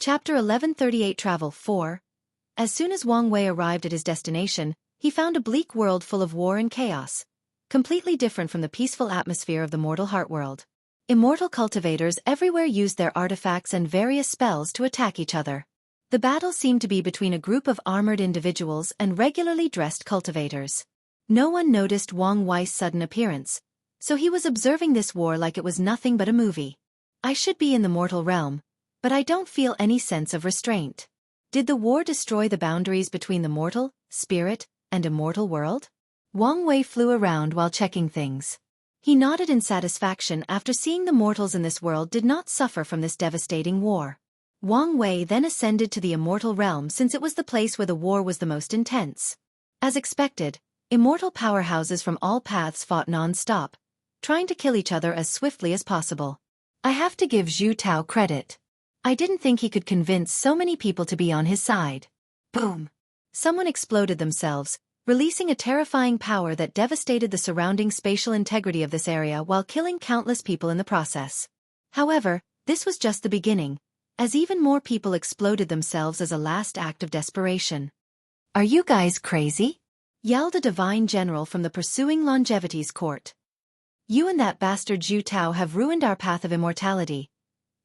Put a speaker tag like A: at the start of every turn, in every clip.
A: Chapter 1138 Travel 4. As soon as Wang Wei arrived at his destination, he found a bleak world full of war and chaos, completely different from the peaceful atmosphere of the mortal heart world. Immortal cultivators everywhere used their artifacts and various spells to attack each other. The battle seemed to be between a group of armored individuals and regularly dressed cultivators. No one noticed Wang Wei's sudden appearance, so he was observing this war like it was nothing but a movie. I should be in the mortal realm, but I don't feel any sense of restraint. Did the war destroy the boundaries between the mortal, spirit, and immortal world? Wang Wei flew around while checking things. He nodded in satisfaction after seeing the mortals in this world did not suffer from this devastating war. Wang Wei then ascended to the immortal realm since it was the place where the war was the most intense. As expected, immortal powerhouses from all paths fought non-stop, trying to kill each other as swiftly as possible. I have to give Zhu Tao credit. I didn't think he could convince so many people to be on his side. Boom! Someone exploded themselves, releasing a terrifying power that devastated the surrounding spatial integrity of this area while killing countless people in the process. However, this was just the beginning, as even more people exploded themselves as a last act of desperation. "Are you guys crazy?" yelled a divine general from the pursuing longevity's court. "You and that bastard Zhu Tao have ruined our path of immortality.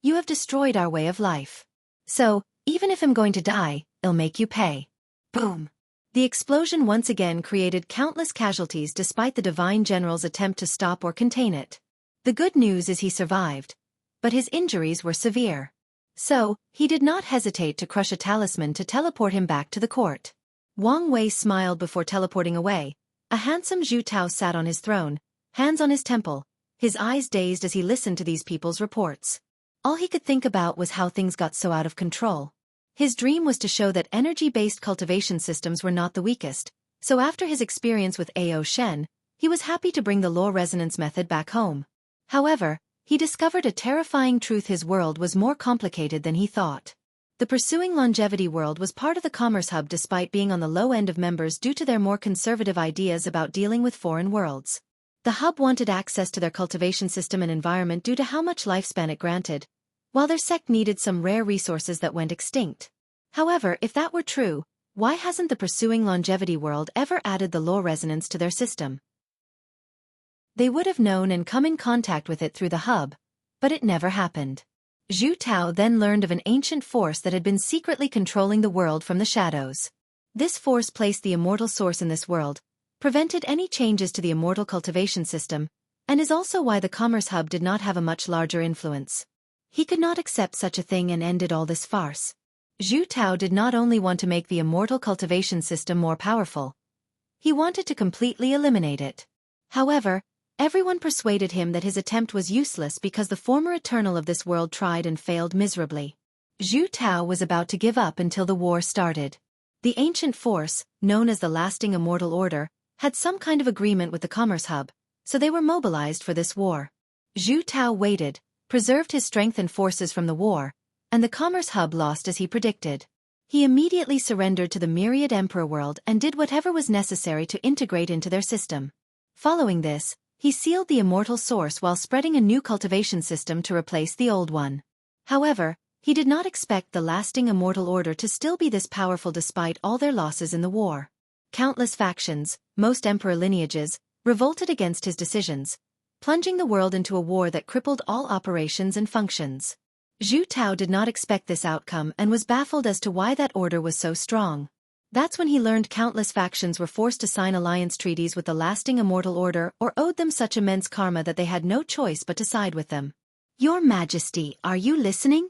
A: You have destroyed our way of life. So, even if I'm going to die, I'll make you pay." Boom! The explosion once again created countless casualties despite the divine general's attempt to stop or contain it. The good news is he survived, but his injuries were severe. So, he did not hesitate to crush a talisman to teleport him back to the court. Wang Wei smiled before teleporting away. A handsome Zhu Tao sat on his throne, hands on his temple, his eyes dazed as he listened to these people's reports. All he could think about was how things got so out of control. His dream was to show that energy-based cultivation systems were not the weakest, so after his experience with Ao Shen, he was happy to bring the law resonance method back home. However, he discovered a terrifying truth: his world was more complicated than he thought. The pursuing longevity world was part of the commerce hub despite being on the low end of members due to their more conservative ideas about dealing with foreign worlds. The hub wanted access to their cultivation system and environment due to how much lifespan it granted, while their sect needed some rare resources that went extinct. However, if that were true, why hasn't the pursuing longevity world ever added the law resonance to their system? They would have known and come in contact with it through the hub, but it never happened. Zhu Tao then learned of an ancient force that had been secretly controlling the world from the shadows. This force placed the immortal source in this world, prevented any changes to the immortal cultivation system, and is also why the commerce hub did not have a much larger influence. He could not accept such a thing and ended all this farce. Zhu Tao did not only want to make the immortal cultivation system more powerful, he wanted to completely eliminate it. However, everyone persuaded him that his attempt was useless because the former Eternal of this world tried and failed miserably. Zhu Tao was about to give up until the war started. The ancient force, known as the Lasting Immortal Order, had some kind of agreement with the Commerce Hub, so they were mobilized for this war. Zhu Tao waited, preserved his strength and forces from the war, and the Commerce Hub lost as he predicted. He immediately surrendered to the myriad Emperor world and did whatever was necessary to integrate into their system. Following this, he sealed the immortal source while spreading a new cultivation system to replace the old one. However, he did not expect the Lasting Immortal Order to still be this powerful despite all their losses in the war. Countless factions, most emperor lineages, revolted against his decisions, plunging the world into a war that crippled all operations and functions. Zhu Tao did not expect this outcome and was baffled as to why that order was so strong. That's when he learned countless factions were forced to sign alliance treaties with the Lasting Immortal Order or owed them such immense karma that they had no choice but to side with them. "Your Majesty, are you listening?"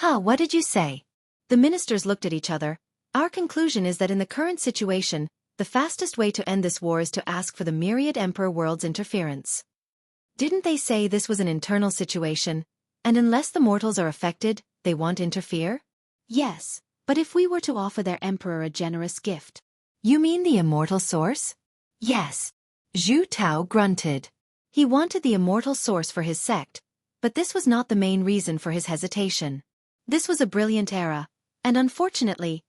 A: What did you say?" The ministers looked at each other. "Our conclusion is that in the current situation, the fastest way to end this war is to ask for the myriad Emperor world's interference." "Didn't they say this was an internal situation, and unless the mortals are affected, they won't interfere?" "Yes, but if we were to offer their Emperor a generous gift." "You mean the immortal source?" "Yes." Zhu Tao grunted. He wanted the immortal source for his sect, but this was not the main reason for his hesitation. This was a brilliant era, and unfortunately,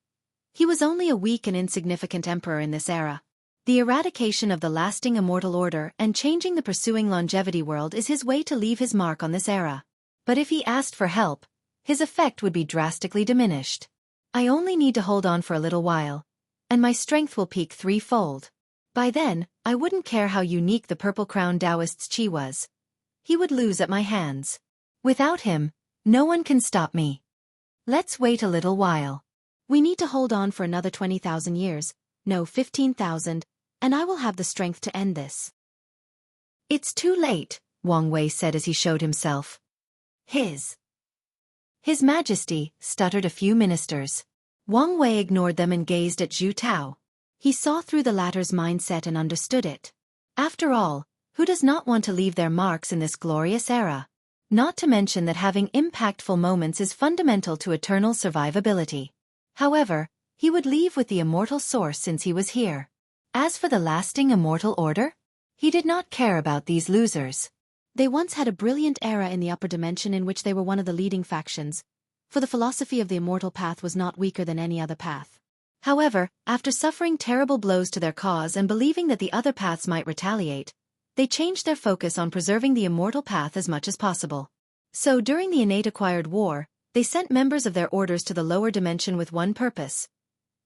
A: he was only a weak and insignificant emperor in this era. The eradication of the Lasting Immortal Order and changing the pursuing longevity world is his way to leave his mark on this era. But if he asked for help, his effect would be drastically diminished. I only need to hold on for a little while, and my strength will peak threefold. By then, I wouldn't care how unique the Purple Crown Taoist's chi was. He would lose at my hands. Without him, no one can stop me. Let's wait a little while. We need to hold on for another 20,000 years, no 15,000, and I will have the strength to end this. It's too late, Wang Wei said as he showed himself. His Majesty, stuttered a few ministers. Wang Wei ignored them and gazed at Zhu Tao. He saw through the latter's mindset and understood it. After all, who does not want to leave their marks in this glorious era? Not to mention that having impactful moments is fundamental to eternal survivability. However, he would leave with the immortal source since he was here. As for the lasting immortal order, he did not care about these losers. They once had a brilliant era in the upper dimension in which they were one of the leading factions, for the philosophy of the immortal path was not weaker than any other path. However, after suffering terrible blows to their cause and believing that the other paths might retaliate, they changed their focus on preserving the immortal path as much as possible. So during the innate acquired war, they sent members of their orders to the lower dimension with one purpose: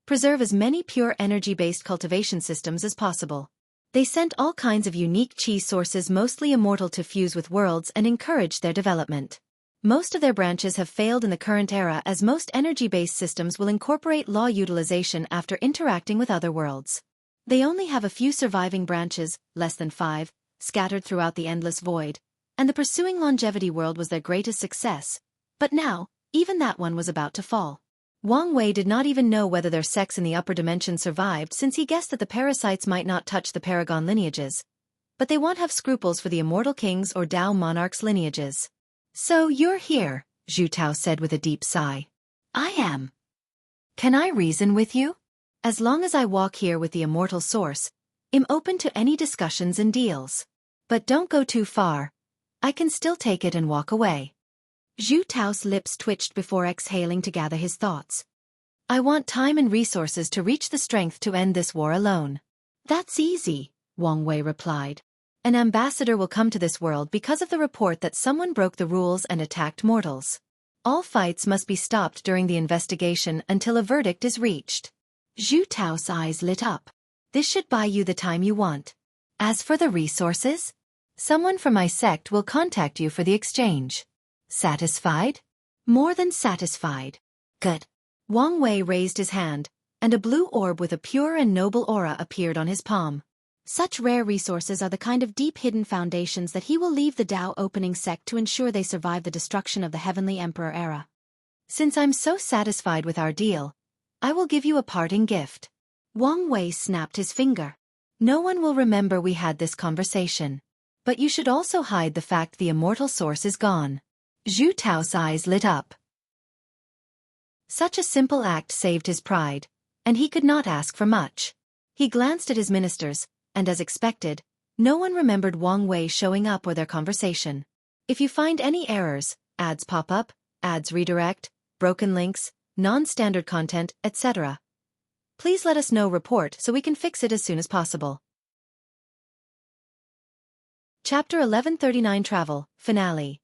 A: preserve as many pure energy-based cultivation systems as possible. They sent all kinds of unique chi sources mostly immortal to fuse with worlds and encourage their development. Most of their branches have failed in the current era as most energy-based systems will incorporate law utilization after interacting with other worlds. They only have a few surviving branches, less than 5, scattered throughout the endless void, and the pursuing longevity world was their greatest success. But now, even that one was about to fall. Wang Wei did not even know whether their sects in the upper dimension survived since he guessed that the parasites might not touch the paragon lineages. But they won't have scruples for the immortal kings or Tao monarchs' lineages. So you're here, Zhu Tao said with a deep sigh. I am. Can I reason with you? As long as I walk here with the immortal source, I'm open to any discussions and deals. But don't go too far. I can still take it and walk away. Zhu Tao's lips twitched before exhaling to gather his thoughts. I want time and resources to reach the strength to end this war alone. That's easy, Wang Wei replied. An ambassador will come to this world because of the report that someone broke the rules and attacked mortals. All fights must be stopped during the investigation until a verdict is reached. Zhu Tao's eyes lit up. This should buy you the time you want. As for the resources, someone from my sect will contact you for the exchange. Satisfied? More than satisfied. Good. Wang Wei raised his hand, and a blue orb with a pure and noble aura appeared on his palm. Such rare resources are the kind of deep hidden foundations that he will leave the Tao opening sect to ensure they survive the destruction of the Heavenly Emperor era. Since I'm so satisfied with our deal, I will give you a parting gift. Wang Wei snapped his finger. No one will remember we had this conversation. But you should also hide the fact the immortal source is gone. Zhu Tao's eyes lit up. Such a simple act saved his pride, and he could not ask for much. He glanced at his ministers, and as expected, no one remembered Wang Wei showing up or their conversation. If you find any errors, ads pop up, ads redirect, broken links, non-standard content, etc., please let us know report so we can fix it as soon as possible. Chapter 1139 Travel, Finale.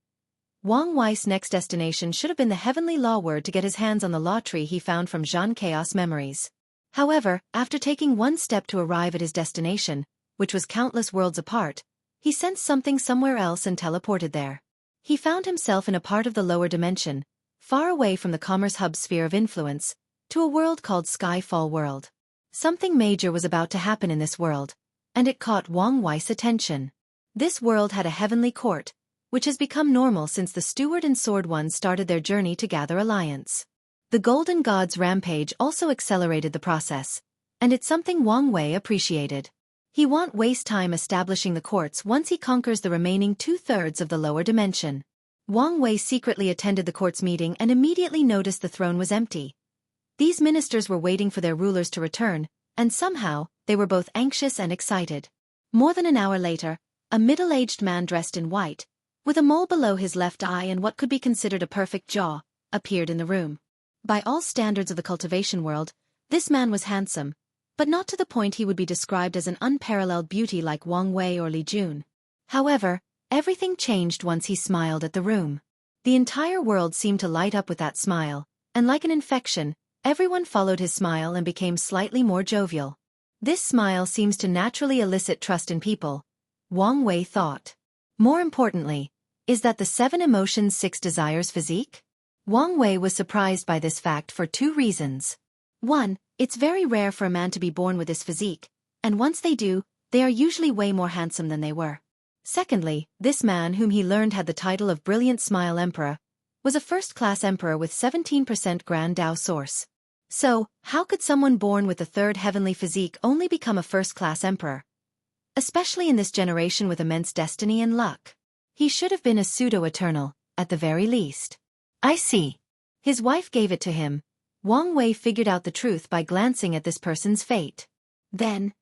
A: Wang Wei's next destination should have been the Heavenly Law Word to get his hands on the law tree he found from Zhan Chaos Memories. However, after taking one step to arrive at his destination, which was countless worlds apart, he sensed something somewhere else and teleported there. He found himself in a part of the lower dimension, far away from the commerce hub sphere of influence, to a world called Skyfall World. Something major was about to happen in this world, and it caught Wang Wei's attention. This world had a heavenly court, which has become normal since the Steward and Sword Ones started their journey to gather alliance. The Golden God's rampage also accelerated the process, and it's something Wang Wei appreciated. He won't waste time establishing the courts once he conquers the remaining 2/3 of the lower dimension. Wang Wei secretly attended the court's meeting and immediately noticed the throne was empty. These ministers were waiting for their rulers to return, and somehow, they were both anxious and excited. More than an hour later, a middle-aged man dressed in white, with a mole below his left eye and what could be considered a perfect jaw, appeared in the room. By all standards of the cultivation world, this man was handsome, but not to the point he would be described as an unparalleled beauty like Wang Wei or Li Jun. However, everything changed once he smiled at the room. The entire world seemed to light up with that smile, and like an infection, everyone followed his smile and became slightly more jovial. This smile seems to naturally elicit trust in people, Wang Wei thought. More importantly, is that the 7 emotions 6 desires physique? Wang Wei was surprised by this fact for 2 reasons. 1. It's very rare for a man to be born with this physique, and once they do, they are usually way more handsome than they were. Secondly, this man whom he learned had the title of Brilliant Smile Emperor, was a first-class emperor with 17% Grand Dao source. So, how could someone born with the 3rd heavenly physique only become a first-class emperor? Especially in this generation with immense destiny and luck. He should have been a pseudo-eternal, at the very least. I see. His wife gave it to him. Wang Wei figured out the truth by glancing at this person's fate. Then,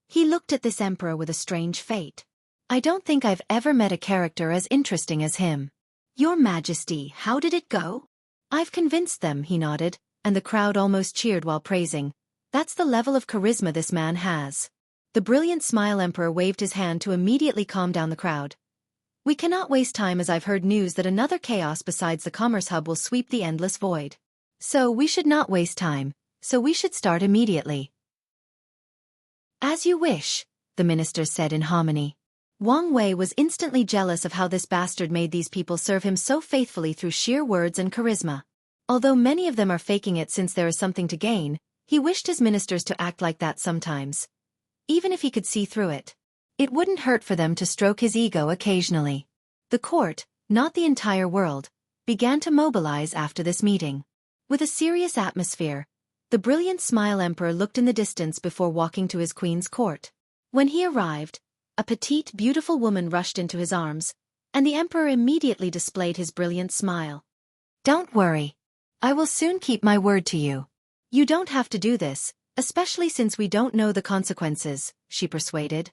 A: he looked at this emperor with a strange fate. I don't think I've ever met a character as interesting as him. Your Majesty, how did it go? I've convinced them, he nodded, and the crowd almost cheered while praising. That's the level of charisma this man has. The Brilliant Smile Emperor waved his hand to immediately calm down the crowd. We cannot waste time as I've heard news that another chaos besides the Commerce Hub will sweep the endless void. So we should not waste time, so we should start immediately. As you wish, the ministers said in harmony. Wang Wei was instantly jealous of how this bastard made these people serve him so faithfully through sheer words and charisma. Although many of them are faking it since there is something to gain, he wished his ministers to act like that sometimes. Even if he could see through it. It wouldn't hurt for them to stroke his ego occasionally. The court, not the entire world, began to mobilize after this meeting. With a serious atmosphere, the Brilliant Smile Emperor looked in the distance before walking to his queen's court. When he arrived, a petite, beautiful woman rushed into his arms, and the emperor immediately displayed his brilliant smile. Don't worry. I will soon keep my word to you. You don't have to do this, especially since we don't know the consequences, she persuaded.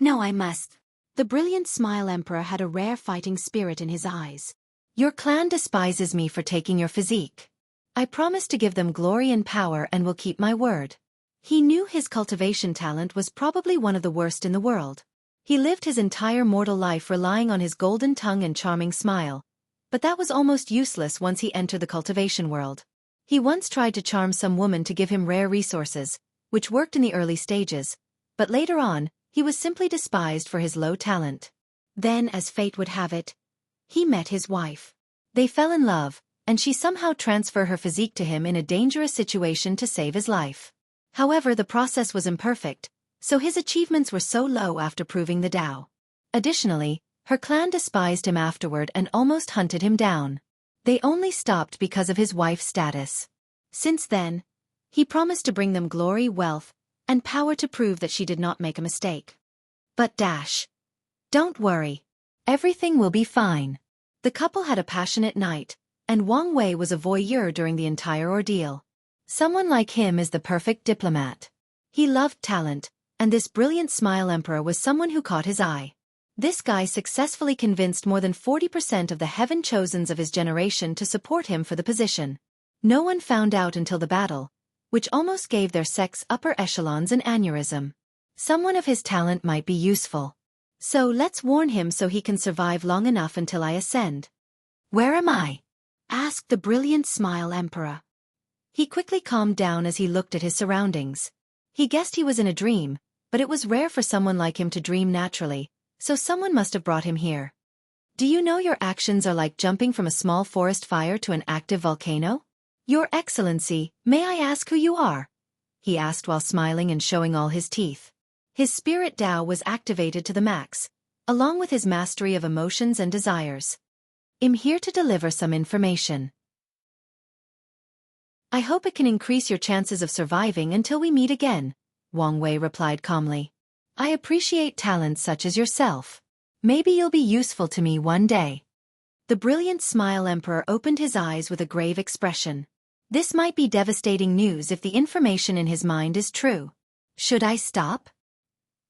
A: No, I must. The Brilliant Smile Emperor had a rare fighting spirit in his eyes. Your clan despises me for taking your physique. I promise to give them glory and power and will keep my word. He knew his cultivation talent was probably one of the worst in the world. He lived his entire mortal life relying on his golden tongue and charming smile, but that was almost useless once he entered the cultivation world. He once tried to charm some woman to give him rare resources, which worked in the early stages, but later on, he was simply despised for his low talent. Then, as fate would have it, he met his wife. They fell in love, and she somehow transferred her physique to him in a dangerous situation to save his life. However, the process was imperfect, so his achievements were so low after proving the Tao. Additionally, her clan despised him afterward and almost hunted him down. They only stopped because of his wife's status. Since then, he promised to bring them glory, wealth, and power to prove that she did not make a mistake. But don't worry. Everything will be fine. The couple had a passionate night, and Wang Wei was a voyeur during the entire ordeal. Someone like him is the perfect diplomat. He loved talent, and this Brilliant Smile Emperor was someone who caught his eye. This guy successfully convinced more than 40% of the Heaven Chosens of his generation to support him for the position. No one found out until the battle, which almost gave their sex upper echelons an aneurysm. Someone of his talent might be useful. So let's warn him so he can survive long enough until I ascend. Where am I? Asked the Brilliant Smile Emperor. He quickly calmed down as he looked at his surroundings. He guessed he was in a dream, but it was rare for someone like him to dream naturally, so someone must have brought him here. Do you know your actions are like jumping from a small forest fire to an active volcano? Your Excellency, may I ask who you are? He asked while smiling and showing all his teeth. His spirit Tao was activated to the max, along with his mastery of emotions and desires. I'm here to deliver some information. I hope it can increase your chances of surviving until we meet again, Wang Wei replied calmly. I appreciate talents such as yourself. Maybe you'll be useful to me one day. The Brilliant Smile Emperor opened his eyes with a grave expression. This might be devastating news if the information in his mind is true. Should I stop?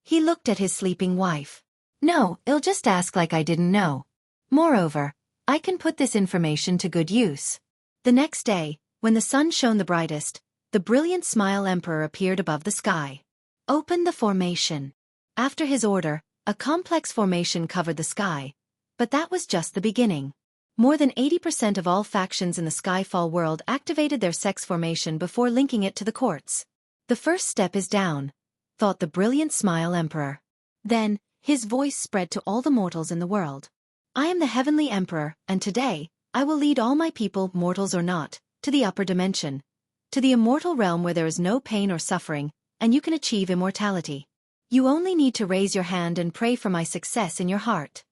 A: He looked at his sleeping wife. No, I'll just ask like I didn't know. Moreover, I can put this information to good use. The next day, when the sun shone the brightest, the Brilliant Smile Emperor appeared above the sky. Open the formation. After his order, a complex formation covered the sky, but that was just the beginning. More than 80% of all factions in the Skyfall world activated their sex formation before linking it to the courts. The first step is down, thought the brilliant Smile Emperor. Then, his voice spread to all the mortals in the world. I am the Heavenly Emperor, and today, I will lead all my people, mortals or not, to the upper dimension, to the immortal realm where there is no pain or suffering, and you can achieve immortality. You only need to raise your hand and pray for my success in your heart.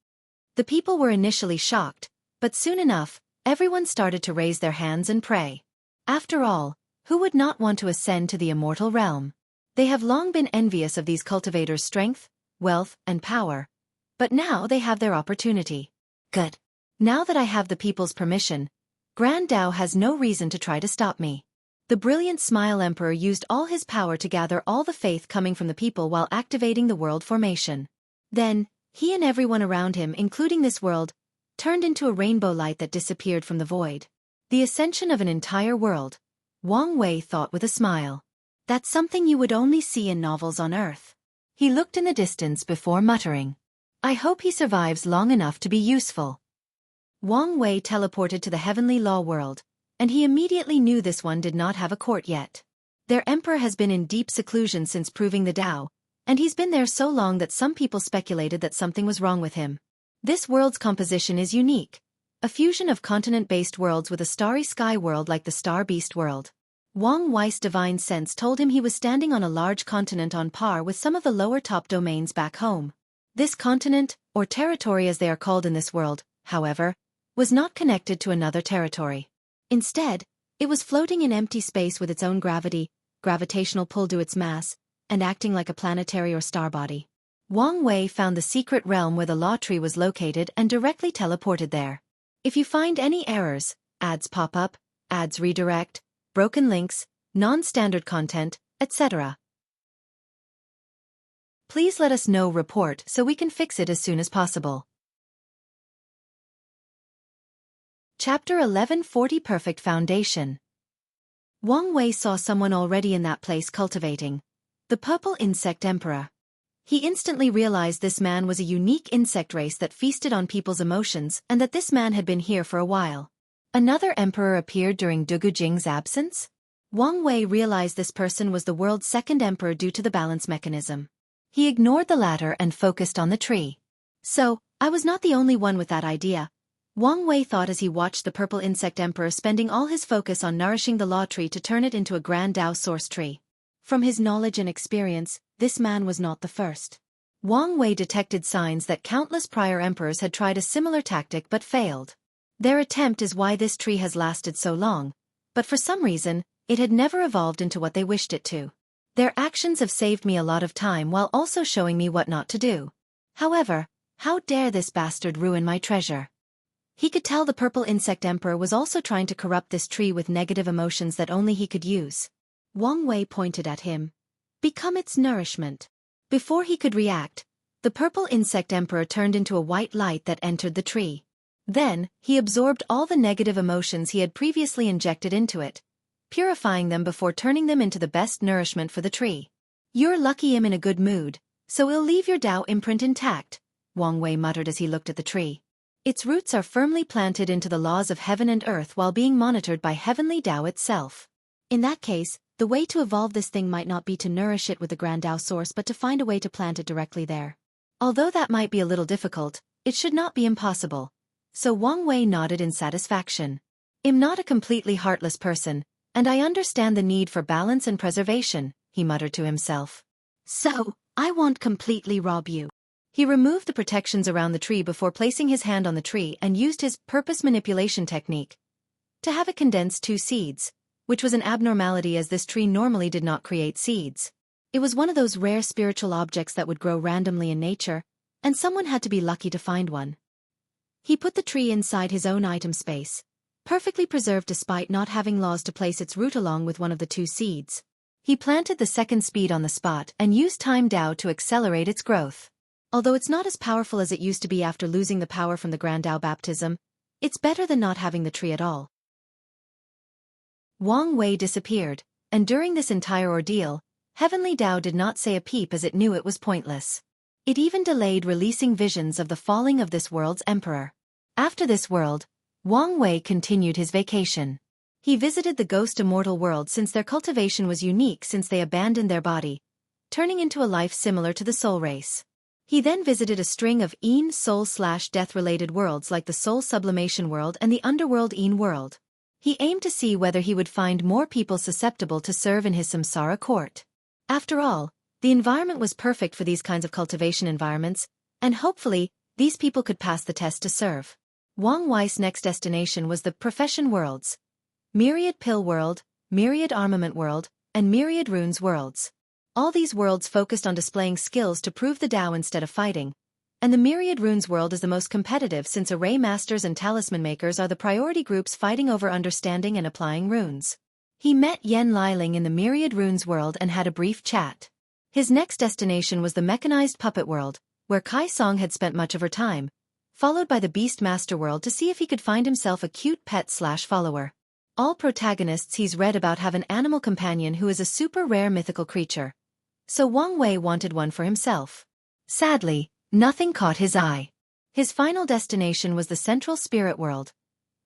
A: The people were initially shocked, but soon enough, everyone started to raise their hands and pray. After all, who would not want to ascend to the immortal realm? They have long been envious of these cultivators' strength, wealth, and power, but now they have their opportunity. Good. Now that I have the people's permission, Grand Dao has no reason to try to stop me. The brilliant Smile Emperor used all his power to gather all the faith coming from the people while activating the world formation. Then, he and everyone around him, including this world, turned into a rainbow light that disappeared from the void. The ascension of an entire world, Wang Wei thought with a smile. That's something you would only see in novels on Earth. He looked in the distance before muttering, I hope he survives long enough to be useful. Wang Wei teleported to the heavenly law world, and he immediately knew this one did not have a court yet. Their emperor has been in deep seclusion since proving the Tao, and he's been there so long that some people speculated that something was wrong with him. This world's composition is unique, a fusion of continent-based worlds with a starry sky world like the Star Beast world. Wang Wei's divine sense told him he was standing on a large continent on par with some of the lower top domains back home. This continent, or territory as they are called in this world, however, was not connected to another territory. Instead, it was floating in empty space with its own gravity, gravitational pull to its mass, and acting like a planetary or star body. Wang Wei found the secret realm where the law tree was located and directly teleported there. If you find any errors, ads pop up, ads redirect, broken links, non-standard content, etc., please let us know. Report so we can fix it as soon as possible. Chapter 1140 Perfect Foundation. Wang Wei saw someone already in that place cultivating. The Purple Insect Emperor. He instantly realized this man was a unique insect race that feasted on people's emotions and that this man had been here for a while. Another emperor appeared during Dugu Jing's absence? Wang Wei realized this person was the world's second emperor due to the balance mechanism. He ignored the latter and focused on the tree. So, I was not the only one with that idea, Wang Wei thought as he watched the Purple Insect Emperor spending all his focus on nourishing the law tree to turn it into a grand Dao source tree. From his knowledge and experience, this man was not the first. Wang Wei detected signs that countless prior emperors had tried a similar tactic but failed. Their attempt is why this tree has lasted so long, but for some reason, it had never evolved into what they wished it to. Their actions have saved me a lot of time while also showing me what not to do. However, how dare this bastard ruin my treasure? He could tell the Purple Insect Emperor was also trying to corrupt this tree with negative emotions that only he could use. Wang Wei pointed at him. Become its nourishment. Before he could react, the Purple Insect Emperor turned into a white light that entered the tree. Then, he absorbed all the negative emotions he had previously injected into it, purifying them before turning them into the best nourishment for the tree. You're lucky I'm in a good mood, so it'll leave your Dao imprint intact, Wang Wei muttered as he looked at the tree. Its roots are firmly planted into the laws of heaven and earth while being monitored by heavenly Dao itself. In that case, the way to evolve this thing might not be to nourish it with the grand Dao source but to find a way to plant it directly there. Although that might be a little difficult, it should not be impossible. So Wang Wei nodded in satisfaction. I'm not a completely heartless person, and I understand the need for balance and preservation, he muttered to himself. So, I won't completely rob you. He removed the protections around the tree before placing his hand on the tree and used his purpose manipulation technique to have it condense 2 seeds, which was an abnormality as this tree normally did not create seeds. It was one of those rare spiritual objects that would grow randomly in nature, and someone had to be lucky to find one. He put the tree inside his own item space, perfectly preserved despite not having laws to place its root along with one of the 2 seeds. He planted the second seed on the spot and used Time Dao to accelerate its growth. Although it's not as powerful as it used to be after losing the power from the Grand Dao baptism, it's better than not having the tree at all. Wang Wei disappeared, and during this entire ordeal, Heavenly Dao did not say a peep as it knew it was pointless. It even delayed releasing visions of the falling of this world's emperor. After this world, Wang Wei continued his vacation. He visited the ghost immortal world since their cultivation was unique since they abandoned their body, turning into a life similar to the soul race. He then visited a string of soul/death-related worlds like the soul sublimation world and the underworld world. He aimed to see whether he would find more people susceptible to serve in his samsara court. After all, the environment was perfect for these kinds of cultivation environments, and hopefully, these people could pass the test to serve. Wang Wei's next destination was the profession worlds: Myriad Pill World, Myriad Armament World, and Myriad Runes Worlds. All these worlds focused on displaying skills to prove the Tao instead of fighting, and the Myriad Runes world is the most competitive since array masters and talisman makers are the priority groups fighting over understanding and applying runes. He met Yen Liling in the Myriad Runes world and had a brief chat. His next destination was the mechanized puppet world, where Kai Song had spent much of her time, followed by the Beast Master world to see if he could find himself a cute pet/follower. All protagonists he's read about have an animal companion who is a super rare mythical creature. So Wang Wei wanted one for himself. Sadly, nothing caught his eye. His final destination was the Central Spirit World,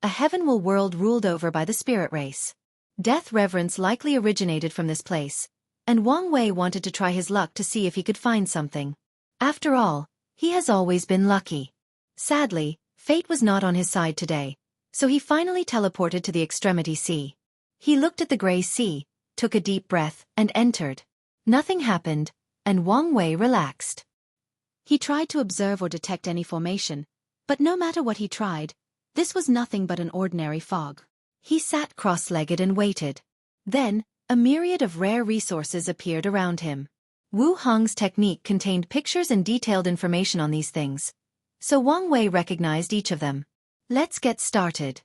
A: a heavenward world ruled over by the spirit race. Death reverence likely originated from this place, and Wang Wei wanted to try his luck to see if he could find something. After all, he has always been lucky. Sadly, fate was not on his side today, so he finally teleported to the Extremity Sea. He looked at the gray sea, took a deep breath, and entered. Nothing happened, and Wang Wei relaxed. He tried to observe or detect any formation, but no matter what he tried, this was nothing but an ordinary fog. He sat cross-legged and waited. Then, a myriad of rare resources appeared around him. Wu Hong's technique contained pictures and detailed information on these things, so Wang Wei recognized each of them. Let's get started.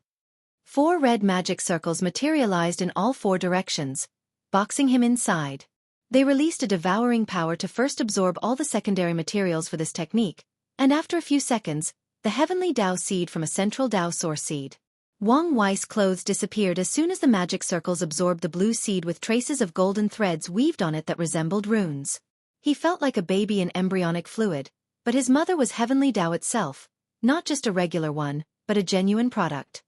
A: 4 red magic circles materialized in all 4 directions, boxing him inside. They released a devouring power to first absorb all the secondary materials for this technique, and after a few seconds, the heavenly Dao seed from a central Dao source seed. Wang Wei's clothes disappeared as soon as the magic circles absorbed the blue seed with traces of golden threads weaved on it that resembled runes. He felt like a baby in embryonic fluid, but his mother was heavenly Dao itself, not just a regular one, but a genuine product.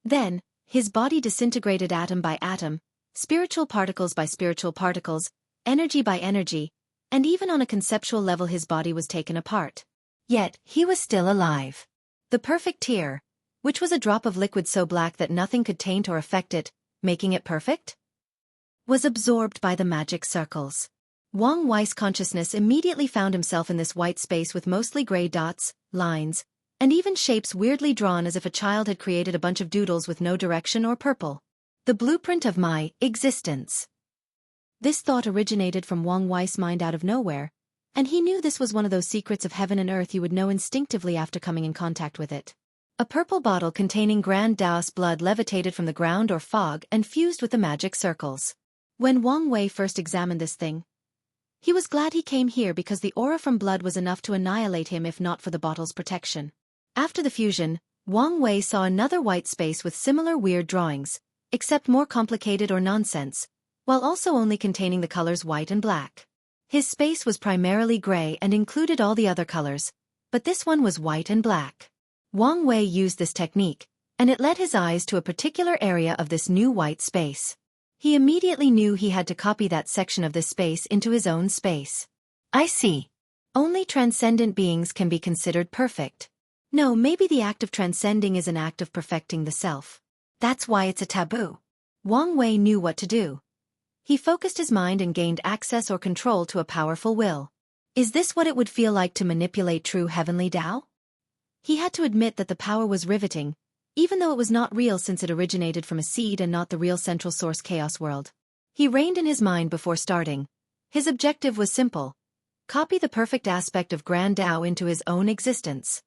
A: Then, his body disintegrated atom by atom, spiritual particles by spiritual particles, energy by energy, and even on a conceptual level his body was taken apart. Yet, he was still alive. The perfect tear, which was a drop of liquid so black that nothing could taint or affect it, making it perfect, was absorbed by the magic circles. Wang Wei's consciousness immediately found himself in this white space with mostly gray dots, lines, and even shapes weirdly drawn as if a child had created a bunch of doodles with no direction or purple. The blueprint of my existence. This thought originated from Wang Wei's mind out of nowhere, and he knew this was one of those secrets of heaven and earth you would know instinctively after coming in contact with it. A purple bottle containing Grand Dao's blood levitated from the ground or fog and fused with the magic circles. When Wang Wei first examined this thing, he was glad he came here because the aura from blood was enough to annihilate him if not for the bottle's protection. After the fusion, Wang Wei saw another white space with similar weird drawings, except more complicated or nonsense, while also only containing the colors white and black. His space was primarily gray and included all the other colors, but this one was white and black. Wang Wei used this technique, and it led his eyes to a particular area of this new white space. He immediately knew he had to copy that section of this space into his own space. I see. Only transcendent beings can be considered perfect. No, maybe the act of transcending is an act of perfecting the self. That's why it's a taboo. Wang Wei knew what to do. He focused his mind and gained access or control to a powerful will. Is this what it would feel like to manipulate true heavenly Dao? He had to admit that the power was riveting, even though it was not real since it originated from a seed and not the real central source chaos world. He reined in his mind before starting. His objective was simple: copy the perfect aspect of Grand Dao into his own existence.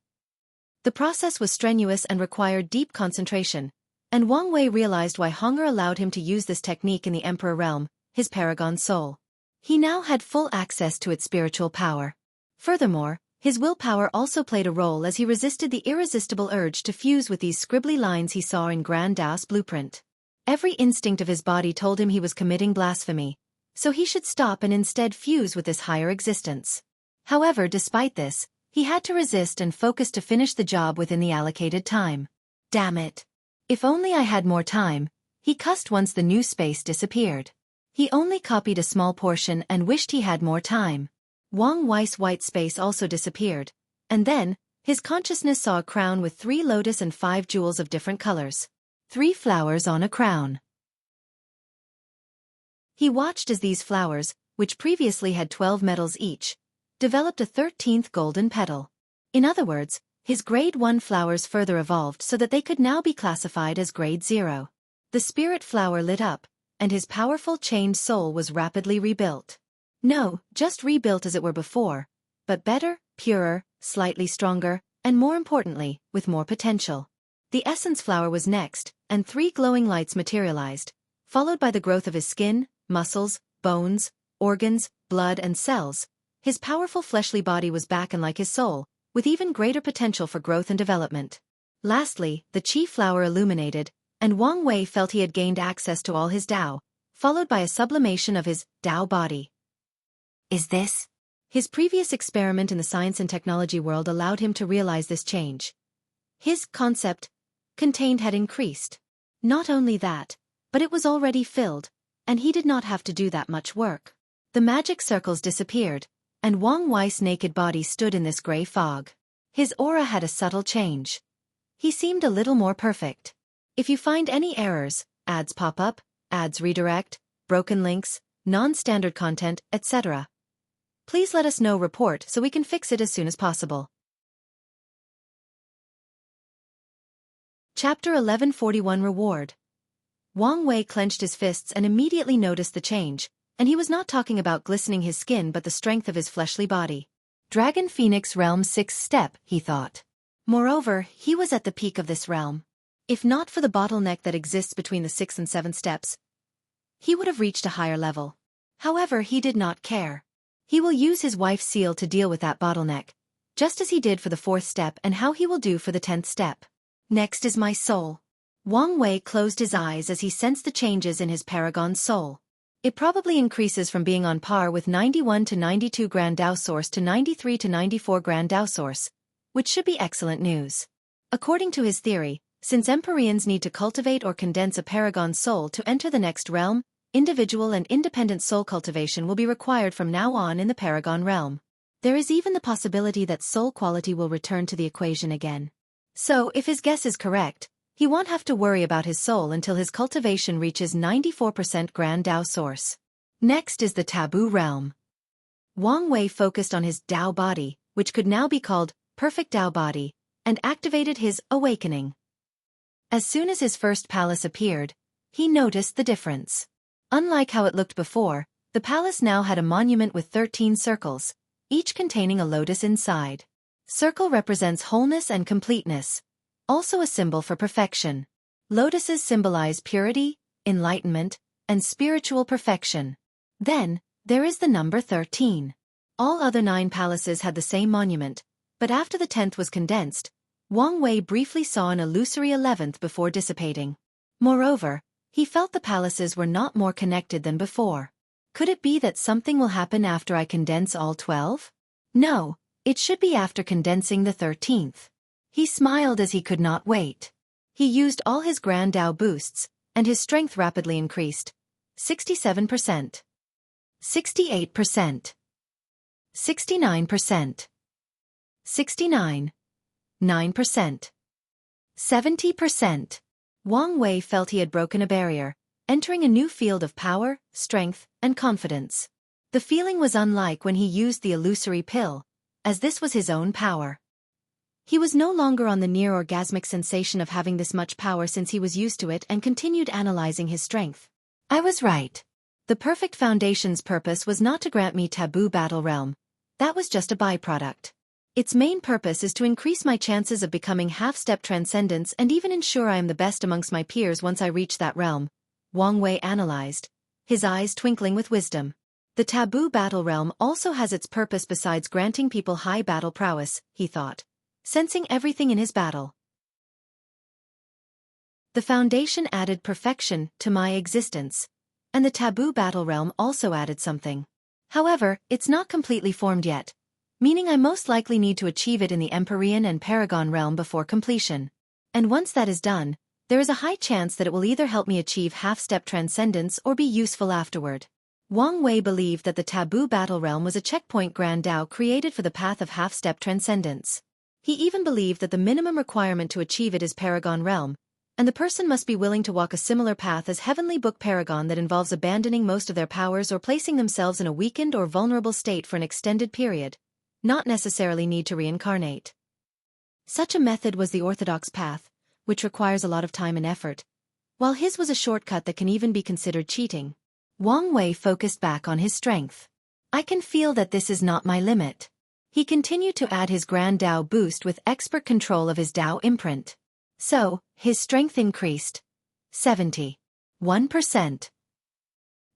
A: The process was strenuous and required deep concentration, and Wang Wei realized why hunger allowed him to use this technique in the Emperor realm, his paragon soul. He now had full access to its spiritual power. Furthermore, his willpower also played a role as he resisted the irresistible urge to fuse with these scribbly lines he saw in Grand Dao's blueprint. Every instinct of his body told him he was committing blasphemy, so he should stop and instead fuse with this higher existence. However, despite this, He had to resist and focus to finish the job within the allocated time. Damn it. If only I had more time, he cussed once the new space disappeared. He only copied a small portion and wished he had more time. Wang Wei's white space also disappeared, and then, his consciousness saw a crown with 3 lotus and 5 jewels of different colors. 3 flowers on a crown. He watched as these flowers, which previously had 12 metals each, developed a 13th golden petal. In other words, his grade 1 flowers further evolved so that they could now be classified as grade 0. The spirit flower lit up, and his powerful chained soul was rapidly rebuilt. No, just rebuilt as it were before, but better, purer, slightly stronger, and more importantly, with more potential. The essence flower was next, and 3 glowing lights materialized, followed by the growth of his skin, muscles, bones, organs, blood and cells. His powerful fleshly body was back and like his soul, with even greater potential for growth and development. Lastly, the chi flower illuminated, and Wang Wei felt he had gained access to all his Dao, followed by a sublimation of his Dao body. Is this? His previous experiment in the science and technology world allowed him to realize this change. His concept contained had increased. Not only that, but it was already filled, and he did not have to do that much work. The magic circles disappeared, and Wang Wei's naked body stood in this gray fog. His aura had a subtle change. He seemed a little more perfect. If you find any errors, ads pop up, ads redirect, broken links, non-standard content, etc., please let us know. Report so we can fix it as soon as possible. Chapter 1141 Reward. Wang Wei clenched his fists and immediately noticed the change, and he was not talking about glistening his skin but the strength of his fleshly body. Dragon Phoenix Realm 6th step, he thought. Moreover, he was at the peak of this realm. If not for the bottleneck that exists between the 6th and 7th steps, he would have reached a higher level. However, he did not care. He will use his wife's seal to deal with that bottleneck, just as he did for the 4th step and how he will do for the 10th step. Next is my soul. Wang Wei closed his eyes as he sensed the changes in his paragon soul. It probably increases from being on par with 91 to 92 Grand Dao Source to 93 to 94 Grand Dao Source, which should be excellent news. According to his theory, since Empyreans need to cultivate or condense a paragon soul to enter the next realm, individual and independent soul cultivation will be required from now on in the paragon realm. There is even the possibility that soul quality will return to the equation again. So, if his guess is correct, he won't have to worry about his soul until his cultivation reaches 94% Grand Dao Source. Next is the Taboo Realm. Wang Wei focused on his Dao body, which could now be called Perfect Dao Body, and activated his Awakening. As soon as his first palace appeared, he noticed the difference. Unlike how it looked before, the palace now had a monument with 13 circles, each containing a lotus inside. Circle represents wholeness and completeness, also a symbol for perfection. Lotuses symbolize purity, enlightenment, and spiritual perfection. Then, there is the number 13. All other 9 palaces had the same monument, but after the 10th was condensed, Wang Wei briefly saw an illusory 11th before dissipating. Moreover, he felt the palaces were not more connected than before. Could it be that something will happen after I condense all 12? No, it should be after condensing the 13th. He smiled as he could not wait. He used all his Grand Dao boosts, and his strength rapidly increased. 67%. 68%. 69%. 69. 9%. 70%. Wang Wei felt he had broken a barrier, entering a new field of power, strength, and confidence. The feeling was unlike when he used the illusory pill, as this was his own power. He was no longer on the near-orgasmic sensation of having this much power since he was used to it and continued analyzing his strength. I was right. The perfect foundation's purpose was not to grant me taboo battle realm. That was just a byproduct. Its main purpose is to increase my chances of becoming half-step transcendence and even ensure I am the best amongst my peers once I reach that realm, Wang Wei analyzed, his eyes twinkling with wisdom. The taboo battle realm also has its purpose besides granting people high battle prowess, he thought, sensing everything in his battle. The foundation added perfection to my existence, and the taboo battle realm also added something. However, it's not completely formed yet. meaning I most likely need to achieve it in the Empyrean and Paragon realm before completion. And once that is done, there is a high chance that it will either help me achieve half-step transcendence or be useful afterward. Wang Wei believed that the taboo battle realm was a checkpoint Grand Dao created for the path of half-step transcendence. He even believed that the minimum requirement to achieve it is Paragon realm, and the person must be willing to walk a similar path as Heavenly Book Paragon that involves abandoning most of their powers or placing themselves in a weakened or vulnerable state for an extended period, not necessarily need to reincarnate. Such a method was the orthodox path, which requires a lot of time and effort, while his was a shortcut that can even be considered cheating. Wang Wei focused back on his strength. I can feel that this is not my limit. He continued to add his Grand Dao boost with expert control of his Dao imprint. So, his strength increased. 70. 1%.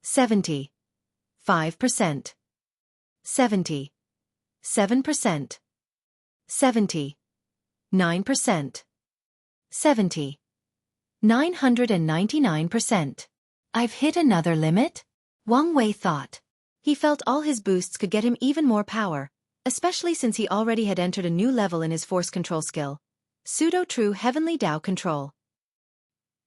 A: 70. 5%. 70. 7%. 70. 9%. 70. 999%. I've hit another limit? Wang Wei thought. He felt all his boosts could get him even more power, especially since he already had entered a new level in his force control skill. Pseudo-true Heavenly Dao control.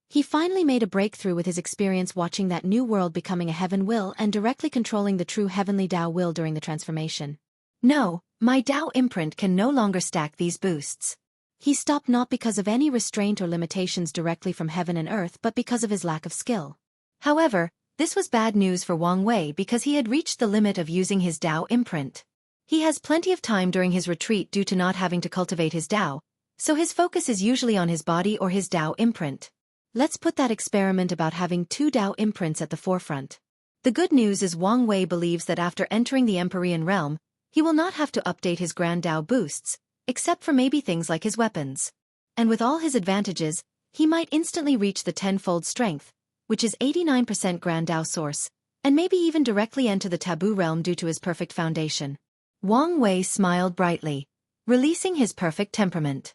A: He finally made a breakthrough with his experience watching that new world becoming a heaven will and directly controlling the true Heavenly Dao will during the transformation. No, my Dao imprint can no longer stack these boosts. He stopped not because of any restraint or limitations directly from heaven and earth but because of his lack of skill. However, this was bad news for Wang Wei because he had reached the limit of using his Dao imprint. He has plenty of time during his retreat due to not having to cultivate his Dao, so his focus is usually on his body or his Dao imprint. Let's put that experiment about having two Dao imprints at the forefront. The good news is Wang Wei believes that after entering the Empyrean realm, he will not have to update his Grand Dao boosts, except for maybe things like his weapons. And with all his advantages, he might instantly reach the tenfold strength, which is 89% Grand Dao source, and maybe even directly enter the taboo realm due to his perfect foundation. Wang Wei smiled brightly, releasing his perfect temperament.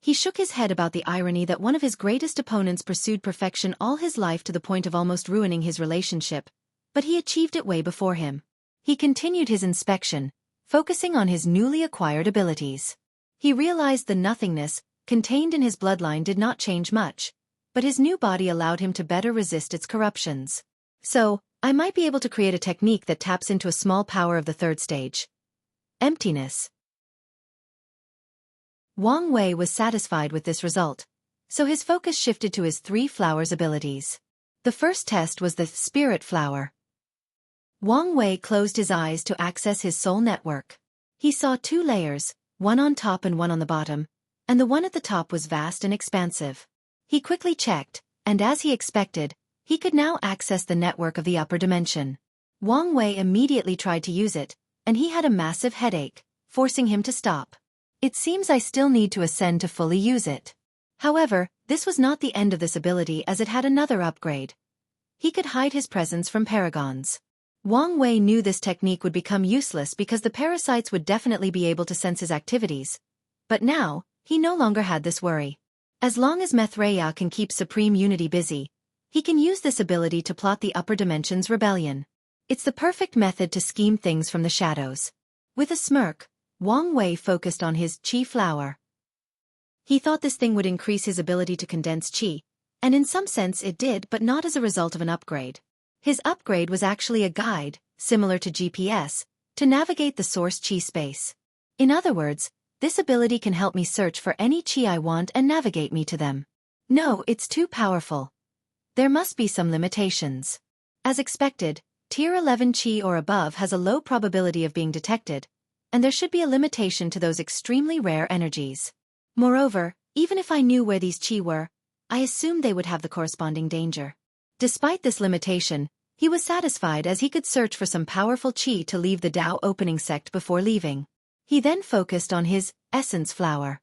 A: He shook his head about the irony that one of his greatest opponents pursued perfection all his life to the point of almost ruining his relationship, but he achieved it way before him. He continued his inspection, focusing on his newly acquired abilities. He realized the nothingness contained in his bloodline did not change much, but his new body allowed him to better resist its corruptions. So, I might be able to create a technique that taps into a small power of the third stage. Emptiness. Wang Wei was satisfied with this result, so his focus shifted to his three flowers abilities. The first test was the Spirit Flower. Wang Wei closed his eyes to access his soul network. He saw two layers, one on top and one on the bottom, and the one at the top was vast and expansive. He quickly checked, and as he expected, he could now access the network of the upper dimension. Wang Wei immediately tried to use it, and he had a massive headache, forcing him to stop. It seems I still need to ascend to fully use it. However, this was not the end of this ability as it had another upgrade. He could hide his presence from paragons. Wang Wei knew this technique would become useless because the parasites would definitely be able to sense his activities. But now, he no longer had this worry. As long as Mithraea can keep Supreme Unity busy, he can use this ability to plot the upper dimension's rebellion. It's the perfect method to scheme things from the shadows. With a smirk, Wang Wei focused on his Qi flower. He thought this thing would increase his ability to condense Qi, and in some sense it did, but not as a result of an upgrade. His upgrade was actually a guide, similar to GPS, to navigate the source Qi space. In other words, this ability can help me search for any Qi I want and navigate me to them. No, it's too powerful. There must be some limitations. As expected, Tier 11 Qi or above has a low probability of being detected, and there should be a limitation to those extremely rare energies. Moreover, even if I knew where these Qi were, I assumed they would have the corresponding danger. Despite this limitation, he was satisfied as he could search for some powerful Qi to leave the Dao opening sect before leaving. He then focused on his Essence Flower.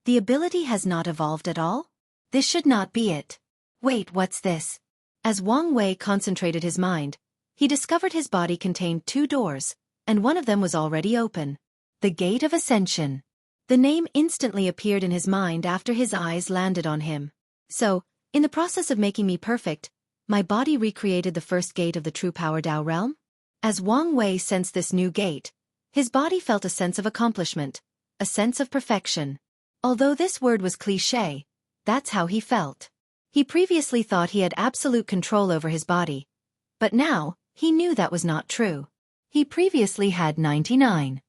A: The ability has not evolved at all? This should not be it. Wait, what's this? As Wang Wei concentrated his mind, he discovered his body contained two doors, and one of them was already open. The Gate of Ascension. The name instantly appeared in his mind after his eyes landed on him. So, in the process of making me perfect, my body recreated the first gate of the true power Dao realm? As Wang Wei sensed this new gate, his body felt a sense of accomplishment, a sense of perfection. Although this word was cliché, that's how he felt. He previously thought he had absolute control over his body, but now, he knew that was not true. He previously had 99%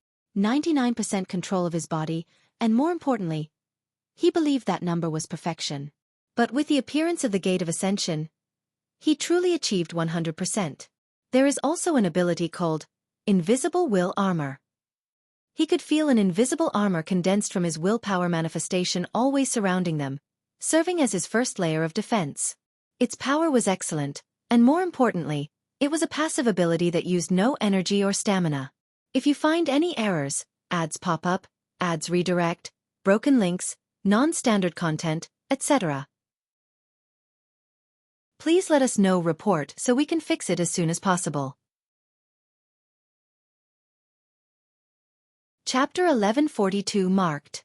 A: control of his body, and more importantly, he believed that number was perfection. But with the appearance of the Gate of Ascension, he truly achieved 100%. There is also an ability called Invisible Will Armor. He could feel an invisible armor condensed from his willpower manifestation always surrounding them, serving as his first layer of defense. Its power was excellent, and more importantly, it was a passive ability that used no energy or stamina. If you find any errors, ads pop up, ads redirect, broken links, non-standard content, etc., please let us know report so we can fix it as soon as possible. Chapter 1142 marked.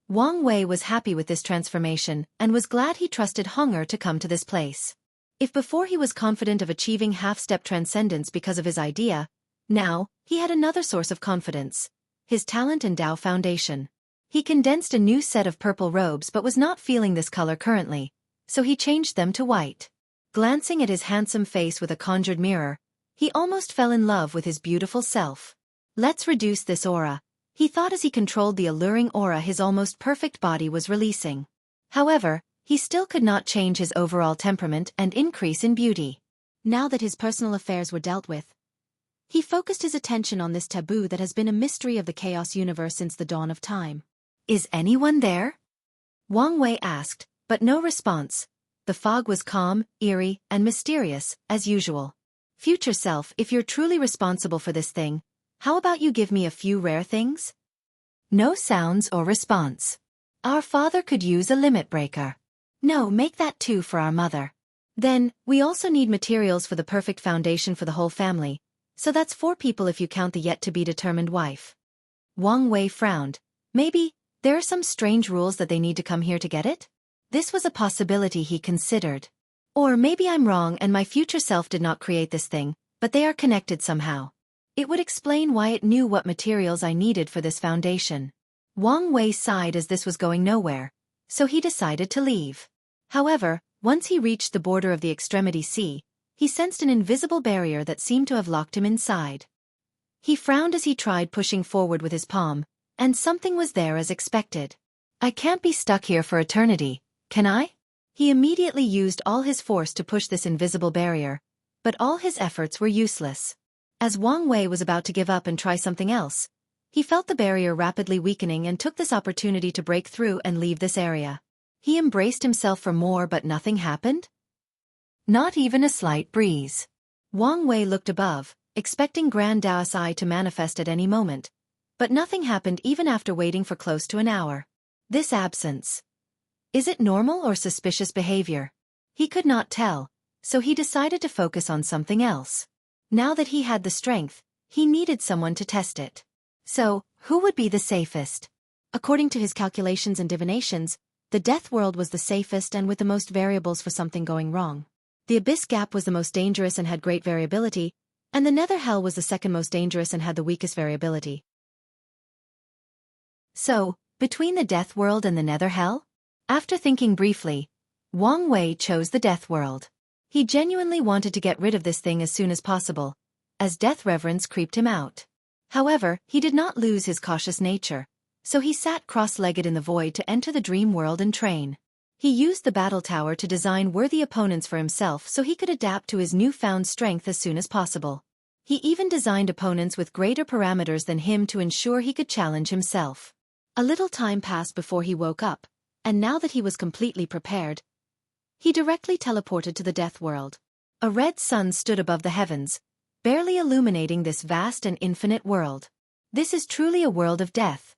A: Wang Wei was happy with this transformation and was glad he trusted Hunger to come to this place. If before he was confident of achieving half-step transcendence because of his idea, now, he had another source of confidence: his talent in Dao Foundation. He condensed a new set of purple robes but was not feeling this color currently, so he changed them to white. Glancing at his handsome face with a conjured mirror, he almost fell in love with his beautiful self. Let's reduce this aura, he thought as he controlled the alluring aura his almost perfect body was releasing. However, he still could not change his overall temperament and increase in beauty. Now that his personal affairs were dealt with, he focused his attention on this taboo that has been a mystery of the Chaos Universe since the dawn of time. Is anyone there? Wang Wei asked, but no response. The fog was calm, eerie, and mysterious, as usual. Future self, if you're truly responsible for this thing, how about you give me a few rare things? No sounds or response. Our father could use a limit breaker. No, make that 2 for our mother. Then, we also need materials for the perfect foundation for the whole family, so that's 4 people if you count the yet-to-be-determined wife. Wang Wei frowned. Maybe, there are some strange rules that they need to come here to get it? This was a possibility he considered. Or maybe I'm wrong and my future self did not create this thing, but they are connected somehow. It would explain why it knew what materials I needed for this foundation. Wang Wei sighed as this was going nowhere, so he decided to leave. However, once he reached the border of the Extremity Sea, he sensed an invisible barrier that seemed to have locked him inside. He frowned as he tried pushing forward with his palm, and something was there as expected. I can't be stuck here for eternity, can I? He immediately used all his force to push this invisible barrier, but all his efforts were useless. As Wang Wei was about to give up and try something else, he felt the barrier rapidly weakening and took this opportunity to break through and leave this area. He embraced himself for more but nothing happened? Not even a slight breeze. Wang Wei looked above, expecting Grand Dao's Eye to manifest at any moment, but nothing happened even after waiting for close to an hour. This absence. Is it normal or suspicious behavior? He could not tell, so he decided to focus on something else. Now that he had the strength, he needed someone to test it. So, who would be the safest? According to his calculations and divinations, the Death World was the safest and with the most variables for something going wrong. The Abyss Gap was the most dangerous and had great variability, and the Nether Hell was the second most dangerous and had the weakest variability. So, between the Death World and the Nether Hell? After thinking briefly, Wang Wei chose the Death World. He genuinely wanted to get rid of this thing as soon as possible, as death reverence creeped him out. However, he did not lose his cautious nature, so he sat cross-legged in the void to enter the dream world and train. He used the battle tower to design worthy opponents for himself so he could adapt to his newfound strength as soon as possible. He even designed opponents with greater parameters than him to ensure he could challenge himself. A little time passed before he woke up, and now that he was completely prepared, he directly teleported to the Death World. A red sun stood above the heavens, barely illuminating this vast and infinite world. This is truly a world of death,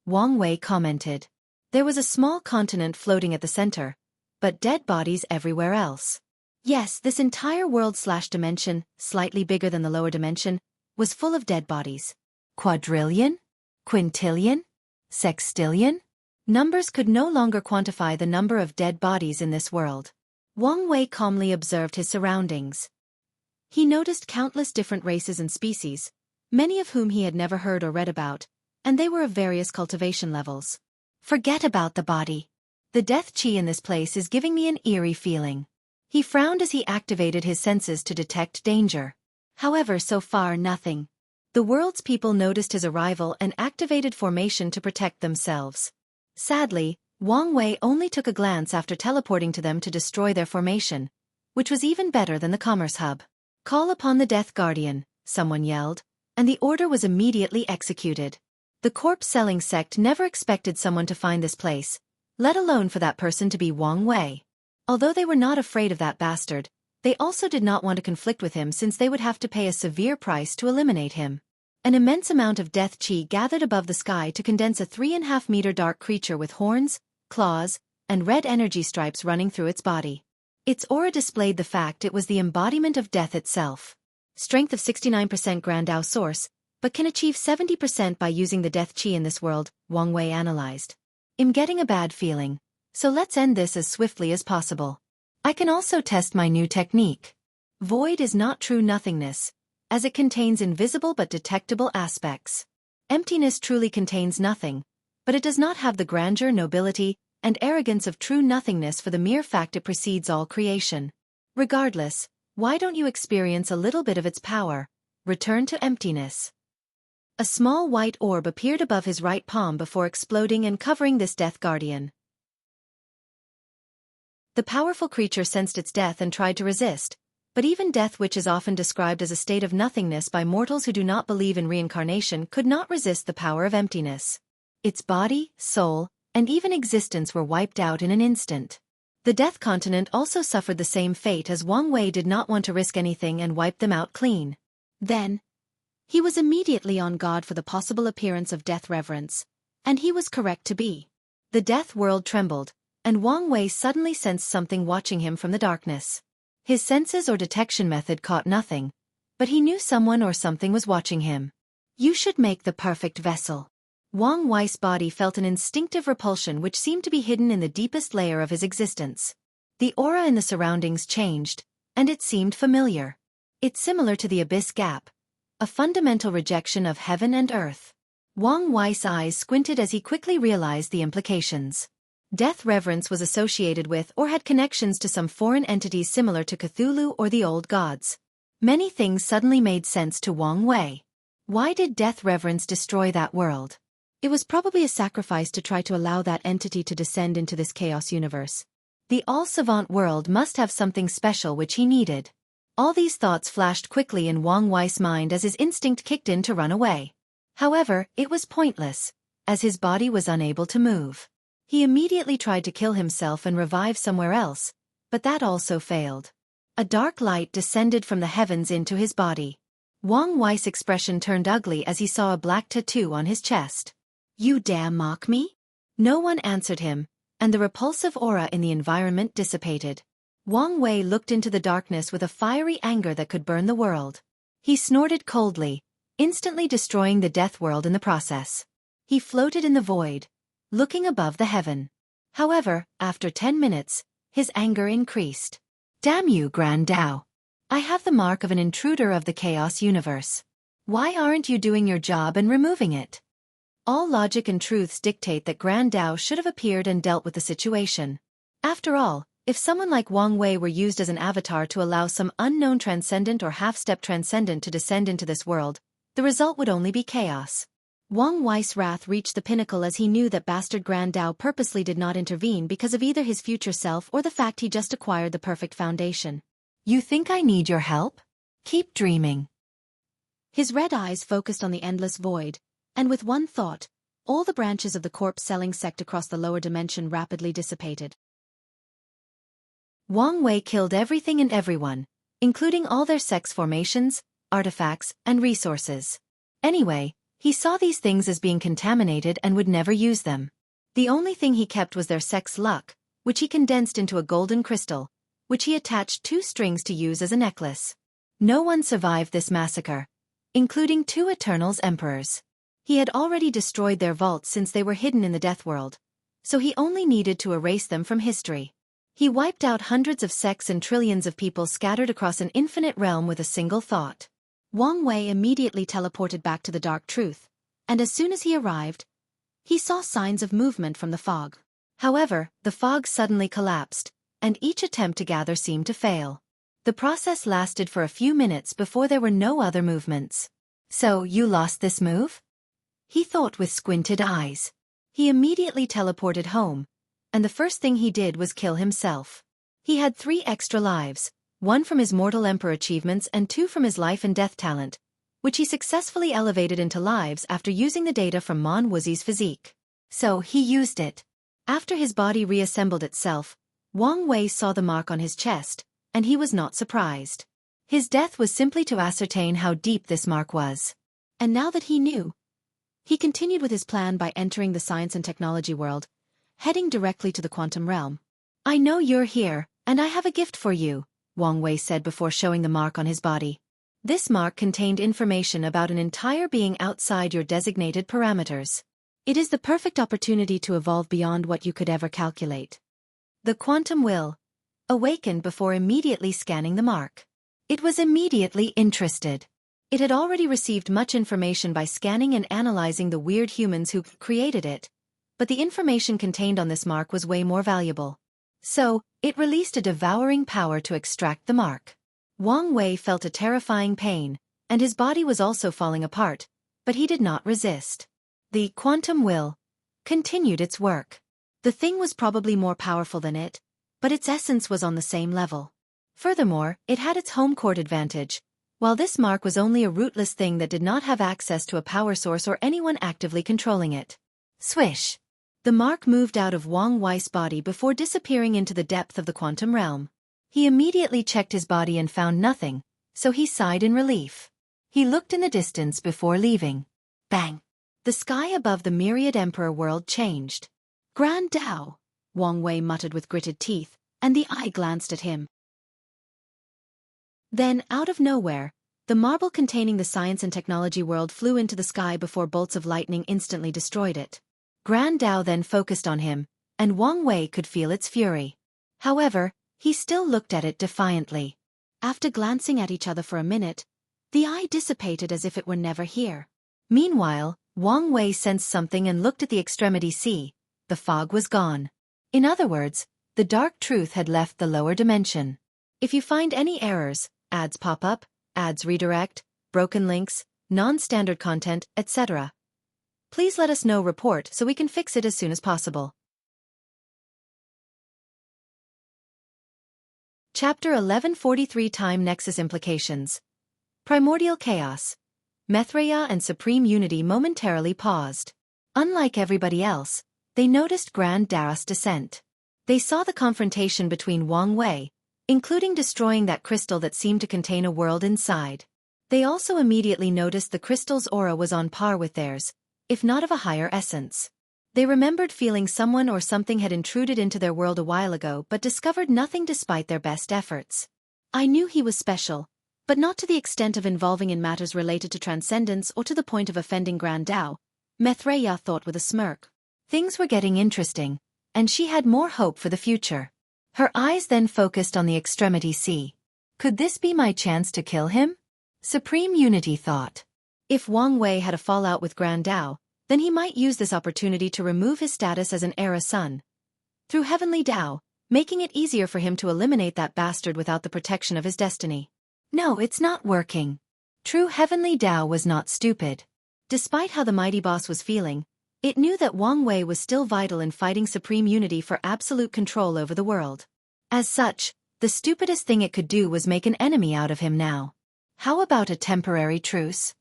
A: Wang Wei commented. There was a small continent floating at the center, but dead bodies everywhere else. Yes, this entire world/dimension, slightly bigger than the lower dimension, was full of dead bodies. Quadrillion? Quintillion? Sextillion? Numbers could no longer quantify the number of dead bodies in this world. Wang Wei calmly observed his surroundings. He noticed countless different races and species, many of whom he had never heard or read about, and they were of various cultivation levels. Forget about the body. The death chi in this place is giving me an eerie feeling. He frowned as he activated his senses to detect danger. However, so far nothing. The world's people noticed his arrival and activated formation to protect themselves. Sadly, Wang Wei only took a glance after teleporting to them to destroy their formation, which was even better than the commerce hub. Call upon the Death Guardian, someone yelled, and the order was immediately executed. The corpse-selling sect never expected someone to find this place, let alone for that person to be Wang Wei. Although they were not afraid of that bastard, they also did not want to conflict with him since they would have to pay a severe price to eliminate him. An immense amount of death chi gathered above the sky to condense a 3.5-meter dark creature with horns, claws, and red energy stripes running through its body. Its aura displayed the fact it was the embodiment of death itself. Strength of 69% Grandao source, but can achieve 70% by using the death chi in this world, Wang Wei analyzed. I'm getting a bad feeling, so let's end this as swiftly as possible. I can also test my new technique. Void is not true nothingness, as it contains invisible but detectable aspects. Emptiness truly contains nothing, but it does not have the grandeur, nobility, and arrogance of true nothingness for the mere fact it precedes all creation. Regardless, why don't you experience a little bit of its power? Return to emptiness. A small white orb appeared above his right palm before exploding and covering this Death Guardian. The powerful creature sensed its death and tried to resist, but even death, which is often described as a state of nothingness by mortals who do not believe in reincarnation, could not resist the power of emptiness. Its body, soul, and even existence were wiped out in an instant. The Death Continent also suffered the same fate as Wang Wei did not want to risk anything and wiped them out clean. Then, he was immediately on guard for the possible appearance of death reverence, and he was correct to be. The death world trembled, and Wang Wei suddenly sensed something watching him from the darkness. His senses or detection method caught nothing, but he knew someone or something was watching him. You should make the perfect vessel. Wang Wei's body felt an instinctive repulsion which seemed to be hidden in the deepest layer of his existence. The aura in the surroundings changed, and it seemed familiar. It's similar to the Abyss Gap, a fundamental rejection of heaven and earth. Wang Wei's eyes squinted as he quickly realized the implications. Death reverence was associated with or had connections to some foreign entities similar to Cthulhu or the old gods. Many things suddenly made sense to Wang Wei. Why did death reverence destroy that world? It was probably a sacrifice to try to allow that entity to descend into this chaos universe. The all-savant world must have something special which he needed. All these thoughts flashed quickly in Wang Wei's mind as his instinct kicked in to run away. However, it was pointless, as his body was unable to move. He immediately tried to kill himself and revive somewhere else, but that also failed. A dark light descended from the heavens into his body. Wang Wei's expression turned ugly as he saw a black tattoo on his chest. You dare mock me? No one answered him, and the repulsive aura in the environment dissipated. Wang Wei looked into the darkness with a fiery anger that could burn the world. He snorted coldly, instantly destroying the death world in the process. He floated in the void, looking above the heaven. However, after 10 minutes, his anger increased. Damn you, Grand Dao. I have the mark of an intruder of the chaos universe. Why aren't you doing your job and removing it? All logic and truths dictate that Grand Dao should have appeared and dealt with the situation. After all, if someone like Wang Wei were used as an avatar to allow some unknown transcendent or half-step transcendent to descend into this world, the result would only be chaos. Wang Wei's wrath reached the pinnacle as he knew that bastard Grand Dao purposely did not intervene because of either his future self or the fact he just acquired the perfect foundation. You think I need your help? Keep dreaming. His red eyes focused on the endless void, and with one thought, all the branches of the corpse-selling sect across the lower dimension rapidly dissipated. Wang Wei killed everything and everyone, including all their sect's formations, artifacts, and resources. Anyway, he saw these things as being contaminated and would never use them. The only thing he kept was their sect's luck, which he condensed into a golden crystal, which he attached 2 strings to use as a necklace. No one survived this massacre, including 2 Eternals emperors. He had already destroyed their vaults since they were hidden in the Death World, so he only needed to erase them from history. He wiped out hundreds of sects and trillions of people scattered across an infinite realm with a single thought. Wang Wei immediately teleported back to the Dark Truth, and as soon as he arrived, he saw signs of movement from the fog. However, the fog suddenly collapsed, and each attempt to gather seemed to fail. The process lasted for a few minutes before there were no other movements. So, you lost this move? He thought with squinted eyes. He immediately teleported home, and the first thing he did was kill himself. He had 3 extra lives, 1 from his Mortal Emperor achievements and 2 from his life and death talent, which he successfully elevated into lives after using the data from Mon Wuxi's physique. So, he used it. After his body reassembled itself, Wang Wei saw the mark on his chest, and he was not surprised. His death was simply to ascertain how deep this mark was. And now that he knew, he continued with his plan by entering the science and technology world, heading directly to the quantum realm. I know you're here, and I have a gift for you, Wang Wei said before showing the mark on his body. This mark contained information about an entire being outside your designated parameters. It is the perfect opportunity to evolve beyond what you could ever calculate. The quantum will awakened before immediately scanning the mark. It was immediately interested. It had already received much information by scanning and analyzing the weird humans who created it, but the information contained on this mark was way more valuable. So, it released a devouring power to extract the mark. Wang Wei felt a terrifying pain, and his body was also falling apart, but he did not resist. The quantum will continued its work. The thing was probably more powerful than it, but its essence was on the same level. Furthermore, it had its home court advantage, while this mark was only a rootless thing that did not have access to a power source or anyone actively controlling it. Swish! The mark moved out of Wang Wei's body before disappearing into the depth of the quantum realm. He immediately checked his body and found nothing, so he sighed in relief. He looked in the distance before leaving. Bang! The sky above the myriad Emperor world changed. Grand Dao, Wang Wei muttered with gritted teeth, and the eye glanced at him. Then, out of nowhere, the marble containing the science and technology world flew into the sky before bolts of lightning instantly destroyed it. Grand Dao then focused on him, and Wang Wei could feel its fury. However, he still looked at it defiantly. After glancing at each other for a minute, the eye dissipated as if it were never here. Meanwhile, Wang Wei sensed something and looked at the extremity C. The fog was gone. In other words, the Dark Truth had left the lower dimension. If you find any errors, ads pop up, ads redirect, broken links, non-standard content, etc., please let us know. Report so we can fix it as soon as possible. Chapter 1143 Time Nexus Implications. Primordial Chaos. Mithraea and Supreme Unity momentarily paused. Unlike everybody else, they noticed Grand Dao's descent. They saw the confrontation between Wang Wei, including destroying that crystal that seemed to contain a world inside. They also immediately noticed the crystal's aura was on par with theirs, if not of a higher essence. They remembered feeling someone or something had intruded into their world a while ago but discovered nothing despite their best efforts. I knew he was special, but not to the extent of involving in matters related to transcendence or to the point of offending Grand Dao, Mithraea thought with a smirk. Things were getting interesting, and she had more hope for the future. Her eyes then focused on the extremity C. Could this be my chance to kill him? Supreme Unity thought. If Wang Wei had a fallout with Grand Dao, then he might use this opportunity to remove his status as an Era Sun through Heavenly Dao, making it easier for him to eliminate that bastard without the protection of his destiny. No, it's not working. True Heavenly Dao was not stupid. Despite how the mighty boss was feeling, it knew that Wang Wei was still vital in fighting Supreme Unity for absolute control over the world. As such, the stupidest thing it could do was make an enemy out of him now. How about a temporary truce?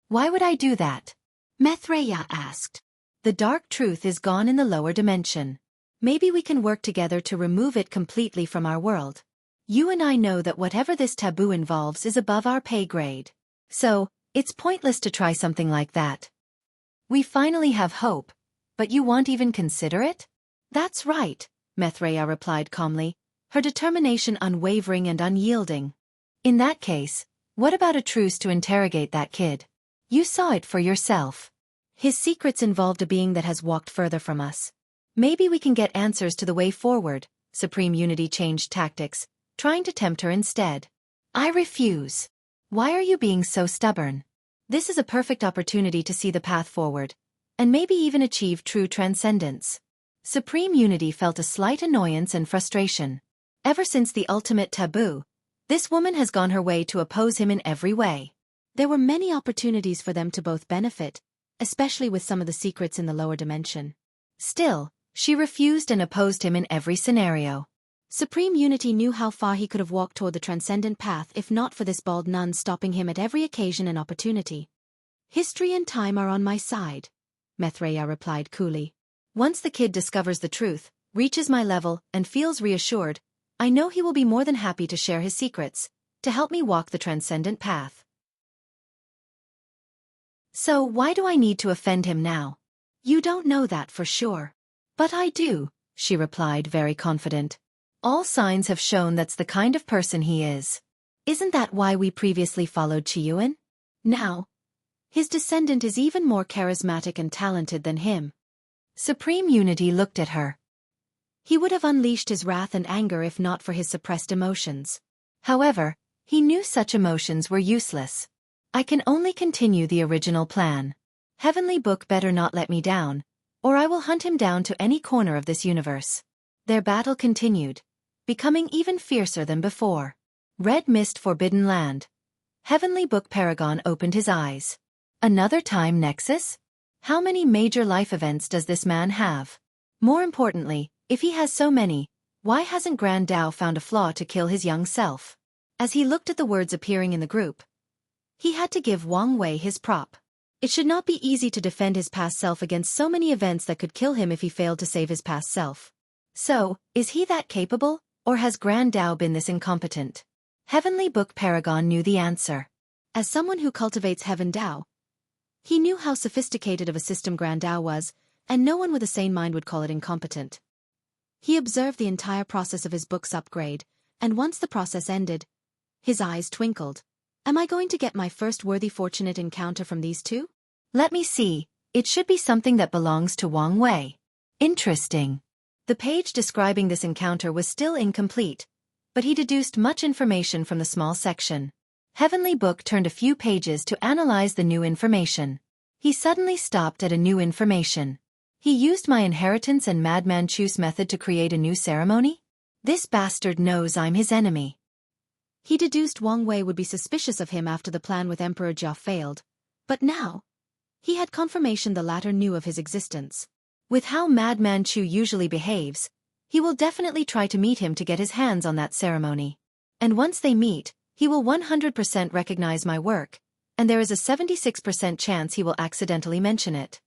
A: Why would I do that? Mithraea asked. The Dark Truth is gone in the lower dimension. Maybe we can work together to remove it completely from our world. You and I know that whatever this taboo involves is above our pay grade. So, it's pointless to try something like that. We finally have hope, but you won't even consider it? That's right, Mithraea replied calmly, her determination unwavering and unyielding. In that case, what about a truce to interrogate that kid? You saw it for yourself. His secrets involved a being that has walked further from us. Maybe we can get answers to the way forward, Supreme Unity changed tactics, trying to tempt her instead. I refuse. Why are you being so stubborn? This is a perfect opportunity to see the path forward, and maybe even achieve true transcendence. Supreme Unity felt a slight annoyance and frustration. Ever since the ultimate taboo, this woman has gone her way to oppose him in every way. There were many opportunities for them to both benefit, especially with some of the secrets in the lower dimension. Still, she refused and opposed him in every scenario. Supreme Unity knew how far he could have walked toward the transcendent path if not for this bald nun stopping him at every occasion and opportunity. History and time are on my side, Methreya replied coolly. Once the kid discovers the truth, reaches my level, and feels reassured, I know he will be more than happy to share his secrets, to help me walk the transcendent path. So why do I need to offend him now? You don't know that for sure. But I do, she replied very confident. All signs have shown that's the kind of person he is. Isn't that why we previously followed Chiyuan? Now, his descendant is even more charismatic and talented than him. Supreme Unity looked at her. He would have unleashed his wrath and anger if not for his suppressed emotions. However, he knew such emotions were useless. I can only continue the original plan. Heavenly Book better not let me down, or I will hunt him down to any corner of this universe. Their battle continued, becoming even fiercer than before. Red Mist Forbidden Land. Heavenly Book Paragon opened his eyes. Another time Nexus? How many major life events does this man have? More importantly, if he has so many, why hasn't Grand Dao found a flaw to kill his young self? As he looked at the words appearing in the group, he had to give Wang Wei his prop. It should not be easy to defend his past self against so many events that could kill him if he failed to save his past self. So, is he that capable, or has Grand Dao been this incompetent? Heavenly Book Paragon knew the answer. As someone who cultivates Heaven Dao, he knew how sophisticated of a system Grand Dao was, and no one with a sane mind would call it incompetent. He observed the entire process of his book's upgrade, and once the process ended, his eyes twinkled. Am I going to get my first worthy fortunate encounter from these two? Let me see, it should be something that belongs to Wang Wei. Interesting. The page describing this encounter was still incomplete, but he deduced much information from the small section. Heavenly Book turned a few pages to analyze the new information. He suddenly stopped at a new information. He used my inheritance and Madman Chu's method to create a new ceremony? This bastard knows I'm his enemy. He deduced Wang Wei would be suspicious of him after the plan with Emperor Jia failed, but now, he had confirmation the latter knew of his existence. With how Madman Chu usually behaves, he will definitely try to meet him to get his hands on that ceremony. And once they meet, he will 100% recognize my work, and there is a 76% chance he will accidentally mention it.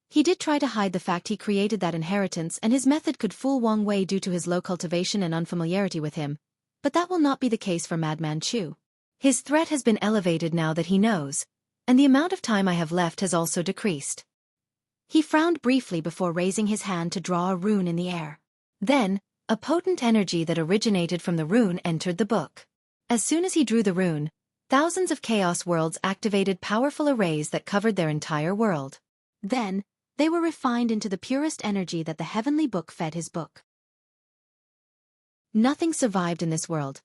A: He did try to hide the fact he created that inheritance and his method could fool Wang Wei due to his low cultivation and unfamiliarity with him, but that will not be the case for Madman Chu. His threat has been elevated now that he knows, and the amount of time I have left has also decreased. He frowned briefly before raising his hand to draw a rune in the air. Then, a potent energy that originated from the rune entered the book. As soon as he drew the rune, thousands of chaos worlds activated powerful arrays that covered their entire world. Then, they were refined into the purest energy that the Heavenly Book fed his book. Nothing survived in this world.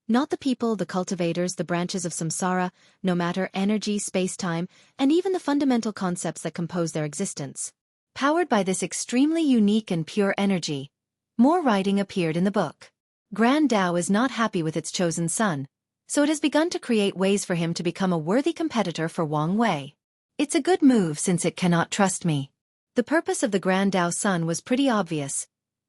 A: Not the people, the cultivators, the branches of samsara, no matter energy, space-time, and even the fundamental concepts that compose their existence. Powered by this extremely unique and pure energy, more writing appeared in the book. Grand Dao is not happy with its chosen son, so it has begun to create ways for him to become a worthy competitor for Wang Wei. It's a good move since it cannot trust me. The purpose of the Grand Dao Sun was pretty obvious.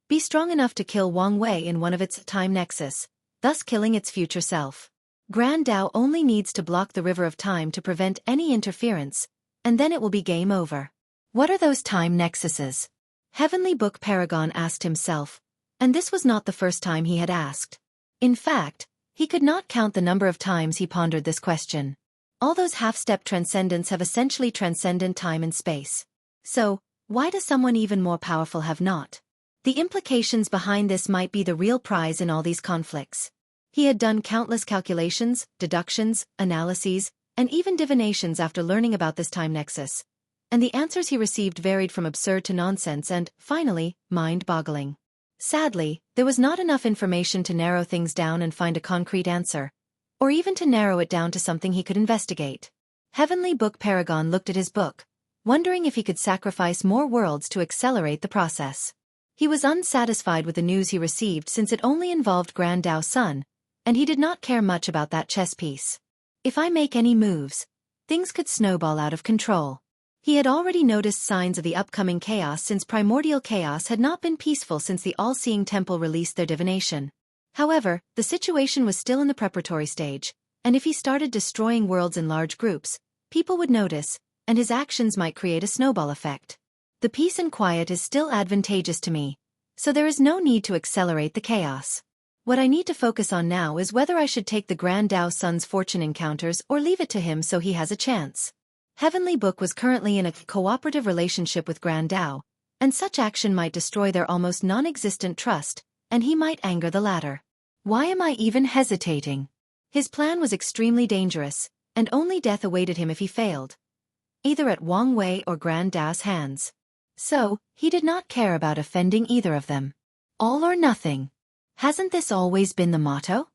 A: Be strong enough to kill Wang Wei in one of its time nexus, thus killing its future self. Grand Dao only needs to block the river of time to prevent any interference, and then it will be game over. What are those time nexuses? Heavenly Book Paragon asked himself, and this was not the first time he had asked. In fact, he could not count the number of times he pondered this question. All those half-step transcendents have essentially transcendent time and space. So, why does someone even more powerful have not? The implications behind this might be the real prize in all these conflicts. He had done countless calculations, deductions, analyses, and even divinations after learning about this time nexus, and the answers he received varied from absurd to nonsense and, finally, mind-boggling. Sadly, there was not enough information to narrow things down and find a concrete answer, or even to narrow it down to something he could investigate. Heavenly Book Paragon looked at his book, wondering if he could sacrifice more worlds to accelerate the process. He was unsatisfied with the news he received since it only involved Grand Dao Sun, and he did not care much about that chess piece. If I make any moves, things could snowball out of control. He had already noticed signs of the upcoming chaos since primordial chaos had not been peaceful since the all-seeing temple released their divination. However, the situation was still in the preparatory stage, and if he started destroying worlds in large groups, people would notice, and his actions might create a snowball effect. The peace and quiet is still advantageous to me, so there is no need to accelerate the chaos. What I need to focus on now is whether I should take the Grand Dao Sun's fortune encounters or leave it to him so he has a chance. Heavenly Book was currently in a cooperative relationship with Grand Dao, and such action might destroy their almost non-existent trust, and he might anger the latter. Why am I even hesitating? His plan was extremely dangerous, and only death awaited him if he failed, either at Wang Wei or Grand Dao's hands. So, he did not care about offending either of them. All or nothing. Hasn't this always been the motto?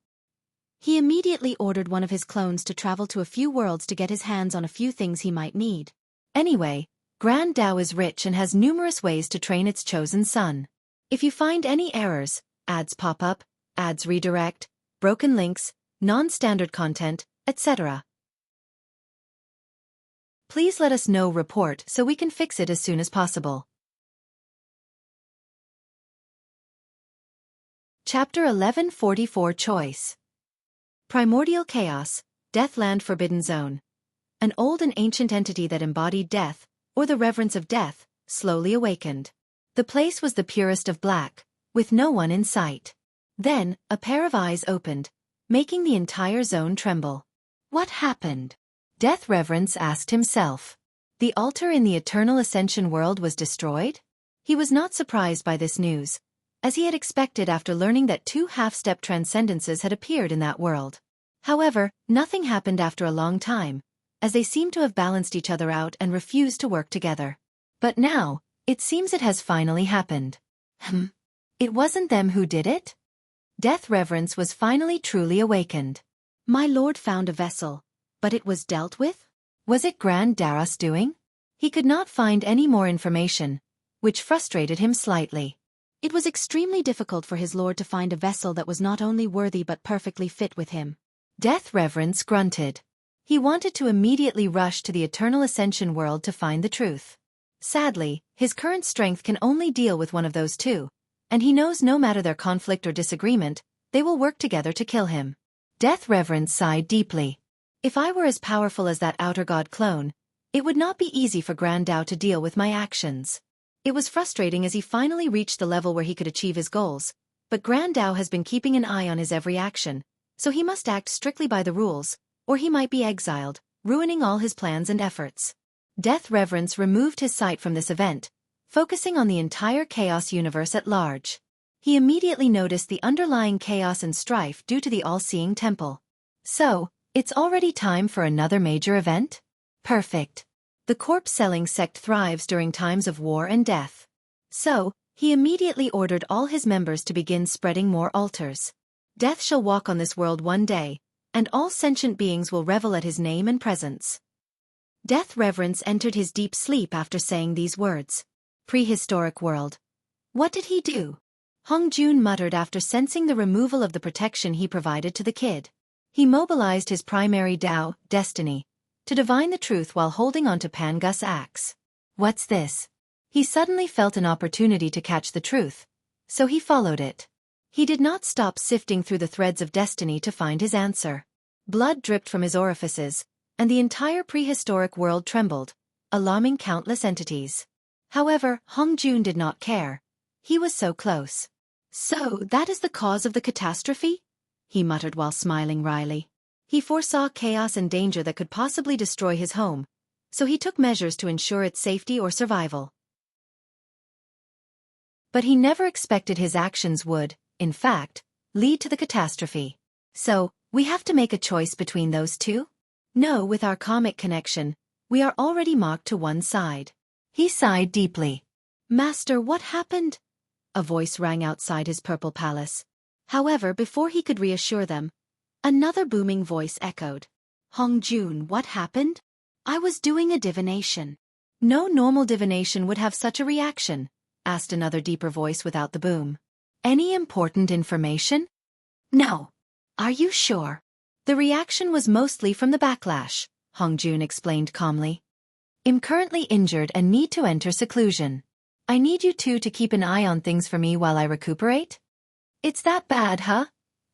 A: He immediately ordered one of his clones to travel to a few worlds to get his hands on a few things he might need. Anyway, Grand Dao is rich and has numerous ways to train its chosen son. If you find any errors, ads pop up, ads redirect, broken links, non-standard content, etc., please let us know. Report so we can fix it as soon as possible. Chapter 1144 Choice. Primordial Chaos, Deathland Forbidden Zone. An old and ancient entity that embodied death, or the reverence of death, slowly awakened. The place was the purest of black, with no one in sight. Then, a pair of eyes opened, making the entire zone tremble. What happened? Death Reverence asked himself. The altar in the eternal Ascension world was destroyed? He was not surprised by this news, as he had expected after learning that 2 half-step transcendences had appeared in that world. However, nothing happened after a long time, as they seemed to have balanced each other out and refused to work together. But now, it seems it has finally happened. It wasn't them who did it? Death Reverence was finally truly awakened. My lord found a vessel, but it was dealt with? Was it Grand Dao's doing? He could not find any more information, which frustrated him slightly. It was extremely difficult for his lord to find a vessel that was not only worthy but perfectly fit with him. Death Reverence grunted. He wanted to immediately rush to the Eternal Ascension world to find the truth. Sadly, his current strength can only deal with one of those two, and he knows no matter their conflict or disagreement, they will work together to kill him. Death Reverence sighed deeply. If I were as powerful as that outer god clone, it would not be easy for Grand Dao to deal with my actions. It was frustrating as he finally reached the level where he could achieve his goals, but Grand Dao has been keeping an eye on his every action, so he must act strictly by the rules, or he might be exiled, ruining all his plans and efforts. Death Reverence removed his sight from this event, focusing on the entire chaos universe at large. He immediately noticed the underlying chaos and strife due to the all-seeing temple. So, it's already time for another major event? Perfect. The corpse-selling sect thrives during times of war and death. So, he immediately ordered all his members to begin spreading more altars. Death shall walk on this world one day, and all sentient beings will revel at his name and presence. Death Reverence entered his deep sleep after saying these words. Prehistoric world. What did he do? Hong Jun muttered after sensing the removal of the protection he provided to the kid. He mobilized his primary Dao, Destiny, to divine the truth while holding onto Pangus' axe. What's this? He suddenly felt an opportunity to catch the truth, so he followed it. He did not stop sifting through the threads of destiny to find his answer. Blood dripped from his orifices, and the entire prehistoric world trembled, alarming countless entities. However, Hong Jun did not care. He was so close. So, that is the cause of the catastrophe? He muttered while smiling wryly. He foresaw chaos and danger that could possibly destroy his home, so he took measures to ensure its safety or survival. But he never expected his actions would, in fact, lead to the catastrophe. So, we have to make a choice between those two? No, with our comic connection, we are already mocked to one side. He sighed deeply. Master, what happened? a voice rang outside his purple palace. However, before he could reassure them, another booming voice echoed. Hongjun, what happened? I was doing a divination. No normal divination would have such a reaction, asked another deeper voice without the boom. Any important information? No. Are you sure? The reaction was mostly from the backlash, Hongjun explained calmly. I'm currently injured and need to enter seclusion. I need you two to keep an eye on things for me while I recuperate? It's that bad, huh?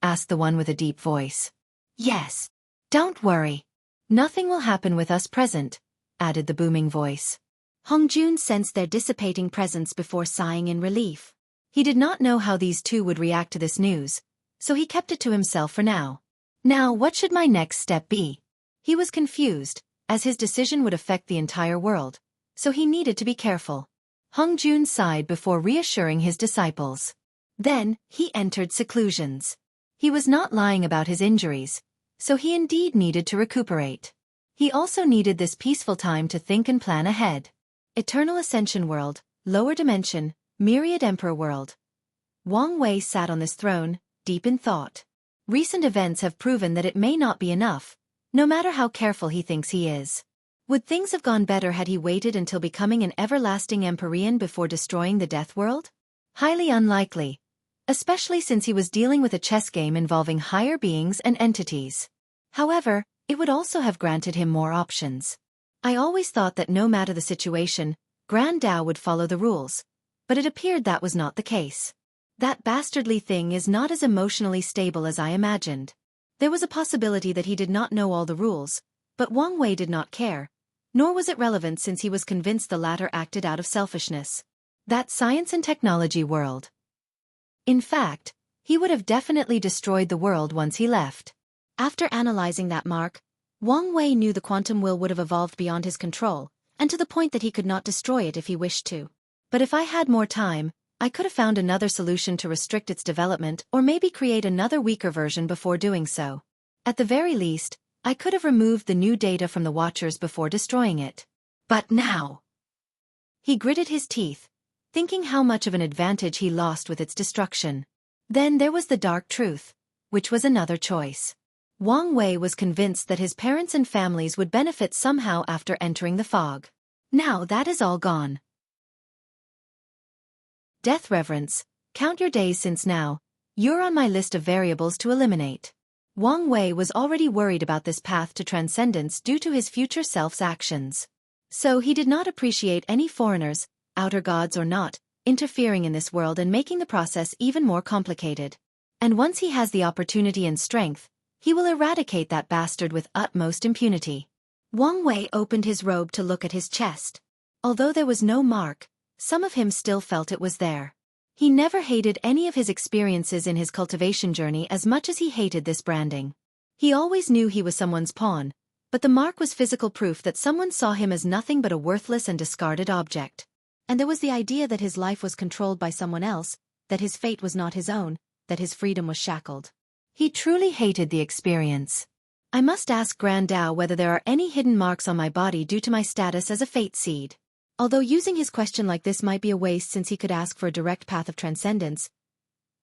A: Asked the one with a deep voice. Yes. Don't worry. Nothing will happen with us present, added the booming voice. Hongjun sensed their dissipating presence before sighing in relief. He did not know how these two would react to this news, so he kept it to himself for now. Now, what should my next step be? He was confused, as his decision would affect the entire world, so he needed to be careful. Hongjun sighed before reassuring his disciples. Then, he entered seclusions. He was not lying about his injuries, so he indeed needed to recuperate. He also needed this peaceful time to think and plan ahead. Eternal Ascension World, Lower Dimension, Myriad Emperor World. Wang Wei sat on this throne, deep in thought. Recent events have proven that it may not be enough, no matter how careful he thinks he is. Would things have gone better had he waited until becoming an everlasting Empyrean before destroying the Death World? Highly unlikely, especially since he was dealing with a chess game involving higher beings and entities. However, it would also have granted him more options. I always thought that no matter the situation, Grand Dao would follow the rules, but it appeared that was not the case. That bastardly thing is not as emotionally stable as I imagined. There was a possibility that he did not know all the rules, but Wang Wei did not care, nor was it relevant since he was convinced the latter acted out of selfishness. That science and technology world. In fact, he would have definitely destroyed the world once he left. After analyzing that mark, Wang Wei knew the quantum will would have evolved beyond his control, and to the point that he could not destroy it if he wished to. But if I had more time, I could have found another solution to restrict its development or maybe create another weaker version before doing so. At the very least, I could have removed the new data from the Watchers before destroying it. But now... He gritted his teeth, thinking how much of an advantage he lost with its destruction. Then there was the dark truth, which was another choice. Wang Wei was convinced that his parents and families would benefit somehow after entering the fog. Now that is all gone. Death Reverence, count your days since now. You're on my list of variables to eliminate. Wang Wei was already worried about this path to transcendence due to his future self's actions. So he did not appreciate any foreigners, outer gods or not, interfering in this world and making the process even more complicated. And once he has the opportunity and strength, he will eradicate that bastard with utmost impunity. Wang Wei opened his robe to look at his chest. Although there was no mark, some of him still felt it was there. He never hated any of his experiences in his cultivation journey as much as he hated this branding. He always knew he was someone's pawn, but the mark was physical proof that someone saw him as nothing but a worthless and discarded object. And there was the idea that his life was controlled by someone else, that his fate was not his own, that his freedom was shackled. He truly hated the experience. I must ask Grand Dao whether there are any hidden marks on my body due to my status as a fate seed. Although using his question like this might be a waste since he could ask for a direct path of transcendence,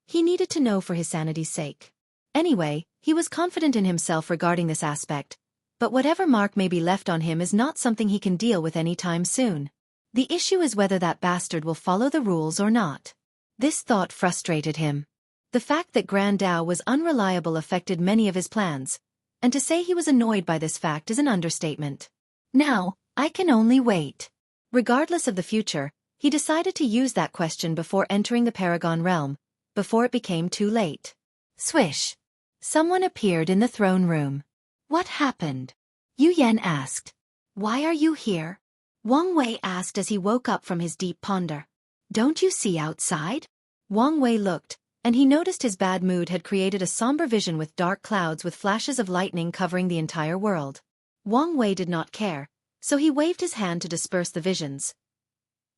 A: he needed to know for his sanity's sake. Anyway, he was confident in himself regarding this aspect, but whatever mark may be left on him is not something he can deal with any time soon. The issue is whether that bastard will follow the rules or not. This thought frustrated him. The fact that Grand Dao was unreliable affected many of his plans, and to say he was annoyed by this fact is an understatement. Now, I can only wait. Regardless of the future, he decided to use that question before entering the Paragon realm, before it became too late. Swish! Someone appeared in the throne room. What happened? Yu Yan asked. Why are you here? Wang Wei asked as he woke up from his deep ponder. Don't you see outside? Wang Wei looked, and he noticed his bad mood had created a somber vision with dark clouds with flashes of lightning covering the entire world. Wang Wei did not care, so he waved his hand to disperse the visions.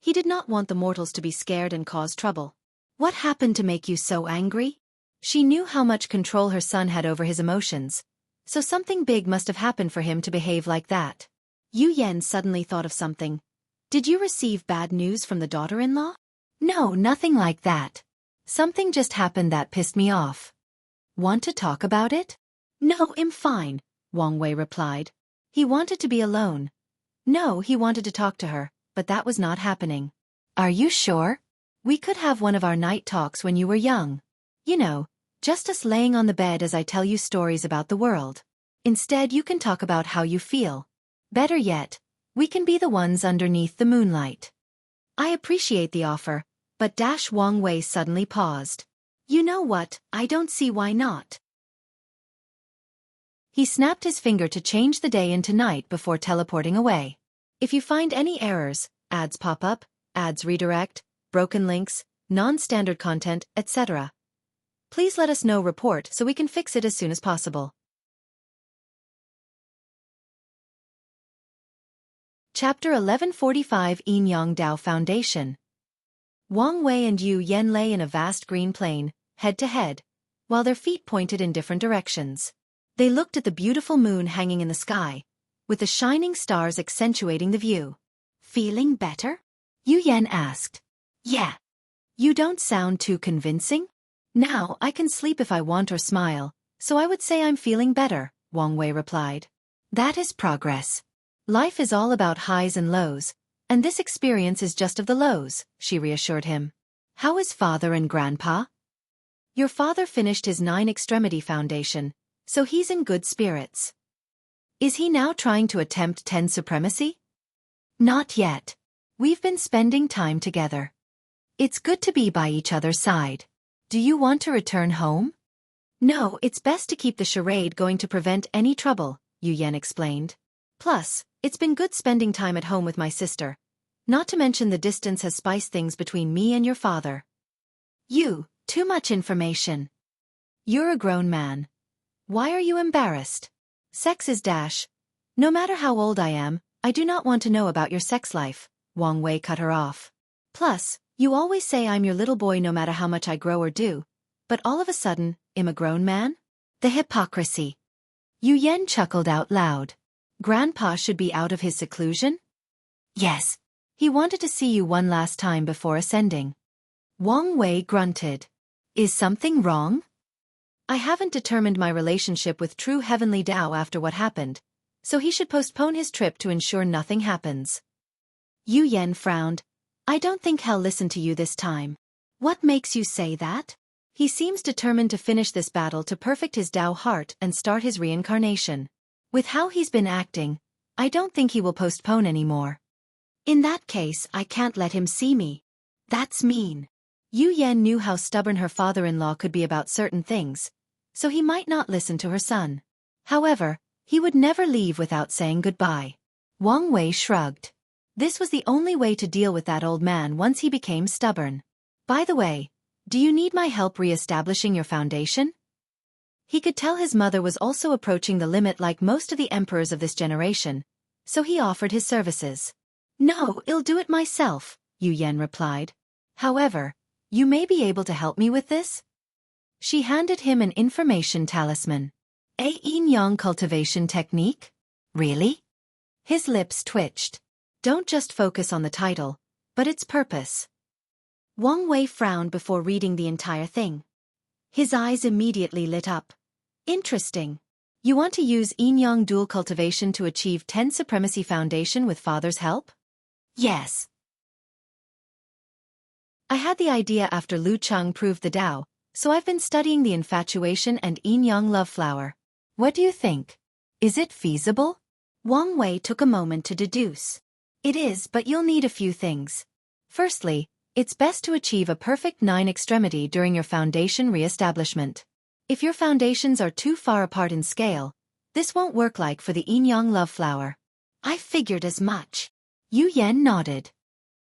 A: He did not want the mortals to be scared and cause trouble. What happened to make you so angry? She knew how much control her son had over his emotions, so something big must have happened for him to behave like that. Yu Yan suddenly thought of something. Did you receive bad news from the daughter-in-law? No, nothing like that. Something just happened that pissed me off. Want to talk about it? No, I'm fine, Wang Wei replied. He wanted to be alone. No, he wanted to talk to her, but that was not happening. Are you sure? We could have one of our night talks when you were young. You know, just us laying on the bed as I tell you stories about the world. Instead, you can talk about how you feel. Better yet, we can be the ones underneath the moonlight. I appreciate the offer, but Wang Wei suddenly paused. You know what, I don't see why not. He snapped his finger to change the day into night before teleporting away. If you find any errors, ads pop up, ads redirect, broken links, non-standard content, etc., please let us know report so we can fix it as soon as possible. Chapter 1145 Yin Yang Dao Foundation. Wang Wei and Yu Yan lay in a vast green plain, head to head, while their feet pointed in different directions. They looked at the beautiful moon hanging in the sky, with the shining stars accentuating the view. Feeling better? Yu Yan asked. Yeah. You don't sound too convincing? Now I can sleep if I want or smile, so I would say I'm feeling better, Wang Wei replied. That is progress. Life is all about highs and lows, and this experience is just of the lows, she reassured him. How is father and grandpa? Your father finished his 9-extremity foundation, so he's in good spirits. Is he now trying to attempt 10 supremacy? Not yet. We've been spending time together. It's good to be by each other's side. Do you want to return home? No, it's best to keep the charade going to prevent any trouble, Yu Yan explained. Plus, it's been good spending time at home with my sister. Not to mention the distance has spiced things between me and your father. You, too much information. You're a grown man. Why are you embarrassed? Sex is . No matter how old I am, I do not want to know about your sex life, Wang Wei cut her off. Plus, you always say I'm your little boy no matter how much I grow or do, but all of a sudden, I'm a grown man? The hypocrisy. Yu Yan chuckled out loud. Grandpa should be out of his seclusion? Yes. He wanted to see you one last time before ascending. Wang Wei grunted. Is something wrong? I haven't determined my relationship with true heavenly Tao after what happened, so he should postpone his trip to ensure nothing happens. Yu Yan frowned. I don't think he'll listen to you this time. What makes you say that? He seems determined to finish this battle to perfect his Tao heart and start his reincarnation. With how he's been acting, I don't think he will postpone anymore. In that case, I can't let him see me. That's mean. Yu Yan knew how stubborn her father-in-law could be about certain things, so he might not listen to her son. However, he would never leave without saying goodbye. Wang Wei shrugged. This was the only way to deal with that old man once he became stubborn. By the way, do you need my help re-establishing your foundation? He could tell his mother was also approaching the limit like most of the emperors of this generation, so he offered his services. No, I'll do it myself, Yu Yan replied. However, you may be able to help me with this? She handed him an information talisman. A yin yang cultivation technique? Really? His lips twitched. Don't just focus on the title, but its purpose. Wang Wei frowned before reading the entire thing. His eyes immediately lit up. Interesting. You want to use yin-yang dual cultivation to achieve 10 supremacy foundation with father's help? Yes. I had the idea after Lu Cheng proved the Tao, so I've been studying the infatuation and yin-yang love flower. What do you think? Is it feasible? Wang Wei took a moment to deduce. It is, but you'll need a few things. Firstly, it's best to achieve a perfect 9-extremity during your foundation re-establishment. If your foundations are too far apart in scale, this won't work like for the yin-yang love flower. I figured as much. Yu Yan nodded.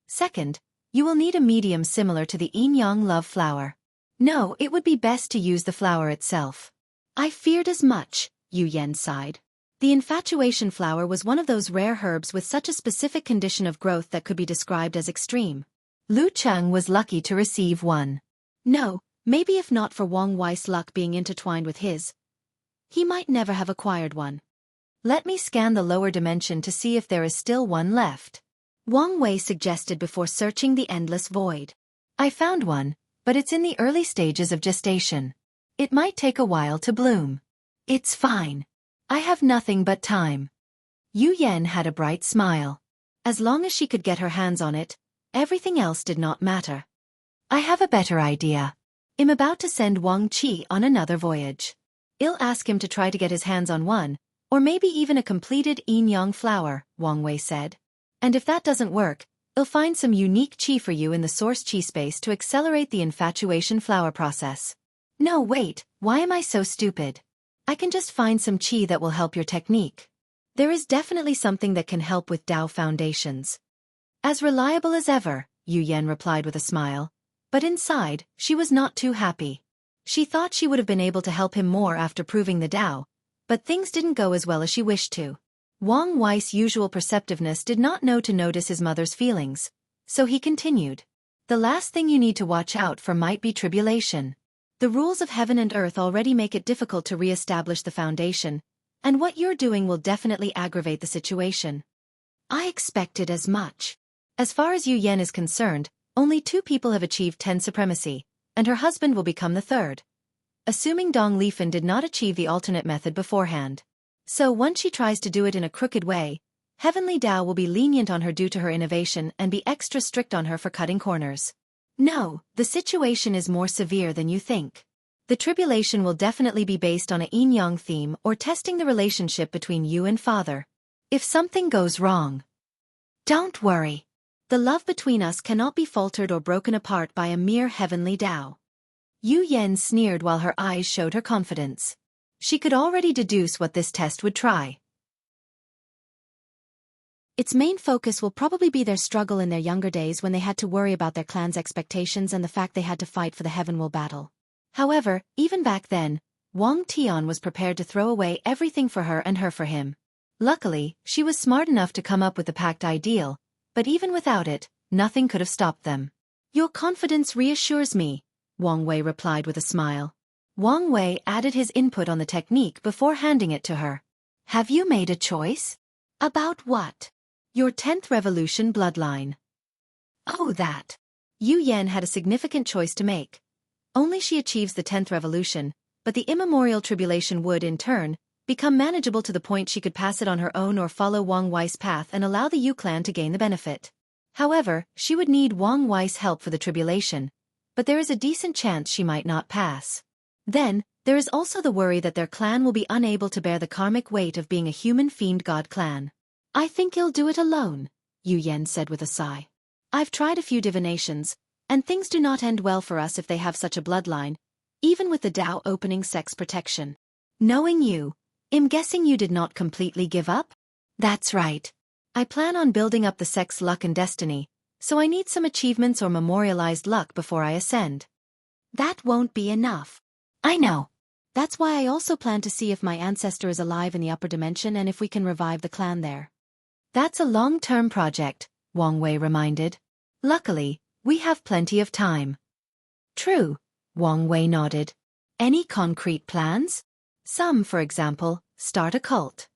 A: Second, you will need a medium similar to the yin-yang love flower. No, it would be best to use the flower itself. I feared as much, Yu Yan sighed. The infatuation flower was one of those rare herbs with such a specific condition of growth that could be described as extreme. Lu Cheng was lucky to receive one. No, maybe if not for Wang Wei's luck being intertwined with his, he might never have acquired one. Let me scan the lower dimension to see if there is still one left. Wang Wei suggested before searching the endless void. I found one, but it's in the early stages of gestation. It might take a while to bloom. It's fine. I have nothing but time. Yu Yan had a bright smile. As long as she could get her hands on it, everything else did not matter. I have a better idea. I'm about to send Wang Qi on another voyage. I'll ask him to try to get his hands on one, or maybe even a completed yin-yang flower, Wang Wei said. And if that doesn't work, I'll find some unique qi for you in the source qi space to accelerate the infatuation flower process. No, wait, why am I so stupid? I can just find some qi that will help your technique. There is definitely something that can help with Dao foundations. As reliable as ever, Yu Yan replied with a smile. But inside, she was not too happy. She thought she would have been able to help him more after proving the Dao, but things didn't go as well as she wished to. Wang Wei's usual perceptiveness did not know to notice his mother's feelings, so he continued. The last thing you need to watch out for might be tribulation. The rules of heaven and earth already make it difficult to re-establish the foundation, and what you're doing will definitely aggravate the situation. I expected as much. As far as Yu Yan is concerned, only 2 people have achieved 10 supremacy, and her husband will become the 3rd. Assuming Dong Lifen did not achieve the alternate method beforehand. So once she tries to do it in a crooked way, Heavenly Dao will be lenient on her due to her innovation and be extra strict on her for cutting corners. No, the situation is more severe than you think. The tribulation will definitely be based on a yin-yang theme or testing the relationship between you and father. If something goes wrong, don't worry. The love between us cannot be faltered or broken apart by a mere heavenly Dao. Yu Yan sneered while her eyes showed her confidence. She could already deduce what this test would try. Its main focus will probably be their struggle in their younger days when they had to worry about their clan's expectations and the fact they had to fight for the Heavenwall battle. However, even back then, Wang Tian was prepared to throw away everything for her and her for him. Luckily, she was smart enough to come up with the pact ideal, but even without it, nothing could have stopped them. Your confidence reassures me, Wang Wei replied with a smile. Wang Wei added his input on the technique before handing it to her. Have you made a choice? About what? Your 10th revolution bloodline. Oh, that. Yu Yan had a significant choice to make. Only she achieves the 10th revolution, but the immemorial tribulation would, in turn, become manageable to the point she could pass it on her own or follow Wang Wei's path and allow the Yu clan to gain the benefit. However, she would need Wang Wei's help for the tribulation, but there is a decent chance she might not pass. Then, there is also the worry that their clan will be unable to bear the karmic weight of being a human fiend god clan. I think you'll do it alone, Yu Yan said with a sigh. I've tried a few divinations, and things do not end well for us if they have such a bloodline, even with the Dao opening sex protection. Knowing you, I'm guessing you did not completely give up? That's right. I plan on building up the sex luck and destiny, so I need some achievements or memorialized luck before I ascend. That won't be enough. I know. That's why I also plan to see if my ancestor is alive in the upper dimension and if we can revive the clan there. That's a long-term project, Wang Wei reminded. Luckily, we have plenty of time. True, Wang Wei nodded. Any concrete plans? Some, for example, start a cult.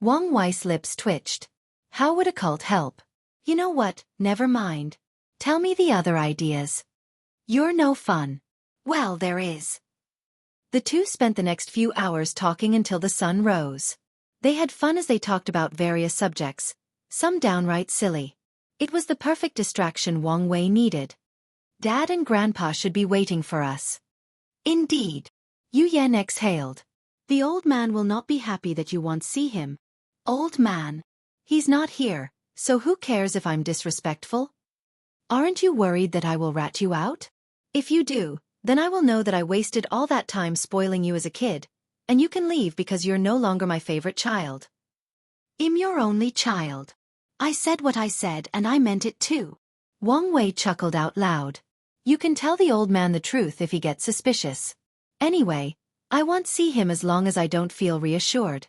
A: Wang Wei's lips twitched. How would a cult help? You know what, never mind. Tell me the other ideas. You're no fun. Well, there is. The two spent the next few hours talking until the sun rose. They had fun as they talked about various subjects, some downright silly. It was the perfect distraction Wang Wei needed. Dad and Grandpa should be waiting for us. Indeed. Yu Yan exhaled. The old man will not be happy that you won't see him. Old man. He's not here, so who cares if I'm disrespectful? Aren't you worried that I will rat you out? If you do, then I will know that I wasted all that time spoiling you as a kid, and you can leave because you're no longer my favorite child. I'm your only child. I said what I said and I meant it too. Wang Wei chuckled out loud. You can tell the old man the truth if he gets suspicious. Anyway, I won't see him as long as I don't feel reassured.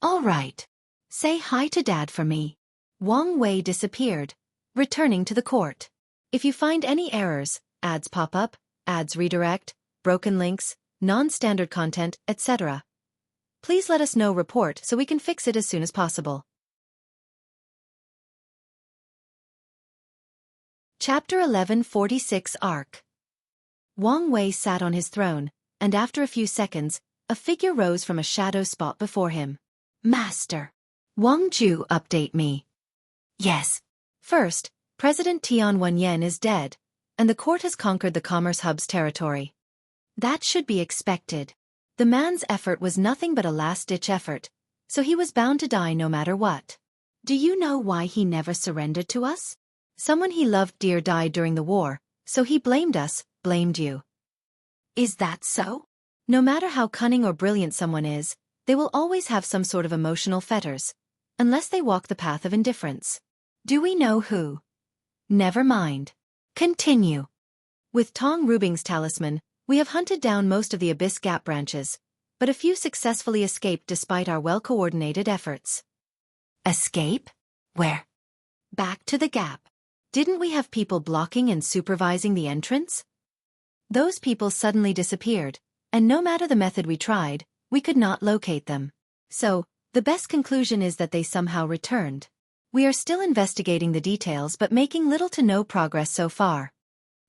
A: All right. Say hi to Dad for me. Wang Wei disappeared, returning to the court. If you find any errors, ads pop up, ads redirect, broken links, non-standard content, etc. Please let us know report so we can fix it as soon as possible. Chapter 1146 Arc. Wang Wei sat on his throne, and after a few seconds, a figure rose from a shadow spot before him. Master. Wang Ju, update me. Yes. First, President Tian Wenyan is dead, and the court has conquered the Commerce Hub's territory. That should be expected. The man's effort was nothing but a last-ditch effort, so he was bound to die no matter what. Do you know why he never surrendered to us? Someone he loved dear died during the war, so he blamed us, blamed you. Is that so? No matter how cunning or brilliant someone is, they will always have some sort of emotional fetters, unless they walk the path of indifference. Do we know who? Never mind. Continue. With Tong Rubing's talisman, we have hunted down most of the Abyss Gap branches, but a few successfully escaped despite our well-coordinated efforts. Escape? Where? Back to the gap. Didn't we have people blocking and supervising the entrance? Those people suddenly disappeared, and no matter the method we tried, we could not locate them. So, the best conclusion is that they somehow returned. We are still investigating the details but making little to no progress so far.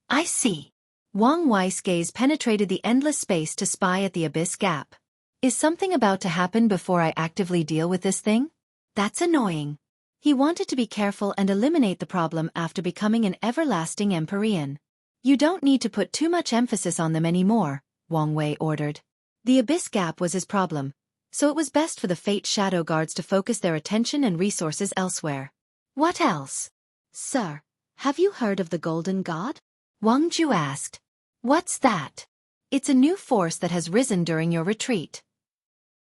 A: I see. Wang Wei's gaze penetrated the endless space to spy at the Abyss Gap. Is something about to happen before I actively deal with this thing? That's annoying. He wanted to be careful and eliminate the problem after becoming an everlasting Empyrean. You don't need to put too much emphasis on them anymore, Wang Wei ordered. The Abyss Gap was his problem, so it was best for the Fate Shadow Guards to focus their attention and resources elsewhere. What else? Sir, have you heard of the Golden God? Wang Ju asked. What's that? It's a new force that has risen during your retreat.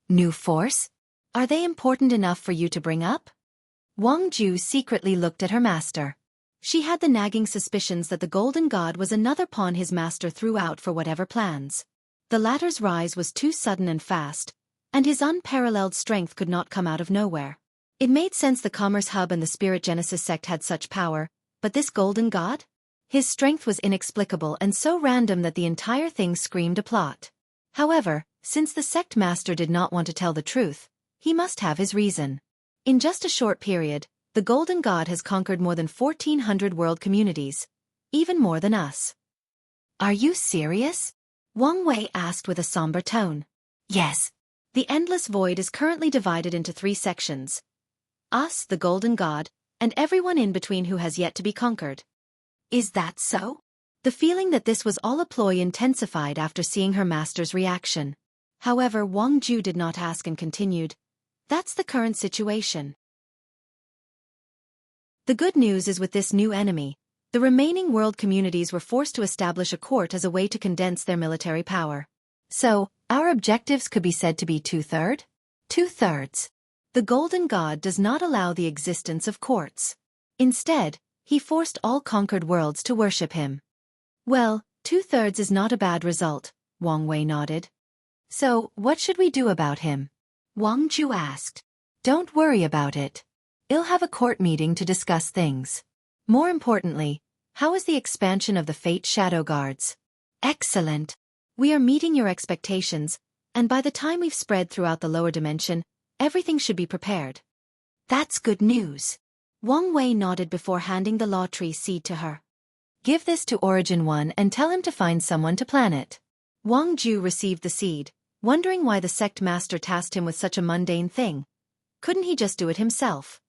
A: New force? Are they important enough for you to bring up? Wang Ju secretly looked at her master. She had the nagging suspicions that the Golden God was another pawn his master threw out for whatever plans. The latter's rise was too sudden and fast, and his unparalleled strength could not come out of nowhere. It made sense the Commerce Hub and the Spirit Genesis sect had such power, but this Golden God? His strength was inexplicable and so random that the entire thing screamed a plot. However, since the sect master did not want to tell the truth, he must have his reason. In just a short period, the Golden God has conquered more than 1,400 world communities, even more than us. Are you serious? Wang Wei asked with a somber tone. Yes. The Endless Void is currently divided into 3 sections. Us, the Golden God, and everyone in between who has yet to be conquered. Is that so? The feeling that this was all a ploy intensified after seeing her master's reaction. However, Wang Ju did not ask and continued. That's the current situation. The good news is with this new enemy, the remaining world communities were forced to establish a court as a way to condense their military power. So, our objectives could be said to be 2/3? 2/3. The Golden God does not allow the existence of courts. Instead, he forced all conquered worlds to worship him. Well, 2/3 is not a bad result, Wang Wei nodded. So, what should we do about him? Wang Ju asked. Don't worry about it. I'll have a court meeting to discuss things. More importantly, how is the expansion of the Fate Shadow Guards? Excellent. We are meeting your expectations, and by the time we've spread throughout the lower dimension, everything should be prepared. That's good news. Wang Wei nodded before handing the Law Tree seed to her. Give this to Origin 1 and tell him to find someone to plant it. Wang Ju received the seed, wondering why the sect master tasked him with such a mundane thing. Couldn't he just do it himself?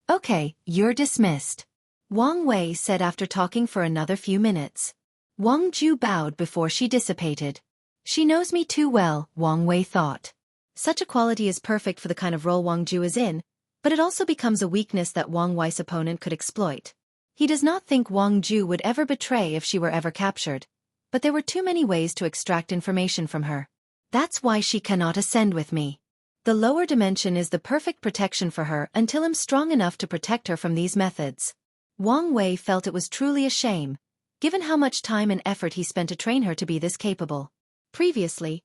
A: Okay, you're dismissed, Wang Wei said after talking for another few minutes. Wang Ju bowed before she dissipated. She knows me too well, Wang Wei thought. Such a quality is perfect for the kind of role Wang Ju is in, but it also becomes a weakness that Wang Wei's opponent could exploit. He does not think Wang Ju would ever betray if she were ever captured, but there were too many ways to extract information from her. That's why she cannot ascend with me. The lower dimension is the perfect protection for her until I'm strong enough to protect her from these methods. Wang Wei felt it was truly a shame, given how much time and effort he spent to train her to be this capable. Previously,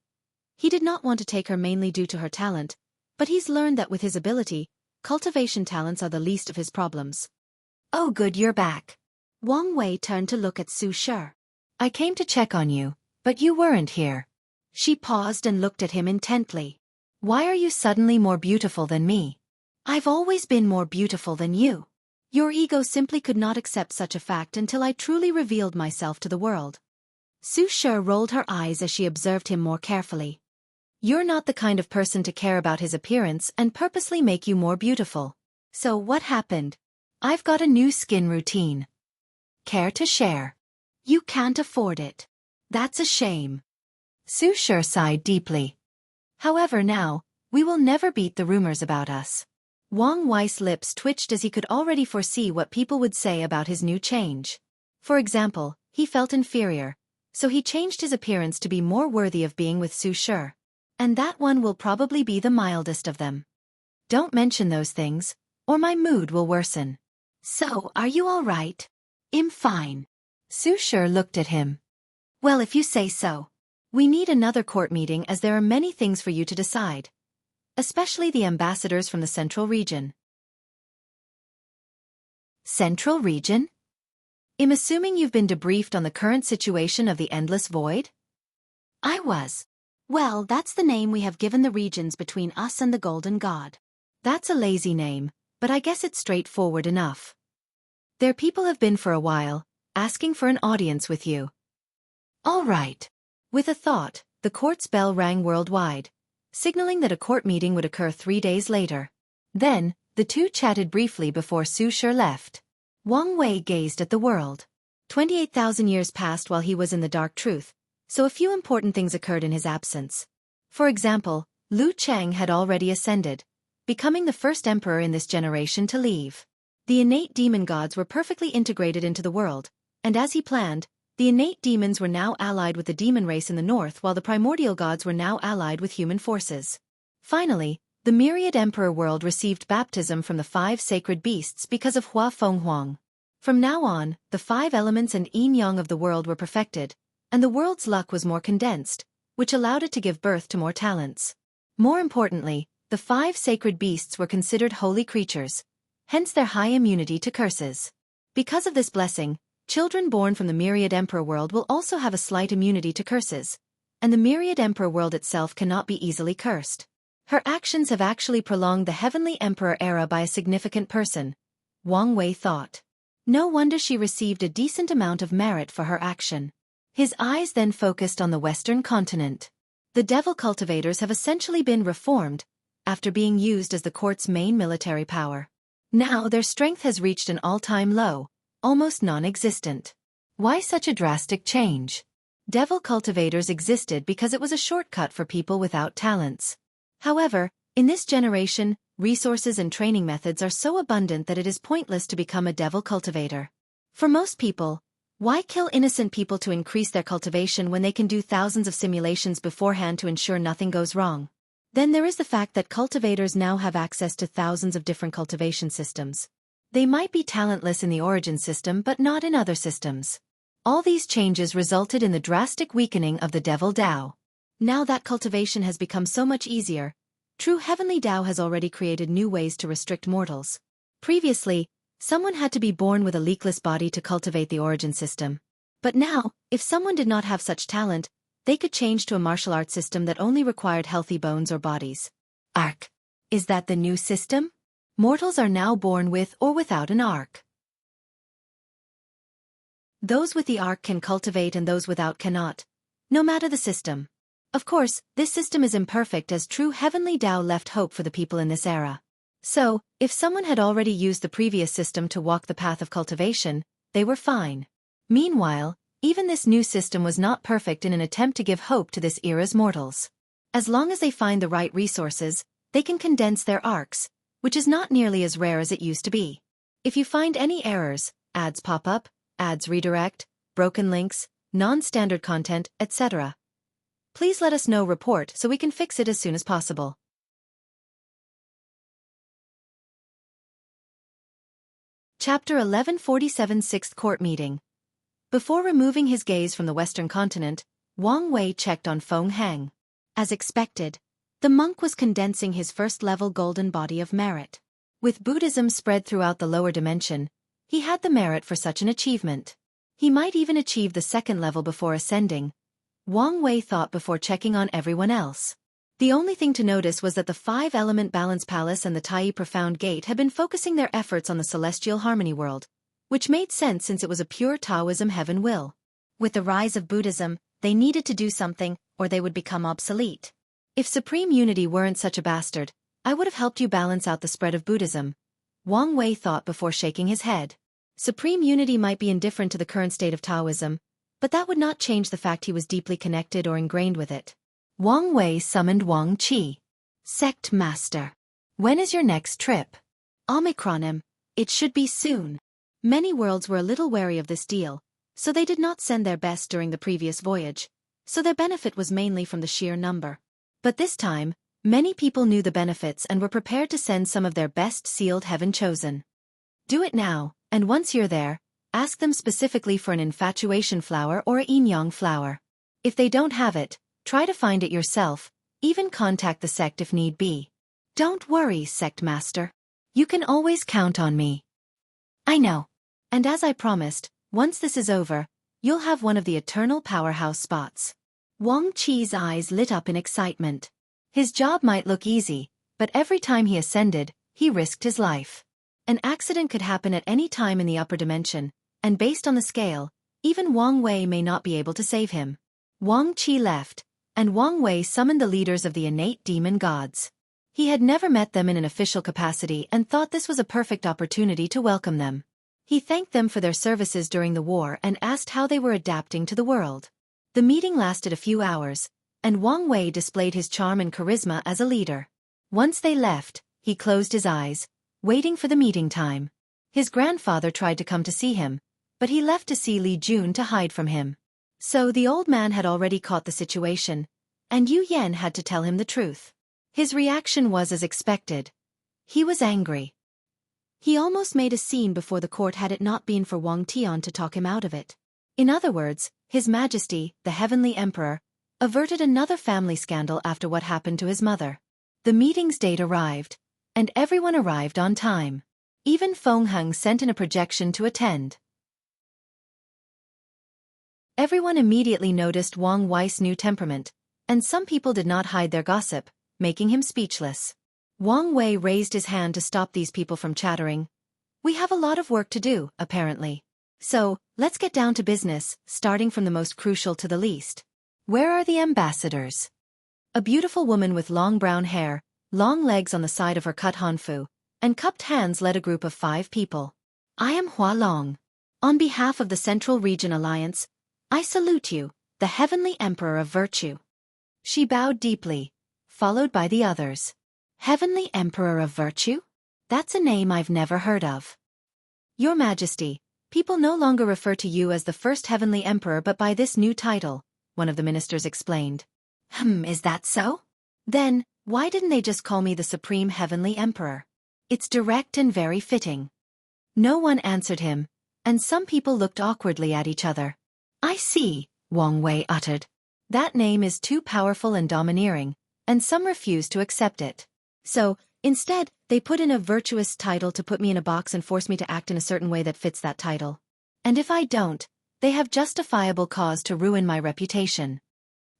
A: he did not want to take her mainly due to her talent, but he's learned that with his ability, cultivation talents are the least of his problems. Oh good, you're back. Wang Wei turned to look at Su Shi. I came to check on you, but you weren't here. She paused and looked at him intently. Why are you suddenly more beautiful than me? I've always been more beautiful than you. Your ego simply could not accept such a fact until I truly revealed myself to the world. Su Shi rolled her eyes as she observed him more carefully. You're not the kind of person to care about his appearance and purposely make you more beautiful. So what happened? I've got a new skin routine. Care to share? You can't afford it. That's a shame. Su Shi sighed deeply. However now, we will never beat the rumors about us. Wang Wei's lips twitched as he could already foresee what people would say about his new change. For example, he felt inferior, so he changed his appearance to be more worthy of being with Su Shi. And that one will probably be the mildest of them. Don't mention those things, or my mood will worsen. So, are you all right? I'm fine. Su Shi looked at him. Well, if you say so. We need another court meeting as there are many things for you to decide. Especially the ambassadors from the Central Region. Central Region? I'm assuming you've been debriefed on the current situation of the Endless Void? I was. Well, that's the name we have given the regions between us and the Golden God. That's a lazy name, but I guess it's straightforward enough. Their people have been for a while, asking for an audience with you. All right. With a thought, the court's bell rang worldwide, signaling that a court meeting would occur 3 days later. Then, the two chatted briefly before Su Shi left. Wang Wei gazed at the world. 28,000 years passed while he was in the Dark Truth, so a few important things occurred in his absence. For example, Lu Cheng had already ascended, becoming the first emperor in this generation to leave. The innate demon gods were perfectly integrated into the world, and as he planned, the innate demons were now allied with the demon race in the north while the primordial gods were now allied with human forces. Finally, the myriad emperor world received baptism from the 5 sacred beasts because of Hua Feng Huang. From now on, the 5 elements and yin-yang of the world were perfected, and the world's luck was more condensed, which allowed it to give birth to more talents. More importantly, the 5 sacred beasts were considered holy creatures, hence their high immunity to curses. Because of this blessing, children born from the myriad emperor world will also have a slight immunity to curses, and the myriad emperor world itself cannot be easily cursed. Her actions have actually prolonged the heavenly emperor era by a significant person, Wang Wei thought. No wonder she received a decent amount of merit for her action. His eyes then focused on the Western continent. The devil cultivators have essentially been reformed, after being used as the court's main military power. Now their strength has reached an all-time low, almost non-existent. Why such a drastic change? Devil cultivators existed because it was a shortcut for people without talents. However, in this generation, resources and training methods are so abundant that it is pointless to become a devil cultivator. For most people, why kill innocent people to increase their cultivation when they can do thousands of simulations beforehand to ensure nothing goes wrong? Then there is the fact that cultivators now have access to thousands of different cultivation systems. They might be talentless in the origin system but not in other systems. All these changes resulted in the drastic weakening of the Devil Dao. Now that cultivation has become so much easier, true heavenly Dao has already created new ways to restrict mortals. Previously, someone had to be born with a leakless body to cultivate the origin system. But now, if someone did not have such talent, they could change to a martial arts system that only required healthy bones or bodies. Arc. Is that the new system? Mortals are now born with or without an arc. Those with the arc can cultivate and those without cannot, no matter the system. Of course, this system is imperfect as true heavenly Dao left hope for the people in this era. So, if someone had already used the previous system to walk the path of cultivation, they were fine. Meanwhile, even this new system was not perfect in an attempt to give hope to this era's mortals. As long as they find the right resources, they can condense their arcs, which is not nearly as rare as it used to be. If you find any errors, ads pop up, ads redirect, broken links, non-standard content, etc., please let us know report so we can fix it as soon as possible. Chapter 1147 Sixth Court Meeting. Before removing his gaze from the Western continent, Wang Wei checked on Feng Hang. As expected, the monk was condensing his first-level golden body of merit. With Buddhism spread throughout the lower dimension, he had the merit for such an achievement. He might even achieve the second level before ascending, Wang Wei thought before checking on everyone else. The only thing to notice was that the 5-element Balance Palace and the Tai Profound Gate had been focusing their efforts on the Celestial Harmony world, which made sense since it was a pure Taoism heaven will. With the rise of Buddhism, they needed to do something, or they would become obsolete. If Supreme Unity weren't such a bastard, I would have helped you balance out the spread of Buddhism, Wang Wei thought before shaking his head. Supreme Unity might be indifferent to the current state of Taoism, but that would not change the fact he was deeply connected or ingrained with it. Wang Wei summoned Wang Qi. Sect Master. When is your next trip? Omicronim. It should be soon. Many worlds were a little wary of this deal, so they did not send their best during the previous voyage, so their benefit was mainly from the sheer number. But this time, many people knew the benefits and were prepared to send some of their best sealed heaven chosen. Do it now, and once you're there, ask them specifically for an infatuation flower or a yin-yang flower. If they don't have it, try to find it yourself, even contact the sect if need be. Don't worry, Sect Master. You can always count on me. I know. And as I promised, once this is over, you'll have one of the eternal powerhouse spots. Wang Qi's eyes lit up in excitement. His job might look easy, but every time he ascended, he risked his life. An accident could happen at any time in the upper dimension, and based on the scale, even Wang Wei may not be able to save him. Wang Qi left, and Wang Wei summoned the leaders of the innate demon gods. He had never met them in an official capacity and thought this was a perfect opportunity to welcome them. He thanked them for their services during the war and asked how they were adapting to the world. The meeting lasted a few hours, and Wang Wei displayed his charm and charisma as a leader. Once they left, he closed his eyes, waiting for the meeting time. His grandfather tried to come to see him, but he left to see Li Jun to hide from him. So the old man had already caught the situation, and Yu Yan had to tell him the truth. His reaction was as expected. He was angry. He almost made a scene before the court had it not been for Wang Tian to talk him out of it. In other words, His Majesty, the Heavenly Emperor, averted another family scandal after what happened to his mother. The meeting's date arrived, and everyone arrived on time. Even Feng Heng sent in a projection to attend. Everyone immediately noticed Wang Wei's new temperament, and some people did not hide their gossip, making him speechless. Wang Wei raised his hand to stop these people from chattering. We have a lot of work to do, apparently. So, let's get down to business, starting from the most crucial to the least. Where are the ambassadors? A beautiful woman with long brown hair, long legs on the side of her cut hanfu, and cupped hands led a group of 5 people. I am Hua Long. On behalf of the Central Region Alliance, I salute you, the Heavenly Emperor of Virtue. She bowed deeply, followed by the others. Heavenly Emperor of Virtue? That's a name I've never heard of. Your Majesty, people no longer refer to you as the first Heavenly Emperor but by this new title, one of the ministers explained. Is that so? Then, why didn't they just call me the Supreme Heavenly Emperor? It's direct and very fitting. No one answered him, and some people looked awkwardly at each other. I see, Wang Wei uttered. That name is too powerful and domineering, and some refused to accept it. So, instead, they put in a virtuous title to put me in a box and force me to act in a certain way that fits that title. And if I don't, they have justifiable cause to ruin my reputation.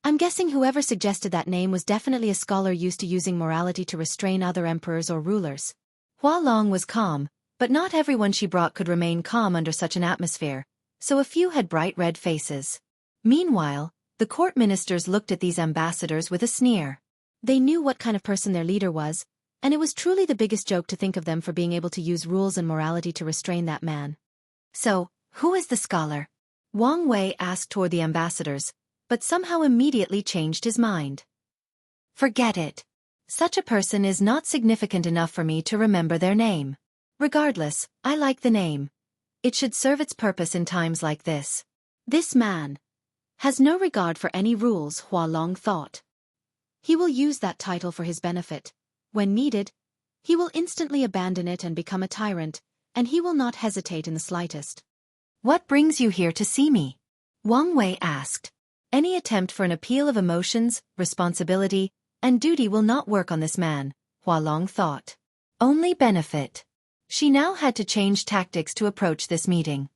A: I'm guessing whoever suggested that name was definitely a scholar used to using morality to restrain other emperors or rulers. Hua Long was calm, but not everyone she brought could remain calm under such an atmosphere, so a few had bright red faces. Meanwhile, the court ministers looked at these ambassadors with a sneer. They knew what kind of person their leader was, and it was truly the biggest joke to think of them for being able to use rules and morality to restrain that man. So, who is the scholar? Wang Wei asked toward the ambassadors, but somehow immediately changed his mind. Forget it. Such a person is not significant enough for me to remember their name. Regardless, I like the name. It should serve its purpose in times like this. This man has no regard for any rules, Hua Long thought. He will use that title for his benefit. When needed, he will instantly abandon it and become a tyrant, and he will not hesitate in the slightest. What brings you here to see me? Wang Wei asked. Any attempt for an appeal of emotions, responsibility, and duty will not work on this man, Hua Long thought. Only benefit. She now had to change tactics to approach this meeting.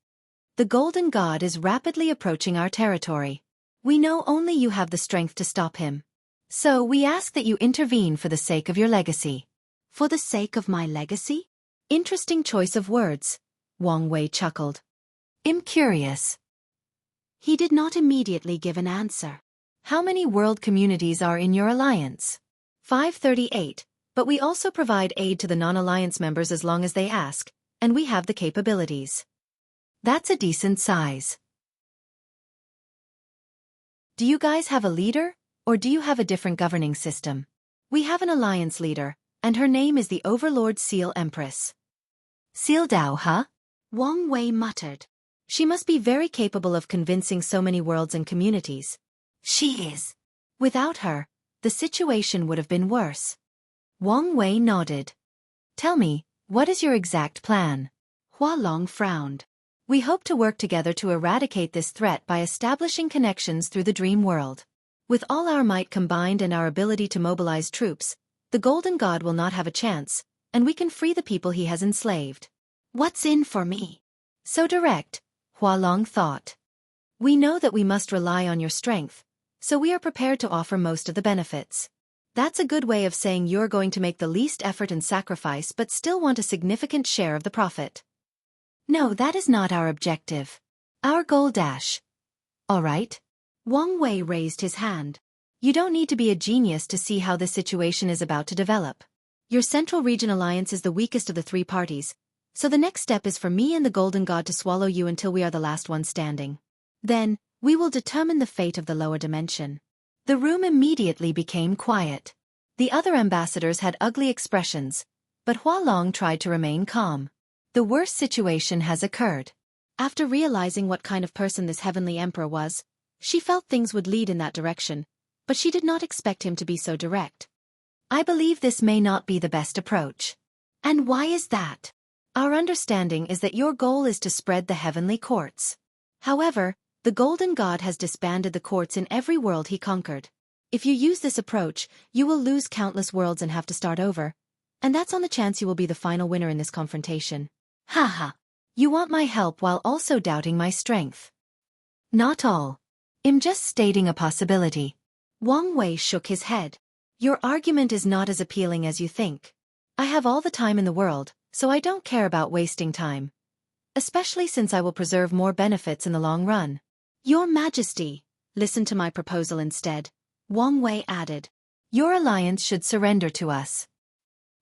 A: The Golden God is rapidly approaching our territory. We know only you have the strength to stop him. So we ask that you intervene for the sake of your legacy. For the sake of my legacy? Interesting choice of words, Wang Wei chuckled. I'm curious. He did not immediately give an answer. How many world communities are in your alliance? 538, but we also provide aid to the non-alliance members as long as they ask, and we have the capabilities. That's a decent size. Do you guys have a leader, or do you have a different governing system? We have an alliance leader, and her name is the Overlord Seal Empress. Seal Dao, huh? Wang Wei muttered. She must be very capable of convincing so many worlds and communities. She is. Without her, the situation would have been worse. Wang Wei nodded. Tell me, what is your exact plan? Hua Long frowned. We hope to work together to eradicate this threat by establishing connections through the dream world. With all our might combined and our ability to mobilize troops, the Golden God will not have a chance, and we can free the people he has enslaved. What's in for me? So direct, Hua Long thought. We know that we must rely on your strength, so we are prepared to offer most of the benefits. That's a good way of saying you're going to make the least effort and sacrifice but still want a significant share of the profit. No, that is not our objective. Our goal dash. All right. Wang Wei raised his hand. You don't need to be a genius to see how this situation is about to develop. Your Central Region Alliance is the weakest of the three parties, so the next step is for me and the Golden God to swallow you until we are the last one standing. Then, we will determine the fate of the lower dimension. The room immediately became quiet. The other ambassadors had ugly expressions, but Hua Long tried to remain calm. The worst situation has occurred. After realizing what kind of person this heavenly emperor was, she felt things would lead in that direction, but she did not expect him to be so direct. I believe this may not be the best approach. And why is that? Our understanding is that your goal is to spread the heavenly courts. However, the Golden God has disbanded the courts in every world he conquered. If you use this approach, you will lose countless worlds and have to start over, and that's on the chance you will be the final winner in this confrontation. Haha. You want my help while also doubting my strength. Not all. I'm just stating a possibility. Wang Wei shook his head. Your argument is not as appealing as you think. I have all the time in the world, so I don't care about wasting time. Especially since I will preserve more benefits in the long run. Your Majesty, listen to my proposal instead, Wang Wei added. Your alliance should surrender to us.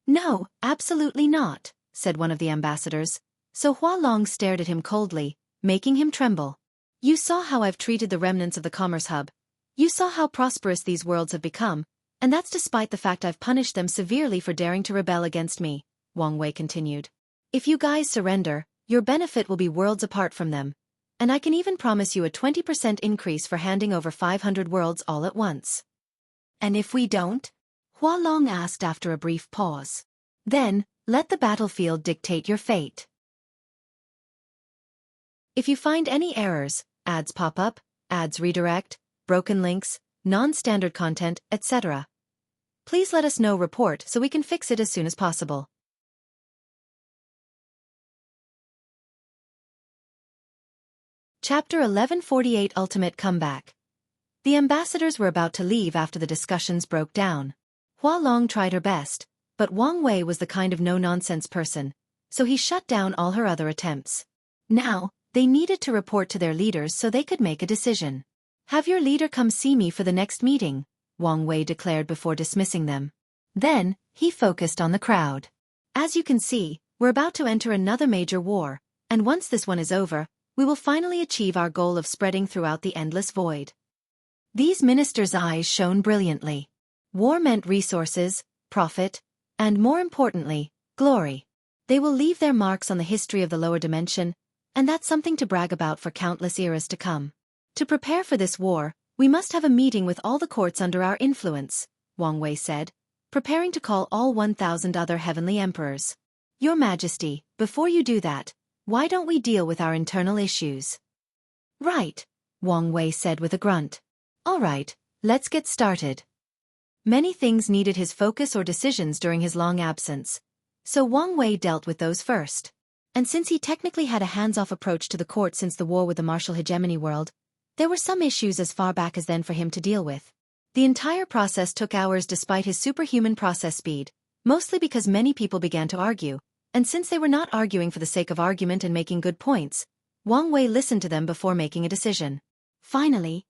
A: No, absolutely not, said one of the ambassadors, so Hua Long stared at him coldly, making him tremble. You saw how I've treated the remnants of the Commerce Hub. You saw how prosperous these worlds have become, and that's despite the fact I've punished them severely for daring to rebel against me, Wang Wei continued. If you guys surrender, your benefit will be worlds apart from them, and I can even promise you a 20% increase for handing over 500 worlds all at once. And if we don't? Hua Long asked after a brief pause. Then, let the battlefield dictate your fate. If you find any errors, ads pop up, ads redirect, broken links, non-standard content, etc., please let us know. Report so we can fix it as soon as possible. Chapter 1148 Ultimate Comeback. The ambassadors were about to leave after the discussions broke down. Hua Long tried her best, but Wang Wei was the kind of no-nonsense person, so he shut down all her other attempts. Now, they needed to report to their leaders so they could make a decision. Have your leader come see me for the next meeting, Wang Wei declared before dismissing them. Then, he focused on the crowd. As you can see, we're about to enter another major war, and once this one is over, we will finally achieve our goal of spreading throughout the endless void. These ministers' eyes shone brilliantly. War meant resources, profit, and more importantly, glory. They will leave their marks on the history of the lower dimension, and that's something to brag about for countless eras to come. To prepare for this war, we must have a meeting with all the courts under our influence, Wang Wei said, preparing to call all 1,000 other heavenly emperors. Your Majesty, before you do that, why don't we deal with our internal issues? Right, Wang Wei said with a grunt. All right, let's get started. Many things needed his focus or decisions during his long absence, so Wang Wei dealt with those first. And since he technically had a hands-off approach to the court since the war with the martial hegemony world, there were some issues as far back as then for him to deal with. The entire process took hours despite his superhuman process speed, mostly because many people began to argue, and since they were not arguing for the sake of argument and making good points, Wang Wei listened to them before making a decision. Finally,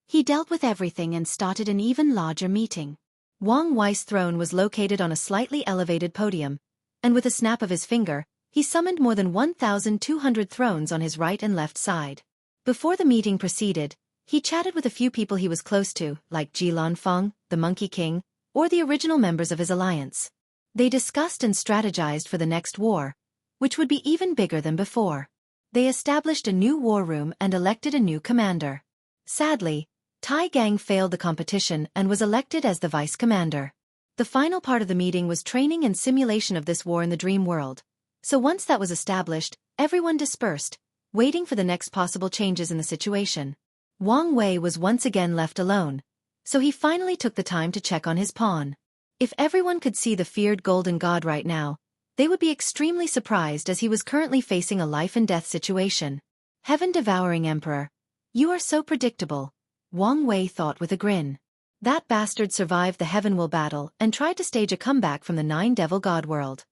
A: he dealt with everything and started an even larger meeting. Wang Wei's throne was located on a slightly elevated podium, and with a snap of his finger, he summoned more than 1,200 thrones on his right and left side. Before the meeting proceeded, he chatted with a few people he was close to, like Jilan Feng, the Monkey King, or the original members of his alliance. They discussed and strategized for the next war, which would be even bigger than before. They established a new war room and elected a new commander. Sadly, Tai Gang failed the competition and was elected as the vice commander. The final part of the meeting was training and simulation of this war in the dream world. So once that was established, everyone dispersed, waiting for the next possible changes in the situation. Wang Wei was once again left alone, so he finally took the time to check on his pawn. If everyone could see the feared Golden God right now, they would be extremely surprised as he was currently facing a life-and-death situation. Heaven-devouring Emperor. You are so predictable, Wang Wei thought with a grin. That bastard survived the Heaven Will battle and tried to stage a comeback from the Nine-Devil God world.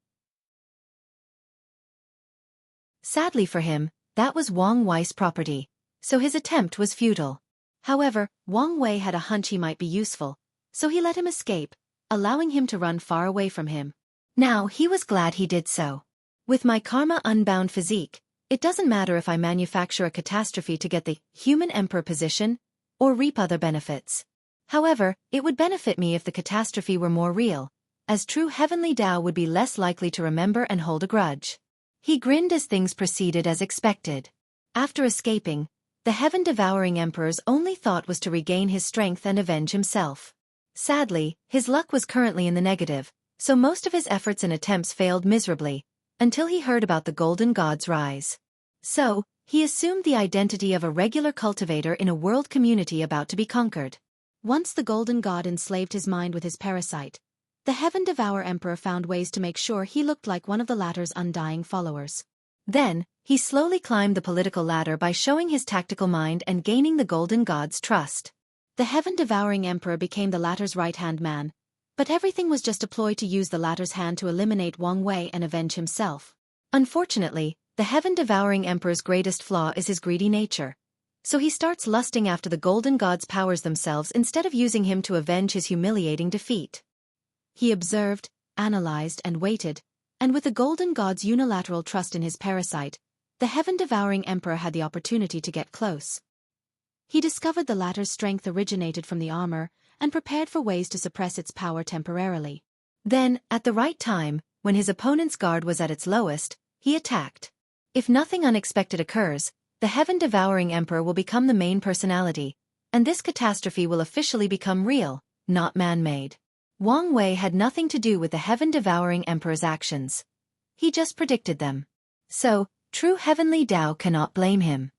A: Sadly for him, that was Wang Wei's property, so his attempt was futile. However, Wang Wei had a hunch he might be useful, so he let him escape, allowing him to run far away from him. Now he was glad he did so. With my karma-unbound physique, it doesn't matter if I manufacture a catastrophe to get the human emperor position, or reap other benefits. However, it would benefit me if the catastrophe were more real, as true heavenly Tao would be less likely to remember and hold a grudge. He grinned as things proceeded as expected. After escaping, the heaven-devouring emperor's only thought was to regain his strength and avenge himself. Sadly, his luck was currently in the negative, so most of his efforts and attempts failed miserably, until he heard about the Golden God's rise. So, he assumed the identity of a regular cultivator in a world community about to be conquered. Once the Golden God enslaved his mind with his parasite, the Heaven-Devourer Emperor found ways to make sure he looked like one of the latter's undying followers. Then, he slowly climbed the political ladder by showing his tactical mind and gaining the Golden God's trust. The Heaven-Devouring Emperor became the latter's right-hand man, but everything was just a ploy to use the latter's hand to eliminate Wang Wei and avenge himself. Unfortunately, the Heaven-Devouring Emperor's greatest flaw is his greedy nature, so he starts lusting after the Golden God's powers themselves instead of using him to avenge his humiliating defeat. He observed, analyzed and waited, and with the Golden God's unilateral trust in his parasite, the Heaven-Devouring Emperor had the opportunity to get close. He discovered the latter's strength originated from the armor, and prepared for ways to suppress its power temporarily. Then, at the right time, when his opponent's guard was at its lowest, he attacked. If nothing unexpected occurs, the Heaven-Devouring Emperor will become the main personality, and this catastrophe will officially become real, not man-made. Wang Wei had nothing to do with the Heaven-Devouring Emperor's actions. He just predicted them. So, true heavenly Tao cannot blame him.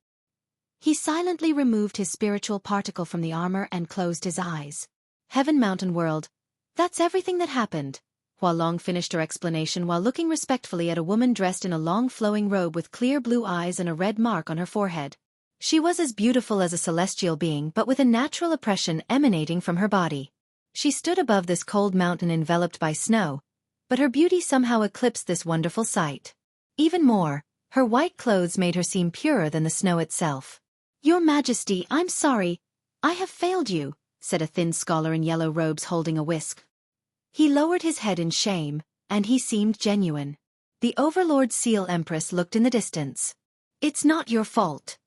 A: He silently removed his spiritual particle from the armor and closed his eyes. Heaven Mountain World. That's everything that happened. Hualong finished her explanation while looking respectfully at a woman dressed in a long flowing robe with clear blue eyes and a red mark on her forehead. She was as beautiful as a celestial being but with a natural oppression emanating from her body. She stood above this cold mountain enveloped by snow, but her beauty somehow eclipsed this wonderful sight. Even more, her white clothes made her seem purer than the snow itself. Your Majesty, I'm sorry. I have failed you, said a thin scholar in yellow robes holding a whisk. He lowered his head in shame, and he seemed genuine. The Overlord Seal Empress looked in the distance. It's not your fault.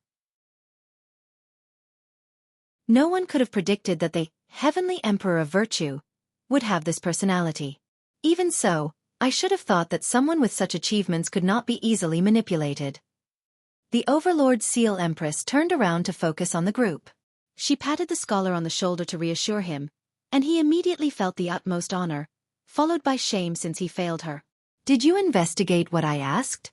A: No one could have predicted that the Heavenly Emperor of Virtue would have this personality. Even so, I should have thought that someone with such achievements could not be easily manipulated. The Overlord Seal Empress turned around to focus on the group. She patted the scholar on the shoulder to reassure him, and he immediately felt the utmost honor, followed by shame since he failed her. Did you investigate what I asked?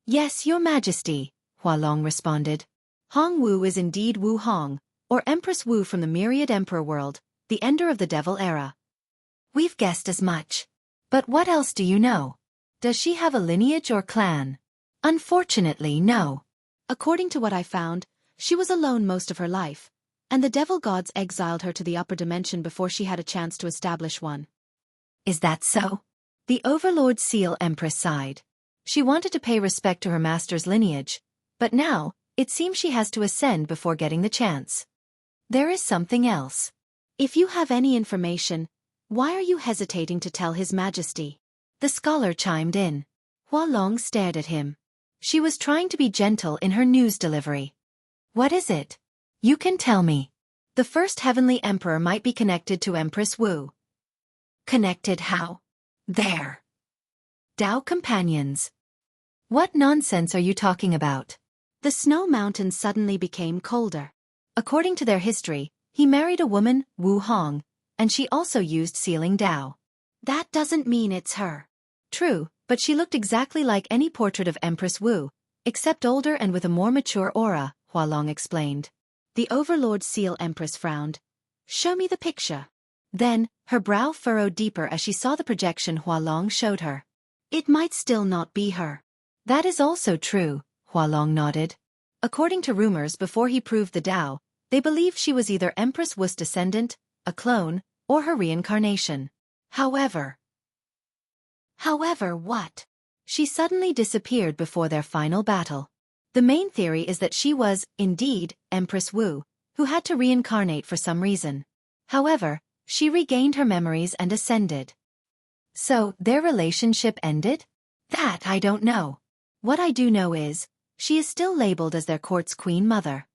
A: Yes, Your Majesty, Hualong responded. Hong Wu is indeed Wu Hong, or Empress Wu from the Myriad Emperor world, the ender of the Devil era. We've guessed as much. But what else do you know? Does she have a lineage or clan? Unfortunately, no. According to what I found, she was alone most of her life, and the devil gods exiled her to the upper dimension before she had a chance to establish one. Is that so? The Overlord Seal Empress sighed. She wanted to pay respect to her master's lineage, but now, it seems she has to ascend before getting the chance. There is something else. If you have any information, why are you hesitating to tell His Majesty? The scholar chimed in. Hua Long stared at him. She was trying to be gentle in her news delivery. What is it? You can tell me. The first heavenly emperor might be connected to Empress Wu. Connected how? There. Dao companions. What nonsense are you talking about? The snow mountains suddenly became colder. According to their history, he married a woman, Wu Hong, and she also used sealing Dao. That doesn't mean it's her. True, but she looked exactly like any portrait of Empress Wu, except older and with a more mature aura, Hua Long explained. The Overlord Seal Empress frowned. Show me the picture. Then, her brow furrowed deeper as she saw the projection Hua Long showed her. It might still not be her. That is also true, Hua Long nodded. According to rumors before he proved the Dao, they believed she was either Empress Wu's descendant, a clone, or her reincarnation. However what? She suddenly disappeared before their final battle. The main theory is that she was, indeed, Empress Wu, who had to reincarnate for some reason. However, she regained her memories and ascended. So, their relationship ended? That I don't know. What I do know is, she is still labeled as their court's queen mother.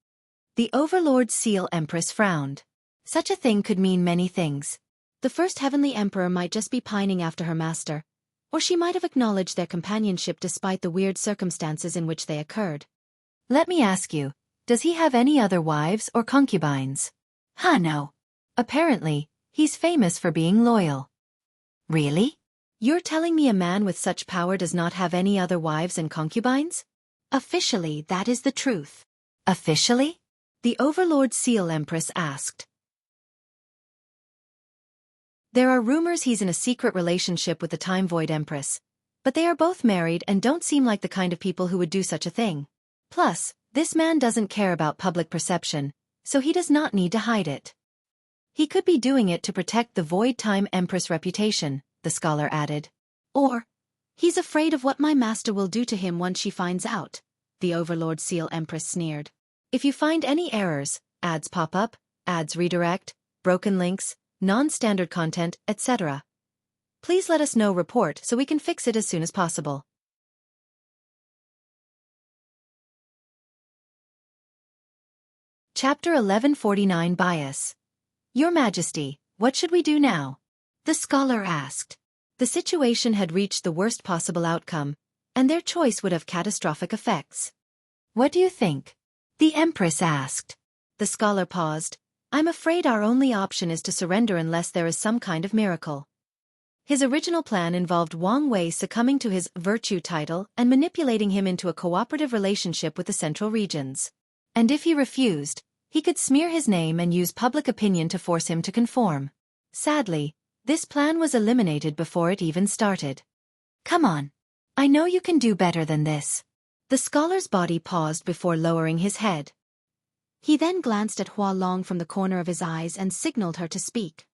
A: The Overlord Seal Empress frowned. Such a thing could mean many things. The first heavenly emperor might just be pining after her master, or she might have acknowledged their companionship despite the weird circumstances in which they occurred. Let me ask you, does he have any other wives or concubines? No. Apparently, he's famous for being loyal. Really? You're telling me a man with such power does not have any other wives and concubines? Officially, that is the truth. Officially? The Overlord Seal Empress asked. There are rumors he's in a secret relationship with the Time Void Empress, but they are both married and don't seem like the kind of people who would do such a thing. Plus, this man doesn't care about public perception, so he does not need to hide it. He could be doing it to protect the Void Time Empress reputation, the scholar added. Or, he's afraid of what my master will do to him once she finds out, the Overlord Seal Empress sneered. If you find any errors, ads pop up, ads redirect, broken links, non-standard content, etc., please let us know report so we can fix it as soon as possible. Chapter 1149 Bias. Your Majesty, what should we do now? The scholar asked. The situation had reached the worst possible outcome, and their choice would have catastrophic effects. What do you think? The Empress asked. The scholar paused. I'm afraid our only option is to surrender unless there is some kind of miracle. His original plan involved Wang Wei succumbing to his virtue title and manipulating him into a cooperative relationship with the Central Regions. And if he refused, he could smear his name and use public opinion to force him to conform. Sadly, this plan was eliminated before it even started. Come on. I know you can do better than this. The scholar's body paused before lowering his head. He then glanced at Hua Long from the corner of his eyes and signaled her to speak.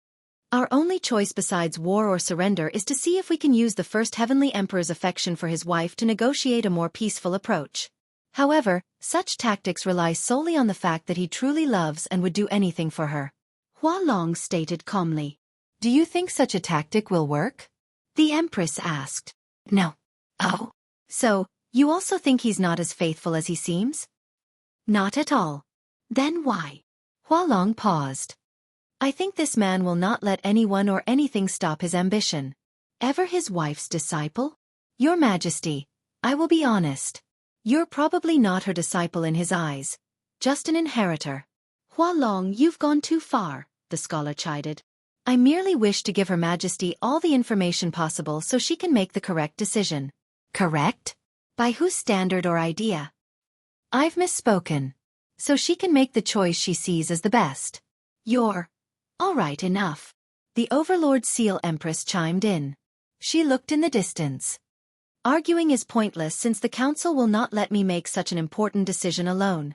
A: Our only choice besides war or surrender is to see if we can use the first heavenly emperor's affection for his wife to negotiate a more peaceful approach. However, such tactics rely solely on the fact that he truly loves and would do anything for her. Hua Long stated calmly. Do you think such a tactic will work? The Empress asked. No. Oh. So, you also think he's not as faithful as he seems? Not at all. Then why? Hua Long paused. I think this man will not let anyone or anything stop his ambition. Ever his wife's disciple? Your Majesty, I will be honest. You're probably not her disciple in his eyes, just an inheritor. Hua Long, you've gone too far, the scholar chided. I merely wish to give Her Majesty all the information possible so she can make the correct decision. Correct? By whose standard or idea? I've misspoken. So she can make the choice she sees as the best. You're... all right, enough. The Overlord Seal Empress chimed in. She looked in the distance. Arguing is pointless since the council will not let me make such an important decision alone.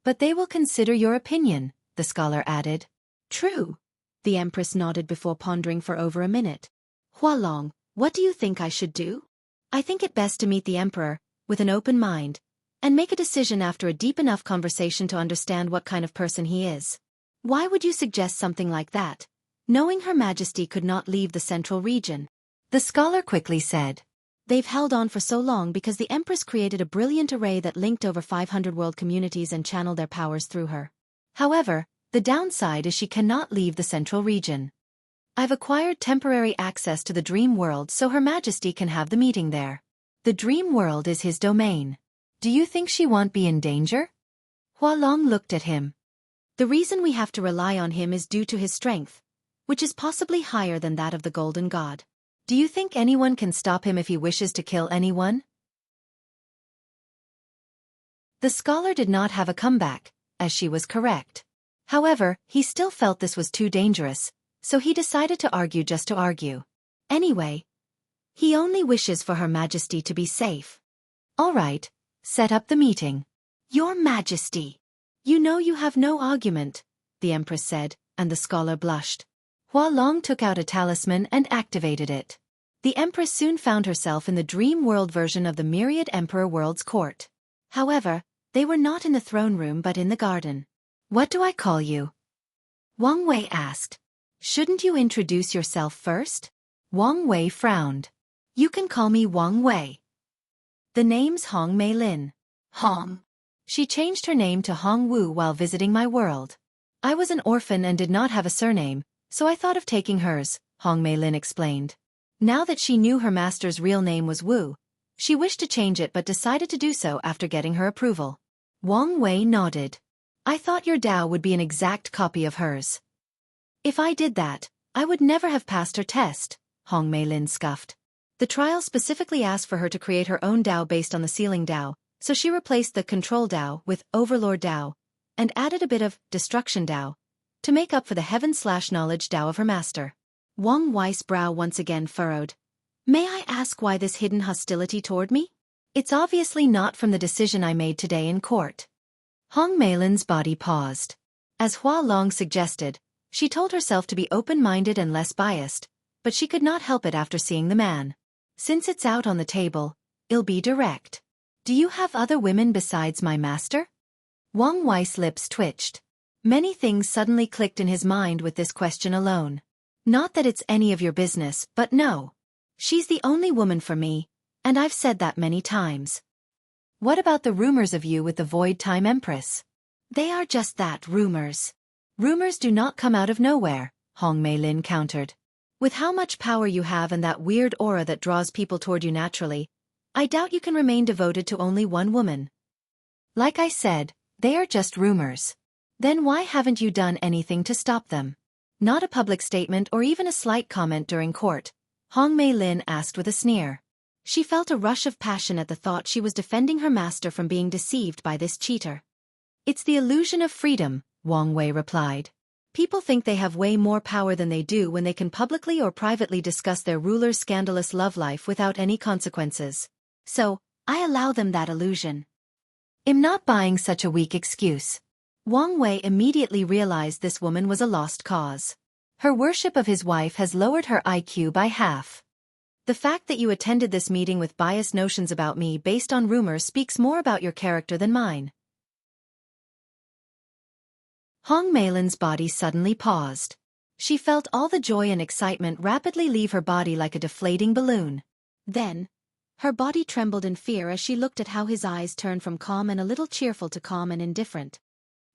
A: But they will consider your opinion, the scholar added. True. The Empress nodded before pondering for over a minute. Hualong, what do you think I should do? I think it best to meet the Emperor, with an open mind, and make a decision after a deep enough conversation to understand what kind of person he is. Why would you suggest something like that, knowing Her Majesty could not leave the central region? The scholar quickly said. They've held on for so long because the Empress created a brilliant array that linked over 500 world communities and channeled their powers through her. However, the downside is she cannot leave the central region. I've acquired temporary access to the dream world so Her Majesty can have the meeting there. The dream world is his domain. Do you think she won't be in danger? Hualong looked at him. The reason we have to rely on him is due to his strength, which is possibly higher than that of the Golden God. Do you think anyone can stop him if he wishes to kill anyone? The scholar did not have a comeback, as she was correct. However, he still felt this was too dangerous, so he decided to argue just to argue. Anyway, he only wishes for Her Majesty to be safe. All right, set up the meeting. Your Majesty. You know you have no argument, the Empress said, and the scholar blushed. Hualong took out a talisman and activated it. The Empress soon found herself in the dream world version of the myriad Emperor World's court. However, they were not in the throne room but in the garden. What do I call you? Wang Wei asked. Shouldn't you introduce yourself first? Wang Wei frowned. You can call me Wang Wei. The name's Hong Mei Lin. Hong. She changed her name to Hong Wu while visiting my world. I was an orphan and did not have a surname, so I thought of taking hers, Hong Mei Lin explained. Now that she knew her master's real name was Wu, she wished to change it but decided to do so after getting her approval. Wang Wei nodded. I thought your Dao would be an exact copy of hers. If I did that, I would never have passed her test, Hong Mei Lin scoffed. The trial specifically asked for her to create her own Dao based on the ceiling Dao, so she replaced the Control Dao with Overlord Dao, and added a bit of Destruction Dao, to make up for the Heaven/Knowledge Dao of her master. Wang Wei's brow once again furrowed. May I ask why this hidden hostility toward me? It's obviously not from the decision I made today in court. Hong Mei Lin's body paused. As Hualong suggested, she told herself to be open-minded and less biased, but she could not help it after seeing the man. Since it's out on the table, I'll be direct. Do you have other women besides my master? Wang Wei's lips twitched. Many things suddenly clicked in his mind with this question alone. Not that it's any of your business, but no. She's the only woman for me, and I've said that many times. What about the rumors of you with the Void Time Empress? They are just that, rumors. Rumors do not come out of nowhere, Hong Mei Lin countered. With how much power you have and that weird aura that draws people toward you naturally, I doubt you can remain devoted to only one woman. Like I said, they are just rumors. Then why haven't you done anything to stop them? Not a public statement or even a slight comment during court, Hong Mei Lin asked with a sneer. She felt a rush of passion at the thought she was defending her master from being deceived by this cheater. It's the illusion of freedom, Wang Wei replied. People think they have way more power than they do when they can publicly or privately discuss their ruler's scandalous love life without any consequences. So, I allow them that illusion. I'm not buying such a weak excuse. Wang Wei immediately realized this woman was a lost cause. Her worship of his wife has lowered her IQ by half. The fact that you attended this meeting with biased notions about me based on rumors speaks more about your character than mine. Hong Mei Lin's body suddenly paused. She felt all the joy and excitement rapidly leave her body like a deflating balloon. Then, her body trembled in fear as she looked at how his eyes turned from calm and a little cheerful to calm and indifferent.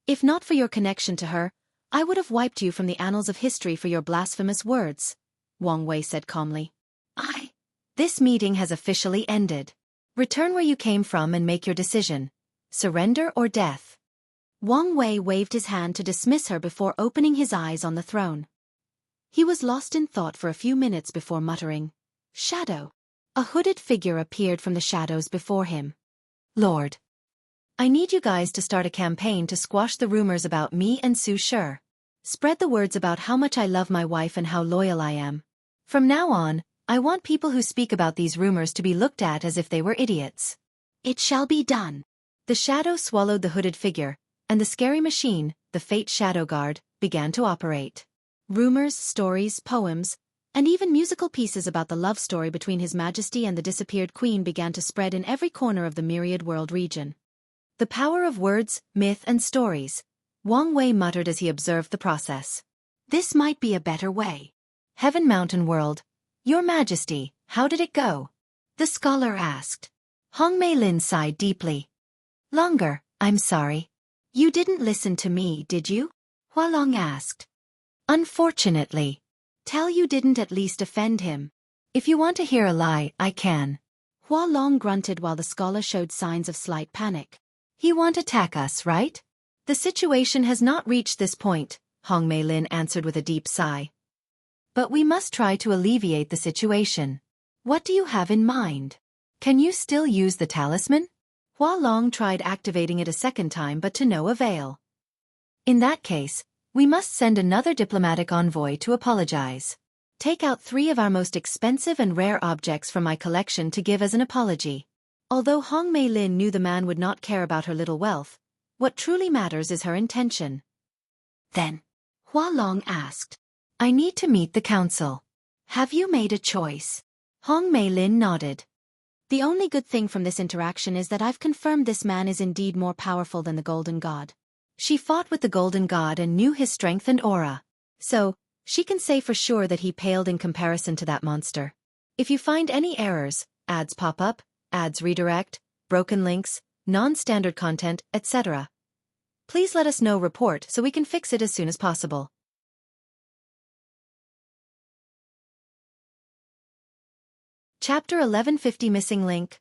A: If not for your connection to her, I would have wiped you from the annals of history for your blasphemous words, Wang Wei said calmly. This meeting has officially ended. Return where you came from and make your decision. Surrender or death. Wang Wei waved his hand to dismiss her before opening his eyes on the throne. He was lost in thought for a few minutes before muttering, "Shadow." A hooded figure appeared from the shadows before him. Lord, I need you guys to start a campaign to squash the rumors about me and Su Shi. Spread the words about how much I love my wife and how loyal I am. From now on, I want people who speak about these rumors to be looked at as if they were idiots. It shall be done. The shadow swallowed the hooded figure, and the scary machine, the Fate Shadow Guard, began to operate. Rumors, stories, poems, and even musical pieces about the love story between His Majesty and the disappeared queen began to spread in every corner of the myriad world region. The power of words, myth, and stories, Wang Wei muttered as he observed the process. This might be a better way. Heaven Mountain World. Your Majesty, how did it go? The scholar asked. Hong Mei Lin sighed deeply. Longer, I'm sorry. You didn't listen to me, did you? Hua Long asked. Unfortunately. Tell you didn't at least offend him. If you want to hear a lie, I can. Hua Long grunted while the scholar showed signs of slight panic. He won't attack us, right? The situation has not reached this point, Hong Mei Lin answered with a deep sigh. But we must try to alleviate the situation. What do you have in mind? Can you still use the talisman? Hua Long tried activating it a second time but to no avail. In that case, we must send another diplomatic envoy to apologize. Take out 3 of our most expensive and rare objects from my collection to give as an apology. Although Hong Mei Lin knew the man would not care about her little wealth, what truly matters is her intention. Then, Hua Long asked, I need to meet the council. Have you made a choice? Hong Mei Lin nodded. The only good thing from this interaction is that I've confirmed this man is indeed more powerful than the Golden God. She fought with the Golden God and knew his strength and aura. So, she can say for sure that he paled in comparison to that monster. If you find any errors, ads pop up, ads redirect, broken links, non-standard content, etc., please let us know report so we can fix it as soon as possible. Chapter 1150 Missing Link.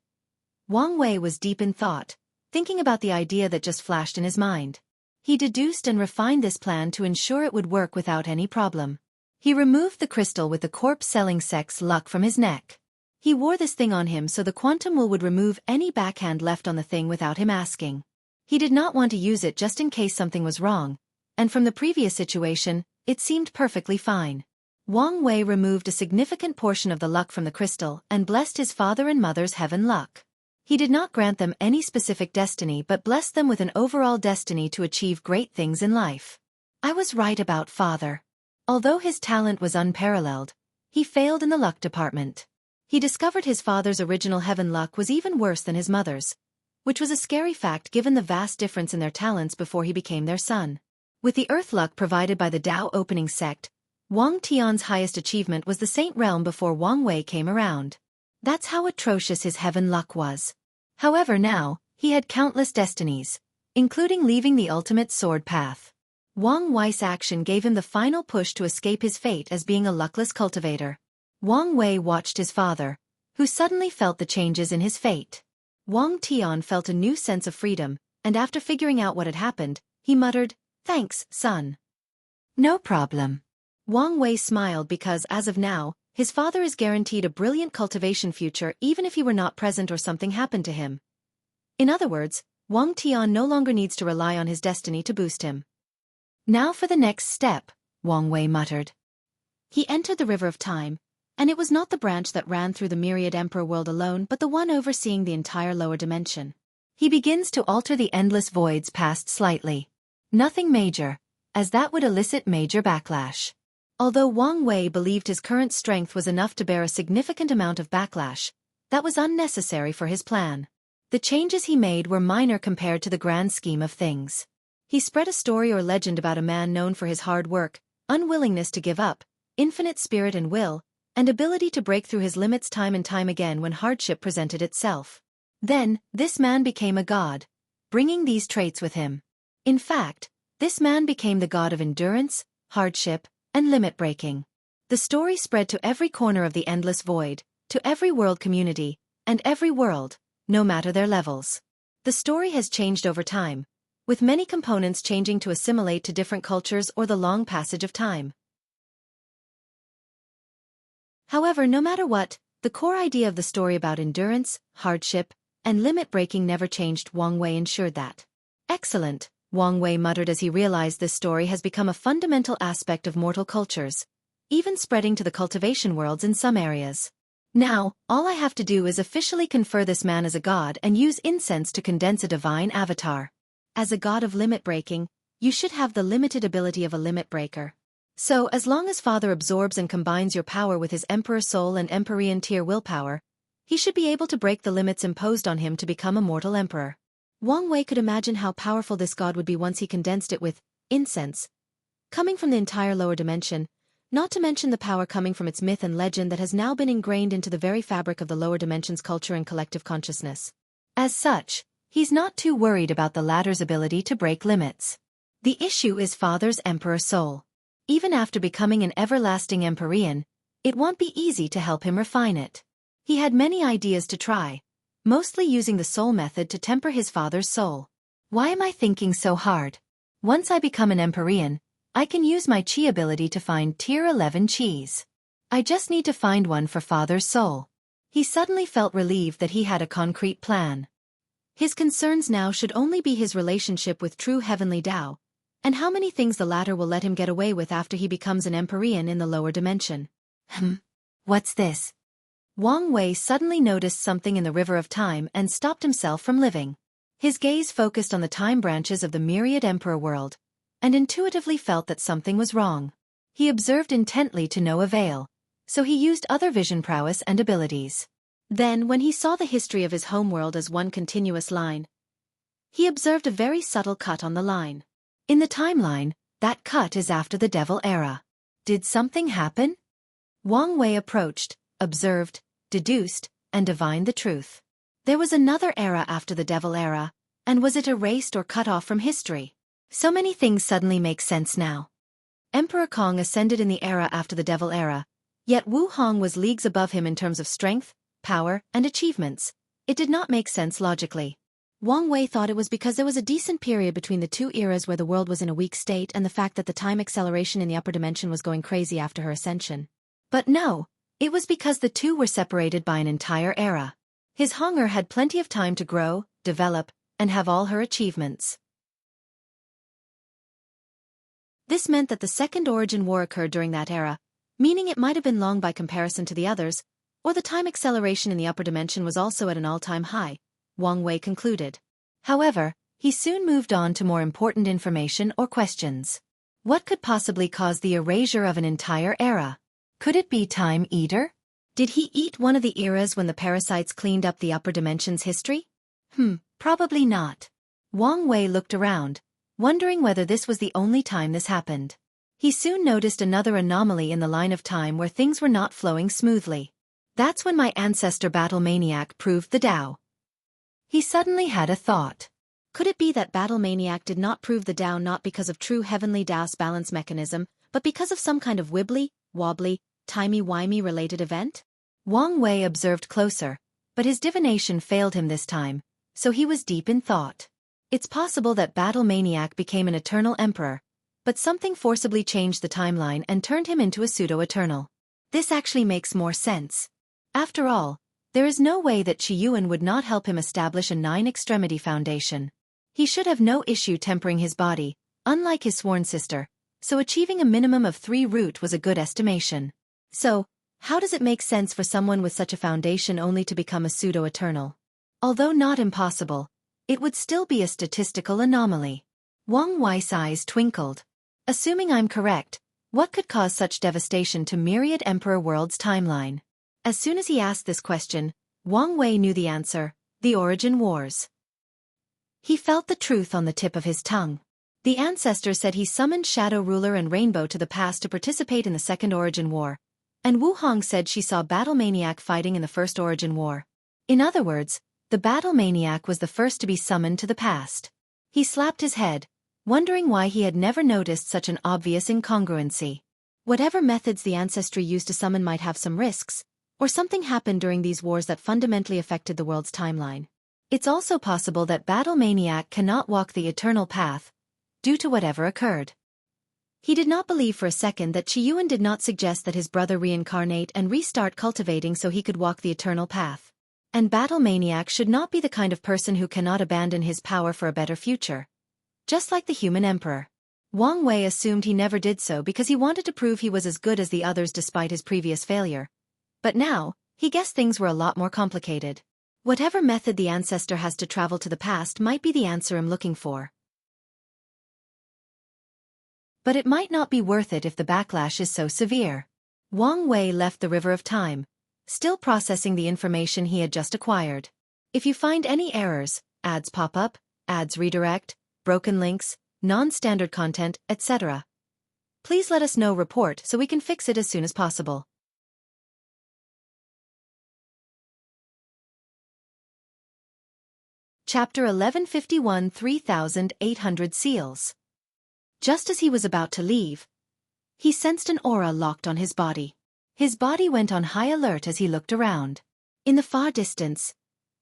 A: Wang Wei was deep in thought, thinking about the idea that just flashed in his mind. He deduced and refined this plan to ensure it would work without any problem. He removed the crystal with the corpse-selling sex luck from his neck. He wore this thing on him so the quantum will would remove any backhand left on the thing without him asking. He did not want to use it just in case something was wrong, and from the previous situation, it seemed perfectly fine. Wang Wei removed a significant portion of the luck from the crystal and blessed his father and mother's heaven luck. He did not grant them any specific destiny but blessed them with an overall destiny to achieve great things in life. I was right about father. Although his talent was unparalleled, he failed in the luck department. He discovered his father's original heaven luck was even worse than his mother's, which was a scary fact given the vast difference in their talents before he became their son. With the earth luck provided by the Tao opening sect, Wang Tian's highest achievement was the Saint Realm before Wang Wei came around. That's how atrocious his heaven luck was. However now, he had countless destinies, including leaving the ultimate sword path. Wang Wei's action gave him the final push to escape his fate as being a luckless cultivator. Wang Wei watched his father, who suddenly felt the changes in his fate. Wang Tian felt a new sense of freedom, and after figuring out what had happened, he muttered, "Thanks, son." "No problem." Wang Wei smiled because, as of now, his father is guaranteed a brilliant cultivation future even if he were not present or something happened to him. In other words, Wang Tian no longer needs to rely on his destiny to boost him. Now for the next step, Wang Wei muttered. He entered the River of Time, and it was not the branch that ran through the myriad emperor world alone but the one overseeing the entire lower dimension. He begins to alter the endless voids past slightly. Nothing major, as that would elicit major backlash. Although Wang Wei believed his current strength was enough to bear a significant amount of backlash, that was unnecessary for his plan. The changes he made were minor compared to the grand scheme of things. He spread a story or legend about a man known for his hard work, unwillingness to give up, infinite spirit and will, and ability to break through his limits time and time again when hardship presented itself. Then, this man became a god, bringing these traits with him. In fact, this man became the god of endurance, hardship, and limit breaking. The story spread to every corner of the endless void, to every world community, and every world, no matter their levels. The story has changed over time, with many components changing to assimilate to different cultures or the long passage of time. However, no matter what, the core idea of the story about endurance, hardship, and limit breaking never changed. Wang Wei ensured that. Excellent, Wang Wei muttered as he realized this story has become a fundamental aspect of mortal cultures, even spreading to the cultivation worlds in some areas. Now, all I have to do is officially confer this man as a god and use incense to condense a divine avatar. As a god of limit breaking, you should have the limited ability of a limit breaker. So, as long as Father absorbs and combines your power with his Emperor Soul and Empyrean tier willpower, he should be able to break the limits imposed on him to become a mortal emperor. Wang Wei could imagine how powerful this god would be once he condensed it with incense, coming from the entire lower dimension, not to mention the power coming from its myth and legend that has now been ingrained into the very fabric of the lower dimension's culture and collective consciousness. As such, he's not too worried about the latter's ability to break limits. The issue is Father's Emperor Soul. Even after becoming an everlasting Empyrean, it won't be easy to help him refine it. He had many ideas to try, mostly using the soul method to temper his father's soul. Why am I thinking so hard? Once I become an Empyrean, I can use my chi ability to find tier 11 chis. I just need to find one for Father's soul. He suddenly felt relieved that he had a concrete plan. His concerns now should only be his relationship with true heavenly Tao, and how many things the latter will let him get away with after he becomes an Empyrean in the lower dimension. What's this? Wang Wei suddenly noticed something in the river of time and stopped himself from living. His gaze focused on the time branches of the myriad emperor world, and intuitively felt that something was wrong. He observed intently to no avail, so he used other vision prowess and abilities. Then, when he saw the history of his homeworld as one continuous line, he observed a very subtle cut on the line. In the timeline, that cut is after the Devil Era. Did something happen? Wang Wei approached, observed, deduced, and divined the truth. There was another era after the Devil Era, and was it erased or cut off from history? So many things suddenly make sense now. Emperor Kong ascended in the era after the Devil Era, yet Wu Hong was leagues above him in terms of strength, power, and achievements. It did not make sense logically. Wang Wei thought it was because there was a decent period between the two eras where the world was in a weak state and the fact that the time acceleration in the upper dimension was going crazy after her ascension. But no, it was because the two were separated by an entire era. His Honger had plenty of time to grow, develop, and have all her achievements. This meant that the Second Origin War occurred during that era, meaning it might have been long by comparison to the others, or the time acceleration in the upper dimension was also at an all-time high, Wang Wei concluded. However, he soon moved on to more important information or questions. What could possibly cause the erasure of an entire era? Could it be Time Eater? Did he eat one of the eras when the parasites cleaned up the upper dimension's history? Probably not. Wang Wei looked around, wondering whether this was the only time this happened. He soon noticed another anomaly in the line of time where things were not flowing smoothly. That's when my ancestor Battle Maniac proved the Tao. He suddenly had a thought. Could it be that Battle Maniac did not prove the Tao not because of true heavenly Tao's balance mechanism, but because of some kind of wibbly, wobbly, timey-wimey related event? Wang Wei observed closer, but his divination failed him this time, so he was deep in thought. It's possible that Battle Maniac became an eternal emperor, but something forcibly changed the timeline and turned him into a pseudo-eternal. This actually makes more sense. After all, there is no way that Qiyuan would not help him establish a 9-extremity foundation. He should have no issue tempering his body, unlike his sworn sister, so achieving a minimum of 3 root was a good estimation. So, how does it make sense for someone with such a foundation only to become a pseudo-eternal? Although not impossible, it would still be a statistical anomaly. Wang Wei's eyes twinkled. Assuming I'm correct, what could cause such devastation to myriad emperor world's timeline? As soon as he asked this question, Wang Wei knew the answer: the Origin Wars. He felt the truth on the tip of his tongue. The ancestor said he summoned Shadow Ruler and Rainbow to the past to participate in the Second Origin War, and Wu Hong said she saw Battle Maniac fighting in the First Origin War. In other words, the Battle Maniac was the first to be summoned to the past. He slapped his head, wondering why he had never noticed such an obvious incongruency. Whatever methods the ancestry used to summon might have some risks, or something happened during these wars that fundamentally affected the world's timeline. It's also possible that Battle Maniac cannot walk the eternal path, due to whatever occurred. He did not believe for a second that Qiyuan did not suggest that his brother reincarnate and restart cultivating so he could walk the eternal path. And Battle Maniac should not be the kind of person who cannot abandon his power for a better future. Just like the human emperor. Wang Wei assumed he never did so because he wanted to prove he was as good as the others despite his previous failure. But now, he guessed things were a lot more complicated. Whatever method the ancestor has to travel to the past might be the answer I'm looking for. But it might not be worth it if the backlash is so severe. Wang Wei left the River of Time, still processing the information he had just acquired. If you find any errors, ads pop up, ads redirect, broken links, non-standard content, etc., please let us know. Report so we can fix it as soon as possible. Chapter 1151 3,800 Seals. Just as he was about to leave, he sensed an aura locked on his body. His body went on high alert as he looked around. In the far distance,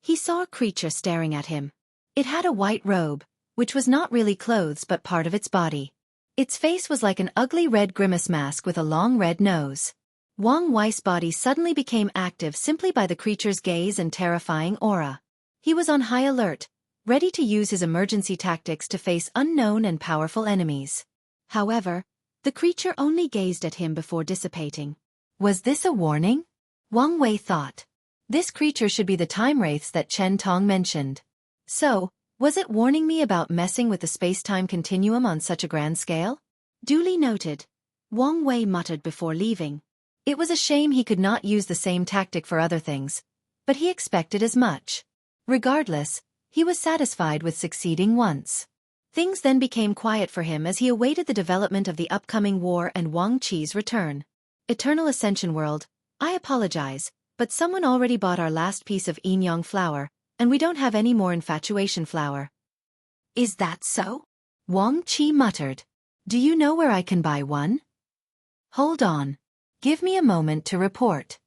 A: he saw a creature staring at him. It had a white robe, which was not really clothes but part of its body. Its face was like an ugly red grimace mask with a long red nose. Wang Wei's body suddenly became active simply by the creature's gaze and terrifying aura. He was on high alert, ready to use his emergency tactics to face unknown and powerful enemies. However, the creature only gazed at him before dissipating. Was this a warning? Wang Wei thought. This creature should be the time wraiths that Chen Tong mentioned. So, was it warning me about messing with the space-time continuum on such a grand scale? Duly noted. Wang Wei muttered before leaving. It was a shame he could not use the same tactic for other things, but he expected as much. Regardless, he was satisfied with succeeding once. Things then became quiet for him as he awaited the development of the upcoming war and Wang Qi's return. Eternal Ascension World, I apologize, but someone already bought our last piece of yin yang flower, and we don't have any more infatuation flower. Is that so? Wang Qi muttered. Do you know where I can buy one? Hold on. Give me a moment to report.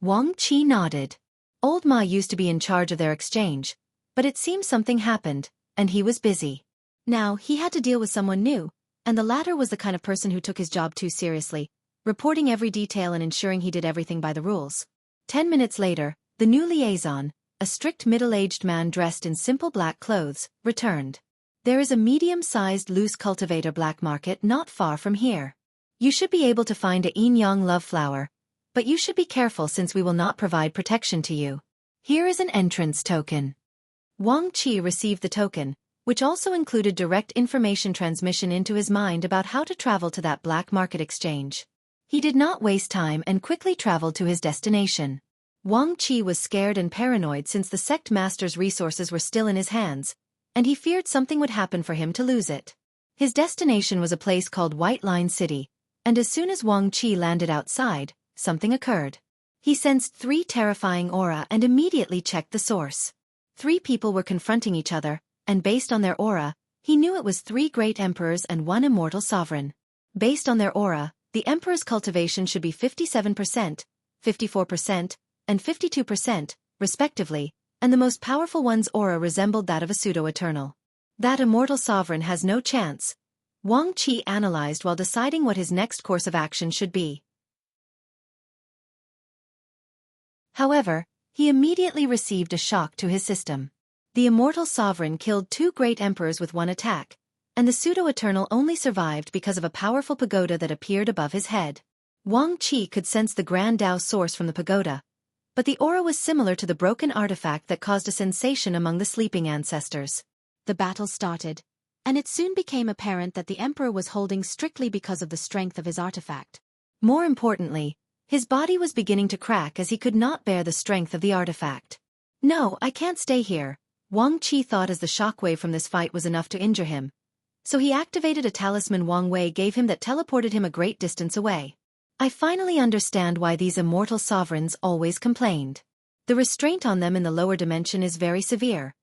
A: Wang Qi nodded. Old Ma used to be in charge of their exchange, but it seems something happened, and he was busy. Now, he had to deal with someone new, and the latter was the kind of person who took his job too seriously, reporting every detail and ensuring he did everything by the rules. 10 minutes later, the new liaison, a strict middle-aged man dressed in simple black clothes, returned. There is a medium-sized loose cultivator black market not far from here. You should be able to find a yin-yang love flower, but you should be careful since we will not provide protection to you. Here is an entrance token. Wang Qi received the token, which also included direct information transmission into his mind about how to travel to that black market exchange. He did not waste time and quickly traveled to his destination. Wang Qi was scared and paranoid since the sect master's resources were still in his hands, and he feared something would happen for him to lose it. His destination was a place called White Line City, and as soon as Wang Qi landed outside, something occurred. He sensed 3 terrifying aura and immediately checked the source. 3 people were confronting each other, and based on their aura, he knew it was 3 great emperors and 1 immortal sovereign. Based on their aura, the emperor's cultivation should be 57%, 54%, and 52%, respectively, and the most powerful one's aura resembled that of a pseudo-eternal. That immortal sovereign has no chance, Wang Qi analyzed while deciding what his next course of action should be. However, he immediately received a shock to his system. The immortal sovereign killed 2 great emperors with 1 attack, and the pseudo-eternal only survived because of a powerful pagoda that appeared above his head. Wang Qi could sense the Grand Dao source from the pagoda, but the aura was similar to the broken artifact that caused a sensation among the sleeping ancestors. The battle started, and it soon became apparent that the emperor was holding strictly because of the strength of his artifact. More importantly, his body was beginning to crack as he could not bear the strength of the artifact. No, I can't stay here, Wang Qi thought as the shockwave from this fight was enough to injure him. So he activated a talisman Wang Wei gave him that teleported him a great distance away. I finally understand why these immortal sovereigns always complained. The restraint on them in the lower dimension is very severe,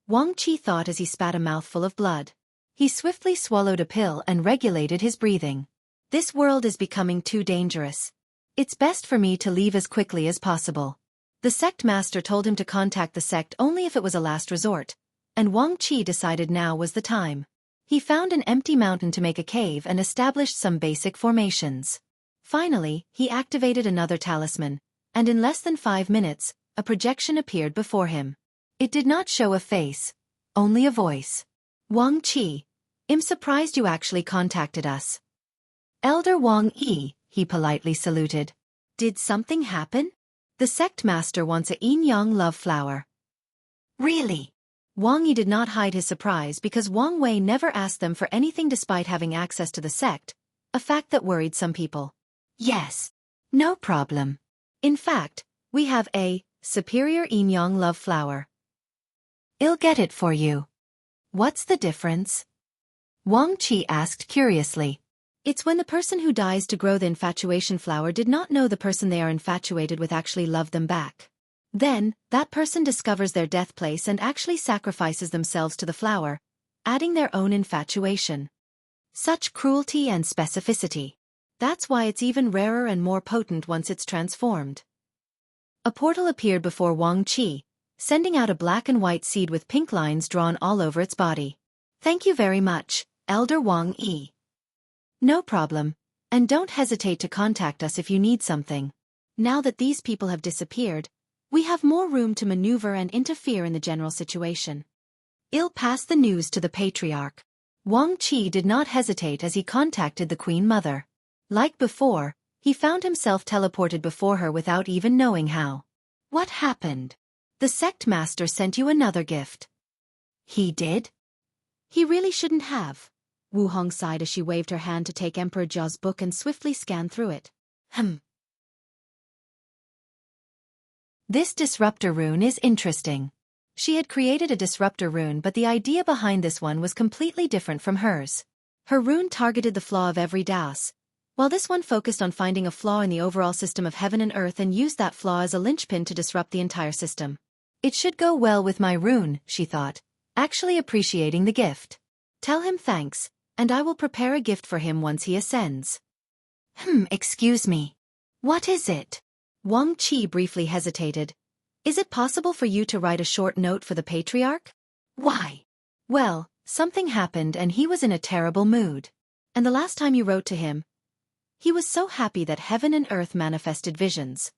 A: Wang Qi thought as he spat a mouthful of blood. He swiftly swallowed a pill and regulated his breathing. This world is becoming too dangerous. It's best for me to leave as quickly as possible. The sect master told him to contact the sect only if it was a last resort, and Wang Qi decided now was the time. He found an empty mountain to make a cave and established some basic formations. Finally, he activated another talisman, and in less than 5 minutes, a projection appeared before him. It did not show a face, only a voice. Wang Qi, I'm surprised you actually contacted us. Elder Wang Yi, he politely saluted. Did something happen? The sect master wants a yin-yang love flower. Really? Wang Yi did not hide his surprise because Wang Wei never asked them for anything despite having access to the sect, a fact that worried some people. Yes. No problem. In fact, we have a superior yin-yang love flower. I'll get it for you. What's the difference? Wang Qi asked curiously. It's when the person who dies to grow the infatuation flower did not know the person they are infatuated with actually loved them back. Then, that person discovers their death place and actually sacrifices themselves to the flower, adding their own infatuation. Such cruelty and specificity. That's why it's even rarer and more potent once it's transformed. A portal appeared before Wang Qi, sending out a black and white seed with pink lines drawn all over its body. Thank you very much, Elder Wang Yi. No problem, and don't hesitate to contact us if you need something. Now that these people have disappeared, we have more room to maneuver and interfere in the general situation. I'll pass the news to the Patriarch. Wang Qi did not hesitate as he contacted the Queen Mother. Like before, he found himself teleported before her without even knowing how. What happened? The sect master sent you another gift. He did? He really shouldn't have. Wu Hong sighed as she waved her hand to take Emperor Jia's book and swiftly scan through it. This disruptor rune is interesting. She had created a disruptor rune, but the idea behind this one was completely different from hers. Her rune targeted the flaw of every Daos, while this one focused on finding a flaw in the overall system of heaven and earth and used that flaw as a linchpin to disrupt the entire system. It should go well with my rune, she thought, actually appreciating the gift. Tell him thanks, and I will prepare a gift for him once he ascends. Excuse me. What is it? Wang Qi briefly hesitated. Is it possible for you to write a short note for the Patriarch? Why? Well, something happened and he was in a terrible mood. And the last time you wrote to him, he was so happy that heaven and earth manifested visions.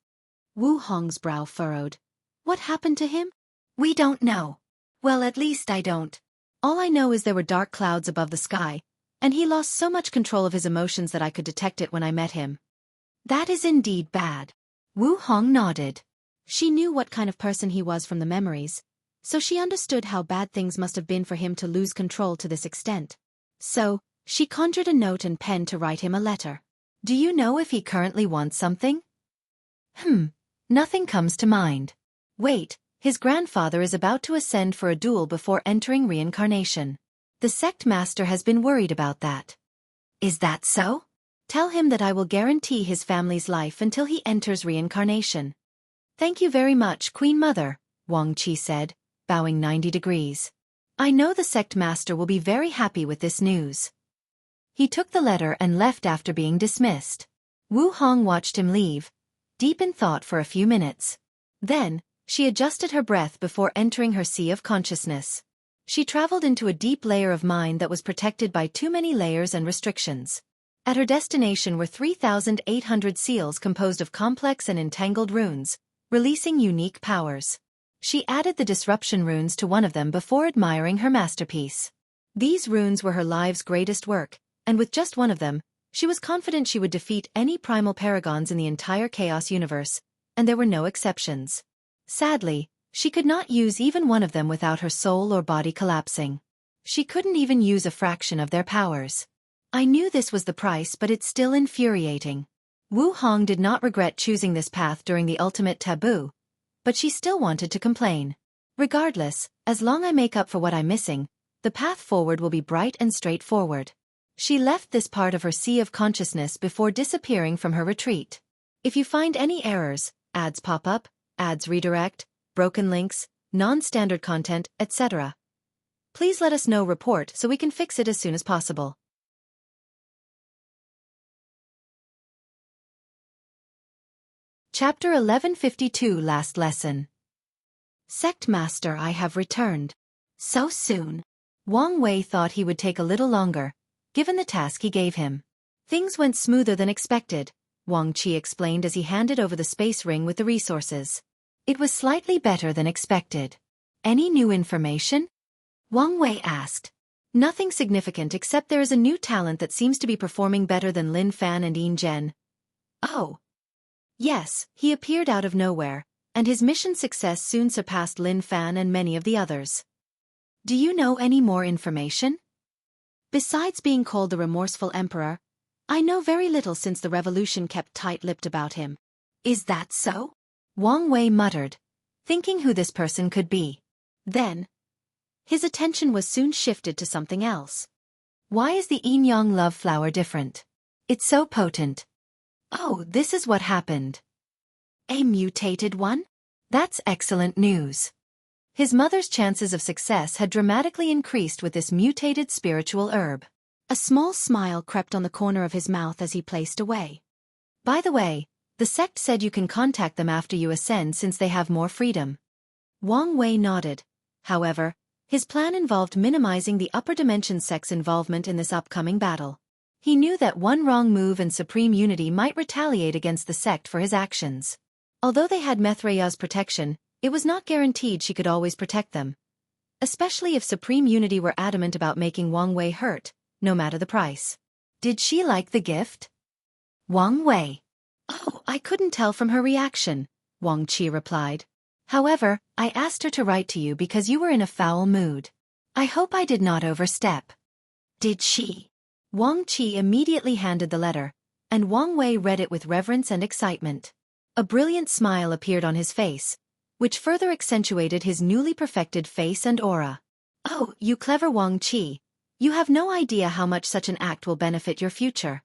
A: Wu Hong's brow furrowed. What happened to him? We don't know. Well, at least I don't. All I know is there were dark clouds above the sky, and he lost so much control of his emotions that I could detect it when I met him. That is indeed bad. Wu Hong nodded. She knew what kind of person he was from the memories, so she understood how bad things must have been for him to lose control to this extent. So, she conjured a note and pen to write him a letter. Do you know if he currently wants something? Nothing comes to mind. Wait, his grandfather is about to ascend for a duel before entering reincarnation. The sect master has been worried about that. Is that so? Tell him that I will guarantee his family's life until he enters reincarnation. Thank you very much, Queen Mother, Wang Qi said, bowing 90 degrees. I know the sect master will be very happy with this news. He took the letter and left after being dismissed. Wu Hong watched him leave, deep in thought for a few minutes. Then, she adjusted her breath before entering her sea of consciousness. She traveled into a deep layer of mind that was protected by too many layers and restrictions. At her destination were 3,800 seals composed of complex and entangled runes, releasing unique powers. She added the disruption runes to one of them before admiring her masterpiece. These runes were her life's greatest work, and with just one of them, she was confident she would defeat any primal paragons in the entire Chaos universe, and there were no exceptions. Sadly, she could not use even one of them without her soul or body collapsing. She couldn't even use a fraction of their powers. I knew this was the price, but it's still infuriating. Wu Hong did not regret choosing this path during the ultimate taboo, but she still wanted to complain. Regardless, as long as I make up for what I'm missing, the path forward will be bright and straightforward. She left this part of her sea of consciousness before disappearing from her retreat. If you find any errors, ads pop up, ads redirect, broken links, non-standard content, etc., please let us know. Report so we can fix it as soon as possible. Chapter 1152 Last Lesson. Sect Master, I have returned. So soon. Wang Wei thought he would take a little longer, given the task he gave him. Things went smoother than expected, Wang Qi explained as he handed over the space ring with the resources. It was slightly better than expected. Any new information? Wang Wei asked. Nothing significant except there is a new talent that seems to be performing better than Lin Fan and Yin Zhen. Oh. Yes, he appeared out of nowhere, and his mission success soon surpassed Lin Fan and many of the others. Do you know any more information? Besides being called the remorseful emperor, I know very little since the revolution kept tight-lipped about him. Is that so? Wang Wei muttered, thinking who this person could be. Then, his attention was soon shifted to something else. Why is the yin-yang love flower different? It's so potent. Oh, this is what happened. A mutated one? That's excellent news. His mother's chances of success had dramatically increased with this mutated spiritual herb. A small smile crept on the corner of his mouth as he placed away. By the way, the sect said you can contact them after you ascend since they have more freedom. Wang Wei nodded. However, his plan involved minimizing the upper dimension sect's involvement in this upcoming battle. He knew that one wrong move and Supreme Unity might retaliate against the sect for his actions. Although they had Mithraya's protection, it was not guaranteed she could always protect them. Especially if Supreme Unity were adamant about making Wang Wei hurt, no matter the price. Did she like the gift? Wang Wei. Oh, I couldn't tell from her reaction, Wang Qi replied. However, I asked her to write to you because you were in a foul mood. I hope I did not overstep. Did she? Wang Qi immediately handed the letter, and Wang Wei read it with reverence and excitement. A brilliant smile appeared on his face, which further accentuated his newly perfected face and aura. Oh, you clever Wang Qi. You have no idea how much such an act will benefit your future.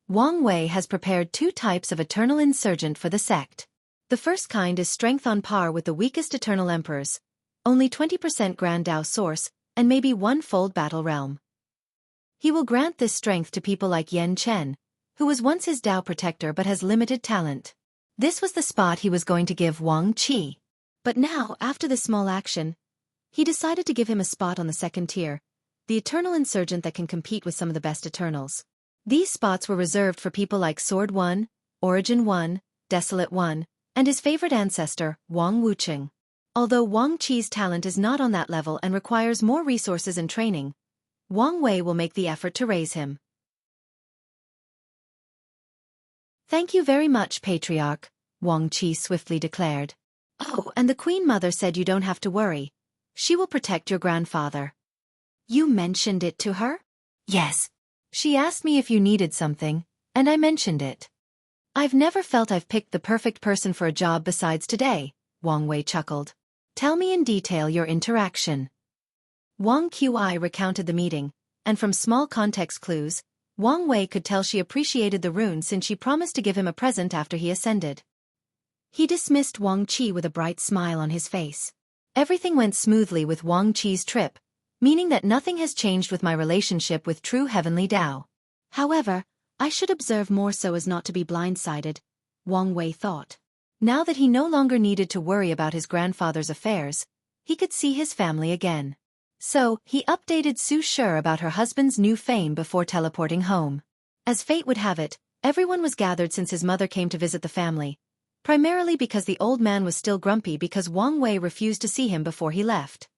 A: Wang Wei has prepared 2 types of eternal insurgent for the sect. The first kind is strength on par with the weakest eternal emperors, only 20% Grand Dao source, and maybe 1-fold battle realm. He will grant this strength to people like Yan Chen, who was once his Dao protector but has limited talent. This was the spot he was going to give Wang Qi. But now, after this small action, he decided to give him a spot on the second tier, the eternal insurgent that can compete with some of the best eternals. These spots were reserved for people like Sword 1, Origin 1, Desolate 1, and his favorite ancestor, Wang Wuqing. Although Wang Qi's talent is not on that level and requires more resources and training, Wang Wei will make the effort to raise him. Thank you very much, Patriarch, Wang Qi swiftly declared. Oh, and the Queen Mother said you don't have to worry. She will protect your grandfather. You mentioned it to her? Yes. She asked me if you needed something, and I mentioned it. I've never felt I've picked the perfect person for a job besides today, Wang Wei chuckled. Tell me in detail your interaction. Wang Qi recounted the meeting, and from small context clues, Wang Wei could tell she appreciated the rune since she promised to give him a present after he ascended. He dismissed Wang Qi with a bright smile on his face. Everything went smoothly with Wang Qi's trip, meaning that nothing has changed with my relationship with true heavenly Dao. However, I should observe more so as not to be blindsided, Wang Wei thought. Now that he no longer needed to worry about his grandfather's affairs, he could see his family again. So, he updated Su Shi about her husband's new fame before teleporting home. As fate would have it, everyone was gathered since his mother came to visit the family, primarily because the old man was still grumpy because Wang Wei refused to see him before he left.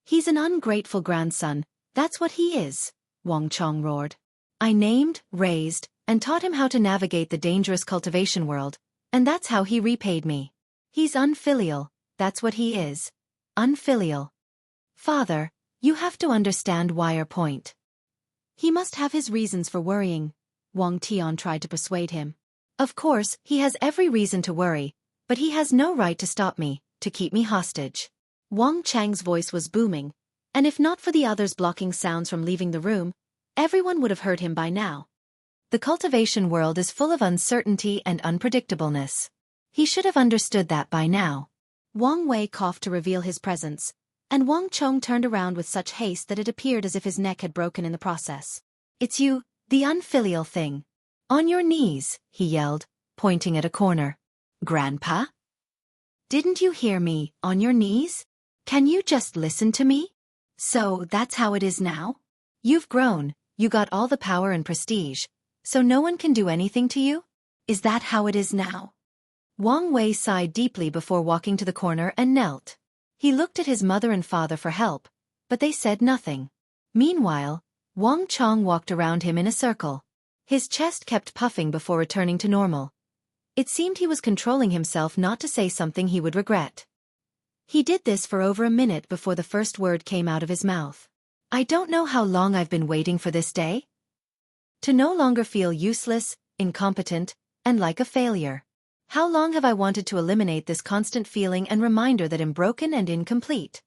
A: He's an ungrateful grandson, that's what he is, Wang Chong roared. I named, raised, and taught him how to navigate the dangerous cultivation world, and that's how he repaid me. He's unfilial, that's what he is. Unfilial. Father, you have to understand Wire Point. He must have his reasons for worrying, Wang Tian tried to persuade him. Of course, he has every reason to worry, but he has no right to stop me, to keep me hostage. Wang Chang's voice was booming, and if not for the others blocking sounds from leaving the room, everyone would have heard him by now. The cultivation world is full of uncertainty and unpredictableness. He should have understood that by now. Wang Wei coughed to reveal his presence, and Wang Chong turned around with such haste that it appeared as if his neck had broken in the process. It's you, the unfilial thing. On your knees, he yelled, pointing at a corner. Grandpa? Didn't you hear me, on your knees? Can you just listen to me? So, that's how it is now? You've grown, you got all the power and prestige, so no one can do anything to you? Is that how it is now? Wang Wei sighed deeply before walking to the corner and knelt. He looked at his mother and father for help, but they said nothing. Meanwhile, Wang Chong walked around him in a circle. His chest kept puffing before returning to normal. It seemed he was controlling himself not to say something he would regret. He did this for over a minute before the first word came out of his mouth. I don't know how long I've been waiting for this day. To no longer feel useless, incompetent, and like a failure. How long have I wanted to eliminate this constant feeling and reminder that I'm broken and incomplete?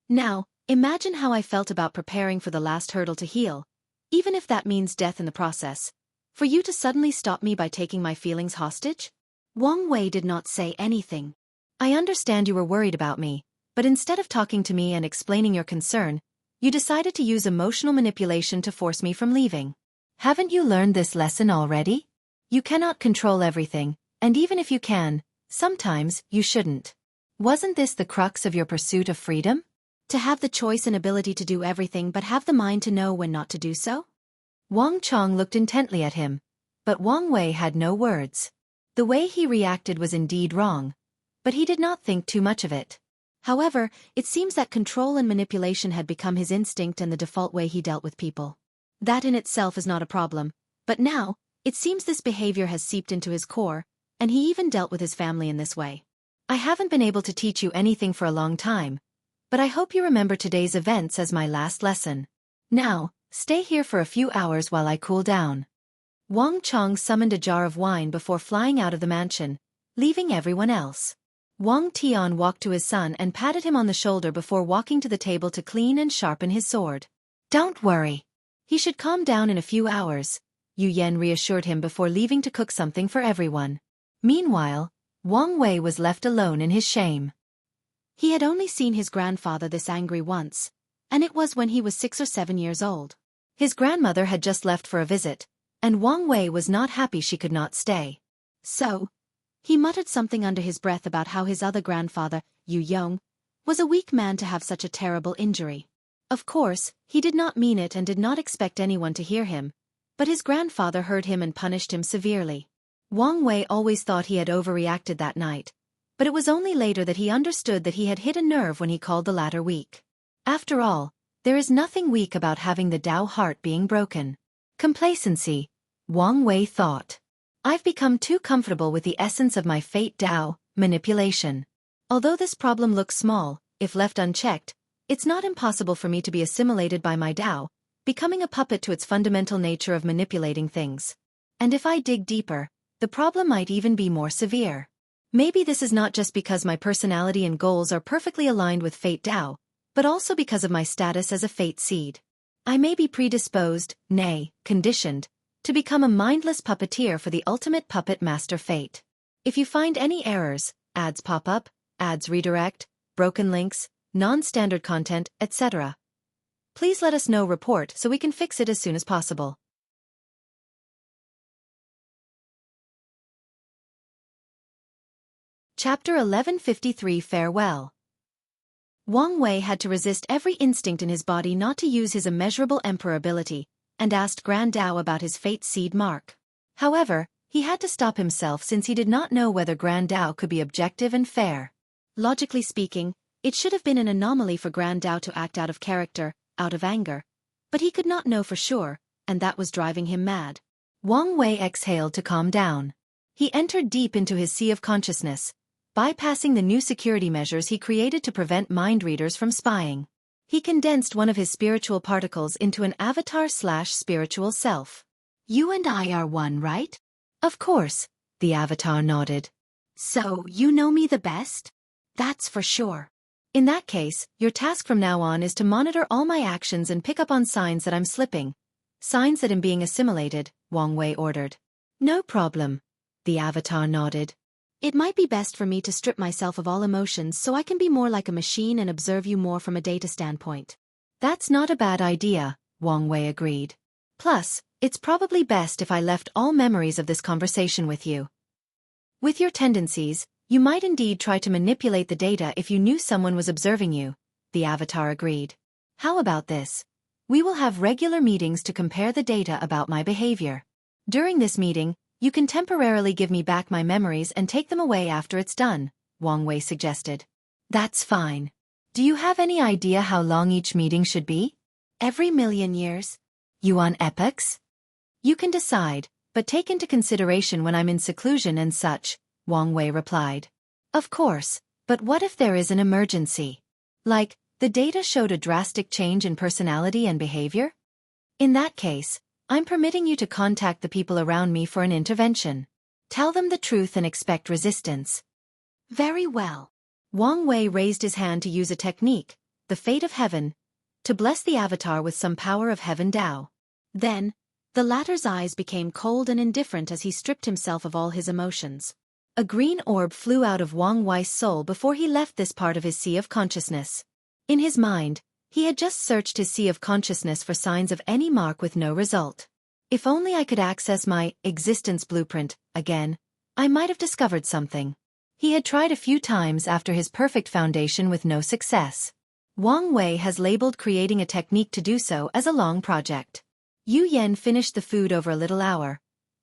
A: Now, imagine how I felt about preparing for the last hurdle to heal, even if that means death in the process. For you to suddenly stop me by taking my feelings hostage? Wang Wei did not say anything. I understand you were worried about me, but instead of talking to me and explaining your concern, you decided to use emotional manipulation to force me from leaving. Haven't you learned this lesson already? You cannot control everything, and even if you can, sometimes you shouldn't. Wasn't this the crux of your pursuit of freedom? To have the choice and ability to do everything but have the mind to know when not to do so? Wang Chong looked intently at him, but Wang Wei had no words. The way he reacted was indeed wrong, but he did not think too much of it. However, it seems that control and manipulation had become his instinct and the default way he dealt with people. That in itself is not a problem, but now, it seems this behavior has seeped into his core, and he even dealt with his family in this way. I haven't been able to teach you anything for a long time, but I hope you remember today's events as my last lesson. Now, stay here for a few hours while I cool down. Wang Chong summoned a jar of wine before flying out of the mansion, leaving everyone else. Wang Tian walked to his son and patted him on the shoulder before walking to the table to clean and sharpen his sword. Don't worry. He should calm down in a few hours, Yu Yan reassured him before leaving to cook something for everyone. Meanwhile, Wang Wei was left alone in his shame. He had only seen his grandfather this angry once, and it was when he was 6 or 7 years old. His grandmother had just left for a visit, and Wang Wei was not happy she could not stay. So, he muttered something under his breath about how his other grandfather, Yu Yong, was a weak man to have such a terrible injury. Of course, he did not mean it and did not expect anyone to hear him, but his grandfather heard him and punished him severely. Wang Wei always thought he had overreacted that night, but it was only later that he understood that he had hit a nerve when he called the latter weak. After all, there is nothing weak about having the Tao heart being broken. Complacency, Wang Wei thought. I've become too comfortable with the essence of my fate Tao, manipulation. Although this problem looks small, if left unchecked, it's not impossible for me to be assimilated by my Tao, becoming a puppet to its fundamental nature of manipulating things. And if I dig deeper, the problem might even be more severe. Maybe this is not just because my personality and goals are perfectly aligned with fate Tao, but also because of my status as a fate seed. I may be predisposed, nay, conditioned, to become a mindless puppeteer for the ultimate puppet master fate. If you find any errors, ads pop up, ads redirect, broken links, non-standard content, etc., please let us know report so we can fix it as soon as possible. Chapter 1153 Farewell. Wang Wei had to resist every instinct in his body not to use his immeasurable emperor ability, and asked Grand Tao about his fate seed mark. However, he had to stop himself since he did not know whether Grand Tao could be objective and fair. Logically speaking, it should have been an anomaly for Grand Tao to act out of character, out of anger. But he could not know for sure, and that was driving him mad. Wang Wei exhaled to calm down. He entered deep into his sea of consciousness, bypassing the new security measures he created to prevent mind readers from spying. He condensed one of his spiritual particles into an avatar/spiritual self. You and I are one, right? Of course, the avatar nodded. So, you know me the best? That's for sure. In that case, your task from now on is to monitor all my actions and pick up on signs that I'm slipping. Signs that I'm being assimilated, Wang Wei ordered. No problem. The avatar nodded. It might be best for me to strip myself of all emotions so I can be more like a machine and observe you more from a data standpoint. That's not a bad idea, Wang Wei agreed. Plus, it's probably best if I left all memories of this conversation with you. With your tendencies, you might indeed try to manipulate the data if you knew someone was observing you, the avatar agreed. How about this? We will have regular meetings to compare the data about my behavior. During this meeting, you can temporarily give me back my memories and take them away after it's done, Wang Wei suggested. That's fine. Do you have any idea how long each meeting should be? Every million years? Yuan epochs? You can decide, but take into consideration when I'm in seclusion and such, Wang Wei replied. Of course, but what if there is an emergency? Like, the data showed a drastic change in personality and behavior? In that case, I'm permitting you to contact the people around me for an intervention. Tell them the truth and expect resistance. Very well. Wang Wei raised his hand to use a technique, the Fate of Heaven, to bless the avatar with some power of Heaven Dao. Then, the latter's eyes became cold and indifferent as he stripped himself of all his emotions. A green orb flew out of Wang Wei's soul before he left this part of his sea of consciousness. In his mind, he had just searched his sea of consciousness for signs of any mark with no result. If only I could access my existence blueprint again, I might have discovered something. He had tried a few times after his perfect foundation with no success. Wang Wei has labeled creating a technique to do so as a long project. Yu Yan finished the food over a little hour,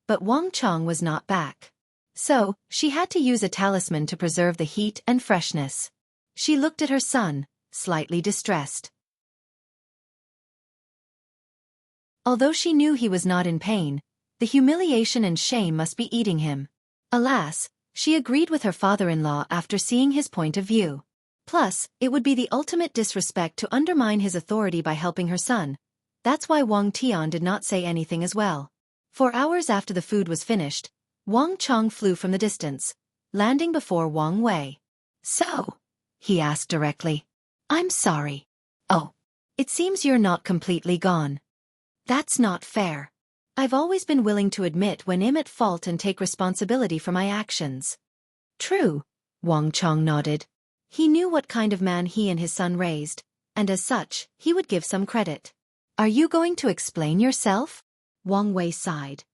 A: but Wang Chong was not back. So, she had to use a talisman to preserve the heat and freshness. She looked at her son, slightly distressed. Although she knew he was not in pain, the humiliation and shame must be eating him. Alas, she agreed with her father-in-law after seeing his point of view. Plus, it would be the ultimate disrespect to undermine his authority by helping her son. That's why Wang Tian did not say anything as well. For hours after the food was finished, Wang Chong flew from the distance, landing before Wang Wei. So? He asked directly. I'm sorry. Oh. It seems you're not completely gone. That's not fair. I've always been willing to admit when I'm at fault and take responsibility for my actions. True, Wang Chong nodded. He knew what kind of man he and his son raised, and as such, he would give some credit. Are you going to explain yourself? Wang Wei sighed.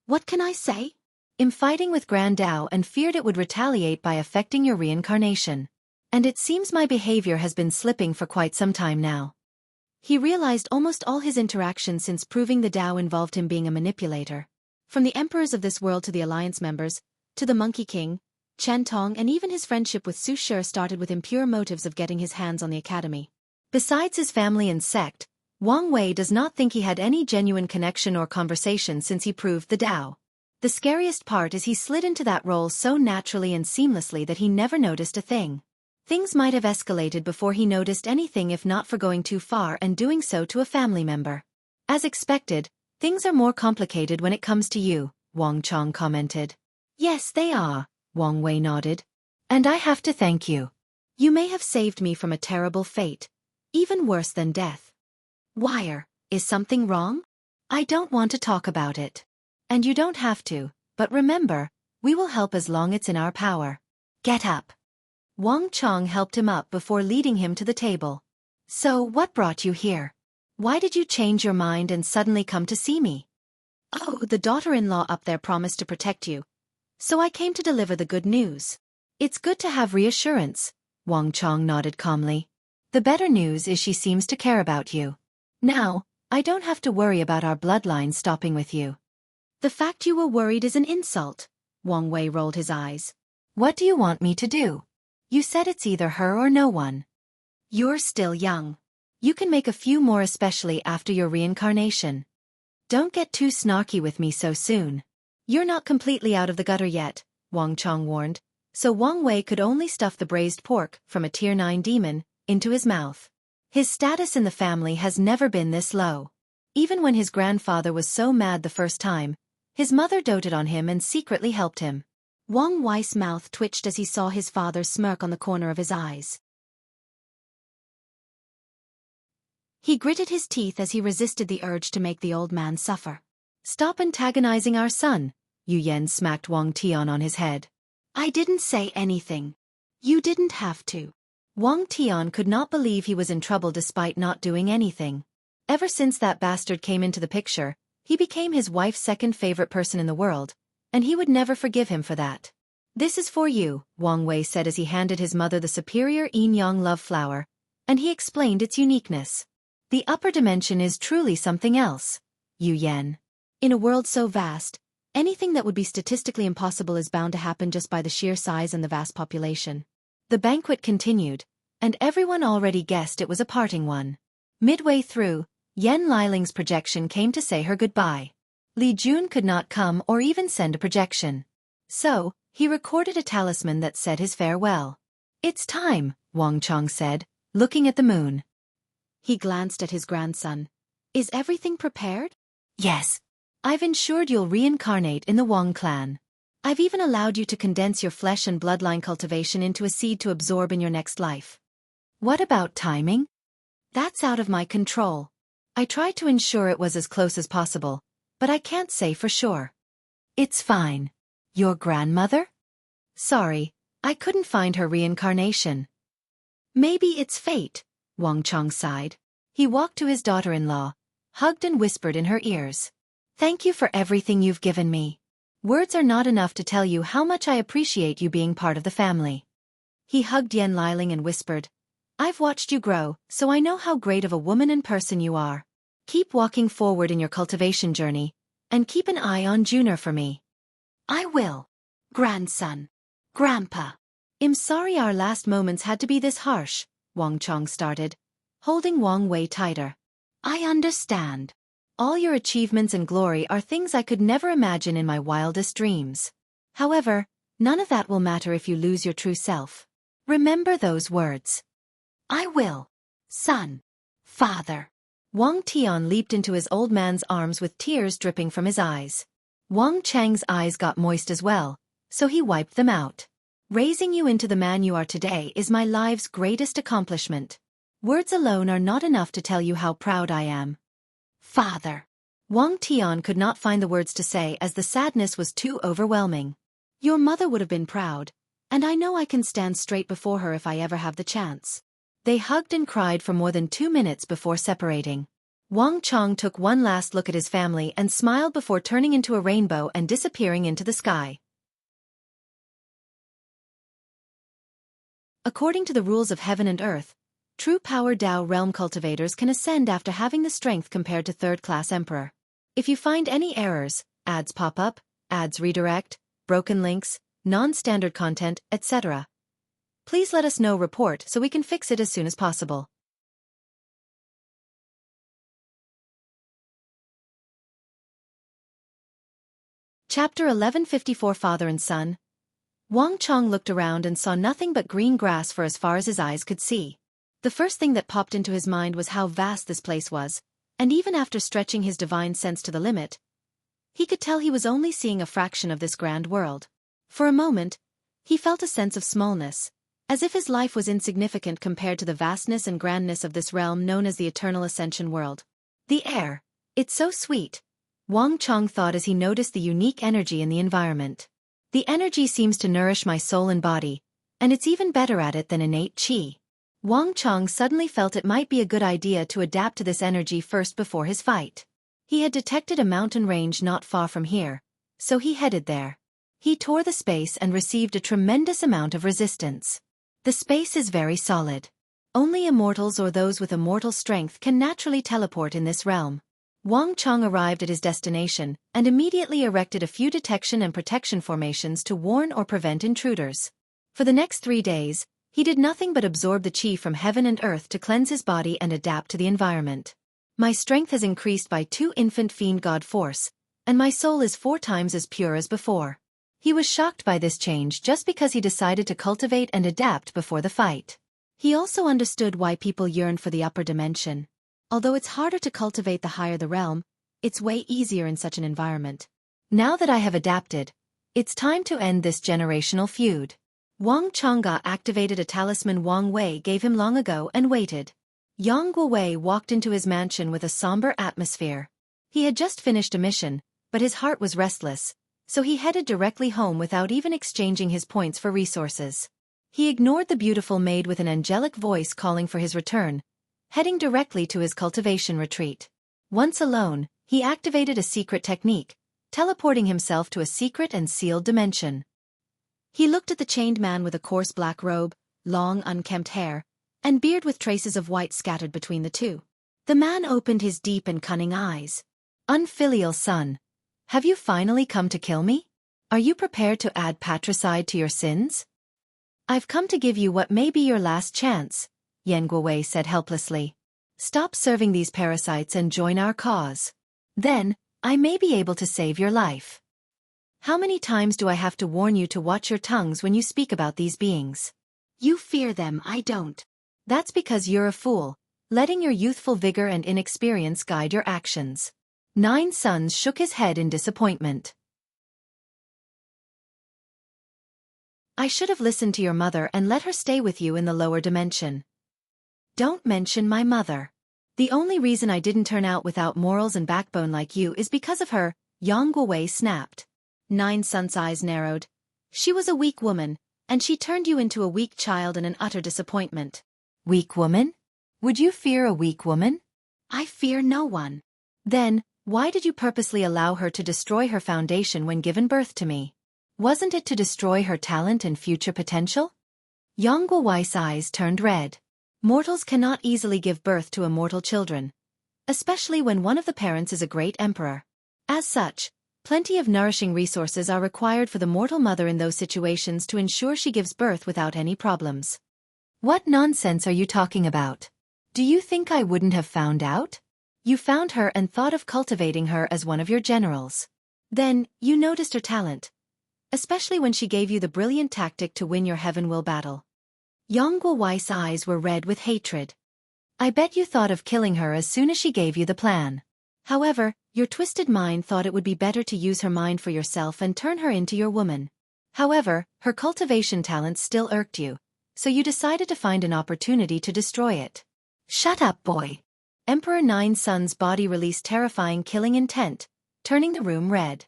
A: What can I say? I'm fighting with Grand Dao and feared it would retaliate by affecting your reincarnation. And it seems my behavior has been slipping for quite some time now. He realized almost all his interactions since proving the Dao involved him being a manipulator. From the emperors of this world to the alliance members, to the Monkey King, Chen Tong, and even his friendship with Su Shi started with impure motives of getting his hands on the academy. Besides his family and sect, Wang Wei does not think he had any genuine connection or conversation since he proved the Dao. The scariest part is he slid into that role so naturally and seamlessly that he never noticed a thing. Things might have escalated before he noticed anything if not for going too far and doing so to a family member. As expected, things are more complicated when it comes to you, Wang Chong commented. Yes, they are, Wang Wei nodded. And I have to thank you. You may have saved me from a terrible fate, even worse than death. Wire, is something wrong? I don't want to talk about it. And you don't have to, but remember, we will help as long as it's in our power. Get up. Wang Chong helped him up before leading him to the table. So what brought you here? Why did you change your mind and suddenly come to see me? Oh, the daughter-in-law up there promised to protect you. So I came to deliver the good news. It's good to have reassurance, Wang Chong nodded calmly. The better news is she seems to care about you. Now, I don't have to worry about our bloodline stopping with you. The fact you were worried is an insult, Wang Wei rolled his eyes. What do you want me to do? You said it's either her or no one. You're still young. You can make a few more, especially after your reincarnation. Don't get too snarky with me so soon. You're not completely out of the gutter yet, Wang Chong warned, so Wang Wei could only stuff the braised pork from a Tier 9 demon into his mouth. His status in the family has never been this low. Even when his grandfather was so mad the first time, his mother doted on him and secretly helped him. Wang Wei's mouth twitched as he saw his father smirk on the corner of his eyes. He gritted his teeth as he resisted the urge to make the old man suffer. Stop antagonizing our son, Yu Yan smacked Wang Tian on his head. I didn't say anything. You didn't have to. Wang Tian could not believe he was in trouble despite not doing anything. Ever since that bastard came into the picture, he became his wife's second favorite person in the world, and he would never forgive him for that. This is for you, Wang Wei said as he handed his mother the superior yin-yang love flower, and he explained its uniqueness. The upper dimension is truly something else, Yu Yan. In a world so vast, anything that would be statistically impossible is bound to happen just by the sheer size and the vast population. The banquet continued, and everyone already guessed it was a parting one. Midway through, Yan Liling's projection came to say her goodbye. Li Jun could not come or even send a projection. So, He recorded a talisman that said his farewell. "It's time," Wang Chong said, looking at the moon. He glanced at his grandson. "Is everything prepared?" "Yes. I've ensured you'll reincarnate in the Wang clan. I've even allowed you to condense your flesh and bloodline cultivation into a seed to absorb in your next life." "What about timing?" "That's out of my control. I tried to ensure it was as close as possible, but I can't say for sure." "It's fine. Your grandmother?" "Sorry, I couldn't find her reincarnation." "Maybe it's fate," Wang Chong sighed. He walked to his daughter-in-law, hugged and whispered in her ears. "Thank you for everything you've given me. Words are not enough to tell you how much I appreciate you being part of the family." He hugged Yan Liling and whispered, "I've watched you grow, so I know how great of a woman and person you are. Keep walking forward in your cultivation journey, and keep an eye on Junior for me." "I will. Grandson. Grandpa." "I'm sorry our last moments had to be this harsh," Wang Chong started, holding Wang Wei tighter. "I understand. All your achievements and glory are things I could never imagine in my wildest dreams. However, none of that will matter if you lose your true self. Remember those words." "I will. Son. Father." Wang Tian leaped into his old man's arms with tears dripping from his eyes. Wang Chang's eyes got moist as well, so he wiped them out. "Raising you into the man you are today is my life's greatest accomplishment. Words alone are not enough to tell you how proud I am." "Father." Wang Tian could not find the words to say as the sadness was too overwhelming. "Your mother would have been proud, and I know I can stand straight before her if I ever have the chance." They hugged and cried for more than 2 minutes before separating. Wang Chong took one last look at his family and smiled before turning into a rainbow and disappearing into the sky. According to the rules of heaven and earth, true power Dao realm cultivators can ascend after having the strength compared to third-class emperor. If you find any errors, ads pop up, ads redirect, broken links, non-standard content, etc., please let us know report so we can fix it as soon as possible. Chapter 1154 Father and Son. Wang Chong looked around and saw nothing but green grass for as far as his eyes could see. The first thing that popped into his mind was how vast this place was, and even after stretching his divine sense to the limit, he could tell he was only seeing a fraction of this grand world. For a moment, he felt a sense of smallness, as if his life was insignificant compared to the vastness and grandness of this realm known as the eternal Ascension world. "The air, it's so sweet," Wang Chong thought as he noticed the unique energy in the environment. "The energy seems to nourish my soul and body, and it's even better at it than innate qi." Wang Chong suddenly felt it might be a good idea to adapt to this energy first before his fight. He had detected a mountain range not far from here, so he headed there. He tore the space and received a tremendous amount of resistance. The space is very solid. Only immortals or those with immortal strength can naturally teleport in this realm. Wang Chong arrived at his destination and immediately erected a few detection and protection formations to warn or prevent intruders. For the next 3 days, he did nothing but absorb the qi from heaven and earth to cleanse his body and adapt to the environment. "My strength has increased by 2 infant fiend god force, and my soul is 4 times as pure as before." He was shocked by this change just because he decided to cultivate and adapt before the fight. He also understood why people yearned for the upper dimension. Although it's harder to cultivate the higher the realm, it's way easier in such an environment. "Now that I have adapted, it's time to end this generational feud." Wang Chang'e activated a talisman Wang Wei gave him long ago and waited. Yang Wei walked into his mansion with a somber atmosphere. He had just finished a mission, but his heart was restless, so he headed directly home without even exchanging his points for resources. He ignored the beautiful maid with an angelic voice calling for his return, heading directly to his cultivation retreat. Once alone, he activated a secret technique, teleporting himself to a secret and sealed dimension. He looked at the chained man with a coarse black robe, long unkempt hair, and beard with traces of white scattered between the two. The man opened his deep and cunning eyes. "Unfilial son, have you finally come to kill me? Are you prepared to add patricide to your sins?" "I've come to give you what may be your last chance," Yan Guowei said helplessly. "Stop serving these parasites and join our cause. Then, I may be able to save your life." How many times do I have to warn you to watch your tongues when you speak about these beings? You fear them, I don't. That's because you're a fool, letting your youthful vigor and inexperience guide your actions. Nine Suns shook his head in disappointment. I should have listened to your mother and let her stay with you in the lower dimension. Don't mention my mother. The only reason I didn't turn out without morals and backbone like you is because of her, Jianghu snapped. Nine Suns' eyes narrowed. She was a weak woman, and she turned you into a weak child and an utter disappointment. Weak woman? Would you fear a weak woman? I fear no one. Then, why did you purposely allow her to destroy her foundation when given birth to me? Wasn't it to destroy her talent and future potential? Jianghu's eyes turned red. Mortals cannot easily give birth to immortal children, especially when one of the parents is a great emperor. As such, plenty of nourishing resources are required for the mortal mother in those situations to ensure she gives birth without any problems. What nonsense are you talking about? Do you think I wouldn't have found out? You found her and thought of cultivating her as one of your generals. Then, you noticed her talent, especially when she gave you the brilliant tactic to win your heaven will battle. Jianghu's eyes were red with hatred. I bet you thought of killing her as soon as she gave you the plan. However, your twisted mind thought it would be better to use her mind for yourself and turn her into your woman. However, her cultivation talent still irked you, so you decided to find an opportunity to destroy it. Shut up, boy. Emperor Nine Suns' body released terrifying killing intent, turning the room red.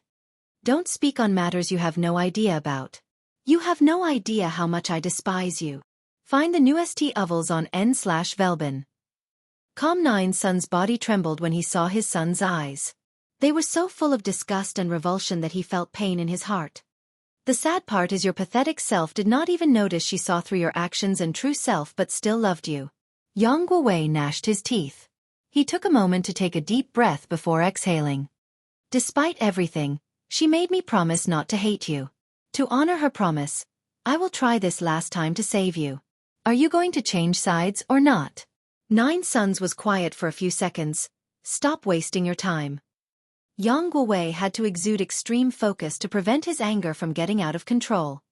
A: Don't speak on matters you have no idea about. You have no idea how much I despise you. Find the newest ovals on n/Velbin. Calm Nine Suns' body trembled when he saw his son's eyes. They were so full of disgust and revulsion that he felt pain in his heart. The sad part is your pathetic self did not even notice she saw through your actions and true self but still loved you. Jianghu gnashed his teeth. He took a moment to take a deep breath before exhaling. Despite everything, she made me promise not to hate you. To honor her promise, I will try this last time to save you. Are you going to change sides or not? Nine Suns was quiet for a few seconds. Stop wasting your time. Jianghu had to exude extreme focus to prevent his anger from getting out of control.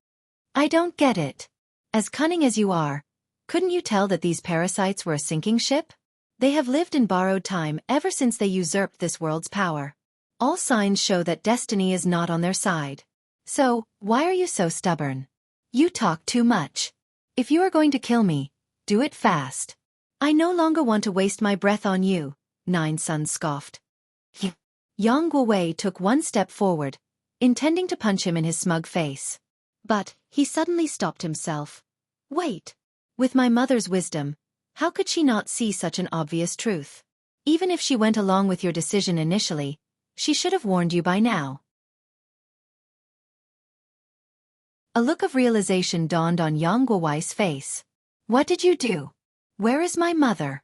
A: I don't get it. As cunning as you are, couldn't you tell that these parasites were a sinking ship? They have lived in borrowed time ever since they usurped this world's power. All signs show that destiny is not on their side. So, why are you so stubborn? You talk too much. If you are going to kill me, do it fast. I no longer want to waste my breath on you, Nine Suns scoffed. Jianghu took one step forward, intending to punch him in his smug face. But, he suddenly stopped himself. Wait. With my mother's wisdom, how could she not see such an obvious truth? Even if she went along with your decision initially, she should have warned you by now. A look of realization dawned on Jianghu's face. What did you do? Where is my mother?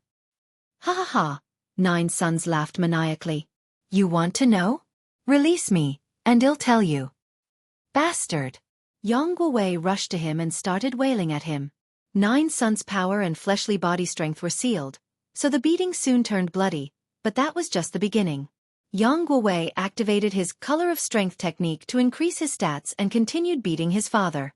A: Ha ha ha, Nine Suns laughed maniacally. You want to know? Release me, and I'll tell you. Bastard! Jianghu rushed to him and started wailing at him. Nine Suns' power and fleshly body strength were sealed, so the beating soon turned bloody, but that was just the beginning. Jianghu activated his color of strength technique to increase his stats and continued beating his father.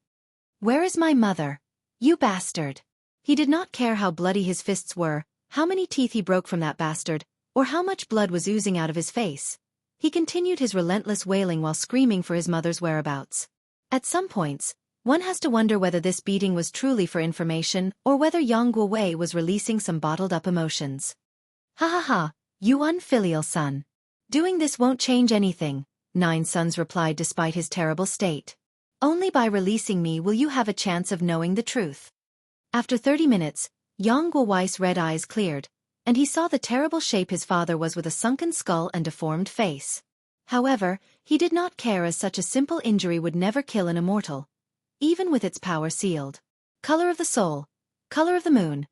A: Where is my mother? You bastard! He did not care how bloody his fists were, how many teeth he broke from that bastard, or how much blood was oozing out of his face. He continued his relentless wailing while screaming for his mother's whereabouts. At some points, one has to wonder whether this beating was truly for information or whether Jianghu was releasing some bottled-up emotions. Ha ha ha, you unfilial son. Doing this won't change anything, Nine Suns replied despite his terrible state. Only by releasing me will you have a chance of knowing the truth. After 30 minutes, Jianghu's red eyes cleared, and he saw the terrible shape his father was with a sunken skull and deformed face. However, he did not care as such a simple injury would never kill an immortal, even with its power sealed. Color of the soul, color of the moon,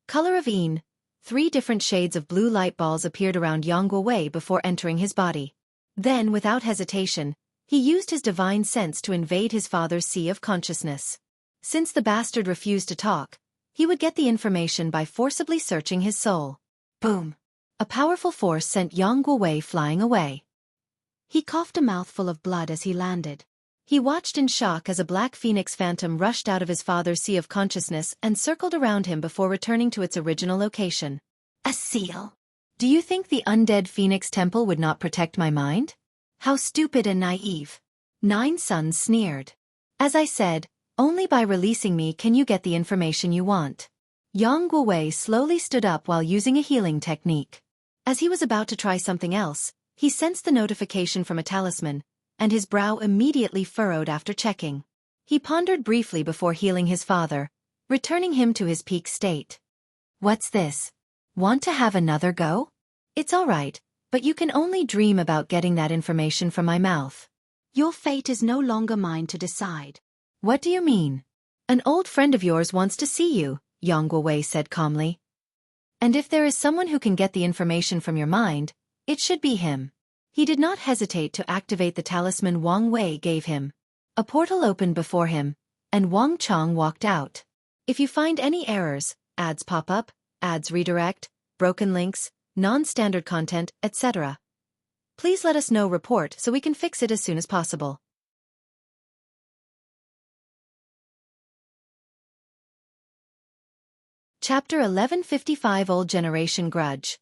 A: color of Een. 3 different shades of blue light balls appeared around Jianghu before entering his body. Then, without hesitation, he used his divine sense to invade his father's sea of consciousness. Since the bastard refused to talk, he would get the information by forcibly searching his soul. Boom! A powerful force sent Jianghu flying away. He coughed a mouthful of blood as he landed. He watched in shock as a black phoenix phantom rushed out of his father's sea of consciousness and circled around him before returning to its original location. A seal. Do you think the undead phoenix temple would not protect my mind? How stupid and naive. Nine Suns sneered. As I said, only by releasing me can you get the information you want. Jianghu slowly stood up while using a healing technique. As he was about to try something else, he sensed the notification from a talisman, and his brow immediately furrowed after checking. He pondered briefly before healing his father, returning him to his peak state. What's this? Want to have another go? It's all right, but you can only dream about getting that information from my mouth. Your fate is no longer mine to decide. What do you mean? An old friend of yours wants to see you, Jianghu said calmly. And if there is someone who can get the information from your mind, it should be him. He did not hesitate to activate the talisman Wang Wei gave him. A portal opened before him, and Wang Chong walked out. If you find any errors, ads pop up, ads redirect, broken links, non-standard content, etc., please let us know report so we can fix it as soon as possible. Chapter 1155 Old Generation Grudge.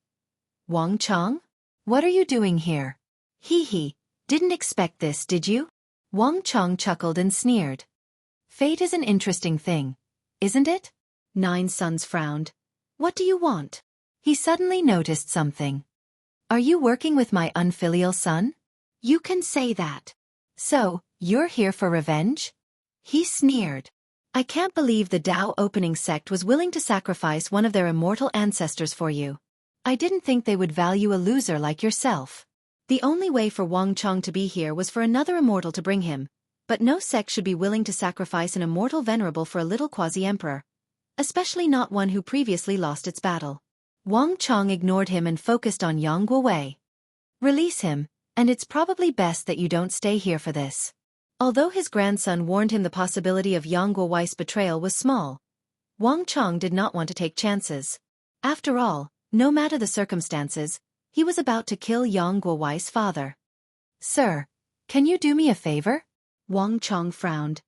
A: Wang Chong? What are you doing here? Hee, didn't expect this, did you? Wang Chong chuckled and sneered. Fate is an interesting thing, isn't it? Nine Suns frowned. What do you want? He suddenly noticed something. Are you working with my unfilial son? You can say that. So, you're here for revenge? He sneered. I can't believe the Dao opening sect was willing to sacrifice one of their immortal ancestors for you. I didn't think they would value a loser like yourself. The only way for Wang Chong to be here was for another immortal to bring him, but no sect should be willing to sacrifice an immortal venerable for a little quasi-emperor, especially not one who previously lost its battle. Wang Chong ignored him and focused on Jianghu. Release him, and it's probably best that you don't stay here for this. Although his grandson warned him the possibility of Jianghu's betrayal was small, Wang Chong did not want to take chances. After all, no matter the circumstances, he was about to kill Jianghu's father. Sir, can you do me a favor? Wang Chong frowned.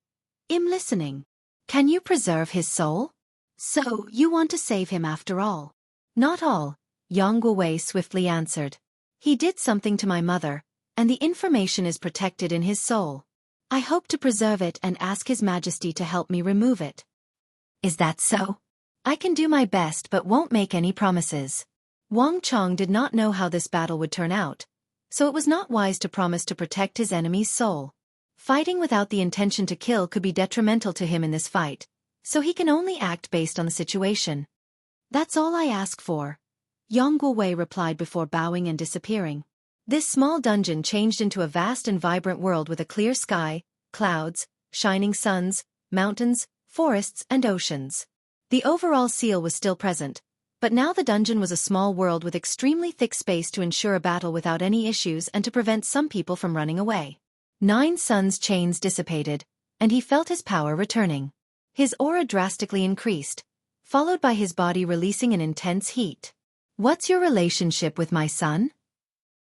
A: I'm listening. Can you preserve his soul? So, you want to save him after all? Not all, Jianghu swiftly answered. He did something to my mother, and the information is protected in his soul. I hope to preserve it and ask His Majesty to help me remove it. Is that so? I can do my best but won't make any promises. Wang Chong did not know how this battle would turn out, so it was not wise to promise to protect his enemy's soul. Fighting without the intention to kill could be detrimental to him in this fight, so he can only act based on the situation. That's all I ask for, Jianghu replied before bowing and disappearing. This small dungeon changed into a vast and vibrant world with a clear sky, clouds, shining suns, mountains, forests, and oceans. The overall seal was still present, but now the dungeon was a small world with extremely thick space to ensure a battle without any issues and to prevent some people from running away. Nine Suns' chains dissipated, and he felt his power returning. His aura drastically increased, followed by his body releasing an intense heat. What's your relationship with my son?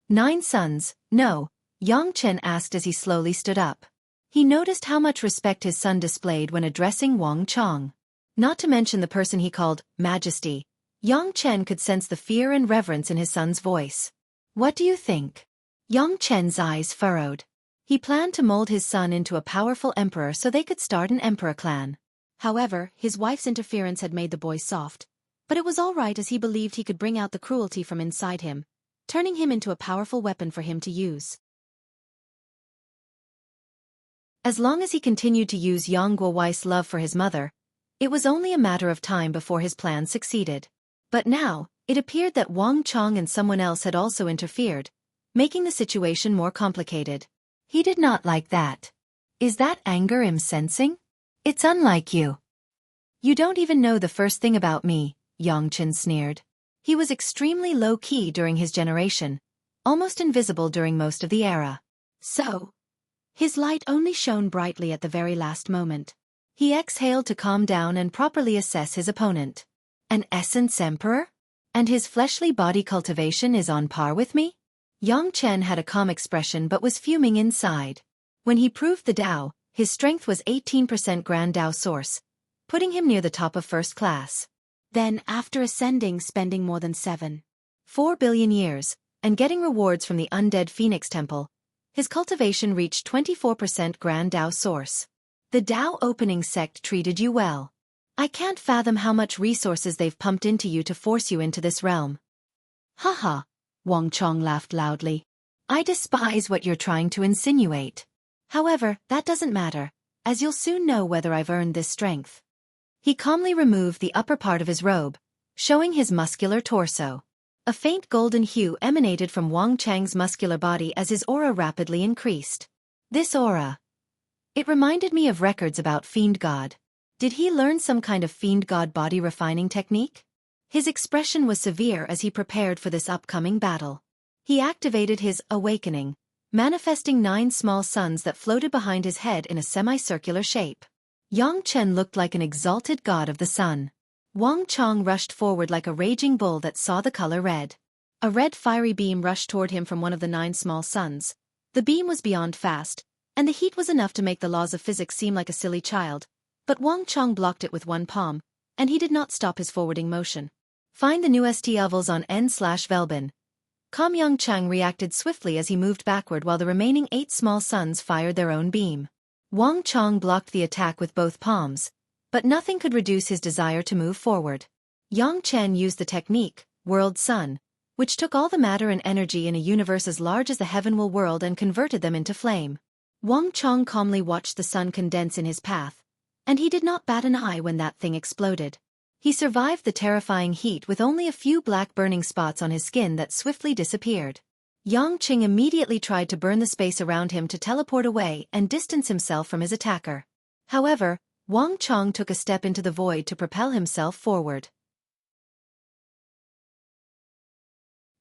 A: Nine Suns, no, Yang Chen asked as he slowly stood up. He noticed how much respect his son displayed when addressing Wang Chong. Not to mention the person he called Majesty, Yang Chen could sense the fear and reverence in his son's voice. What do you think? Yang Chen's eyes furrowed. He planned to mold his son into a powerful emperor so they could start an emperor clan. However, his wife's interference had made the boy soft, but it was all right as he believed he could bring out the cruelty from inside him, turning him into a powerful weapon for him to use. As long as he continued to use Jianghu's love for his mother, it was only a matter of time before his plan succeeded. But now, it appeared that Wang Chong and someone else had also interfered, making the situation more complicated. He did not like that. Is that anger I'm sensing? It's unlike you. You don't even know the first thing about me, Yang Chen sneered. He was extremely low-key during his generation, almost invisible during most of the era. So, his light only shone brightly at the very last moment. He exhaled to calm down and properly assess his opponent. An essence emperor? And his fleshly body cultivation is on par with me? Yang Chen had a calm expression but was fuming inside. When he proved the Dao, his strength was 18% Grand Dao Source, putting him near the top of first class. Then, after ascending, spending more than 7.4 billion years, and getting rewards from the undead Phoenix Temple, his cultivation reached 24% Grand Dao Source. The Dao opening sect treated you well. I can't fathom how much resources they've pumped into you to force you into this realm. Haha, Wang Chong laughed loudly. I despise what you're trying to insinuate. However, that doesn't matter, as you'll soon know whether I've earned this strength. He calmly removed the upper part of his robe, showing his muscular torso. A faint golden hue emanated from Wang Chang's muscular body as his aura rapidly increased. This aura. It reminded me of records about Fiend God. Did he learn some kind of Fiend God body refining technique? His expression was severe as he prepared for this upcoming battle. He activated his awakening, manifesting 9 small suns that floated behind his head in a semicircular shape. Yang Chen looked like an exalted god of the sun. Wang Chong rushed forward like a raging bull that saw the color red. A red fiery beam rushed toward him from one of the 9 small suns. The beam was beyond fast, and the heat was enough to make the laws of physics seem like a silly child, but Wang Chong blocked it with one palm, and he did not stop his forwarding motion. Find the new ST levels on n/Velbin. Yang Chang reacted swiftly as he moved backward while the remaining 8 small suns fired their own beam. Wang Chong blocked the attack with both palms, but nothing could reduce his desire to move forward. Yang Chen used the technique, World Sun, which took all the matter and energy in a universe as large as the heavenward world and converted them into flame. Wang Chong calmly watched the sun condense in his path, and he did not bat an eye when that thing exploded. He survived the terrifying heat with only a few black burning spots on his skin that swiftly disappeared. Yang Qing immediately tried to burn the space around him to teleport away and distance himself from his attacker. However, Wang Chong took a step into the void to propel himself forward.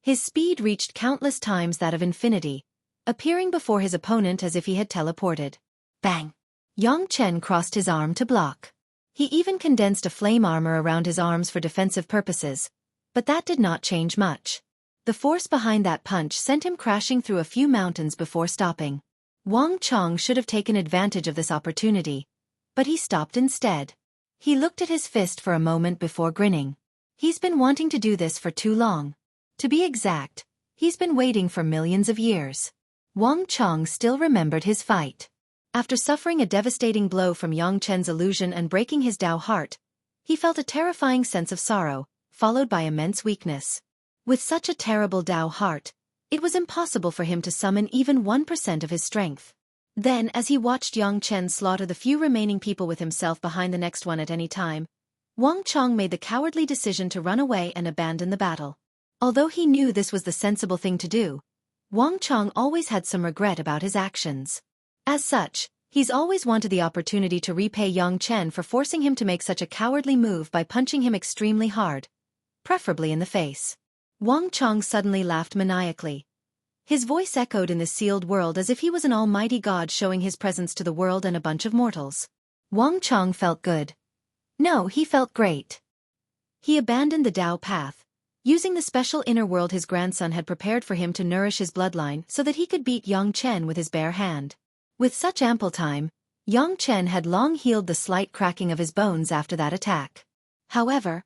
A: His speed reached countless times that of infinity, appearing before his opponent as if he had teleported. Bang! Yang Chen crossed his arm to block. He even condensed a flame armor around his arms for defensive purposes, but that did not change much. The force behind that punch sent him crashing through a few mountains before stopping. Wang Chong should have taken advantage of this opportunity, but he stopped instead. He looked at his fist for a moment before grinning. He's been wanting to do this for too long. To be exact, he's been waiting for millions of years. Wang Chong still remembered his fight. After suffering a devastating blow from Yang Chen's illusion and breaking his Dao heart, he felt a terrifying sense of sorrow, followed by immense weakness. With such a terrible Dao heart, it was impossible for him to summon even 1% of his strength. Then, as he watched Yang Chen slaughter the few remaining people with himself behind the next one at any time, Wang Chong made the cowardly decision to run away and abandon the battle. Although he knew this was the sensible thing to do, Wang Chong always had some regret about his actions. As such, he's always wanted the opportunity to repay Yang Chen for forcing him to make such a cowardly move by punching him extremely hard, preferably in the face. Wang Chong suddenly laughed maniacally. His voice echoed in the sealed world as if he was an almighty god showing his presence to the world and a bunch of mortals. Wang Chong felt good. No, he felt great. He abandoned the Dao path, using the special inner world his grandson had prepared for him to nourish his bloodline so that he could beat Yang Chen with his bare hand. With such ample time, Yang Chen had long healed the slight cracking of his bones after that attack. However,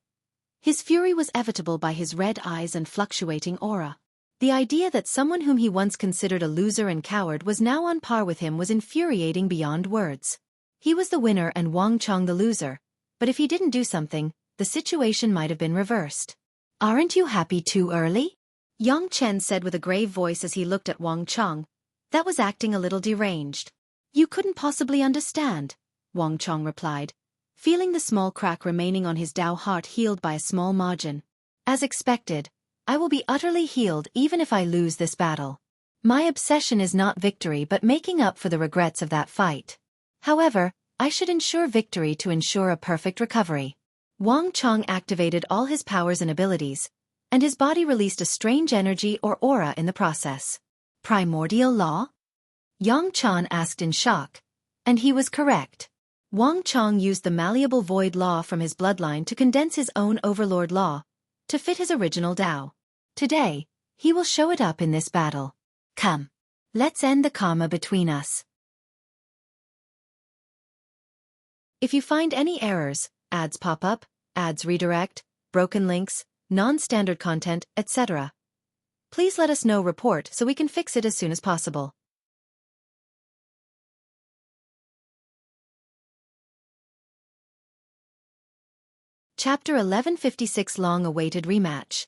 A: his fury was evitable by his red eyes and fluctuating aura. The idea that someone whom he once considered a loser and coward was now on par with him was infuriating beyond words. He was the winner and Wang Chong the loser, but if he didn't do something, the situation might have been reversed. Aren't you happy too early? Yang Chen said with a grave voice as he looked at Wang Chong, that was acting a little deranged. You couldn't possibly understand, Wang Chong replied, feeling the small crack remaining on his Dao heart healed by a small margin. As expected, I will be utterly healed even if I lose this battle. My obsession is not victory but making up for the regrets of that fight. However, I should ensure victory to ensure a perfect recovery. Wang Chong activated all his powers and abilities, and his body released a strange energy or aura in the process. Primordial law? Yang Chen asked in shock, and he was correct. Wang Chong used the malleable void law from his bloodline to condense his own overlord law, to fit his original Dao. Today, He will show it up in this battle. Come. Let's end the comma between us. If you find any errors, ads pop up, ads redirect, broken links, non-standard content, etc., please let us know report so we can fix it as soon as possible. Chapter 1156 Long-awaited Rematch.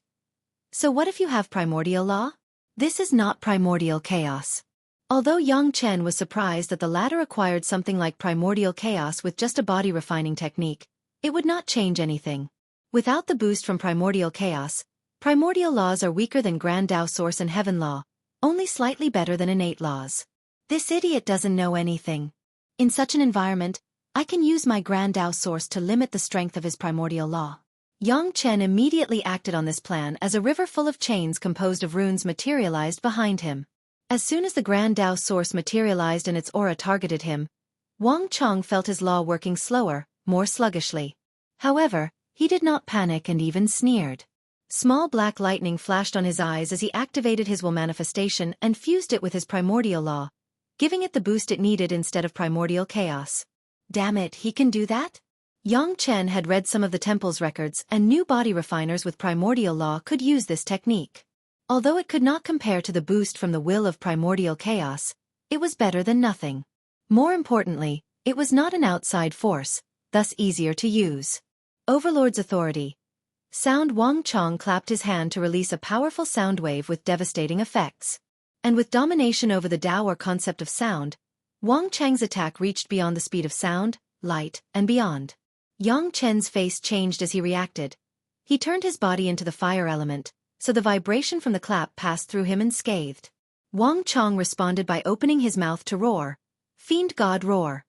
A: So what if you have primordial law? This is not primordial chaos. Although Yang Chen was surprised that the latter acquired something like primordial chaos with just a body refining technique, it would not change anything. Without the boost from primordial chaos, primordial laws are weaker than Grand Tao Source and Heaven Law, only slightly better than innate laws. This idiot doesn't know anything. In such an environment, I can use my Grand Tao Source to limit the strength of his primordial law. Yang Chen immediately acted on this plan as a river full of chains composed of runes materialized behind him. As soon as the Grand Tao Source materialized and its aura targeted him, Wang Chong felt his law working slower, more sluggishly. However, he did not panic and even sneered. Small black lightning flashed on his eyes as he activated his will manifestation and fused it with his primordial law, giving it the boost it needed instead of primordial chaos. Damn it, he can do that? Yang Chen had read some of the temple's records and knew body refiners with primordial law could use this technique. Although it could not compare to the boost from the will of primordial chaos, it was better than nothing. More importantly, it was not an outside force, thus easier to use. Overlord's authority. Sound. Wang Chong clapped his hand to release a powerful sound wave with devastating effects. And with domination over the Tao or concept of sound, Wang Chang's attack reached beyond the speed of sound, light, and beyond. Yang Chen's face changed as he reacted. He turned his body into the fire element, so the vibration from the clap passed through him unscathed. Wang Chong responded by opening his mouth to roar. Fiend God roar.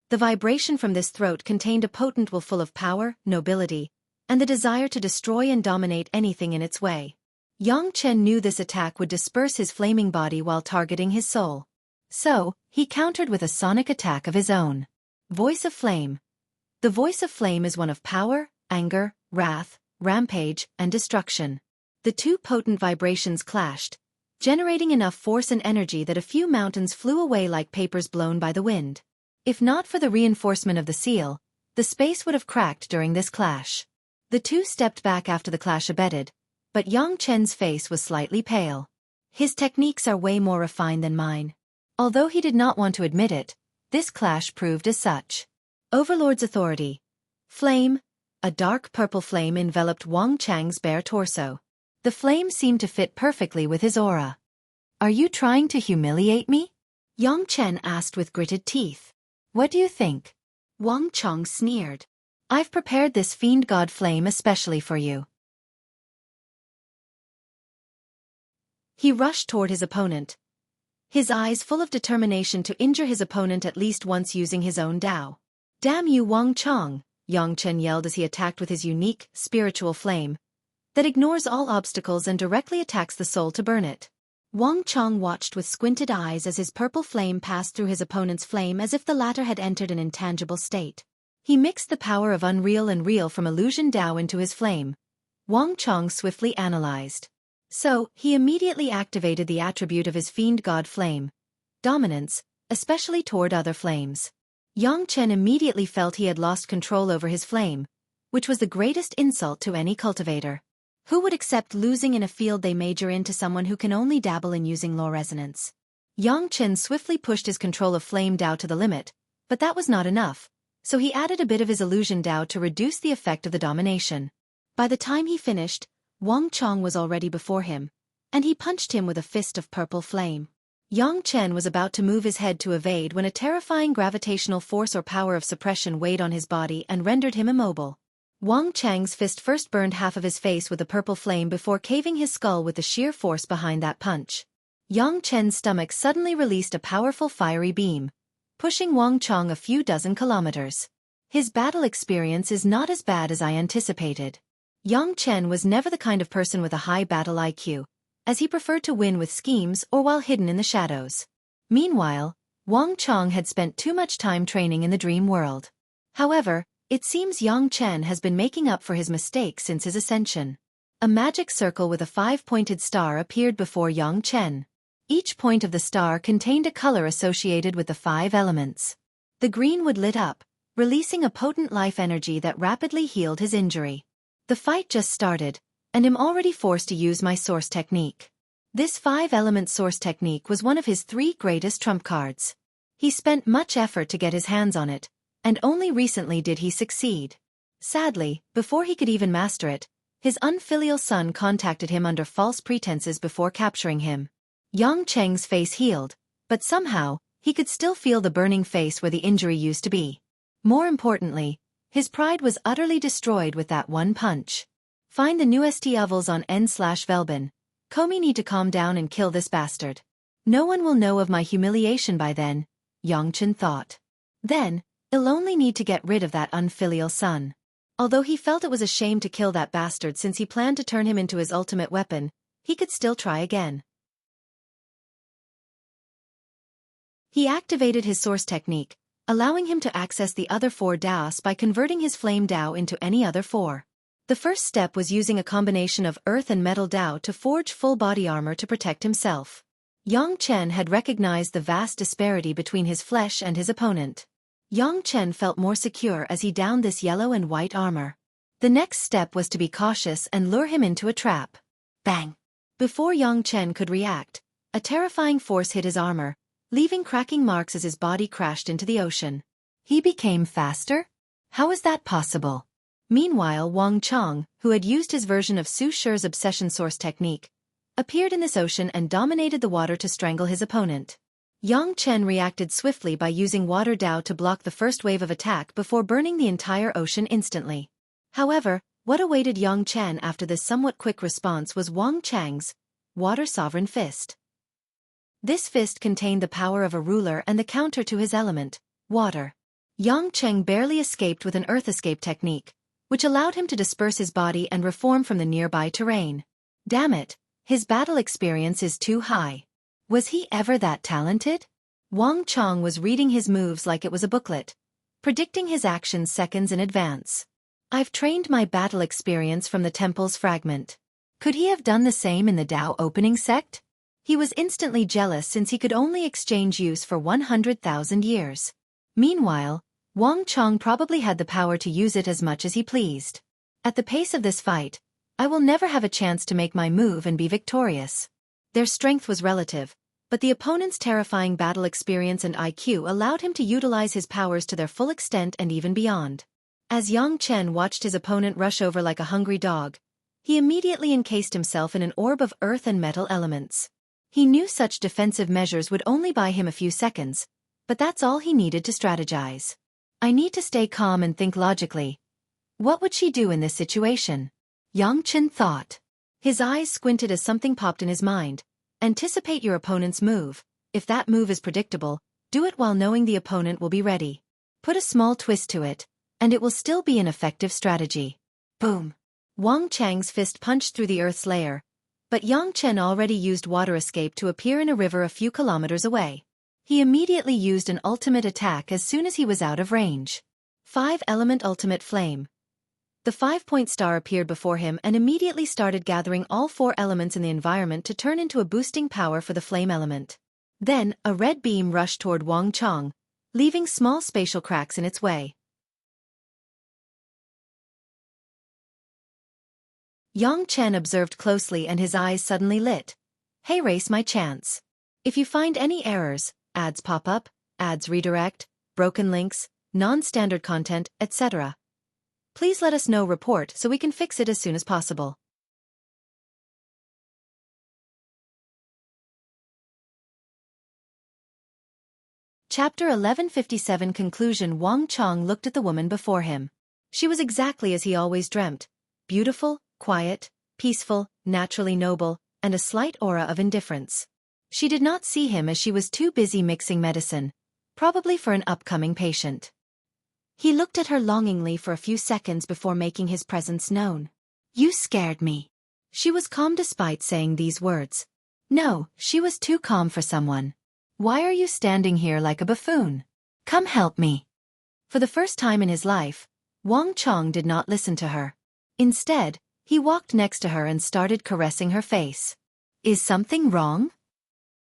A: The vibration from this throat contained a potent will full of power, nobility, and the desire to destroy and dominate anything in its way. Yang Chen knew this attack would disperse his flaming body while targeting his soul. So, he countered with a sonic attack of his own. Voice of Flame. The voice of flame is one of power, anger, wrath, rampage, and destruction. The two potent vibrations clashed, generating enough force and energy that a few mountains flew away like papers blown by the wind. If not for the reinforcement of the seal, the space would have cracked during this clash. The two stepped back after the clash abated, but Yang Chen's face was slightly pale. His techniques are way more refined than mine. Although he did not want to admit it, this clash proved as such. Overlord's authority. Flame. A dark purple flame enveloped Wang Chang's bare torso. The flame seemed to fit perfectly with his aura. Are you trying to humiliate me? Yang Chen asked with gritted teeth. What do you think? Wang Chong sneered. I've prepared this fiend god flame especially for you. He rushed toward his opponent, his eyes full of determination to injure his opponent at least once using his own Tao. Damn you, Wang Chong, Yang Chen yelled as he attacked with his unique, spiritual flame that ignores all obstacles and directly attacks the soul to burn it. Wang Chong watched with squinted eyes as his purple flame passed through his opponent's flame as if the latter had entered an intangible state. He mixed the power of unreal and real from illusion Tao into his flame. Wang Chong swiftly analyzed. So, he immediately activated the attribute of his fiend god flame. Dominance, especially toward other flames. Yang Chen immediately felt he had lost control over his flame, which was the greatest insult to any cultivator. Who would accept losing in a field they major in to someone who can only dabble in using low resonance? Yang Chen swiftly pushed his control of flame Tao to the limit, but that was not enough, so he added a bit of his illusion Tao to reduce the effect of the domination. By the time he finished, Wang Chong was already before him, and he punched him with a fist of purple flame. Yang Chen was about to move his head to evade when a terrifying gravitational force or power of suppression weighed on his body and rendered him immobile. Wang Chang's fist first burned half of his face with a purple flame before caving his skull with the sheer force behind that punch. Yang Chen's stomach suddenly released a powerful fiery beam, pushing Wang Chong a few dozen kilometers. His battle experience is not as bad as I anticipated. Yang Chen was never the kind of person with a high battle IQ, as he preferred to win with schemes or while hidden in the shadows. Meanwhile, Wang Chong had spent too much time training in the dream world. However, it seems Yang Chen has been making up for his mistakes since his ascension. A magic circle with a 5-pointed star appeared before Yang Chen. Each point of the star contained a color associated with the 5 elements. The green wood lit up, releasing a potent life energy that rapidly healed his injury. The fight just started, and I'm already forced to use my source technique. This 5-element source technique was one of his 3 greatest trump cards. He spent much effort to get his hands on it, and only recently did he succeed. Sadly, before he could even master it, his unfilial son contacted him under false pretenses before capturing him. Yang Cheng's face healed, but somehow, he could still feel the burning face where the injury used to be. More importantly, his pride was utterly destroyed with that one punch. Find the newest avils on n/Velben. Komi need to calm down and kill this bastard. No one will know of my humiliation by then, Yang Chen thought. Then, I'll only need to get rid of that unfilial son. Although he felt it was a shame to kill that bastard since he planned to turn him into his ultimate weapon, he could still try again. He activated his source technique, allowing him to access the other 4 Daos by converting his flame Dao into any other 4. The first step was using a combination of earth and metal Dao to forge full body armor to protect himself. Yang Chen had recognized the vast disparity between his flesh and his opponent. Yang Chen felt more secure as he donned this yellow and white armor. The next step was to be cautious and lure him into a trap. Bang! Before Yang Chen could react, a terrifying force hit his armor, leaving cracking marks as his body crashed into the ocean. He became faster? How is that possible? Meanwhile, Wang Chong, who had used his version of Su Shi's obsession source technique, appeared in this ocean and dominated the water to strangle his opponent. Yang Chen reacted swiftly by using water Dao to block the first wave of attack before burning the entire ocean instantly. However, what awaited Yang Chen after this somewhat quick response was Wang Chang's Water Sovereign Fist. This fist contained the power of a ruler and the counter to his element, water. Yang Chen barely escaped with an earth escape technique, which allowed him to disperse his body and reform from the nearby terrain. Damn it, his battle experience is too high. Was he ever that talented? Wang Chong was reading his moves like it was a booklet, predicting his actions seconds in advance. I've trained my battle experience from the temple's fragment. Could he have done the same in the Dao opening sect? He was instantly jealous since he could only exchange use for 100,000 years. Meanwhile, Wang Chong probably had the power to use it as much as he pleased. At the pace of this fight, I will never have a chance to make my move and be victorious. Their strength was relative, but the opponent's terrifying battle experience and IQ allowed him to utilize his powers to their full extent and even beyond. As Yang Chen watched his opponent rush over like a hungry dog, he immediately encased himself in an orb of earth and metal elements. He knew such defensive measures would only buy him a few seconds, but that's all he needed to strategize. I need to stay calm and think logically. What would she do in this situation? Yang Chen thought. His eyes squinted as something popped in his mind. Anticipate your opponent's move. If that move is predictable, do it while knowing the opponent will be ready. Put a small twist to it, and it will still be an effective strategy. Boom! Wang Chang's fist punched through the earth's layer, but Yang Chen already used water escape to appear in a river a few kilometers away. He immediately used an ultimate attack as soon as he was out of range. 5-element ultimate flame. The 5-point star appeared before him and immediately started gathering all 4 elements in the environment to turn into a boosting power for the flame element. Then, a red beam rushed toward Wang Chong, leaving small spatial cracks in its way. Yang Chen observed closely and his eyes suddenly lit. Hey, race my chance. If you find any errors, ads pop up, ads redirect, broken links, non-standard content, etc. Please let us know report so we can fix it as soon as possible. Chapter 1157 Conclusion. Wang Chong looked at the woman before him. She was exactly as he always dreamt. Beautiful, quiet, peaceful, naturally noble, and a slight aura of indifference. She did not see him as she was too busy mixing medicine, probably for an upcoming patient. He looked at her longingly for a few seconds before making his presence known. You scared me. She was calm despite saying these words. No, she was too calm for someone. Why are you standing here like a buffoon? Come help me. For the first time in his life, Wang Chong did not listen to her. Instead, He walked next to her and started caressing her face. Is something wrong?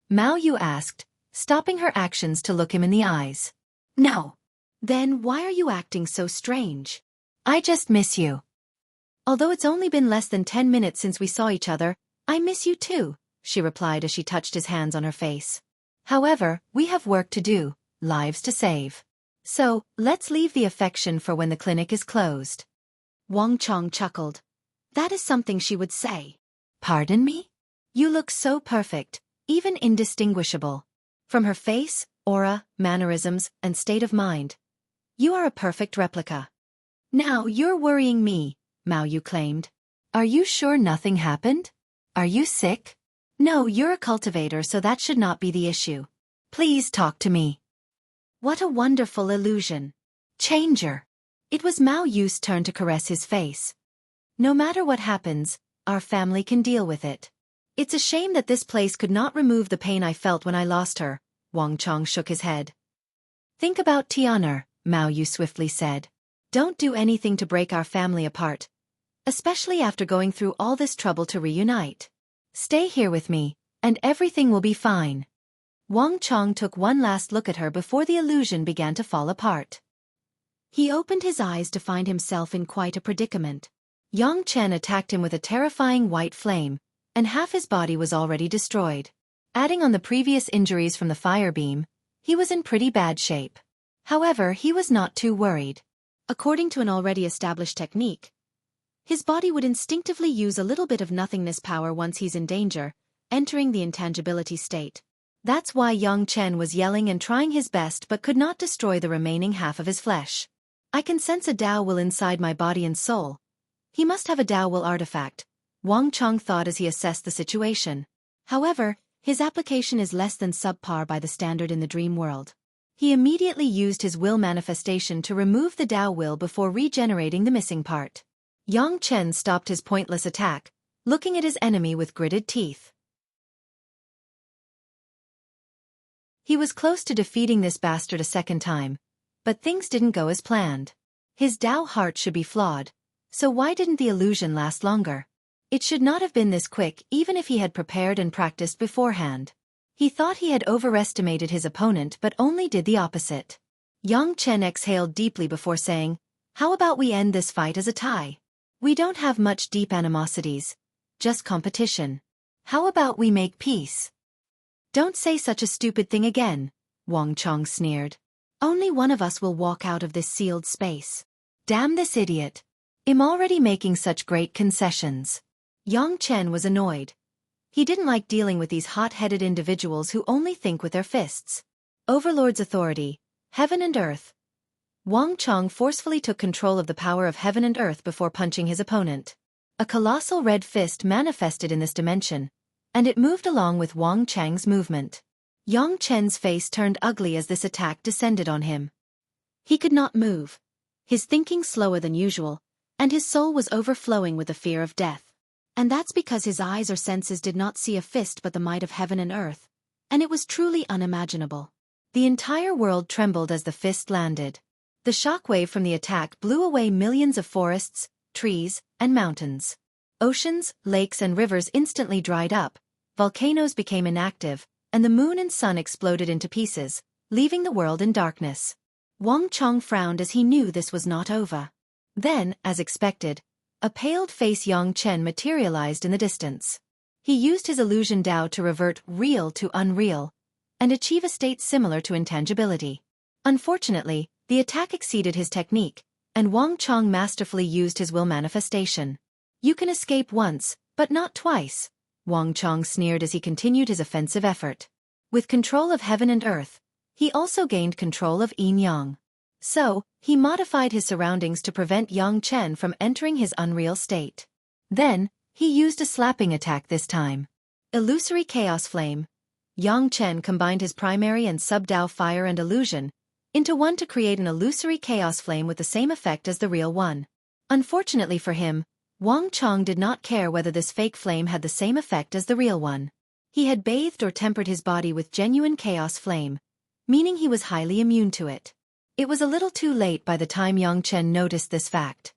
A: Mao Yu asked, stopping her actions to look him in the eyes. No. Then why are you acting so strange? I just miss you. Although it's only been less than 10 minutes since we saw each other, I miss you too, she replied as she touched his hands on her face. However, we have work to do, lives to save. So, let's leave the affection for when the clinic is closed. Wang Chong chuckled. That is something she would say. Pardon me? You look so perfect, even indistinguishable. From her face, aura, mannerisms, and state of mind. You are a perfect replica. Now you're worrying me, Mao Yu claimed. Are you sure nothing happened? Are you sick? No, you're a cultivator, so that should not be the issue. Please talk to me. What a wonderful illusion. Changer. It was Mao Yu's turn to caress his face. No matter what happens, our family can deal with it. It's a shame that this place could not remove the pain I felt when I lost her, Wang Chong shook his head. Think about Tian'er, Mao Yu swiftly said. Don't do anything to break our family apart. Especially after going through all this trouble to reunite. Stay here with me, and everything will be fine. Wang Chong took one last look at her before the illusion began to fall apart. He opened his eyes to find himself in quite a predicament. Yang Chen attacked him with a terrifying white flame, and half his body was already destroyed. Adding on the previous injuries from the fire beam, he was in pretty bad shape. However, he was not too worried. According to an already established technique, his body would instinctively use a little bit of nothingness power once he's in danger, entering the intangibility state. That's why Yang Chen was yelling and trying his best but could not destroy the remaining half of his flesh. I can sense a Dao will inside my body and soul. He must have a Dao will artifact, Wang Chong thought as he assessed the situation. However, his application is less than subpar by the standard in the dream world. He immediately used his will manifestation to remove the Dao will before regenerating the missing part. Yang Chen stopped his pointless attack, looking at his enemy with gritted teeth. He was close to defeating this bastard a second time, but things didn't go as planned. His Dao heart should be flawed, so why didn't the illusion last longer? It should not have been this quick even if he had prepared and practiced beforehand. He thought he had overestimated his opponent but only did the opposite. Yang Chen exhaled deeply before saying, how about we end this fight as a tie? We don't have much deep animosities, just competition. How about we make peace? Don't say such a stupid thing again, Wang Chong sneered. Only one of us will walk out of this sealed space. Damn this idiot. I'm already making such great concessions. Yang Chen was annoyed. He didn't like dealing with these hot-headed individuals who only think with their fists. Overlord's authority, heaven and earth. Wang Chong forcefully took control of the power of heaven and earth before punching his opponent. A colossal red fist manifested in this dimension, and it moved along with Wang Chang's movement. Yang Chen's face turned ugly as this attack descended on him. He could not move, his thinking slower than usual, and his soul was overflowing with the fear of death. And that's because his eyes or senses did not see a fist but the might of heaven and earth, and it was truly unimaginable. The entire world trembled as the fist landed. The shockwave from the attack blew away millions of forests, trees, and mountains. Oceans, lakes, and rivers instantly dried up, volcanoes became inactive, and the moon and sun exploded into pieces, leaving the world in darkness. Wang Chong frowned as he knew this was not over. Then, as expected, a paled-face Yang Chen materialized in the distance. He used his illusion Dao to revert real to unreal, and achieve a state similar to intangibility. Unfortunately, the attack exceeded his technique, and Wang Chong masterfully used his will manifestation. You can escape once, but not twice, Wang Chong sneered as he continued his offensive effort. With control of heaven and earth, he also gained control of yin yang. So, he modified his surroundings to prevent Yang Chen from entering his unreal state. Then, he used a slapping attack this time. Illusory Chaos Flame. Yang Chen combined his primary and sub-Dao fire and illusion into one to create an illusory chaos flame with the same effect as the real one. Unfortunately for him, Wang Chong did not care whether this fake flame had the same effect as the real one. He had bathed or tempered his body with genuine chaos flame, meaning he was highly immune to it. It was a little too late by the time Yang Chen noticed this fact.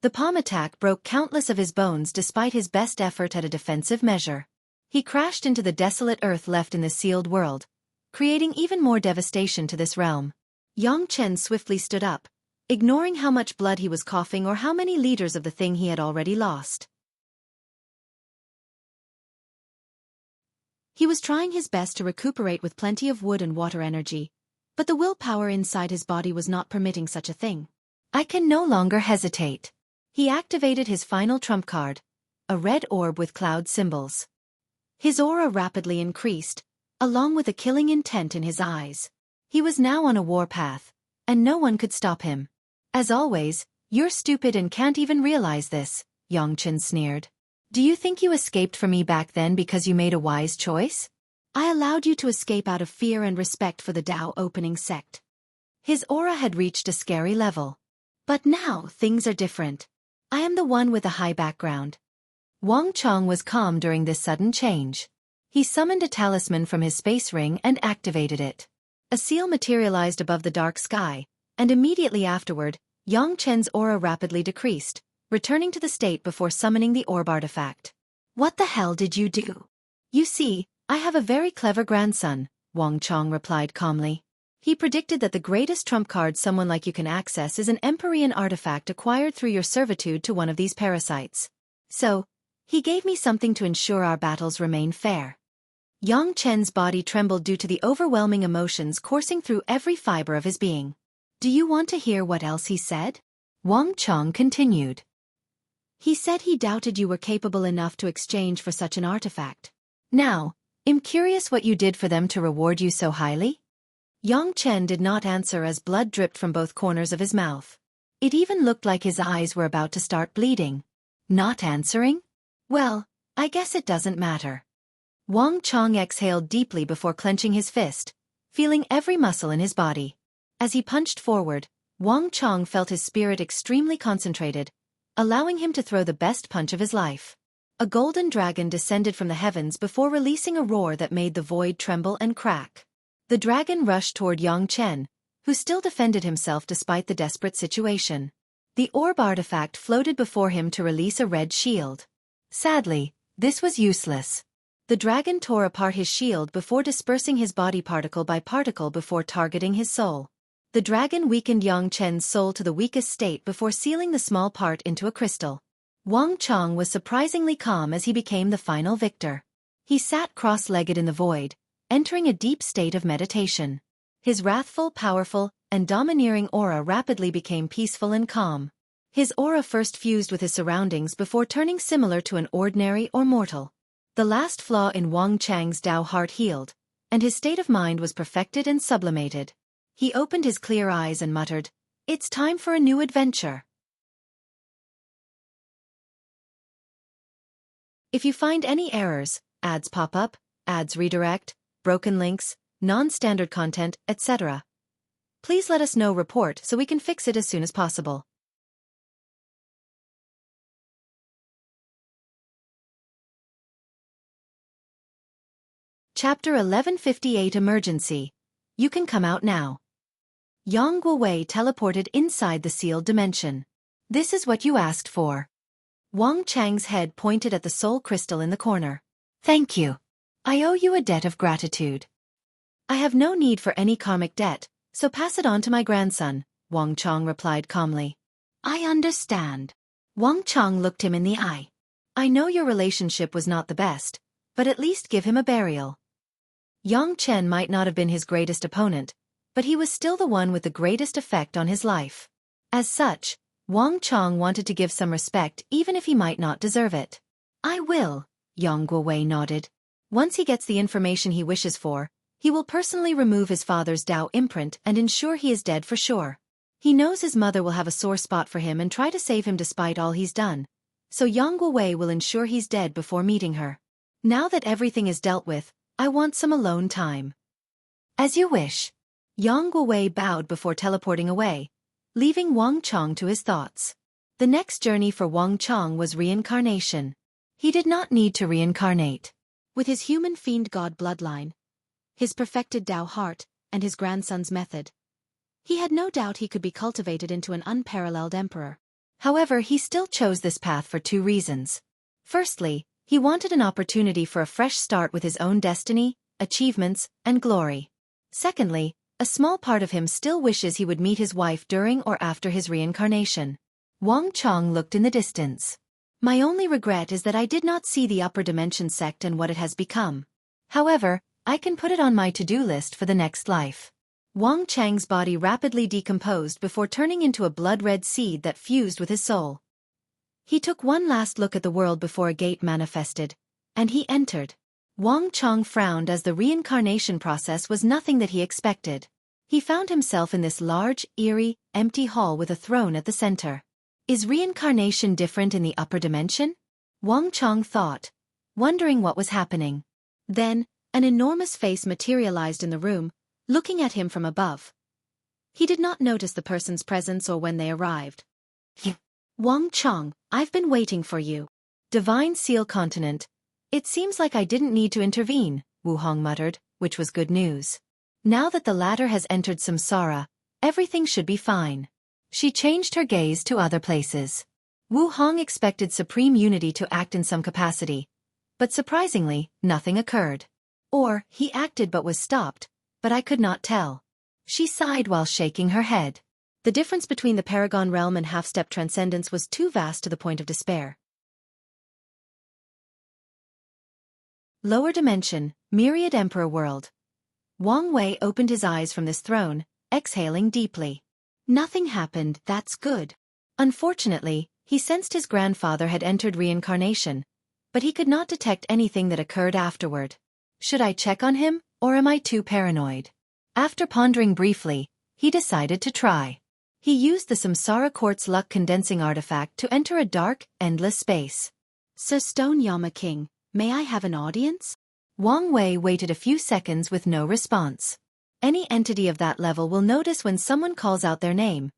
A: The palm attack broke countless of his bones despite his best effort at a defensive measure. He crashed into the desolate earth left in the sealed world, creating even more devastation to this realm. Yang Chen swiftly stood up, ignoring how much blood he was coughing or how many liters of the thing he had already lost. He was trying his best to recuperate with plenty of wood and water energy, but the willpower inside his body was not permitting such a thing. I can no longer hesitate. He activated his final trump card, a red orb with cloud symbols. His aura rapidly increased, along with a killing intent in his eyes. He was now on a warpath, and no one could stop him. As always, you're stupid and can't even realize this, Yang Chen sneered. Do you think you escaped from me back then because you made a wise choice? I allowed you to escape out of fear and respect for the Dao opening sect. His aura had reached a scary level. But now things are different. I am the one with a high background. Wang Chong was calm during this sudden change. He summoned a talisman from his space ring and activated it. A seal materialized above the dark sky, and immediately afterward, Yang Chen's aura rapidly decreased, returning to the state before summoning the orb artifact. What the hell did you do? You see, I have a very clever grandson, Wang Chong replied calmly. He predicted that the greatest trump card someone like you can access is an Empyrean artifact acquired through your servitude to one of these parasites. So, he gave me something to ensure our battles remain fair. Yang Chen's body trembled due to the overwhelming emotions coursing through every fiber of his being. Do you want to hear what else he said? Wang Chong continued. He said he doubted you were capable enough to exchange for such an artifact. Now, I'm curious what you did for them to reward you so highly? Yang Chen did not answer as blood dripped from both corners of his mouth. It even looked like his eyes were about to start bleeding. Not answering? Well, I guess it doesn't matter. Wang Chong exhaled deeply before clenching his fist, feeling every muscle in his body. As he punched forward, Wang Chong felt his spirit extremely concentrated, allowing him to throw the best punch of his life. A golden dragon descended from the heavens before releasing a roar that made the void tremble and crack. The dragon rushed toward Yang Chen, who still defended himself despite the desperate situation. The orb artifact floated before him to release a red shield. Sadly, this was useless. The dragon tore apart his shield before dispersing his body particle by particle before targeting his soul. The dragon weakened Yang Chen's soul to the weakest state before sealing the small part into a crystal. Wang Chong was surprisingly calm as he became the final victor. He sat cross-legged in the void, entering a deep state of meditation. His wrathful, powerful, and domineering aura rapidly became peaceful and calm. His aura first fused with his surroundings before turning similar to an ordinary or mortal. The last flaw in Wang Chang's Dao heart healed, and his state of mind was perfected and sublimated. He opened his clear eyes and muttered, "It's time for a new adventure." If you find any errors, ads pop up, ads redirect, broken links, non-standard content, etc., please let us know report so we can fix it as soon as possible. Chapter 1158 Emergency. You can come out now. Yang Guowei teleported inside the sealed dimension. This is what you asked for. Wang Chang's head pointed at the soul crystal in the corner. Thank you. I owe you a debt of gratitude. I have no need for any karmic debt, so pass it on to my grandson, Wang Chong replied calmly. I understand. Wang Chong looked him in the eye. I know your relationship was not the best, but at least give him a burial. Yang Chen might not have been his greatest opponent, but he was still the one with the greatest effect on his life. As such, Wang Chong wanted to give some respect even if he might not deserve it. I will, Yang Guowei nodded. Once he gets the information he wishes for, he will personally remove his father's Dao imprint and ensure he is dead for sure. He knows his mother will have a sore spot for him and try to save him despite all he's done, so Yang Guowei will ensure he's dead before meeting her. Now that everything is dealt with, I want some alone time. As you wish. Yang Guowei bowed before teleporting away, leaving Wang Chong to his thoughts. The next journey for Wang Chong was reincarnation. He did not need to reincarnate. With his human fiend god bloodline, his perfected Dao heart, and his grandson's method, he had no doubt he could be cultivated into an unparalleled emperor. However, he still chose this path for two reasons. Firstly, he wanted an opportunity for a fresh start with his own destiny, achievements, and glory. Secondly, a small part of him still wishes he would meet his wife during or after his reincarnation. Wang Chong looked in the distance. My only regret is that I did not see the upper dimension sect and what it has become. However, I can put it on my to-do list for the next life. Wang Chang's body rapidly decomposed before turning into a blood-red seed that fused with his soul. He took one last look at the world before a gate manifested, and he entered. Wang Chong frowned as the reincarnation process was nothing that he expected. He found himself in this large, eerie, empty hall with a throne at the center. Is reincarnation different in the upper dimension? Wang Chong thought, wondering what was happening. Then, an enormous face materialized in the room, looking at him from above. He did not notice the person's presence or when they arrived. Wang Chong, I've been waiting for you. Divine Seal Continent. It seems like I didn't need to intervene, Wu Hong muttered, which was good news. Now that the latter has entered samsara, everything should be fine. She changed her gaze to other places. Wu Hong expected Supreme Unity to act in some capacity, but surprisingly, nothing occurred. Or, he acted but was stopped, but I could not tell. She sighed while shaking her head. The difference between the Paragon Realm and Half-Step Transcendence was too vast to the point of despair. Lower Dimension, Myriad Emperor World. Wang Wei opened his eyes from this throne, exhaling deeply. Nothing happened, that's good. Unfortunately, he sensed his grandfather had entered reincarnation, but he could not detect anything that occurred afterward. Should I check on him, or am I too paranoid? After pondering briefly, he decided to try. He used the Samsara Quartz Luck Condensing Artifact to enter a dark, endless space. Sir Stone Yama King, may I have an audience? Wang Wei waited a few seconds with no response. Any entity of that level will notice when someone calls out their name,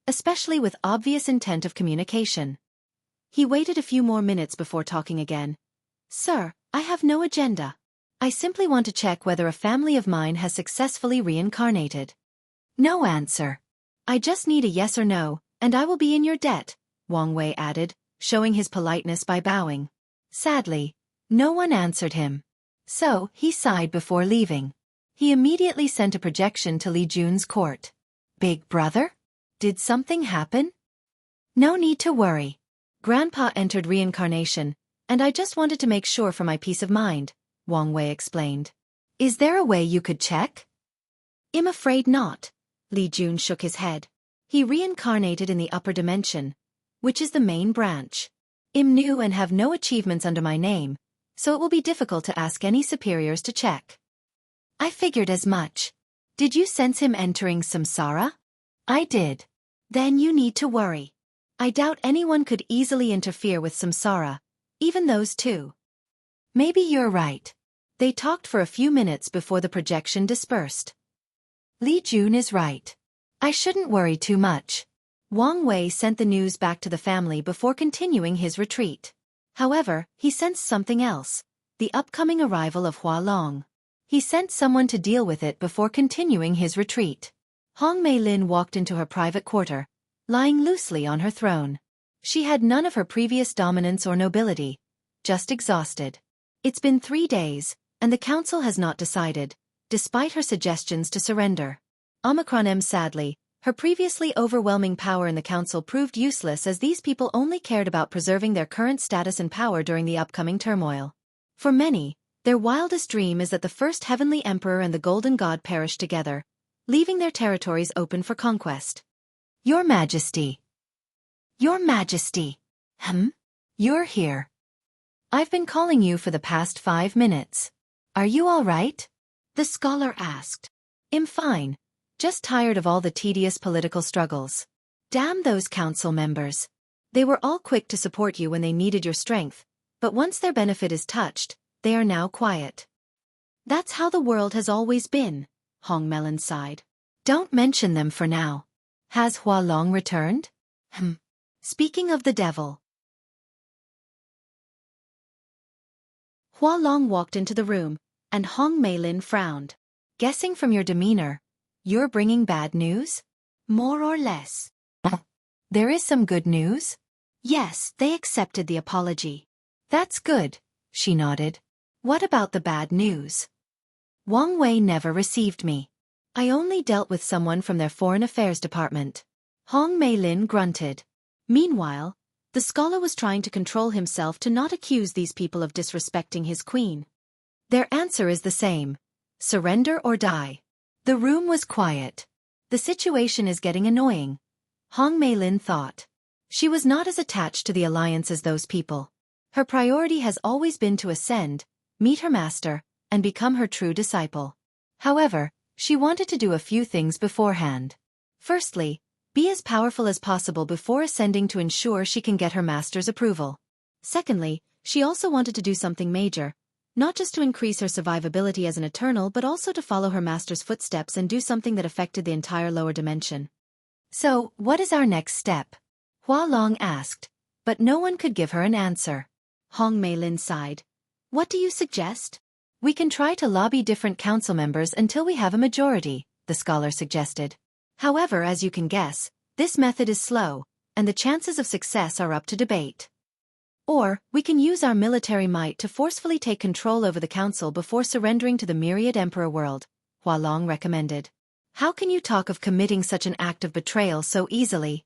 A: especially with obvious intent of communication. He waited a few more minutes before talking again. Sir, I have no agenda. I simply want to check whether a family of mine has successfully reincarnated. No answer. I just need a yes or no, and I will be in your debt, Wang Wei added, showing his politeness by bowing. Sadly, no one answered him. So, he sighed before leaving. He immediately sent a projection to Li Jun's court. Big brother? Did something happen? No need to worry. Grandpa entered reincarnation, and I just wanted to make sure for my peace of mind, Wang Wei explained. Is there a way you could check? I'm afraid not. Li Jun shook his head. He reincarnated in the upper dimension, which is the main branch. I'm new and have no achievements under my name, so it will be difficult to ask any superiors to check. I figured as much. Did you sense him entering samsara? I did. Then you need to worry. I doubt anyone could easily interfere with samsara, even those two. Maybe you're right. They talked for a few minutes before the projection dispersed. Li Jun is right. I shouldn't worry too much. Wang Wei sent the news back to the family before continuing his retreat. However, he sensed something else, the upcoming arrival of Hua Long. He sent someone to deal with it before continuing his retreat. Hong Mei Lin walked into her private quarter, lying loosely on her throne. She had none of her previous dominance or nobility, just exhausted. It's been 3 days, and the council has not decided, despite her suggestions to surrender. Omicron M sadly, her previously overwhelming power in the council proved useless as these people only cared about preserving their current status and power during the upcoming turmoil. For many, their wildest dream is that the first heavenly emperor and the golden god perish together, leaving their territories open for conquest. Your Majesty. Your Majesty. You're here. I've been calling you for the past 5 minutes. Are you all right? The scholar asked. I'm fine. Just tired of all the tedious political struggles. Damn those council members. They were all quick to support you when they needed your strength, but once their benefit is touched, they are now quiet. That's how the world has always been, Hong Melon sighed. Don't mention them for now. Has Hua Long returned? Speaking of the devil. Hua Long walked into the room, and Hong Meilin frowned. Guessing from your demeanor, you're bringing bad news? More or less. There is some good news? Yes, they accepted the apology. That's good, she nodded. What about the bad news? Wang Wei never received me. I only dealt with someone from their Foreign Affairs Department. Hong Meilin grunted. Meanwhile, the scholar was trying to control himself to not accuse these people of disrespecting his queen. Their answer is the same. Surrender or die. The room was quiet. The situation is getting annoying, Hong Meilin thought. She was not as attached to the alliance as those people. Her priority has always been to ascend, meet her master, and become her true disciple. However, she wanted to do a few things beforehand. Firstly, be as powerful as possible before ascending to ensure she can get her master's approval. Secondly, she also wanted to do something major, not just to increase her survivability as an Eternal but also to follow her master's footsteps and do something that affected the entire lower dimension. So, what is our next step? Hua Long asked, but no one could give her an answer. Hong Meilin sighed. What do you suggest? We can try to lobby different council members until we have a majority, the scholar suggested. However, as you can guess, this method is slow, and the chances of success are up to debate. Or, we can use our military might to forcefully take control over the council before surrendering to the myriad emperor world, Hua Long recommended. How can you talk of committing such an act of betrayal so easily?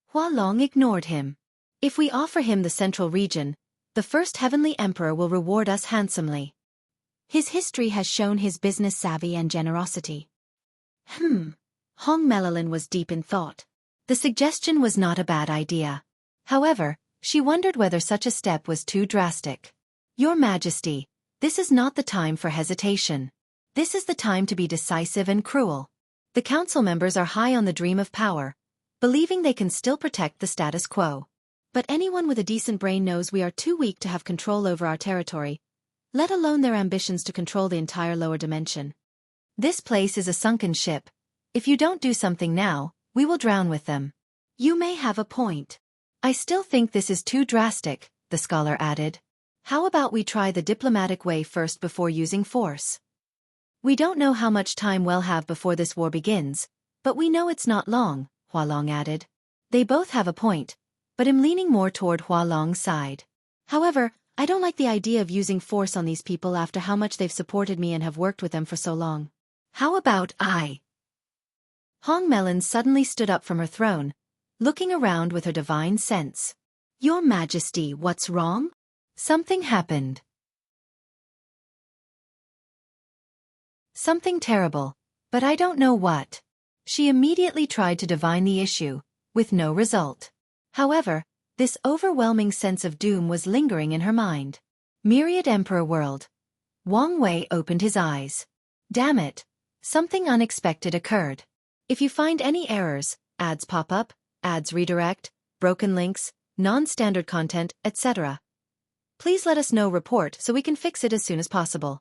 A: Hua Long ignored him. If we offer him the central region, the first heavenly emperor will reward us handsomely. His history has shown his business savvy and generosity. Hong Meilin was deep in thought. The suggestion was not a bad idea. However, she wondered whether such a step was too drastic. Your Majesty, this is not the time for hesitation. This is the time to be decisive and cruel. The council members are high on the dream of power, believing they can still protect the status quo. But anyone with a decent brain knows we are too weak to have control over our territory, let alone their ambitions to control the entire lower dimension. This place is a sunken ship. If you don't do something now, we will drown with them. You may have a point. I still think this is too drastic, the scholar added. How about we try the diplomatic way first before using force? We don't know how much time we'll have before this war begins, but we know it's not long, Hua Long added. They both have a point, but I'm leaning more toward Hua Long's side. However, I don't like the idea of using force on these people after how much they've supported me and have worked with them for so long. How about I? Hong Meilin suddenly stood up from her throne, looking around with her divine sense. Your Majesty, what's wrong? Something happened. Something terrible, but I don't know what. She immediately tried to divine the issue, with no result. However, this overwhelming sense of doom was lingering in her mind. Myriad Emperor World. Wang Wei opened his eyes. Damn it. Something unexpected occurred. If you find any errors, ads pop up, ads redirect, broken links, non-standard content, etc. Please let us know report so we can fix it as soon as possible.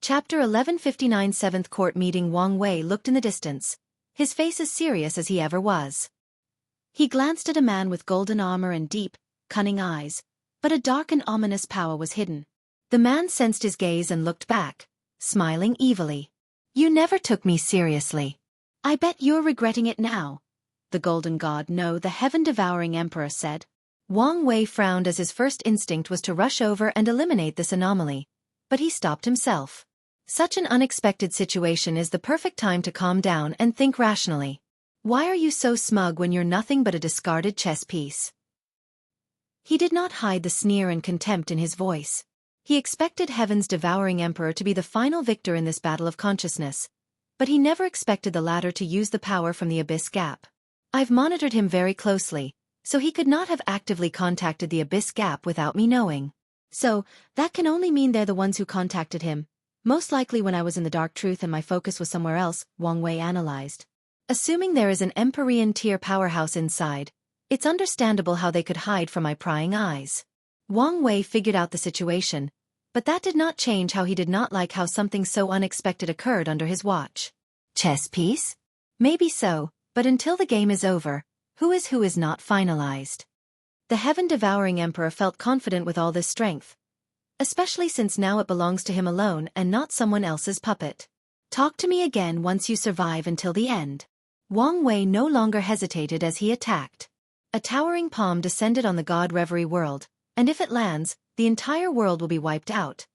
A: Chapter 1159 7th Court Meeting. Wang Wei looked in the distance, his face as serious as he ever was. He glanced at a man with golden armor and deep, cunning eyes, but a dark and ominous power was hidden. The man sensed his gaze and looked back, smiling evilly. You never took me seriously. I bet you're regretting it now. The golden god, no, the heaven-devouring emperor said. Wang Wei frowned as his first instinct was to rush over and eliminate this anomaly, but he stopped himself. Such an unexpected situation is the perfect time to calm down and think rationally. Why are you so smug when you're nothing but a discarded chess piece? He did not hide the sneer and contempt in his voice. He expected Heaven's devouring emperor to be the final victor in this battle of consciousness, but he never expected the latter to use the power from the Abyss Gap. I've monitored him very closely, so he could not have actively contacted the Abyss Gap without me knowing. So, that can only mean they're the ones who contacted him, most likely when I was in the Dark Truth and my focus was somewhere else, Wang Wei analyzed. Assuming there is an Empyrean tier powerhouse inside, it's understandable how they could hide from my prying eyes. Wang Wei figured out the situation, but that did not change how he did not like how something so unexpected occurred under his watch. Chess piece? Maybe so, but until the game is over, who is not finalized. The heaven-devouring emperor felt confident with all this strength. especially since now it belongs to him alone and not someone else's puppet. Talk to me again once you survive until the end. Wang Wei no longer hesitated as he attacked. A towering palm descended on the god Reverie world, and if it lands, the entire world will be wiped out.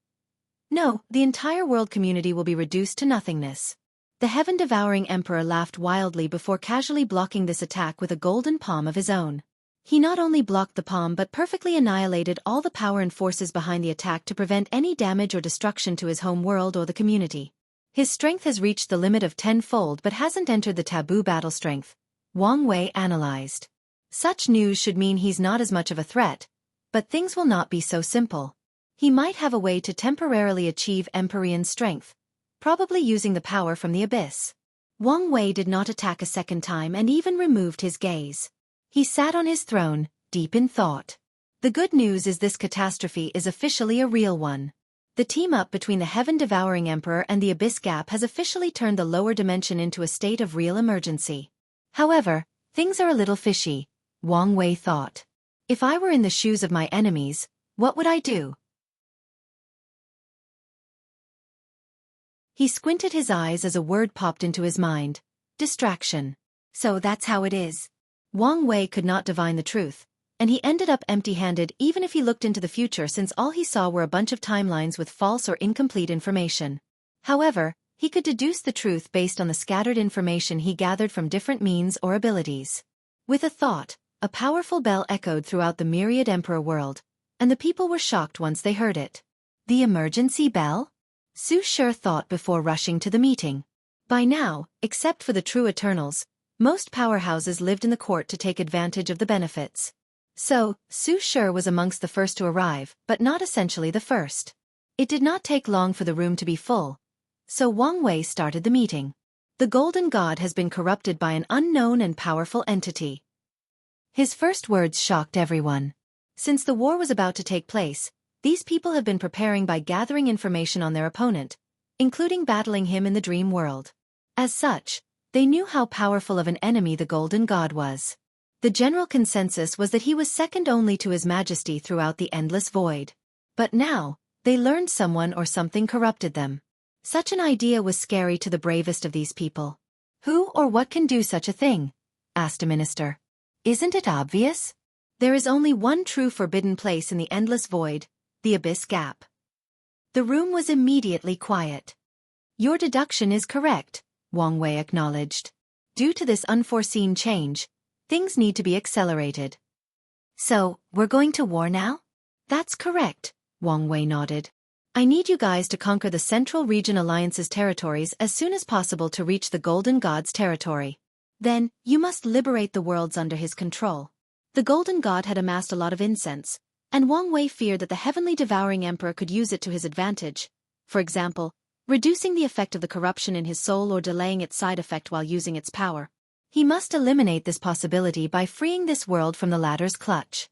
A: No, the entire world community will be reduced to nothingness. The heaven-devouring emperor laughed wildly before casually blocking this attack with a golden palm of his own. He not only blocked the palm but perfectly annihilated all the power and forces behind the attack to prevent any damage or destruction to his home world or the community. His strength has reached the limit of 10-fold but hasn't entered the taboo battle strength, Wang Wei analyzed. Such news should mean he's not as much of a threat, but things will not be so simple. He might have a way to temporarily achieve Empyrean strength, probably using the power from the abyss. Wang Wei did not attack a second time and even removed his gaze. He sat on his throne, deep in thought. The good news is this catastrophe is officially a real one. The team-up between the heaven-devouring emperor and the abyss gap has officially turned the lower dimension into a state of real emergency. However, things are a little fishy, Wang Wei thought. If I were in the shoes of my enemies, what would I do? He squinted his eyes as a word popped into his mind. Distraction. So that's how it is. Wang Wei could not divine the truth, and he ended up empty-handed even if he looked into the future since all he saw were a bunch of timelines with false or incomplete information. However, he could deduce the truth based on the scattered information he gathered from different means or abilities. With a thought, a powerful bell echoed throughout the myriad emperor world, and the people were shocked once they heard it. The emergency bell? Su Shi thought before rushing to the meeting. By now, except for the true Eternals, most powerhouses lived in the court to take advantage of the benefits. So, Su Shi was amongst the first to arrive, but not essentially the first. It did not take long for the room to be full, so Wang Wei started the meeting. The Golden God has been corrupted by an unknown and powerful entity. His first words shocked everyone. Since the war was about to take place, these people have been preparing by gathering information on their opponent, including battling him in the dream world. As such, they knew how powerful of an enemy the Golden God was. The general consensus was that he was second only to His Majesty throughout the endless void. But now, they learned someone or something corrupted them. Such an idea was scary to the bravest of these people. Who or what can do such a thing? Asked a minister. Isn't it obvious? There is only one true forbidden place in the endless void, the abyss gap. The room was immediately quiet. Your deduction is correct, Wang Wei acknowledged. Due to this unforeseen change, things need to be accelerated. So, we're going to war now? That's correct, Wang Wei nodded. I need you guys to conquer the Central Region Alliance's territories as soon as possible to reach the Golden God's territory. Then, you must liberate the worlds under his control. The Golden God had amassed a lot of incense, and Wang Wei feared that the heavenly devouring emperor could use it to his advantage, for example, reducing the effect of the corruption in his soul or delaying its side effect while using its power. He must eliminate this possibility by freeing this world from the latter's clutch.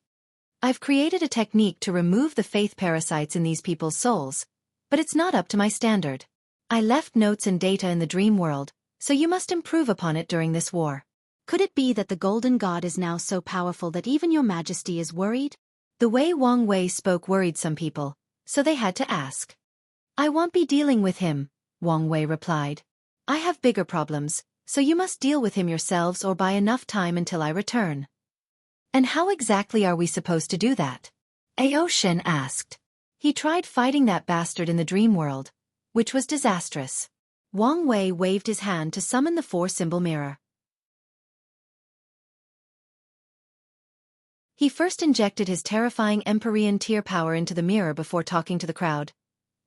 A: I've created a technique to remove the faith parasites in these people's souls, but it's not up to my standard. I left notes and data in the dream world, so you must improve upon it during this war. Could it be that the Golden God is now so powerful that even your Majesty is worried? The way Wang Wei spoke worried some people, so they had to ask. I won't be dealing with him, Wang Wei replied. I have bigger problems, so you must deal with him yourselves or buy enough time until I return. And how exactly are we supposed to do that? Aoshin asked. He tried fighting that bastard in the dream world, which was disastrous. Wang Wei waved his hand to summon the four-symbol mirror. He first injected his terrifying Empyrean tier power into the mirror before talking to the crowd.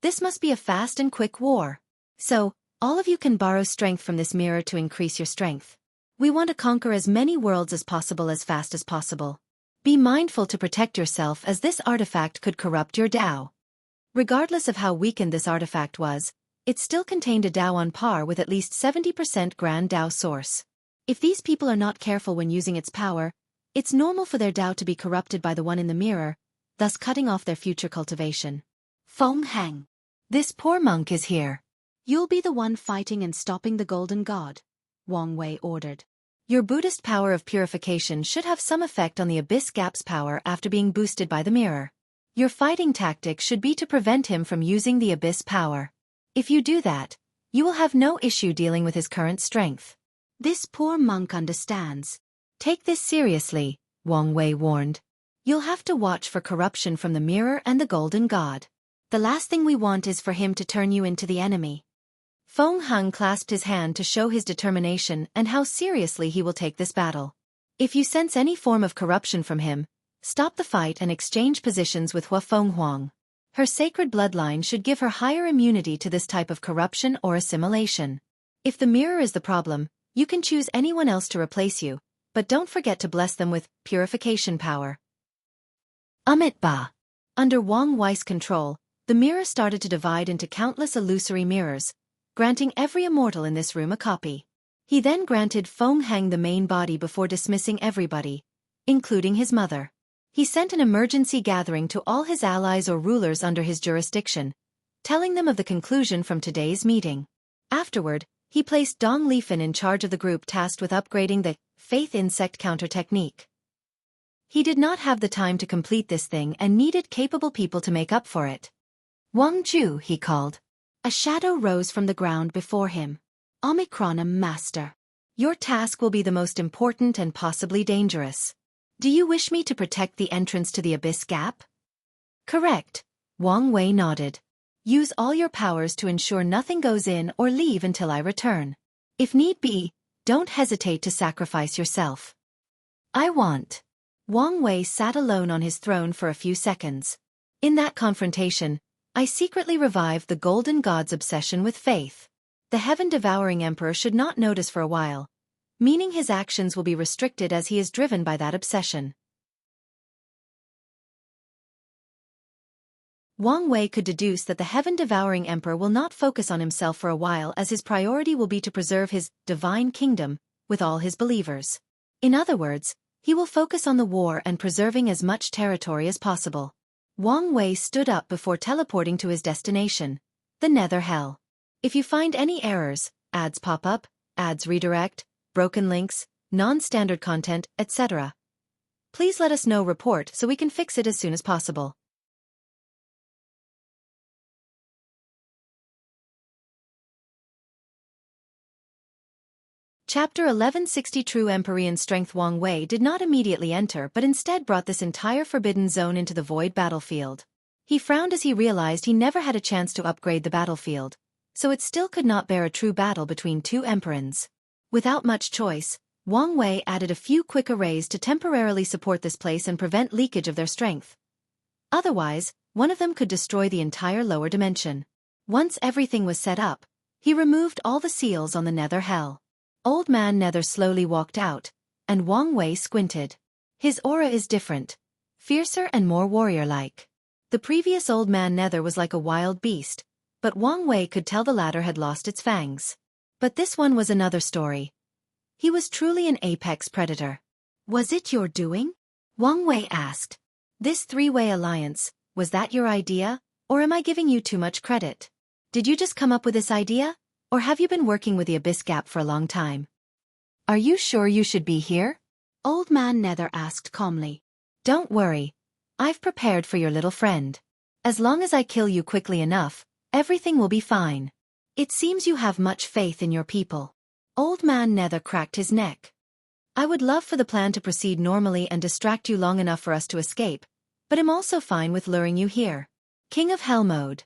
A: This must be a fast and quick war. So, all of you can borrow strength from this mirror to increase your strength. We want to conquer as many worlds as possible as fast as possible. Be mindful to protect yourself as this artifact could corrupt your Dao. Regardless of how weakened this artifact was, it still contained a Dao on par with at least 70% Grand Dao source. If these people are not careful when using its power, it's normal for their Dao to be corrupted by the one in the mirror, thus cutting off their future cultivation. Feng Heng. This poor monk is here. You'll be the one fighting and stopping the Golden God, Wang Wei ordered. Your Buddhist power of purification should have some effect on the Abyss Gap's power after being boosted by the mirror. Your fighting tactic should be to prevent him from using the abyss power. If you do that, you will have no issue dealing with his current strength. This poor monk understands. Take this seriously, Wang Wei warned. You'll have to watch for corruption from the mirror and the golden god. The last thing we want is for him to turn you into the enemy. Feng Heng clasped his hand to show his determination and how seriously he will take this battle. If you sense any form of corruption from him, stop the fight and exchange positions with Hua Fenghuang. Her sacred bloodline should give her higher immunity to this type of corruption or assimilation. If the mirror is the problem, you can choose anyone else to replace you, but don't forget to bless them with purification power. Amit Ba. Under Wang Wei's control, the mirror started to divide into countless illusory mirrors, granting every immortal in this room a copy. He then granted Feng Heng the main body before dismissing everybody, including his mother. He sent an emergency gathering to all his allies or rulers under his jurisdiction, telling them of the conclusion from today's meeting. Afterward, he placed Dong Lifen in charge of the group tasked with upgrading the Faith Insect Counter technique. He did not have the time to complete this thing and needed capable people to make up for it. Wang Ju, he called. A shadow rose from the ground before him. Omicron Master. Your task will be the most important and possibly dangerous. Do you wish me to protect the entrance to the Abyss Gap? Correct. Wang Wei nodded. Use all your powers to ensure nothing goes in or leave until I return. If need be, don't hesitate to sacrifice yourself. I want. Wang Wei sat alone on his throne for a few seconds. In that confrontation, I secretly revived the Golden God's obsession with faith. The heaven-devouring emperor should not notice for a while, meaning his actions will be restricted as he is driven by that obsession. Wang Wei could deduce that the heaven-devouring emperor will not focus on himself for a while as his priority will be to preserve his divine kingdom with all his believers. In other words, he will focus on the war and preserving as much territory as possible. Wang Wei stood up before teleporting to his destination, the Nether Hell. If you find any errors, ads pop up, ads redirect, broken links, non-standard content, etc., please let us know. Report so we can fix it as soon as possible. Chapter 1160 True Empyrean Strength. Wang Wei did not immediately enter but instead brought this entire forbidden zone into the void battlefield. He frowned as he realized he never had a chance to upgrade the battlefield, so it still could not bear a true battle between two Empyreans. Without much choice, Wang Wei added a few quick arrays to temporarily support this place and prevent leakage of their strength. Otherwise, one of them could destroy the entire lower dimension. Once everything was set up, he removed all the seals on the Nether Hell. Old Man Nether slowly walked out, and Wang Wei squinted. His aura is different, fiercer and more warrior-like. The previous Old Man Nether was like a wild beast, but Wang Wei could tell the latter had lost its fangs. But this one was another story. He was truly an apex predator. Was it your doing? Wang Wei asked. This three-way alliance, was that your idea, or am I giving you too much credit? Did you just come up with this idea? Or have you been working with the Abyss Gap for a long time? Are you sure you should be here? Old Man Nether asked calmly. Don't worry. I've prepared for your little friend. As long as I kill you quickly enough, everything will be fine. It seems you have much faith in your people. Old Man Nether cracked his neck. I would love for the plan to proceed normally and distract you long enough for us to escape, but I'm also fine with luring you here. King of Hell Mode.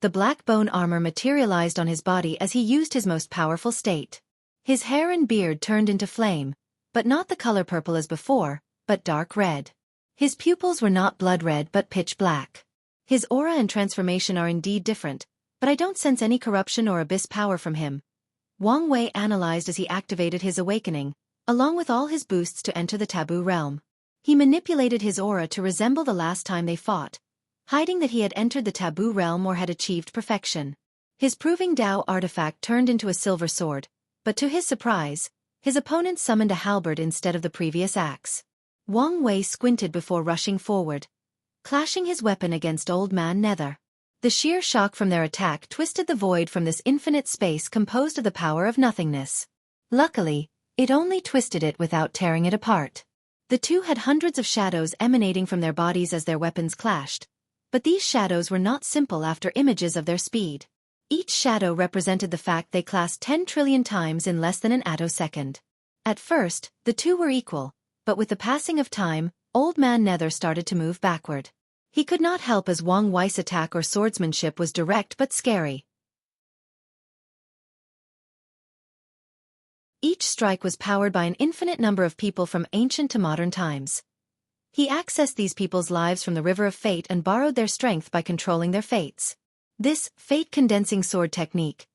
A: The black bone armor materialized on his body as he used his most powerful state. His hair and beard turned into flame, but not the color purple as before, but dark red. His pupils were not blood red but pitch black. His aura and transformation are indeed different, but I don't sense any corruption or abyss power from him. Wang Wei analyzed as he activated his awakening, along with all his boosts to enter the taboo realm. He manipulated his aura to resemble the last time they fought, hiding that he had entered the taboo realm or had achieved perfection. His Proving Dao artifact turned into a silver sword, but to his surprise, his opponent summoned a halberd instead of the previous axe. Wang Wei squinted before rushing forward, clashing his weapon against Old Man Nether. The sheer shock from their attack twisted the void from this infinite space composed of the power of nothingness. Luckily, it only twisted it without tearing it apart. The two had hundreds of shadows emanating from their bodies as their weapons clashed, But these shadows were not simple after images of their speed. Each shadow represented the fact they classed 10 trillion times in less than an attosecond. At first, the two were equal, but with the passing of time, Old Man Nether started to move backward. He could not help as Wang Wei's attack or swordsmanship was direct but scary. Each strike was powered by an infinite number of people from ancient to modern times. He accessed these people's lives from the River of Fate and borrowed their strength by controlling their fates. This fate-condensing sword technique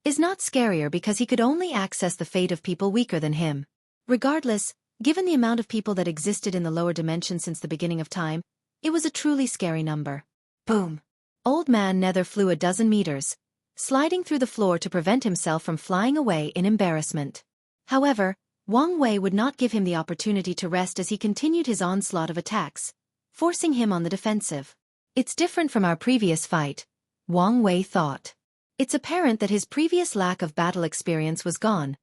A: is not scarier because he could only access the fate of people weaker than him. Regardless, given the amount of people that existed in the lower dimension since the beginning of time, it was a truly scary number. Boom! Old Man Nether flew a dozen meters, sliding through the floor to prevent himself from flying away in embarrassment. However, Wang Wei would not give him the opportunity to rest as he continued his onslaught of attacks, forcing him on the defensive. It's different from our previous fight, Wang Wei thought. It's apparent that his previous lack of battle experience was gone,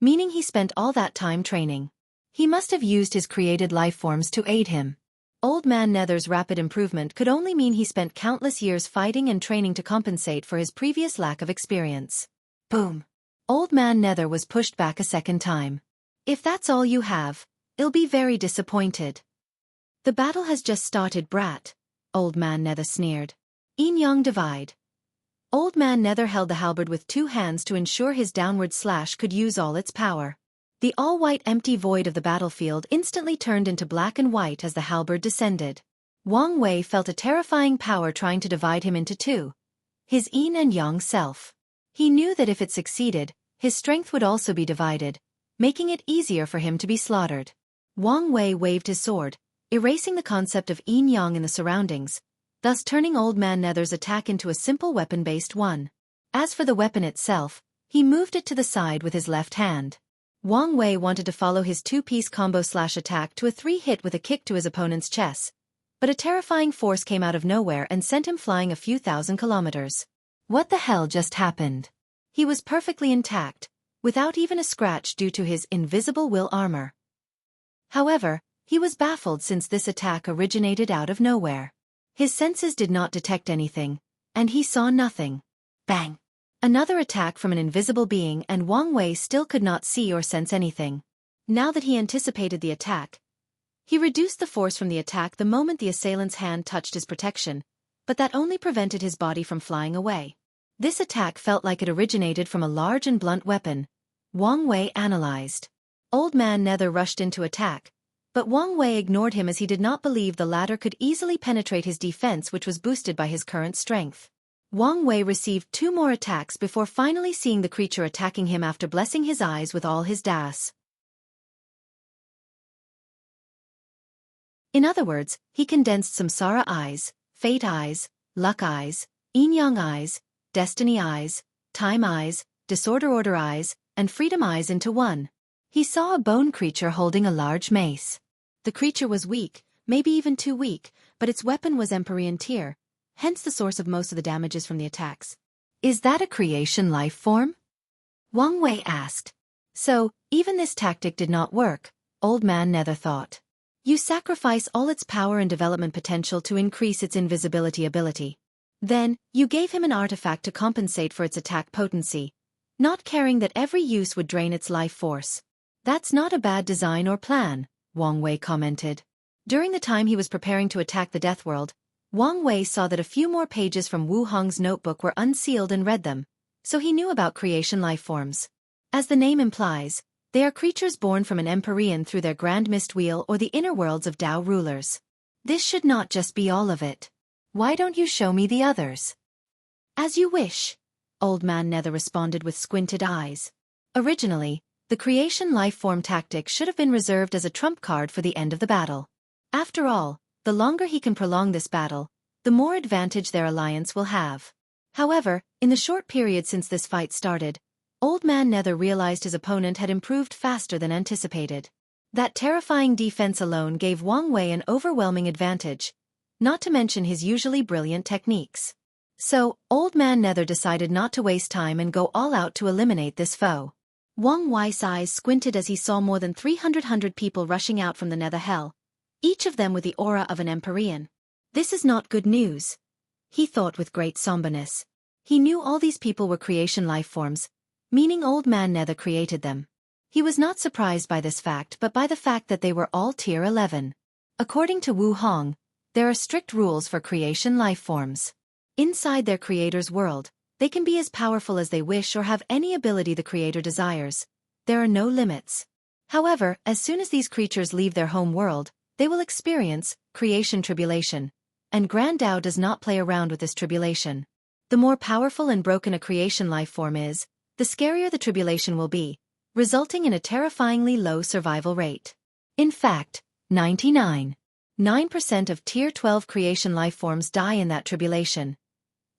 A: meaning he spent all that time training. He must have used his created life forms to aid him. Old Man Nether's rapid improvement could only mean he spent countless years fighting and training to compensate for his previous lack of experience. Boom! Old Man Nether was pushed back a second time. If that's all you have, I'll be very disappointed. The battle has just started, brat, Old Man Nether sneered. Yin-Yang divide. Old Man Nether held the halberd with two hands to ensure his downward slash could use all its power. The all-white empty void of the battlefield instantly turned into black and white as the halberd descended. Wang Wei felt a terrifying power trying to divide him into two. His yin and yang self. He knew that if it succeeded, his strength would also be divided, making it easier for him to be slaughtered. Wang Wei waved his sword, erasing the concept of yin-yang in the surroundings, thus turning Old Man Nether's attack into a simple weapon-based one. As for the weapon itself, he moved it to the side with his left hand. Wang Wei wanted to follow his two-piece combo slash attack to a three-hit with a kick to his opponent's chest, but a terrifying force came out of nowhere and sent him flying a few thousand kilometers. What the hell just happened? He was perfectly intact, without even a scratch due to his invisible will armor. However, he was baffled since this attack originated out of nowhere. His senses did not detect anything, and he saw nothing. Bang! Another attack from an invisible being, and Wang Wei still could not see or sense anything. Now that he anticipated the attack, he reduced the force from the attack the moment the assailant's hand touched his protection, but that only prevented his body from flying away. This attack felt like it originated from a large and blunt weapon, Wang Wei analyzed. Old Man Nether rushed in to attack, but Wang Wei ignored him as he did not believe the latter could easily penetrate his defense, which was boosted by his current strength. Wang Wei received two more attacks before finally seeing the creature attacking him after blessing his eyes with all his das. In other words, he condensed Samsara eyes, fate eyes, luck eyes, yin-yang eyes, destiny eyes, time eyes, disorder order eyes, and freedom eyes into one. He saw a bone creature holding a large mace. The creature was weak, maybe even too weak, but its weapon was Empyrean tier, hence the source of most of the damages from the attacks. Is that a creation life form? Wang Wei asked. So, even this tactic did not work, Old Man Nether thought. You sacrifice all its power and development potential to increase its invisibility ability. Then, you gave him an artifact to compensate for its attack potency, not caring that every use would drain its life force. That's not a bad design or plan, Wang Wei commented. During the time he was preparing to attack the Death World, Wang Wei saw that a few more pages from Wu Hong's notebook were unsealed and read them, so he knew about creation life forms. As the name implies, they are creatures born from an Empyrean through their grand mist wheel or the inner worlds of Tao rulers. This should not just be all of it. Why don't you show me the others? As you wish, Old Man Nether responded with squinted eyes. Originally, the creation life form tactic should have been reserved as a trump card for the end of the battle. After all, the longer he can prolong this battle, the more advantage their alliance will have. However, in the short period since this fight started, Old Man Nether realized his opponent had improved faster than anticipated. That terrifying defense alone gave Wang Wei an overwhelming advantage, not to mention his usually brilliant techniques. So, Old Man Nether decided not to waste time and go all out to eliminate this foe. Wang Wei's eyes squinted as he saw more than 300 people rushing out from the Nether Hell, each of them with the aura of an Empyrean. This is not good news, he thought with great somberness. He knew all these people were creation life forms, meaning Old Man Nether created them. He was not surprised by this fact but by the fact that they were all tier 11. According to Wu Hong, there are strict rules for creation life forms. Inside their creator's world, they can be as powerful as they wish or have any ability the creator desires. There are no limits. However, as soon as these creatures leave their home world, they will experience creation tribulation, and Grand Dao does not play around with this tribulation. The more powerful and broken a creation life form is, the scarier the tribulation will be, resulting in a terrifyingly low survival rate. In fact, 99.9% of Tier 12 creation life forms die in that tribulation,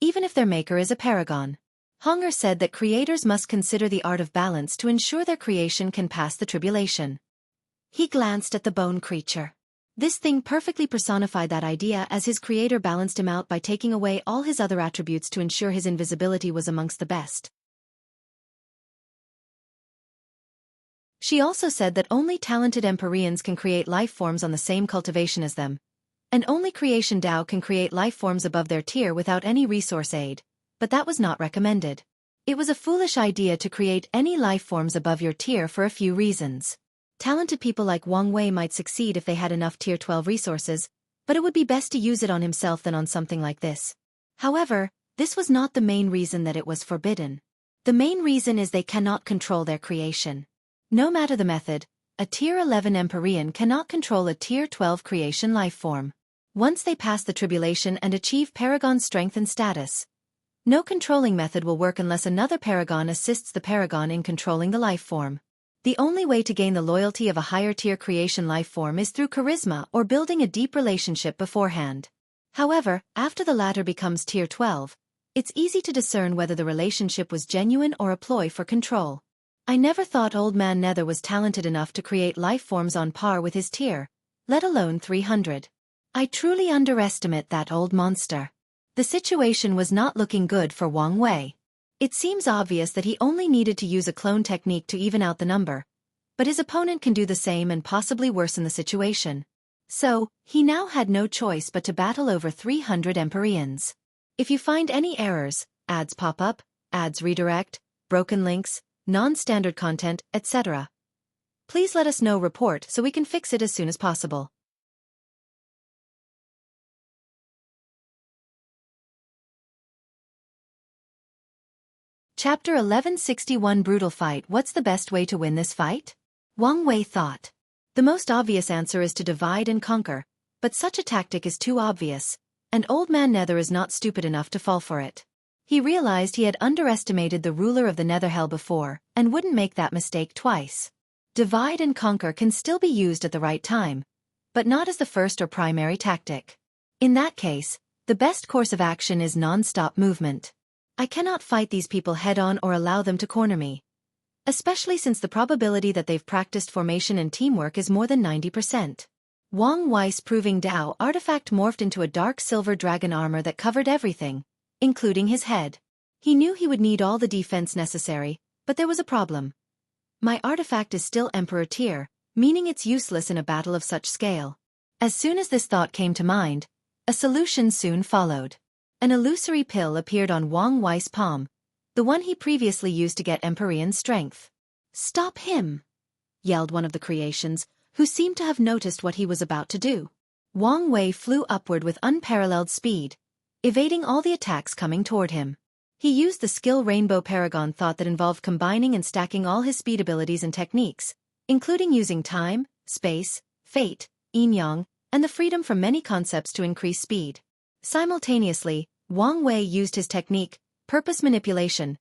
A: even if their maker is a paragon. Honger said that creators must consider the art of balance to ensure their creation can pass the tribulation. He glanced at the bone creature. This thing perfectly personified that idea as his creator balanced him out by taking away all his other attributes to ensure his invisibility was amongst the best. She also said that only talented Empyreans can create life forms on the same cultivation as them, and only Creation Dao can create life forms above their tier without any resource aid, but that was not recommended. It was a foolish idea to create any life forms above your tier for a few reasons. Talented people like Wang Wei might succeed if they had enough tier 12 resources, but it would be best to use it on himself than on something like this. However, this was not the main reason that it was forbidden. The main reason is they cannot control their creation. No matter the method, a tier 11 Empyrean cannot control a tier 12 creation life form. Once they pass the tribulation and achieve paragon strength and status, no controlling method will work unless another paragon assists the paragon in controlling the life form. The only way to gain the loyalty of a higher tier creation life form is through charisma or building a deep relationship beforehand. However, after the latter becomes tier 12, it's easy to discern whether the relationship was genuine or a ploy for control. I never thought Old Man Nether was talented enough to create life forms on par with his tier, let alone 300. I truly underestimate that old monster. The situation was not looking good for Wang Wei. It seems obvious that he only needed to use a clone technique to even out the number, but his opponent can do the same and possibly worsen the situation. So, he now had no choice but to battle over 300 Empyreans. If you find any errors, ads pop up, ads redirect, broken links, non-standard content, etc., please let us know report so we can fix it as soon as possible. Chapter 1161 Brutal Fight. What's the best way to win this fight? Wang Wei thought. The most obvious answer is to divide and conquer, but such a tactic is too obvious, and Old Man Nether is not stupid enough to fall for it. He realized he had underestimated the ruler of the Netherhell before, and wouldn't make that mistake twice. Divide and conquer can still be used at the right time, but not as the first or primary tactic. In that case, the best course of action is non-stop movement. I cannot fight these people head-on or allow them to corner me, especially since the probability that they've practiced formation and teamwork is more than 90%. Wang Wei's Proving Dao artifact morphed into a dark silver dragon armor that covered everything, including his head. He knew he would need all the defense necessary, but there was a problem. My artifact is still Emperor tier, meaning it's useless in a battle of such scale. As soon as this thought came to mind, a solution soon followed. An illusory pill appeared on Wang Wei's palm, the one he previously used to get Empyrean strength. "Stop him!" yelled one of the creations, who seemed to have noticed what he was about to do. Wang Wei flew upward with unparalleled speed, evading all the attacks coming toward him. He used the skill Rainbow Paragon thought that involved combining and stacking all his speed abilities and techniques, including using time, space, fate, yin-yang, and the freedom from many concepts to increase speed. Simultaneously, Wang Wei used his technique, Purpose Manipulation,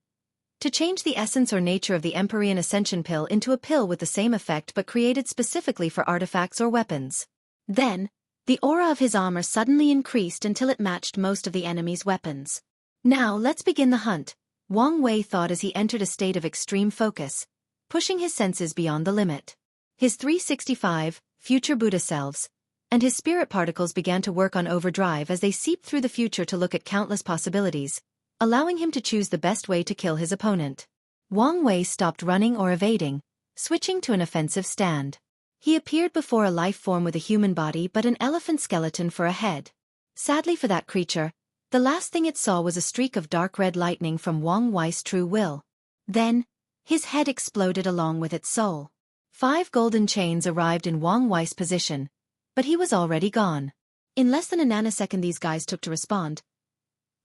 A: to change the essence or nature of the Empyrean Ascension pill into a pill with the same effect but created specifically for artifacts or weapons. Then, the aura of his armor suddenly increased until it matched most of the enemy's weapons. "Now let's begin the hunt," Wang Wei thought as he entered a state of extreme focus, pushing his senses beyond the limit. His 365, future Buddha selves, and his spirit particles began to work on overdrive as they seeped through the future to look at countless possibilities, allowing him to choose the best way to kill his opponent. Wang Wei stopped running or evading, switching to an offensive stand. He appeared before a life form with a human body but an elephant skeleton for a head. Sadly for that creature, the last thing it saw was a streak of dark red lightning from Wang Wei's true will. Then, his head exploded along with its soul. 5 golden chains arrived in Wang Wei's position, but he was already gone. In less than a nanosecond these guys took to respond.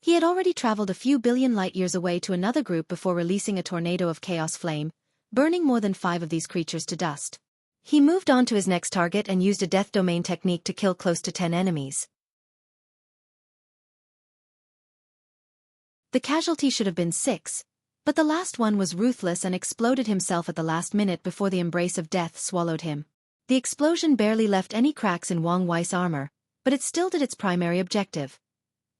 A: He had already traveled a few billion light-years away to another group before releasing a tornado of chaos flame, burning more than 5 of these creatures to dust. He moved on to his next target and used a death domain technique to kill close to 10 enemies. The casualty should have been 6, but the last one was ruthless and exploded himself at the last minute before the embrace of death swallowed him. The explosion barely left any cracks in Wang Wei's armor, but it still did its primary objective.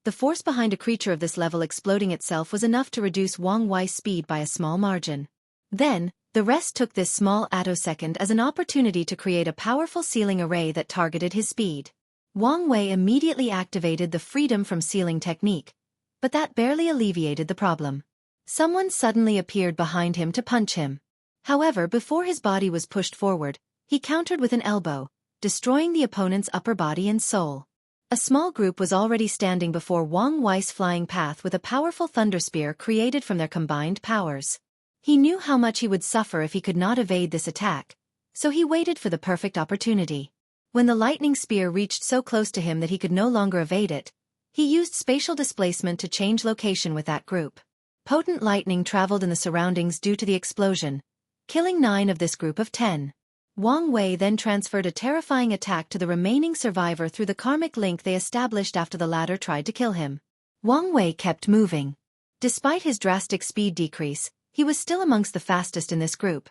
A: The force behind a creature of this level exploding itself was enough to reduce Wang Wei's speed by a small margin. Then, the rest took this small attosecond as an opportunity to create a powerful sealing array that targeted his speed. Wang Wei immediately activated the freedom from sealing technique, but that barely alleviated the problem. Someone suddenly appeared behind him to punch him. However, before his body was pushed forward, he countered with an elbow, destroying the opponent's upper body and soul. A small group was already standing before Wang Wei's flying path with a powerful thunder spear created from their combined powers. He knew how much he would suffer if he could not evade this attack, so he waited for the perfect opportunity. When the lightning spear reached so close to him that he could no longer evade it, he used spatial displacement to change location with that group. Potent lightning traveled in the surroundings due to the explosion, killing 9 of this group of 10. Wang Wei then transferred a terrifying attack to the remaining survivor through the karmic link they established after the latter tried to kill him. Wang Wei kept moving. Despite his drastic speed decrease, he was still amongst the fastest in this group.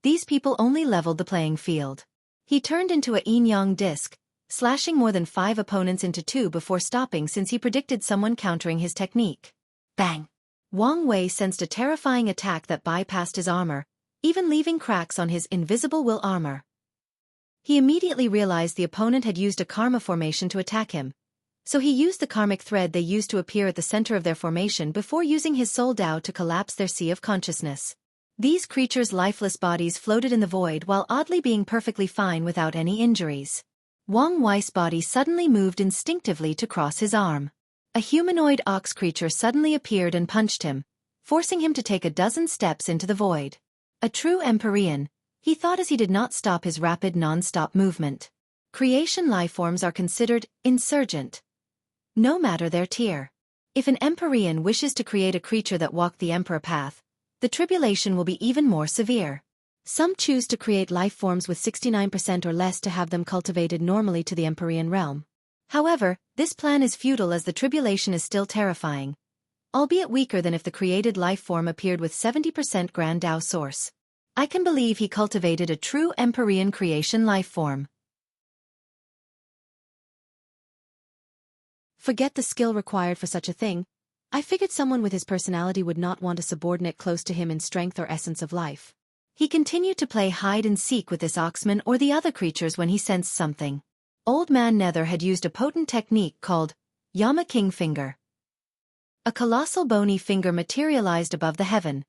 A: These people only leveled the playing field. He turned into a yin-yang disc, slashing more than 5 opponents into 2 before stopping since he predicted someone countering his technique. Bang! Wang Wei sensed a terrifying attack that bypassed his armor, even leaving cracks on his invisible will armor. He immediately realized the opponent had used a karma formation to attack him, so he used the karmic thread they used to appear at the center of their formation before using his soul Dao to collapse their sea of consciousness. These creatures' lifeless bodies floated in the void while oddly being perfectly fine without any injuries. Wang Wei's body suddenly moved instinctively to cross his arm. A humanoid ox creature suddenly appeared and punched him, forcing him to take a dozen steps into the void. A true Empyrean, he thought as he did not stop his rapid non-stop movement. Creation lifeforms are considered insurgent, no matter their tier. If an Empyrean wishes to create a creature that walked the Emperor path, the tribulation will be even more severe. Some choose to create lifeforms with 69% or less to have them cultivated normally to the Empyrean realm. However, this plan is futile as the tribulation is still terrifying, albeit weaker than if the created lifeform appeared with 70% Grand Dao source. I can believe he cultivated a true Empyrean creation lifeform. Forget the skill required for such a thing. I figured someone with his personality would not want a subordinate close to him in strength or essence of life. He continued to play hide-and-seek with this oxman or the other creatures when he sensed something. Old Man Nether had used a potent technique called Yama King Finger. A colossal bony finger materialized above the heaven,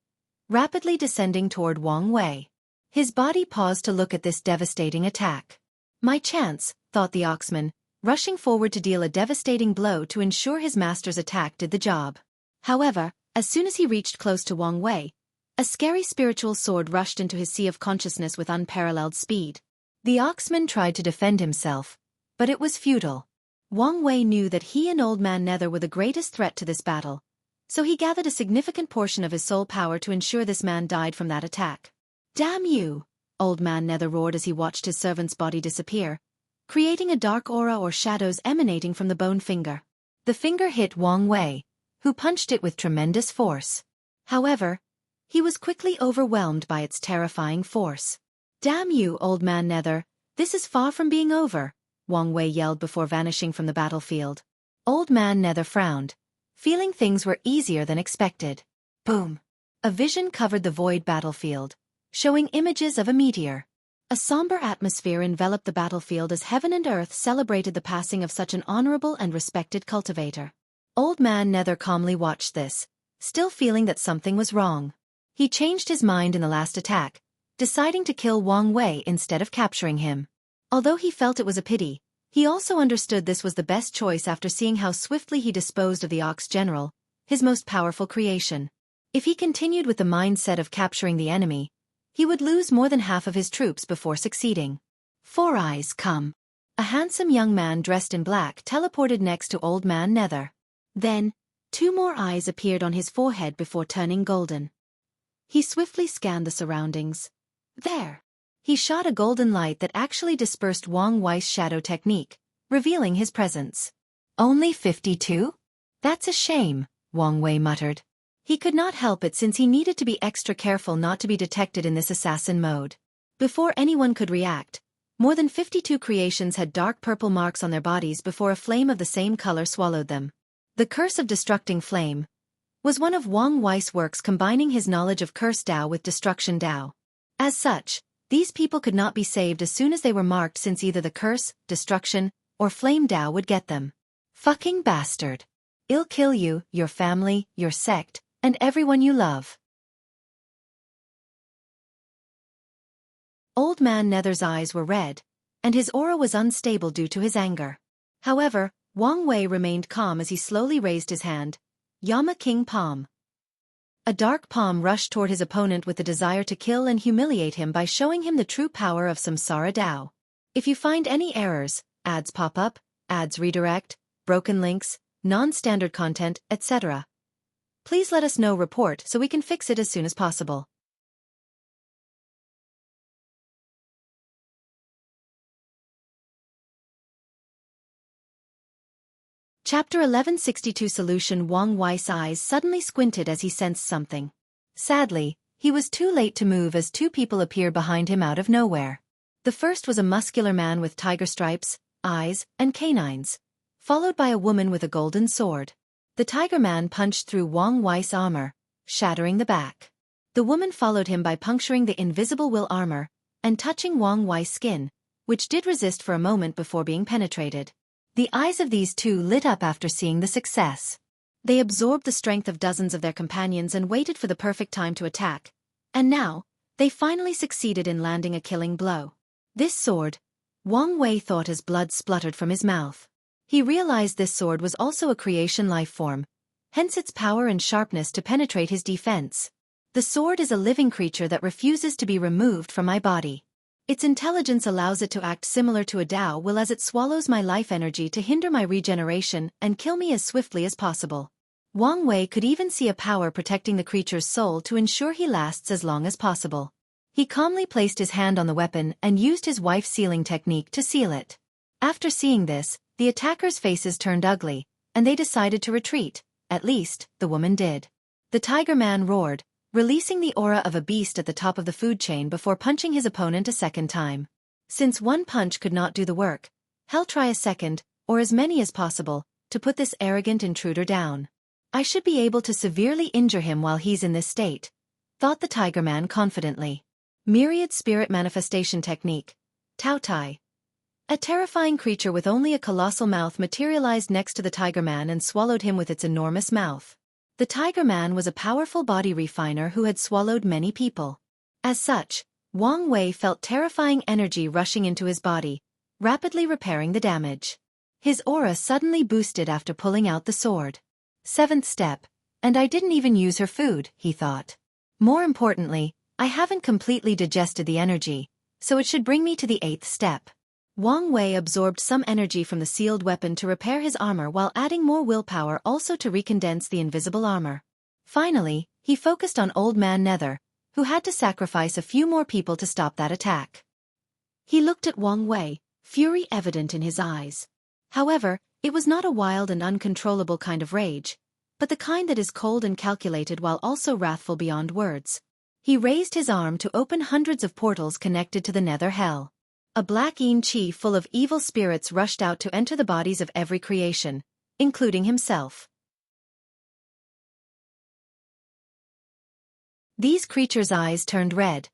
A: rapidly descending toward Wang Wei. His body paused to look at this devastating attack. My chance, thought the oxman, rushing forward to deal a devastating blow to ensure his master's attack did the job. However, as soon as he reached close to Wang Wei, a scary spiritual sword rushed into his sea of consciousness with unparalleled speed. The oxman tried to defend himself, but it was futile. Wang Wei knew that he and Old Man Nether were the greatest threat to this battle, so he gathered a significant portion of his soul power to ensure this man died from that attack. Damn you! Old Man Nether roared as he watched his servant's body disappear, creating a dark aura or shadows emanating from the bone finger. The finger hit Wang Wei, who punched it with tremendous force. However, he was quickly overwhelmed by its terrifying force. Damn you, Old Man Nether, this is far from being over, Wang Wei yelled before vanishing from the battlefield. Old Man Nether frowned, feeling things were easier than expected. Boom! A vision covered the void battlefield, showing images of a meteor. A somber atmosphere enveloped the battlefield as heaven and earth celebrated the passing of such an honorable and respected cultivator. Old Man Nether calmly watched this, still feeling that something was wrong. He changed his mind in the last attack, deciding to kill Wang Wei instead of capturing him. Although he felt it was a pity, He also understood this was the best choice after seeing how swiftly he disposed of the Ox General, his most powerful creation. If he continued with the mindset of capturing the enemy, he would lose more than half of his troops before succeeding. Four Eyes, come. A handsome young man dressed in black teleported next to Old Man Nether. Then, two more eyes appeared on his forehead before turning golden. He swiftly scanned the surroundings. There. He shot a golden light that actually dispersed Wang Wei's shadow technique, revealing his presence. Only 52? That's a shame, Wang Wei muttered. He could not help it since he needed to be extra careful not to be detected in this assassin mode. Before anyone could react, more than 52 creations had dark purple marks on their bodies before a flame of the same color swallowed them. The Curse of Destructing Flame was one of Wang Wei's works combining his knowledge of Curse Dao with Destruction Dao. As such, these people could not be saved as soon as they were marked since either the Curse, Destruction, or Flame Dao would get them. Fucking bastard. I'll kill you, your family, your sect, and everyone you love. Old Man Nether's eyes were red, and his aura was unstable due to his anger. However, Wang Wei remained calm as he slowly raised his hand. Yama King Palm. A dark palm rushed toward his opponent with the desire to kill and humiliate him by showing him the true power of Samsara Dao. If you find any errors, ads pop up, ads redirect, broken links, non-standard content, etc., please let us know. Report so we can fix it as soon as possible. Chapter 1162 Solution. Wang Wei's eyes suddenly squinted as he sensed something. Sadly, he was too late to move as two people appeared behind him out of nowhere. The first was a muscular man with tiger stripes, eyes, and canines, followed by a woman with a golden sword. The tiger man punched through Wang Wei's armor, shattering the back. The woman followed him by puncturing the invisible will armor and touching Wang Wei's skin, which did resist for a moment before being penetrated. The eyes of these two lit up after seeing the success. They absorbed the strength of dozens of their companions and waited for the perfect time to attack, and now, they finally succeeded in landing a killing blow. This sword, Wang Wei thought as blood spluttered from his mouth. He realized this sword was also a creation life form, hence its power and sharpness to penetrate his defense. The sword is a living creature that refuses to be removed from my body. Its intelligence allows it to act similar to a Dao will as it swallows my life energy to hinder my regeneration and kill me as swiftly as possible. Wang Wei could even see a power protecting the creature's soul to ensure he lasts as long as possible. He calmly placed his hand on the weapon and used his wife sealing technique to seal it. After seeing this, the attackers' faces turned ugly, and they decided to retreat. At least, the woman did. The tiger man roared, releasing the aura of a beast at the top of the food chain before punching his opponent a second time. Since one punch could not do the work, he'll try a second, or as many as possible, to put this arrogant intruder down. I should be able to severely injure him while he's in this state, thought the tiger man confidently. Myriad Spirit Manifestation Technique. Tao Tai. A terrifying creature with only a colossal mouth materialized next to the tiger man and swallowed him with its enormous mouth. The tiger man was a powerful body refiner who had swallowed many people. As such, Wang Wei felt terrifying energy rushing into his body, rapidly repairing the damage. His aura suddenly boosted after pulling out the sword. Seventh step, and I didn't even use her food, he thought. More importantly, I haven't completely digested the energy, so it should bring me to the eighth step. Wang Wei absorbed some energy from the sealed weapon to repair his armor while adding more willpower also to recondense the invisible armor. Finally, he focused on Old Man Nether, who had to sacrifice a few more people to stop that attack. He looked at Wang Wei, fury evident in his eyes. However, it was not a wild and uncontrollable kind of rage, but the kind that is cold and calculated while also wrathful beyond words. He raised his arm to open hundreds of portals connected to the Nether Hell. A black Yin Qi full of evil spirits rushed out to enter the bodies of every creation, including himself. These creatures' eyes turned red,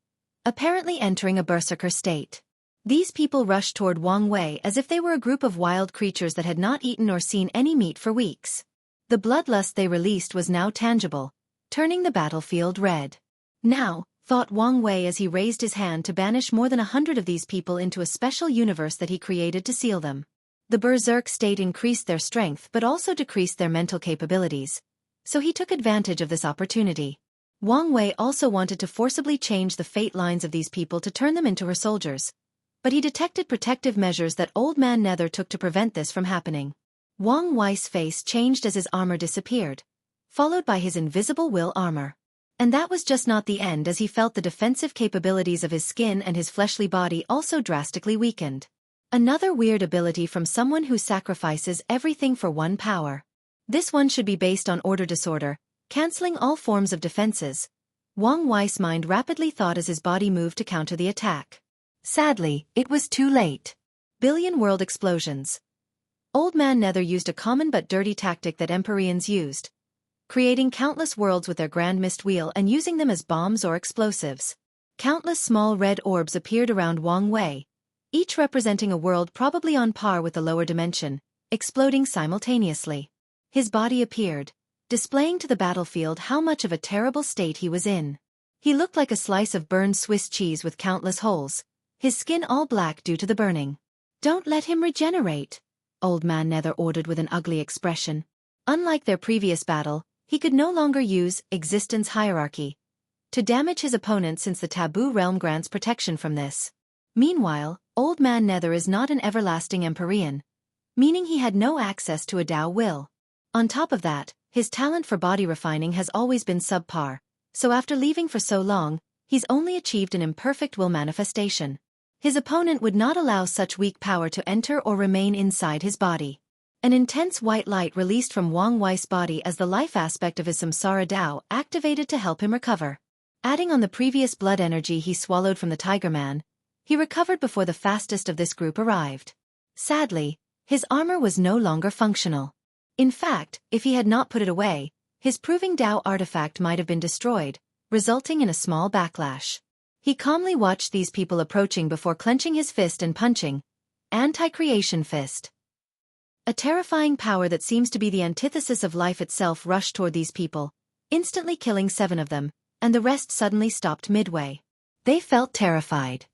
A: apparently entering a berserker state. These people rushed toward Wang Wei as if they were a group of wild creatures that had not eaten or seen any meat for weeks. The bloodlust they released was now tangible, turning the battlefield red. Now, thought Wang Wei as he raised his hand to banish more than 100 of these people into a special universe that he created to seal them. The berserk state increased their strength but also decreased their mental capabilities, so he took advantage of this opportunity. Wang Wei also wanted to forcibly change the fate lines of these people to turn them into her soldiers, but he detected protective measures that Old Man Nether took to prevent this from happening. Wang Wei's face changed as his armor disappeared, followed by his invisible will armor. And that was just not the end, as he felt the defensive capabilities of his skin and his fleshly body also drastically weakened. Another weird ability from someone who sacrifices everything for one power. This one should be based on order disorder, cancelling all forms of defenses. Wang Wei's mind rapidly thought as his body moved to counter the attack. Sadly, it was too late. Billion world explosions. Old Man Nether used a common but dirty tactic that Empyreans used, creating countless worlds with their grand mist wheel and using them as bombs or explosives. Countless small red orbs appeared around Wang Wei, each representing a world probably on par with the lower dimension, exploding simultaneously. His body appeared, displaying to the battlefield how much of a terrible state he was in. He looked like a slice of burned Swiss cheese with countless holes, his skin all black due to the burning. "Don't let him regenerate," Old Man Nether ordered with an ugly expression. Unlike their previous battle, he could no longer use existence hierarchy to damage his opponent, since the taboo realm grants protection from this. Meanwhile, Old Man Nether is not an everlasting Empyrean, meaning he had no access to a Tao will. On top of that, his talent for body refining has always been subpar, so after leaving for so long, he's only achieved an imperfect will manifestation. His opponent would not allow such weak power to enter or remain inside his body. An intense white light released from Wang Wei's body as the life aspect of his samsara Tao activated to help him recover. Adding on the previous blood energy he swallowed from the Tiger Man, he recovered before the fastest of this group arrived. Sadly, his armor was no longer functional. In fact, if he had not put it away, his proving Tao artifact might have been destroyed, resulting in a small backlash. He calmly watched these people approaching before clenching his fist and punching. Anti-creation fist. A terrifying power that seems to be the antithesis of life itself rushed toward these people, instantly killing 7 of them, and the rest suddenly stopped midway. They felt terrified.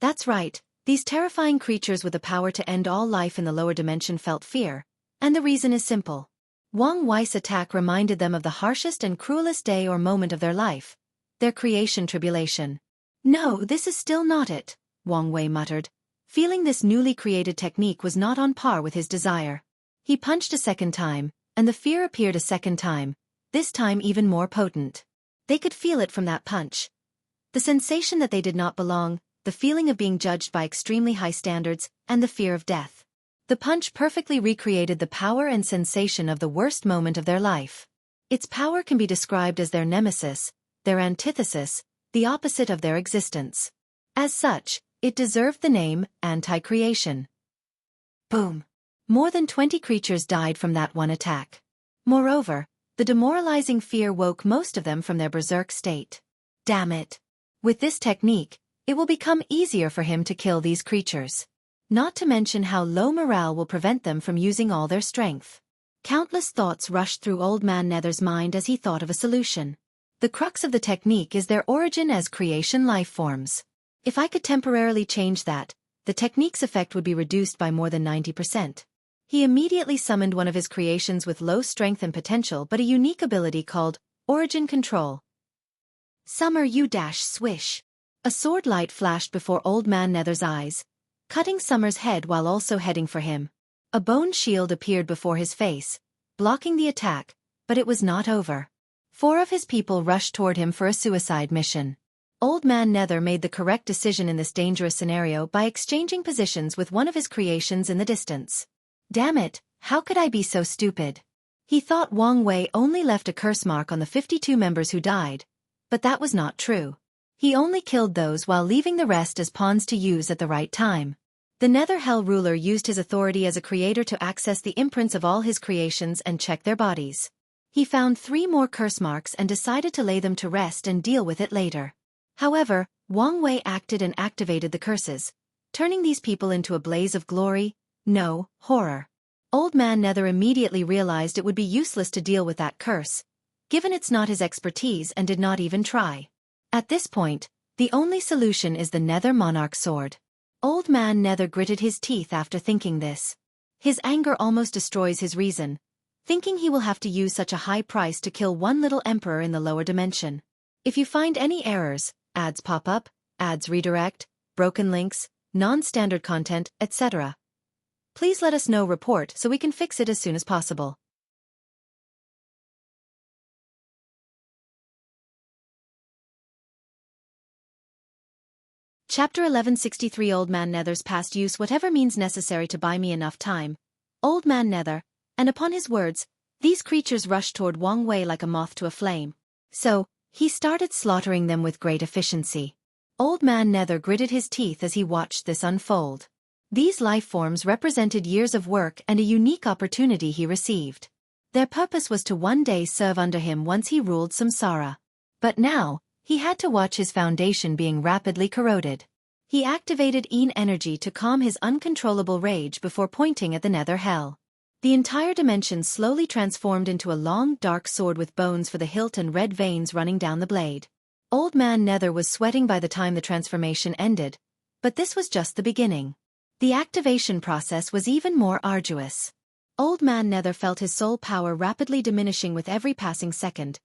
A: That's right, these terrifying creatures with the power to end all life in the lower dimension felt fear, and the reason is simple. Wang Wei's attack reminded them of the harshest and cruelest day or moment of their life, their creation tribulation. "No, this is still not it," Wang Wei muttered, feeling this newly created technique was not on par with his desire. He punched a second time, and the fear appeared a second time, this time even more potent. They could feel it from that punch. The sensation that they did not belong, the feeling of being judged by extremely high standards, and the fear of death. The punch perfectly recreated the power and sensation of the worst moment of their life. Its power can be described as their nemesis, their antithesis, the opposite of their existence. As such, it deserved the name anti-creation. Boom! More than 20 creatures died from that one attack. Moreover, the demoralizing fear woke most of them from their berserk state. Damn it! With this technique, it will become easier for him to kill these creatures. Not to mention how low morale will prevent them from using all their strength. Countless thoughts rushed through Old Man Nether's mind as he thought of a solution. The crux of the technique is their origin as creation life forms. If I could temporarily change that, the technique's effect would be reduced by more than 90%. He immediately summoned one of his creations with low strength and potential but a unique ability called Origin Control. Summer U-swish. A sword light flashed before Old Man Nether's eyes, cutting Summer's head while also heading for him. A bone shield appeared before his face, blocking the attack, but it was not over. 4 of his people rushed toward him for a suicide mission. Old Man Nether made the correct decision in this dangerous scenario by exchanging positions with one of his creations in the distance. Damn it, how could I be so stupid? He thought Wang Wei only left a curse mark on the 52 members who died, but that was not true. He only killed those while leaving the rest as pawns to use at the right time. The Nether Hell ruler used his authority as a creator to access the imprints of all his creations and check their bodies. He found 3 more curse marks and decided to lay them to rest and deal with it later. However, Wang Wei acted and activated the curses, turning these people into a blaze of glory, no, horror. Old Man Nether immediately realized it would be useless to deal with that curse, given it's not his expertise, and did not even try. At this point, The only solution is the Nether Monarch sword. Old Man Nether gritted his teeth after thinking this. His anger almost destroys his reason, thinking he will have to use such a high price to kill one little emperor in the lower dimension. If you find any errors, ads pop up, ads redirect, broken links, non-standard content, etc., please let us know. Report so we can fix it as soon as possible. Chapter 1163 Old Man Nether's past use whatever means necessary to buy me enough time. Old Man Nether, and upon his words, these creatures rushed toward Wang Wei like a moth to a flame. So, he started slaughtering them with great efficiency. Old Man Nether gritted his teeth as he watched this unfold. These life forms represented years of work and a unique opportunity he received. Their purpose was to one day serve under him once he ruled Samsara. But now, he had to watch his foundation being rapidly corroded. He activated Een energy to calm his uncontrollable rage before pointing at the Nether Hell. The entire dimension slowly transformed into a long, dark sword with bones for the hilt and red veins running down the blade. Old Man Nether was sweating by the time the transformation ended, but this was just the beginning. The activation process was even more arduous. Old Man Nether felt his soul power rapidly diminishing with every passing second,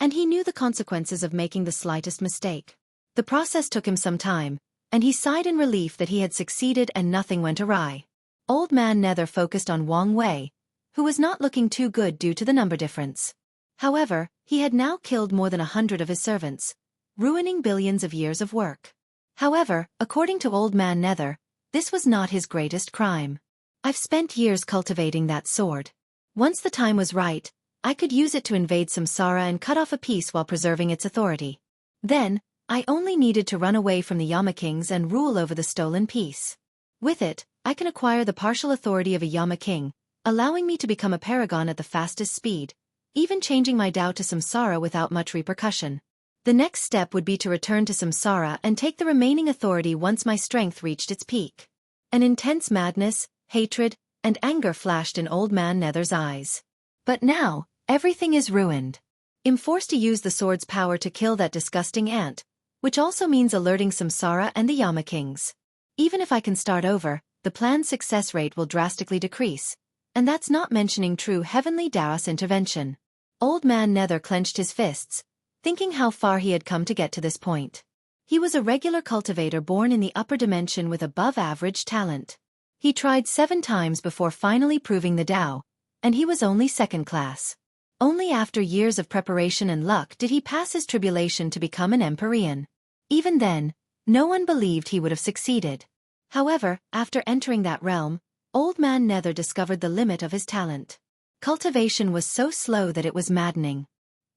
A: and he knew the consequences of making the slightest mistake. The process took him some time, and he sighed in relief that he had succeeded and nothing went awry. Old Man Nether focused on Wang Wei, who was not looking too good due to the number difference. However, he had now killed more than 100 of his servants, ruining billions of years of work. However, according to Old Man Nether, this was not his greatest crime. I've spent years cultivating that sword. Once the time was right, I could use it to invade Samsara and cut off a piece while preserving its authority. Then, I only needed to run away from the Yama Kings and rule over the stolen piece. With it, I can acquire the partial authority of a Yama King, allowing me to become a paragon at the fastest speed, even changing my Dao to Samsara without much repercussion. The next step would be to return to Samsara and take the remaining authority once my strength reached its peak. An intense madness, hatred, and anger flashed in Old Man Nether's eyes. But now, everything is ruined. I'm forced to use the sword's power to kill that disgusting ant, which also means alerting Samsara and the Yama Kings. Even if I can start over, the plan's success rate will drastically decrease, and that's not mentioning true heavenly Daos intervention. Old Man Nether clenched his fists, thinking how far he had come to get to this point. He was a regular cultivator born in the upper dimension with above-average talent. He tried 7 times before finally proving the Dao, and he was only second class. Only after years of preparation and luck did he pass his tribulation to become an Empyrean. Even then, no one believed he would have succeeded. However, after entering that realm, Old Man Nether discovered the limit of his talent. Cultivation was so slow that it was maddening.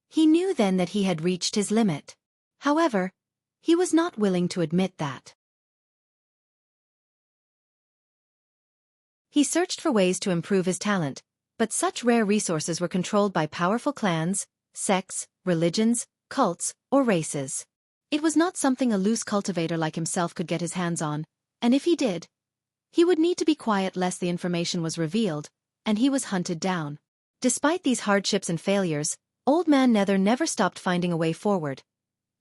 A: He knew then that he had reached his limit. However, he was not willing to admit that. He searched for ways to improve his talent, but such rare resources were controlled by powerful clans, sects, religions, cults, or races. It was not something a loose cultivator like himself could get his hands on, and if he did, he would need to be quiet lest the information was revealed, and he was hunted down. Despite these hardships and failures, Old Man Nether never stopped finding a way forward,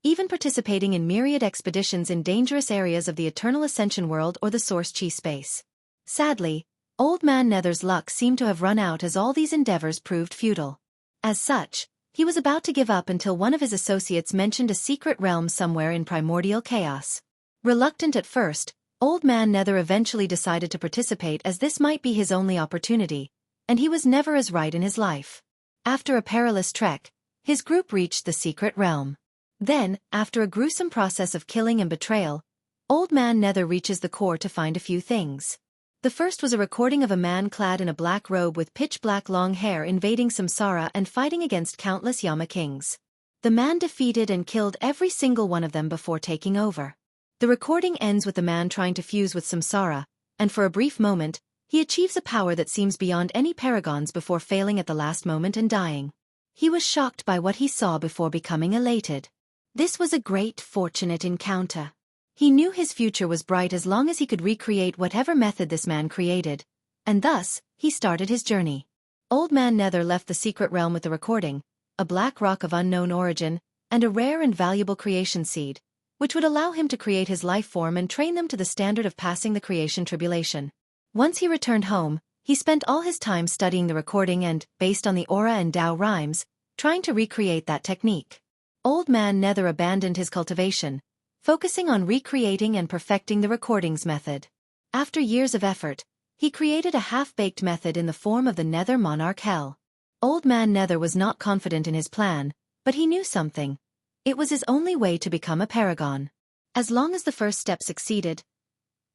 A: even participating in myriad expeditions in dangerous areas of the Eternal Ascension world or the Source Chi space. Sadly, Old Man Nether's luck seemed to have run out as all these endeavors proved futile. As such, he was about to give up until one of his associates mentioned a secret realm somewhere in primordial chaos. Reluctant at first, Old Man Nether eventually decided to participate as this might be his only opportunity, and he was never as right in his life. After a perilous trek, his group reached the secret realm. Then, after a gruesome process of killing and betrayal, Old Man Nether reaches the core to find a few things. The first was a recording of a man clad in a black robe with pitch-black long hair invading Samsara and fighting against countless Yama Kings. The man defeated and killed every single one of them before taking over. The recording ends with the man trying to fuse with Samsara, and for a brief moment, he achieves a power that seems beyond any paragons before failing at the last moment and dying. He was shocked by what he saw before becoming elated. This was a great, fortunate encounter. He knew his future was bright as long as he could recreate whatever method this man created, and thus, he started his journey. Old Man Nether left the secret realm with the recording, a black rock of unknown origin, and a rare and valuable creation seed, which would allow him to create his life form and train them to the standard of passing the creation tribulation. Once he returned home, he spent all his time studying the recording and, based on the aura and Tao rhymes, trying to recreate that technique. Old Man Nether abandoned his cultivation, focusing on recreating and perfecting the recordings method. After years of effort, he created a half-baked method in the form of the Nether Monarch Hell. Old Man Nether was not confident in his plan, but he knew something. It was his only way to become a paragon. As long as the first step succeeded,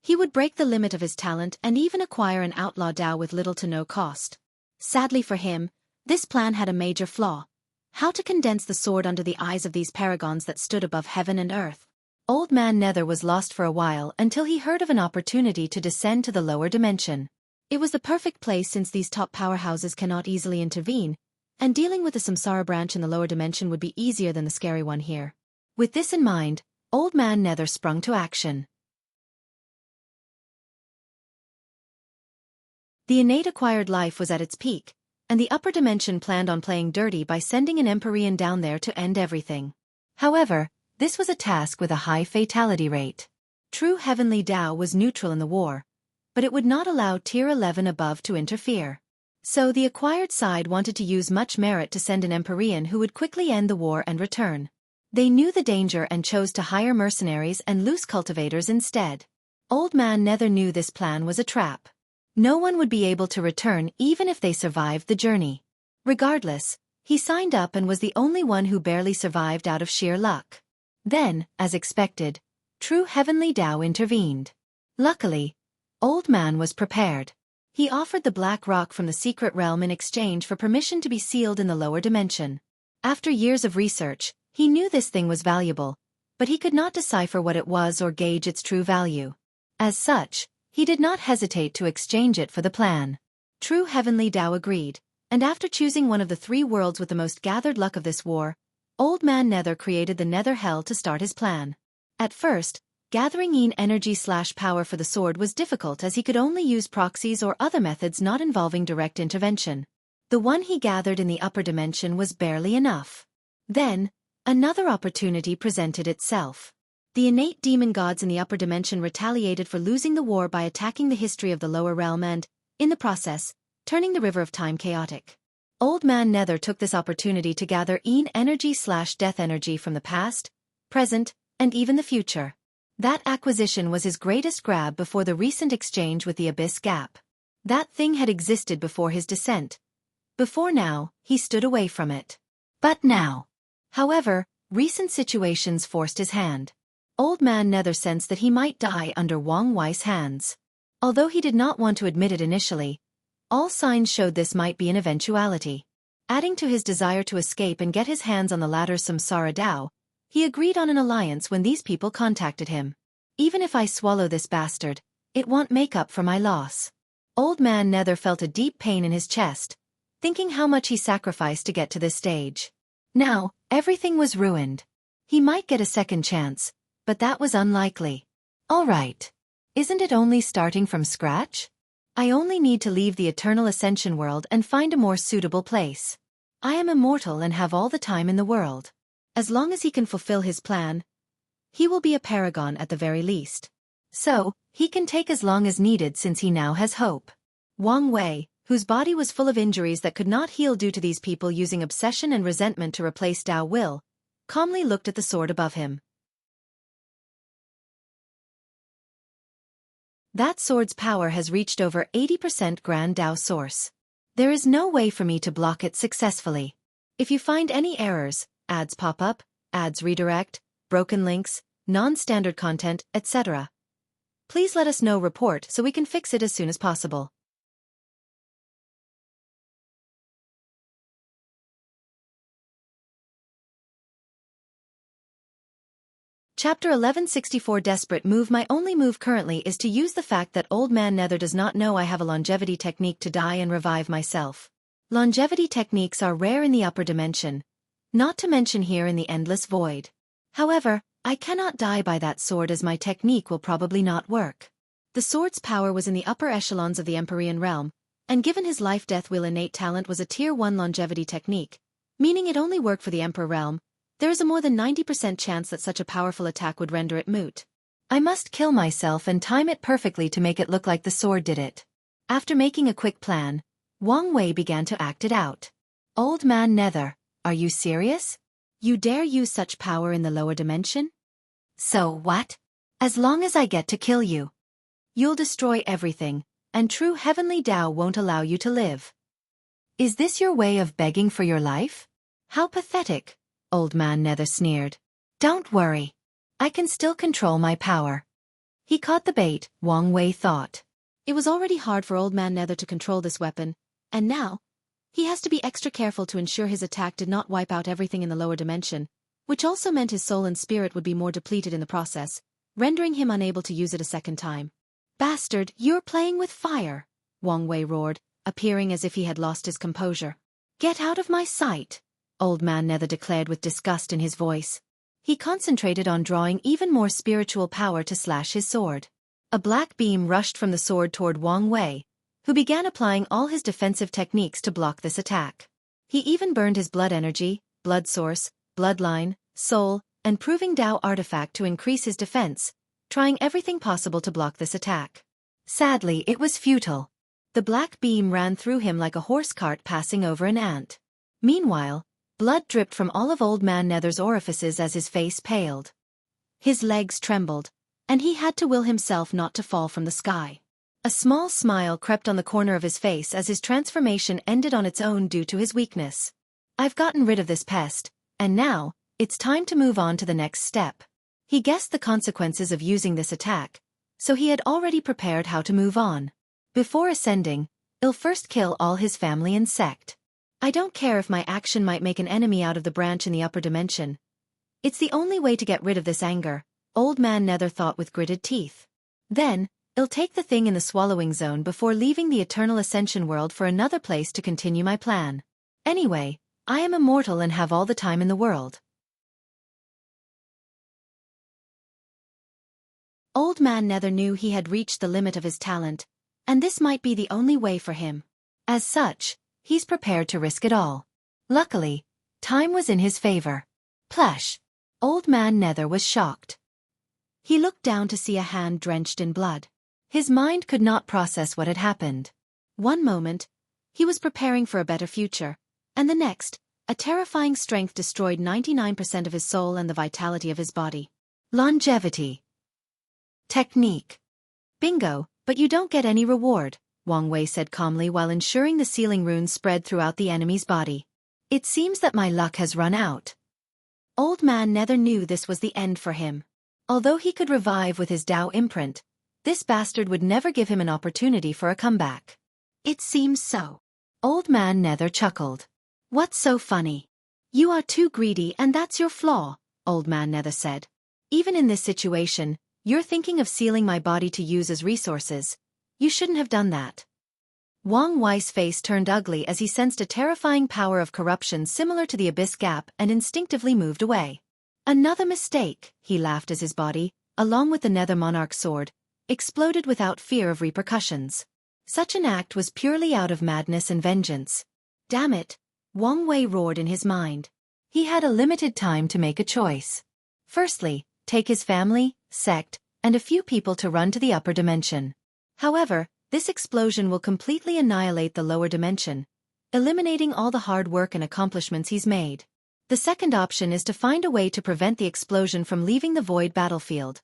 A: he would break the limit of his talent and even acquire an outlaw Dao with little to no cost. Sadly for him, this plan had a major flaw. How to condense the sword under the eyes of these paragons that stood above heaven and earth. Old Man Nether was lost for a while until he heard of an opportunity to descend to the lower dimension. It was the perfect place since these top powerhouses cannot easily intervene, and dealing with the Samsara branch in the lower dimension would be easier than the scary one here. With this in mind, Old Man Nether sprung to action. The innate acquired life was at its peak, and the upper dimension planned on playing dirty by sending an Empyrean down there to end everything. However, this was a task with a high fatality rate. True heavenly Tao was neutral in the war, but it would not allow Tier 11 above to interfere. So the acquired side wanted to use much merit to send an Empyrean who would quickly end the war and return. They knew the danger and chose to hire mercenaries and loose cultivators instead. Old Man Nether knew this plan was a trap. No one would be able to return even if they survived the journey. Regardless, he signed up and was the only one who barely survived out of sheer luck. Then, as expected, true heavenly Tao intervened. Luckily, Old Man was prepared. He offered the black rock from the secret realm in exchange for permission to be sealed in the lower dimension. After years of research, he knew this thing was valuable, but he could not decipher what it was or gauge its true value. As such, he did not hesitate to exchange it for the plan. True heavenly Tao agreed, and after choosing one of the 3 worlds with the most gathered luck of this war, Old Man Nether created the Nether Hell to start his plan. At first, gathering energy/power for the sword was difficult as he could only use proxies or other methods not involving direct intervention. The one he gathered in the upper dimension was barely enough. Then, another opportunity presented itself. The innate demon gods in the upper dimension retaliated for losing the war by attacking the history of the lower realm and, in the process, turning the river of time chaotic. Old Man Nether took this opportunity to gather energy/death energy from the past, present, and even the future. That acquisition was his greatest grab before the recent exchange with the Abyss Gap. That thing had existed before his descent. Before now, he stood away from it. But now. However, recent situations forced his hand. Old Man Nether sensed that he might die under Wang Wei's hands. Although he did not want to admit it initially, all signs showed this might be an eventuality. Adding to his desire to escape and get his hands on the latter's Samsara Dao, he agreed on an alliance when these people contacted him. Even if I swallow this bastard, it won't make up for my loss. Old Man Nether felt a deep pain in his chest, thinking how much he sacrificed to get to this stage. Now, everything was ruined. He might get a second chance, but that was unlikely. All right. Isn't it only starting from scratch? I only need to leave the eternal Ascension world and find a more suitable place. I am immortal and have all the time in the world. As long as he can fulfill his plan, he will be a paragon at the very least. So, he can take as long as needed since he now has hope. Wang Wei, whose body was full of injuries that could not heal due to these people using obsession and resentment to replace Tao will, calmly looked at the sword above him. That sword's power has reached over 80% Grand Tao source. There is no way for me to block it successfully. If you find any errors, ads pop up, ads redirect, broken links, non-standard content, etc., please let us know report so we can fix it as soon as possible. Chapter 1164 Desperate Move. My only move currently is to use the fact that Old Man Nether does not know I have a longevity technique to die and revive myself. Longevity techniques are rare in the upper dimension, not to mention here in the endless void. However, I cannot die by that sword as my technique will probably not work. The sword's power was in the upper echelons of the Empyrean realm, and given his life-death wheel innate talent was a Tier 1 longevity technique, meaning it only worked for the Emperor realm, there is a more than 90% chance that such a powerful attack would render it moot. I must kill myself and time it perfectly to make it look like the sword did it. After making a quick plan, Wang Wei began to act it out. Old man Nether, are you serious? You dare use such power in the lower dimension? So what? As long as I get to kill you, you'll destroy everything, and true heavenly Tao won't allow you to live. Is this your way of begging for your life? How pathetic, Old man Nether sneered. Don't worry. I can still control my power. He caught the bait, Wang Wei thought. It was already hard for Old man Nether to control this weapon, and now, he has to be extra careful to ensure his attack did not wipe out everything in the lower dimension, which also meant his soul and spirit would be more depleted in the process, rendering him unable to use it a second time. Bastard, you're playing with fire, Wang Wei roared, appearing as if he had lost his composure. Get out of my sight, Old man Nether declared with disgust in his voice. He concentrated on drawing even more spiritual power to slash his sword. A black beam rushed from the sword toward Wang Wei, who began applying all his defensive techniques to block this attack. He even burned his blood energy, blood source, bloodline, soul, and proving Tao artifact to increase his defense, trying everything possible to block this attack. Sadly, it was futile. The black beam ran through him like a horse cart passing over an ant. Meanwhile, blood dripped from all of Old man Nether's orifices as his face paled. His legs trembled, and he had to will himself not to fall from the sky. A small smile crept on the corner of his face as his transformation ended on its own due to his weakness. I've gotten rid of this pest, and now, it's time to move on to the next step. He guessed the consequences of using this attack, so he had already prepared how to move on. Before ascending, he'll first kill all his family and sect. I don't care if my action might make an enemy out of the branch in the upper dimension. It's the only way to get rid of this anger, Old man Nether thought with gritted teeth. Then, I'll take the thing in the swallowing zone before leaving the eternal Ascension world for another place to continue my plan. Anyway, I am immortal and have all the time in the world. Old man Nether knew he had reached the limit of his talent, and this might be the only way for him. As such, he's prepared to risk it all. Luckily, time was in his favor. Plush! Old man Nether was shocked. He looked down to see a hand drenched in blood. His mind could not process what had happened. One moment, he was preparing for a better future, and the next, a terrifying strength destroyed 99% of his soul and the vitality of his body. Longevity. Technique. Bingo, but you don't get any reward, Wang Wei said calmly while ensuring the sealing runes spread throughout the enemy's body. It seems that my luck has run out. Old man Nether knew this was the end for him. Although he could revive with his Tao imprint, this bastard would never give him an opportunity for a comeback. It seems so. Old man Nether chuckled. What's so funny? You are too greedy and that's your flaw, Old man Nether said. Even in this situation, you're thinking of sealing my body to use as resources. You shouldn't have done that. Wang Wei's face turned ugly as he sensed a terrifying power of corruption similar to the Abyss Gap and instinctively moved away. Another mistake, he laughed as his body, along with the Nether Monarch's sword, exploded without fear of repercussions. Such an act was purely out of madness and vengeance. Damn it, Wang Wei roared in his mind. He had a limited time to make a choice. Firstly, take his family, sect, and a few people to run to the upper dimension. However, this explosion will completely annihilate the lower dimension, eliminating all the hard work and accomplishments he's made. The second option is to find a way to prevent the explosion from leaving the void battlefield,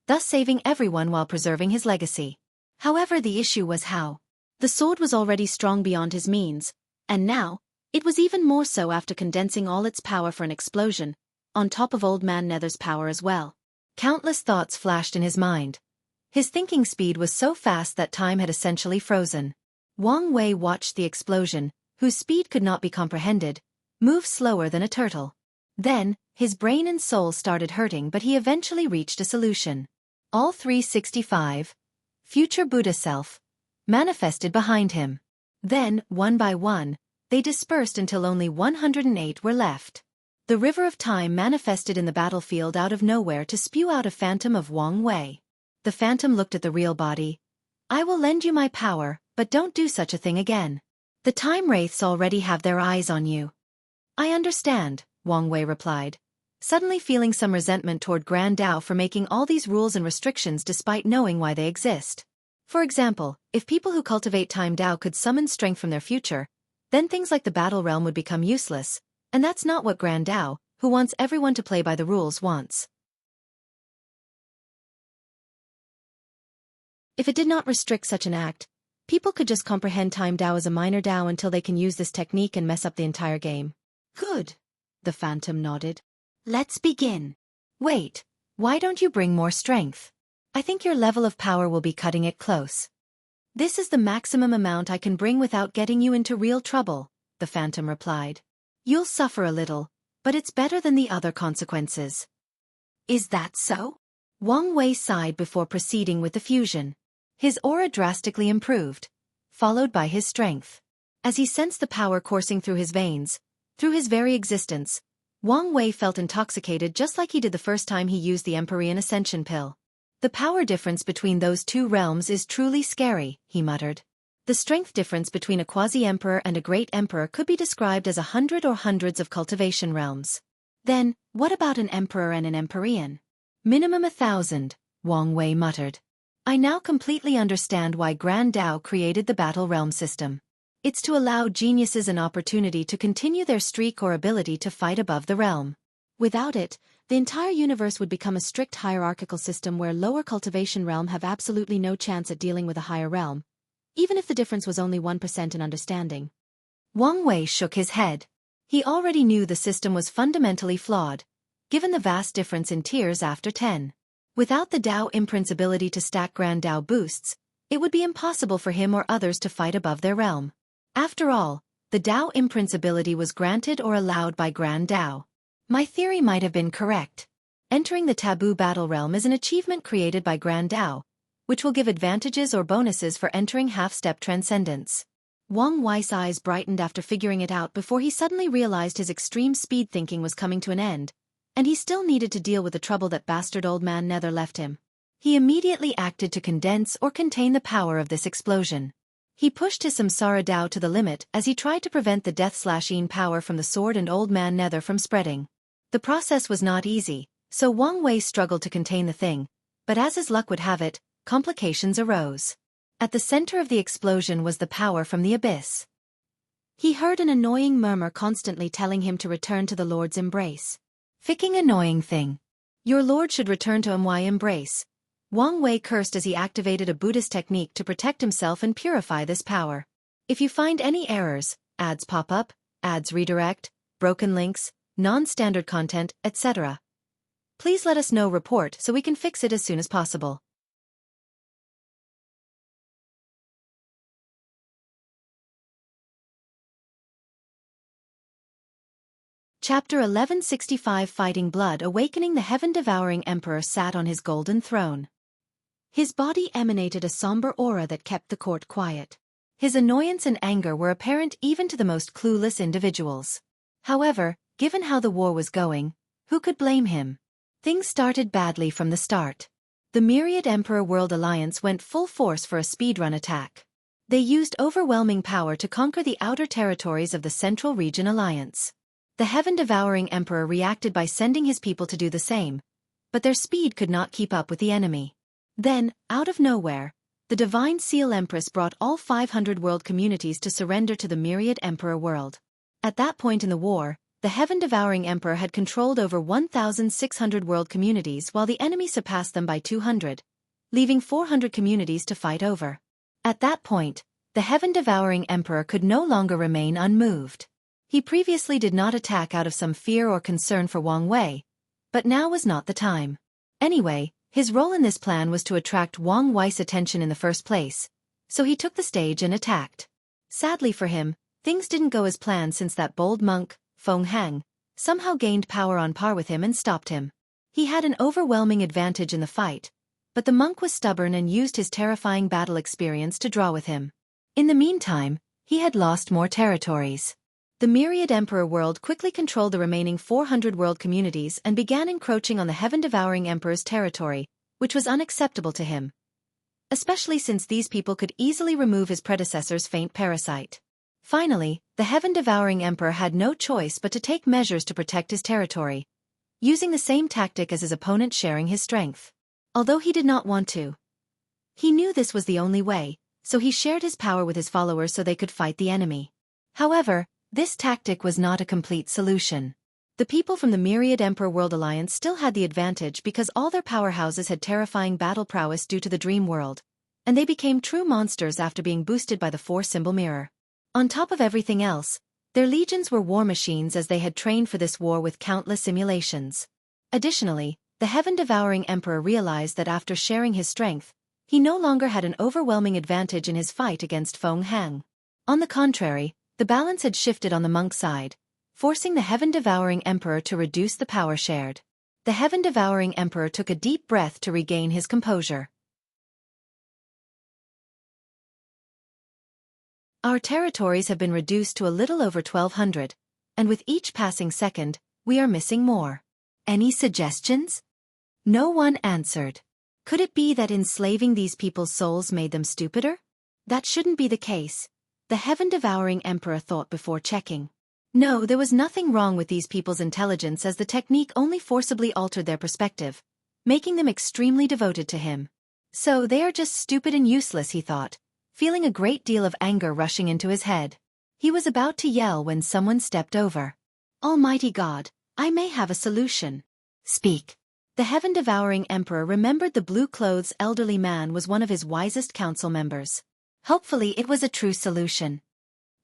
A: thus saving everyone while preserving his legacy. However, the issue was how. The sword was already strong beyond his means, and now, it was even more so after condensing all its power for an explosion, on top of Old man Nether's power as well. Countless thoughts flashed in his mind. His thinking speed was so fast that time had essentially frozen. Wang Wei watched the explosion, whose speed could not be comprehended, move slower than a turtle. Then, his brain and soul started hurting, but he eventually reached a solution. All 365, future Buddha self, manifested behind him. Then, one by one, they dispersed until only 108 were left. The river of time manifested in the battlefield out of nowhere to spew out a phantom of Wang Wei. The phantom looked at the real body. I will lend you my power, but don't do such a thing again. The time wraiths already have their eyes on you. I understand, Wang Wei replied. suddenly feeling some resentment toward Grand Dao for making all these rules and restrictions despite knowing why they exist. For example, if people who cultivate Time Dao could summon strength from their future, then things like the battle realm would become useless, and that's not what Grand Dao, who wants everyone to play by the rules, wants. If it did not restrict such an act, people could just comprehend Time Dao as a minor Dao until they can use this technique and mess up the entire game. Good. The Phantom nodded. Let's begin. Wait, why don't you bring more strength? I think your level of power will be cutting it close. This is the maximum amount I can bring without getting you into real trouble, the Phantom replied. You'll suffer a little, but it's better than the other consequences. Is that so? Wang Wei sighed before proceeding with the fusion. His aura drastically improved, followed by his strength. As he sensed the power coursing through his veins, through his very existence, Wang Wei felt intoxicated just like he did the first time he used the Empyrean Ascension pill. The power difference between those two realms is truly scary, he muttered. The strength difference between a quasi-emperor and a great emperor could be described as 100 or hundreds of cultivation realms. Then, what about an emperor and an Empyrean? Minimum 1,000, Wang Wei muttered. I now completely understand why Grand Dao created the battle realm system. It's to allow geniuses an opportunity to continue their streak or ability to fight above the realm. Without it, the entire universe would become a strict hierarchical system where lower cultivation realm have absolutely no chance at dealing with a higher realm, even if the difference was only 1% in understanding. Wang Wei shook his head. He already knew the system was fundamentally flawed, given the vast difference in tiers after 10. Without the Dao imprint's ability to stack Grand Dao boosts, it would be impossible for him or others to fight above their realm. After all, the Dao imprint's ability was granted or allowed by Grand Dao. My theory might have been correct. Entering the taboo battle realm is an achievement created by Grand Dao, which will give advantages or bonuses for entering half-step transcendence. Wang Wei's eyes brightened after figuring it out before he suddenly realized his extreme speed thinking was coming to an end, and he still needed to deal with the trouble that bastard old man Nether left him. He immediately acted to condense or contain the power of this explosion. He pushed his Samsara Dao to the limit as he tried to prevent the death-slashing power from the sword and old man Nether from spreading. The process was not easy, so Wang Wei struggled to contain the thing, but as his luck would have it, complications arose. At the center of the explosion was the power from the abyss. He heard an annoying murmur constantly telling him to return to the Lord's embrace. Ficking annoying thing. Your Lord should return to my embrace. Wang Wei cursed as he activated a Buddhist technique to protect himself and purify this power. If you find any errors, ads pop up, ads redirect, broken links, non-standard content, etc., please let us know. Report so we can fix it as soon as possible. Chapter 1165 Fighting Blood. Awakening. The heaven-devouring emperor sat on his golden throne. His body emanated a somber aura that kept the court quiet. His annoyance and anger were apparent even to the most clueless individuals. However, given how the war was going, who could blame him? Things started badly from the start. The Myriad Emperor World Alliance went full force for a speedrun attack. They used overwhelming power to conquer the outer territories of the Central Region Alliance. The heaven-devouring emperor reacted by sending his people to do the same, but their speed could not keep up with the enemy. Then, out of nowhere, the Divine Seal Empress brought all 500 world communities to surrender to the Myriad Emperor world. At that point in the war, the heaven-devouring emperor had controlled over 1,600 world communities while the enemy surpassed them by 200, leaving 400 communities to fight over. At that point, the heaven-devouring emperor could no longer remain unmoved. He previously did not attack out of some fear or concern for Wang Wei, but now was not the time. Anyway, his role in this plan was to attract Wang Wei's attention in the first place, so he took the stage and attacked. Sadly for him, things didn't go as planned since that bold monk, Feng Hang, somehow gained power on par with him and stopped him. He had an overwhelming advantage in the fight, but the monk was stubborn and used his terrifying battle experience to draw with him. In the meantime, he had lost more territories. The Myriad Emperor world quickly controlled the remaining 400 world communities and began encroaching on the heaven-devouring emperor's territory, which was unacceptable to him, especially since these people could easily remove his predecessor's faint parasite. Finally, the heaven-devouring emperor had no choice but to take measures to protect his territory, using the same tactic as his opponent, sharing his strength. Although he did not want to, he knew this was the only way, so he shared his power with his followers so they could fight the enemy. However, this tactic was not a complete solution. The people from the Myriad Emperor World Alliance still had the advantage because all their powerhouses had terrifying battle prowess due to the Dream World, and they became true monsters after being boosted by the 4-symbol mirror. On top of everything else, their legions were war machines as they had trained for this war with countless simulations. Additionally, the heaven-devouring emperor realized that after sharing his strength, he no longer had an overwhelming advantage in his fight against Feng Hang. On the contrary, the balance had shifted on the monk side, forcing the heaven-devouring emperor to reduce the power shared. The heaven-devouring emperor took a deep breath to regain his composure. Our territories have been reduced to a little over 1,200, and with each passing second, we are missing more. Any suggestions? No one answered. Could it be that enslaving these people's souls made them stupider? That shouldn't be the case, the heaven-devouring emperor thought before checking. No, there was nothing wrong with these people's intelligence as the technique only forcibly altered their perspective, making them extremely devoted to him. So they are just stupid and useless, he thought, feeling a great deal of anger rushing into his head. He was about to yell when someone stepped over. Almighty God, I may have a solution. Speak. The heaven-devouring emperor remembered the blue-clothes elderly man was one of his wisest council members. Hopefully it was a true solution.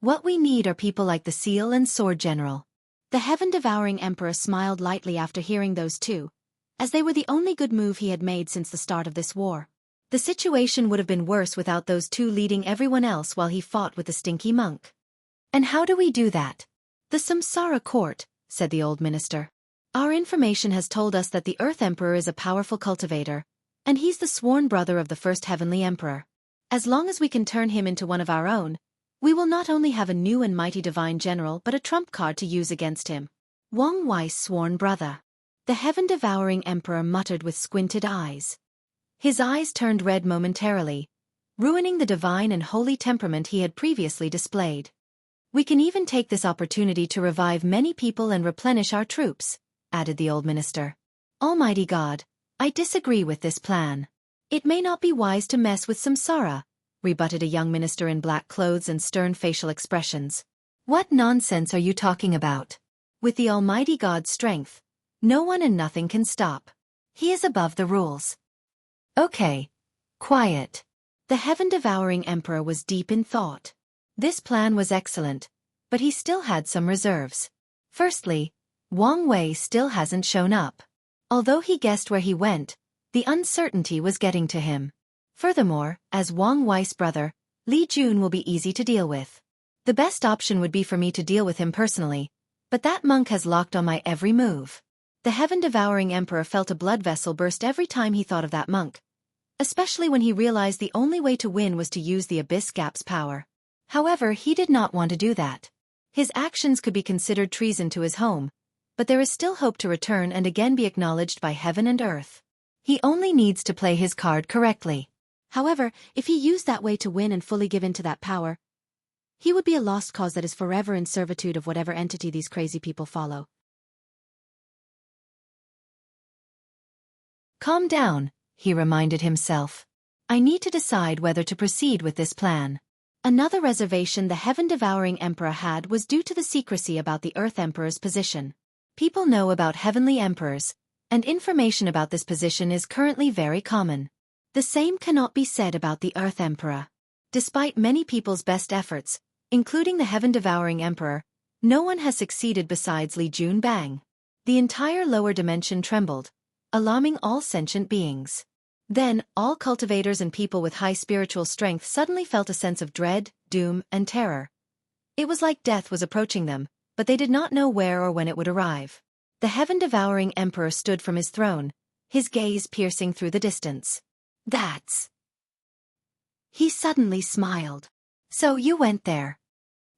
A: What we need are people like the Seal and Sword General. The heaven-devouring emperor smiled lightly after hearing those two, as they were the only good move he had made since the start of this war. The situation would have been worse without those two leading everyone else while he fought with the stinky monk. And how do we do that? The Samsara court, said the old minister. Our information has told us that the Earth Emperor is a powerful cultivator, and he's the sworn brother of the first heavenly emperor. As long as we can turn him into one of our own, we will not only have a new and mighty divine general but a trump card to use against him. Wang Wei's sworn brother. The heaven-devouring emperor muttered with squinted eyes. His eyes turned red momentarily, ruining the divine and holy temperament he had previously displayed. We can even take this opportunity to revive many people and replenish our troops, added the old minister. Almighty God, I disagree with this plan. It may not be wise to mess with Samsara, rebutted a young minister in black clothes and stern facial expressions. What nonsense are you talking about? With the Almighty God's strength, no one and nothing can stop. He is above the rules. Okay. Quiet. The heaven-devouring emperor was deep in thought. This plan was excellent, but he still had some reserves. Firstly, Wang Wei still hasn't shown up. Although he guessed where he went, the uncertainty was getting to him. Furthermore, as Wang Wei's brother, Li Jun will be easy to deal with. The best option would be for me to deal with him personally, but that monk has locked on my every move. The heaven-devouring emperor felt a blood vessel burst every time he thought of that monk, especially when he realized the only way to win was to use the Abyss Gap's power. However, he did not want to do that. His actions could be considered treason to his home, but there is still hope to return and again be acknowledged by heaven and earth. He only needs to play his card correctly. However, if he used that way to win and fully give in to that power, he would be a lost cause that is forever in servitude of whatever entity these crazy people follow. Calm down, he reminded himself. I need to decide whether to proceed with this plan. Another reservation the heaven-devouring emperor had was due to the secrecy about the Earth Emperor's position. People know about heavenly emperors, and information about this position is currently very common. The same cannot be said about the Earth Emperor. Despite many people's best efforts, including the heaven-devouring emperor, no one has succeeded besides Li Jun Bang. The entire lower dimension trembled, alarming all sentient beings. Then, all cultivators and people with high spiritual strength suddenly felt a sense of dread, doom, and terror. It was like death was approaching them, but they did not know where or when it would arrive. The heaven-devouring emperor stood from his throne, his gaze piercing through the distance. That's... He suddenly smiled. So you went there.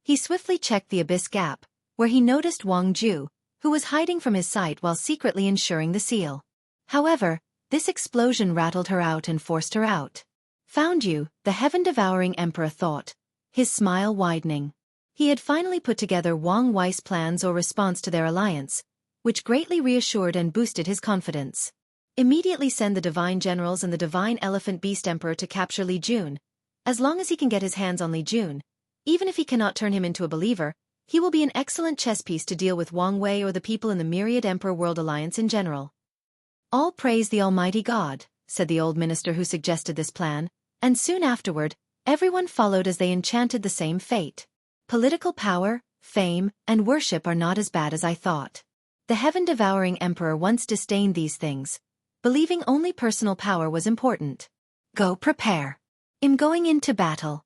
A: He swiftly checked the Abyss Gap, where he noticed Wang Ju, who was hiding from his sight while secretly ensuring the seal. However, this explosion rattled her out and forced her out. Found you, the heaven-devouring emperor thought, his smile widening. He had finally put together Wang Wei's plans or response to their alliance, which greatly reassured and boosted his confidence. Immediately send the Divine Generals and the Divine Elephant Beast Emperor to capture Li Jun. As long as he can get his hands on Li Jun, even if he cannot turn him into a believer, he will be an excellent chess piece to deal with Wang Wei or the people in the Myriad Emperor World Alliance in general. All praise the Almighty God, said the old minister who suggested this plan, and soon afterward, everyone followed as they enchanted the same fate. Political power, fame, and worship are not as bad as I thought. The heaven-devouring emperor once disdained these things, believing only personal power was important. Go prepare. I'm going into battle.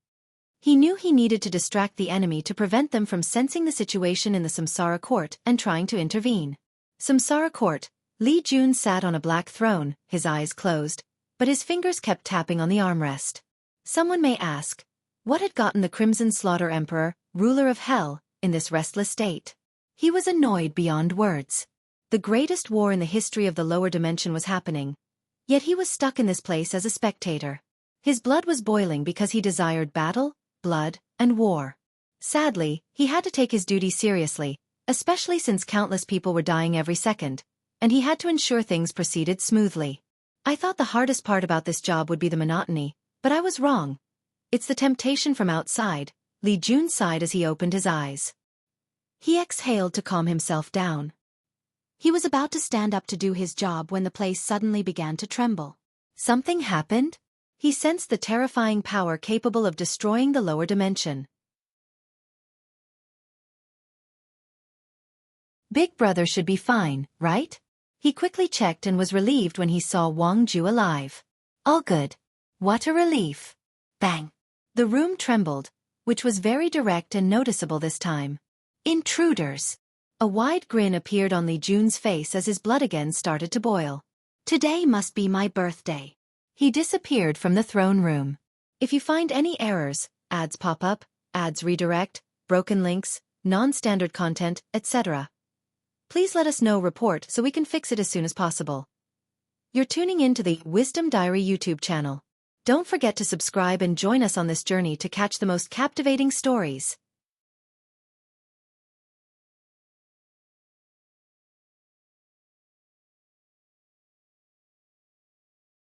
A: He knew he needed to distract the enemy to prevent them from sensing the situation in the Samsara court and trying to intervene. Samsara court, Li Jun sat on a black throne, his eyes closed, but his fingers kept tapping on the armrest. Someone may ask, what had gotten the Crimson Slaughter Emperor, ruler of Hell, in this restless state? He was annoyed beyond words. The greatest war in the history of the lower dimension was happening, yet he was stuck in this place as a spectator. His blood was boiling because he desired battle, blood, and war. Sadly, he had to take his duty seriously, especially since countless people were dying every second, and he had to ensure things proceeded smoothly. I thought the hardest part about this job would be the monotony, but I was wrong. It's the temptation from outside, Li Jun sighed as he opened his eyes. He exhaled to calm himself down. He was about to stand up to do his job when the place suddenly began to tremble. Something happened? He sensed the terrifying power capable of destroying the lower dimension. Big brother should be fine, right? He quickly checked and was relieved when he saw Wang Ju alive. All good. What a relief. Bang. The room trembled, which was very direct and noticeable this time. Intruders. A wide grin appeared on Li Jun's face as his blood again started to boil. Today must be my birthday. He disappeared from the throne room. If you find any errors, ads pop up, ads redirect, broken links, non-standard content, etc., please let us know report so we can fix it as soon as possible. You're tuning in to the Wisdom Diary YouTube channel. Don't forget to subscribe and join us on this journey to catch the most captivating stories.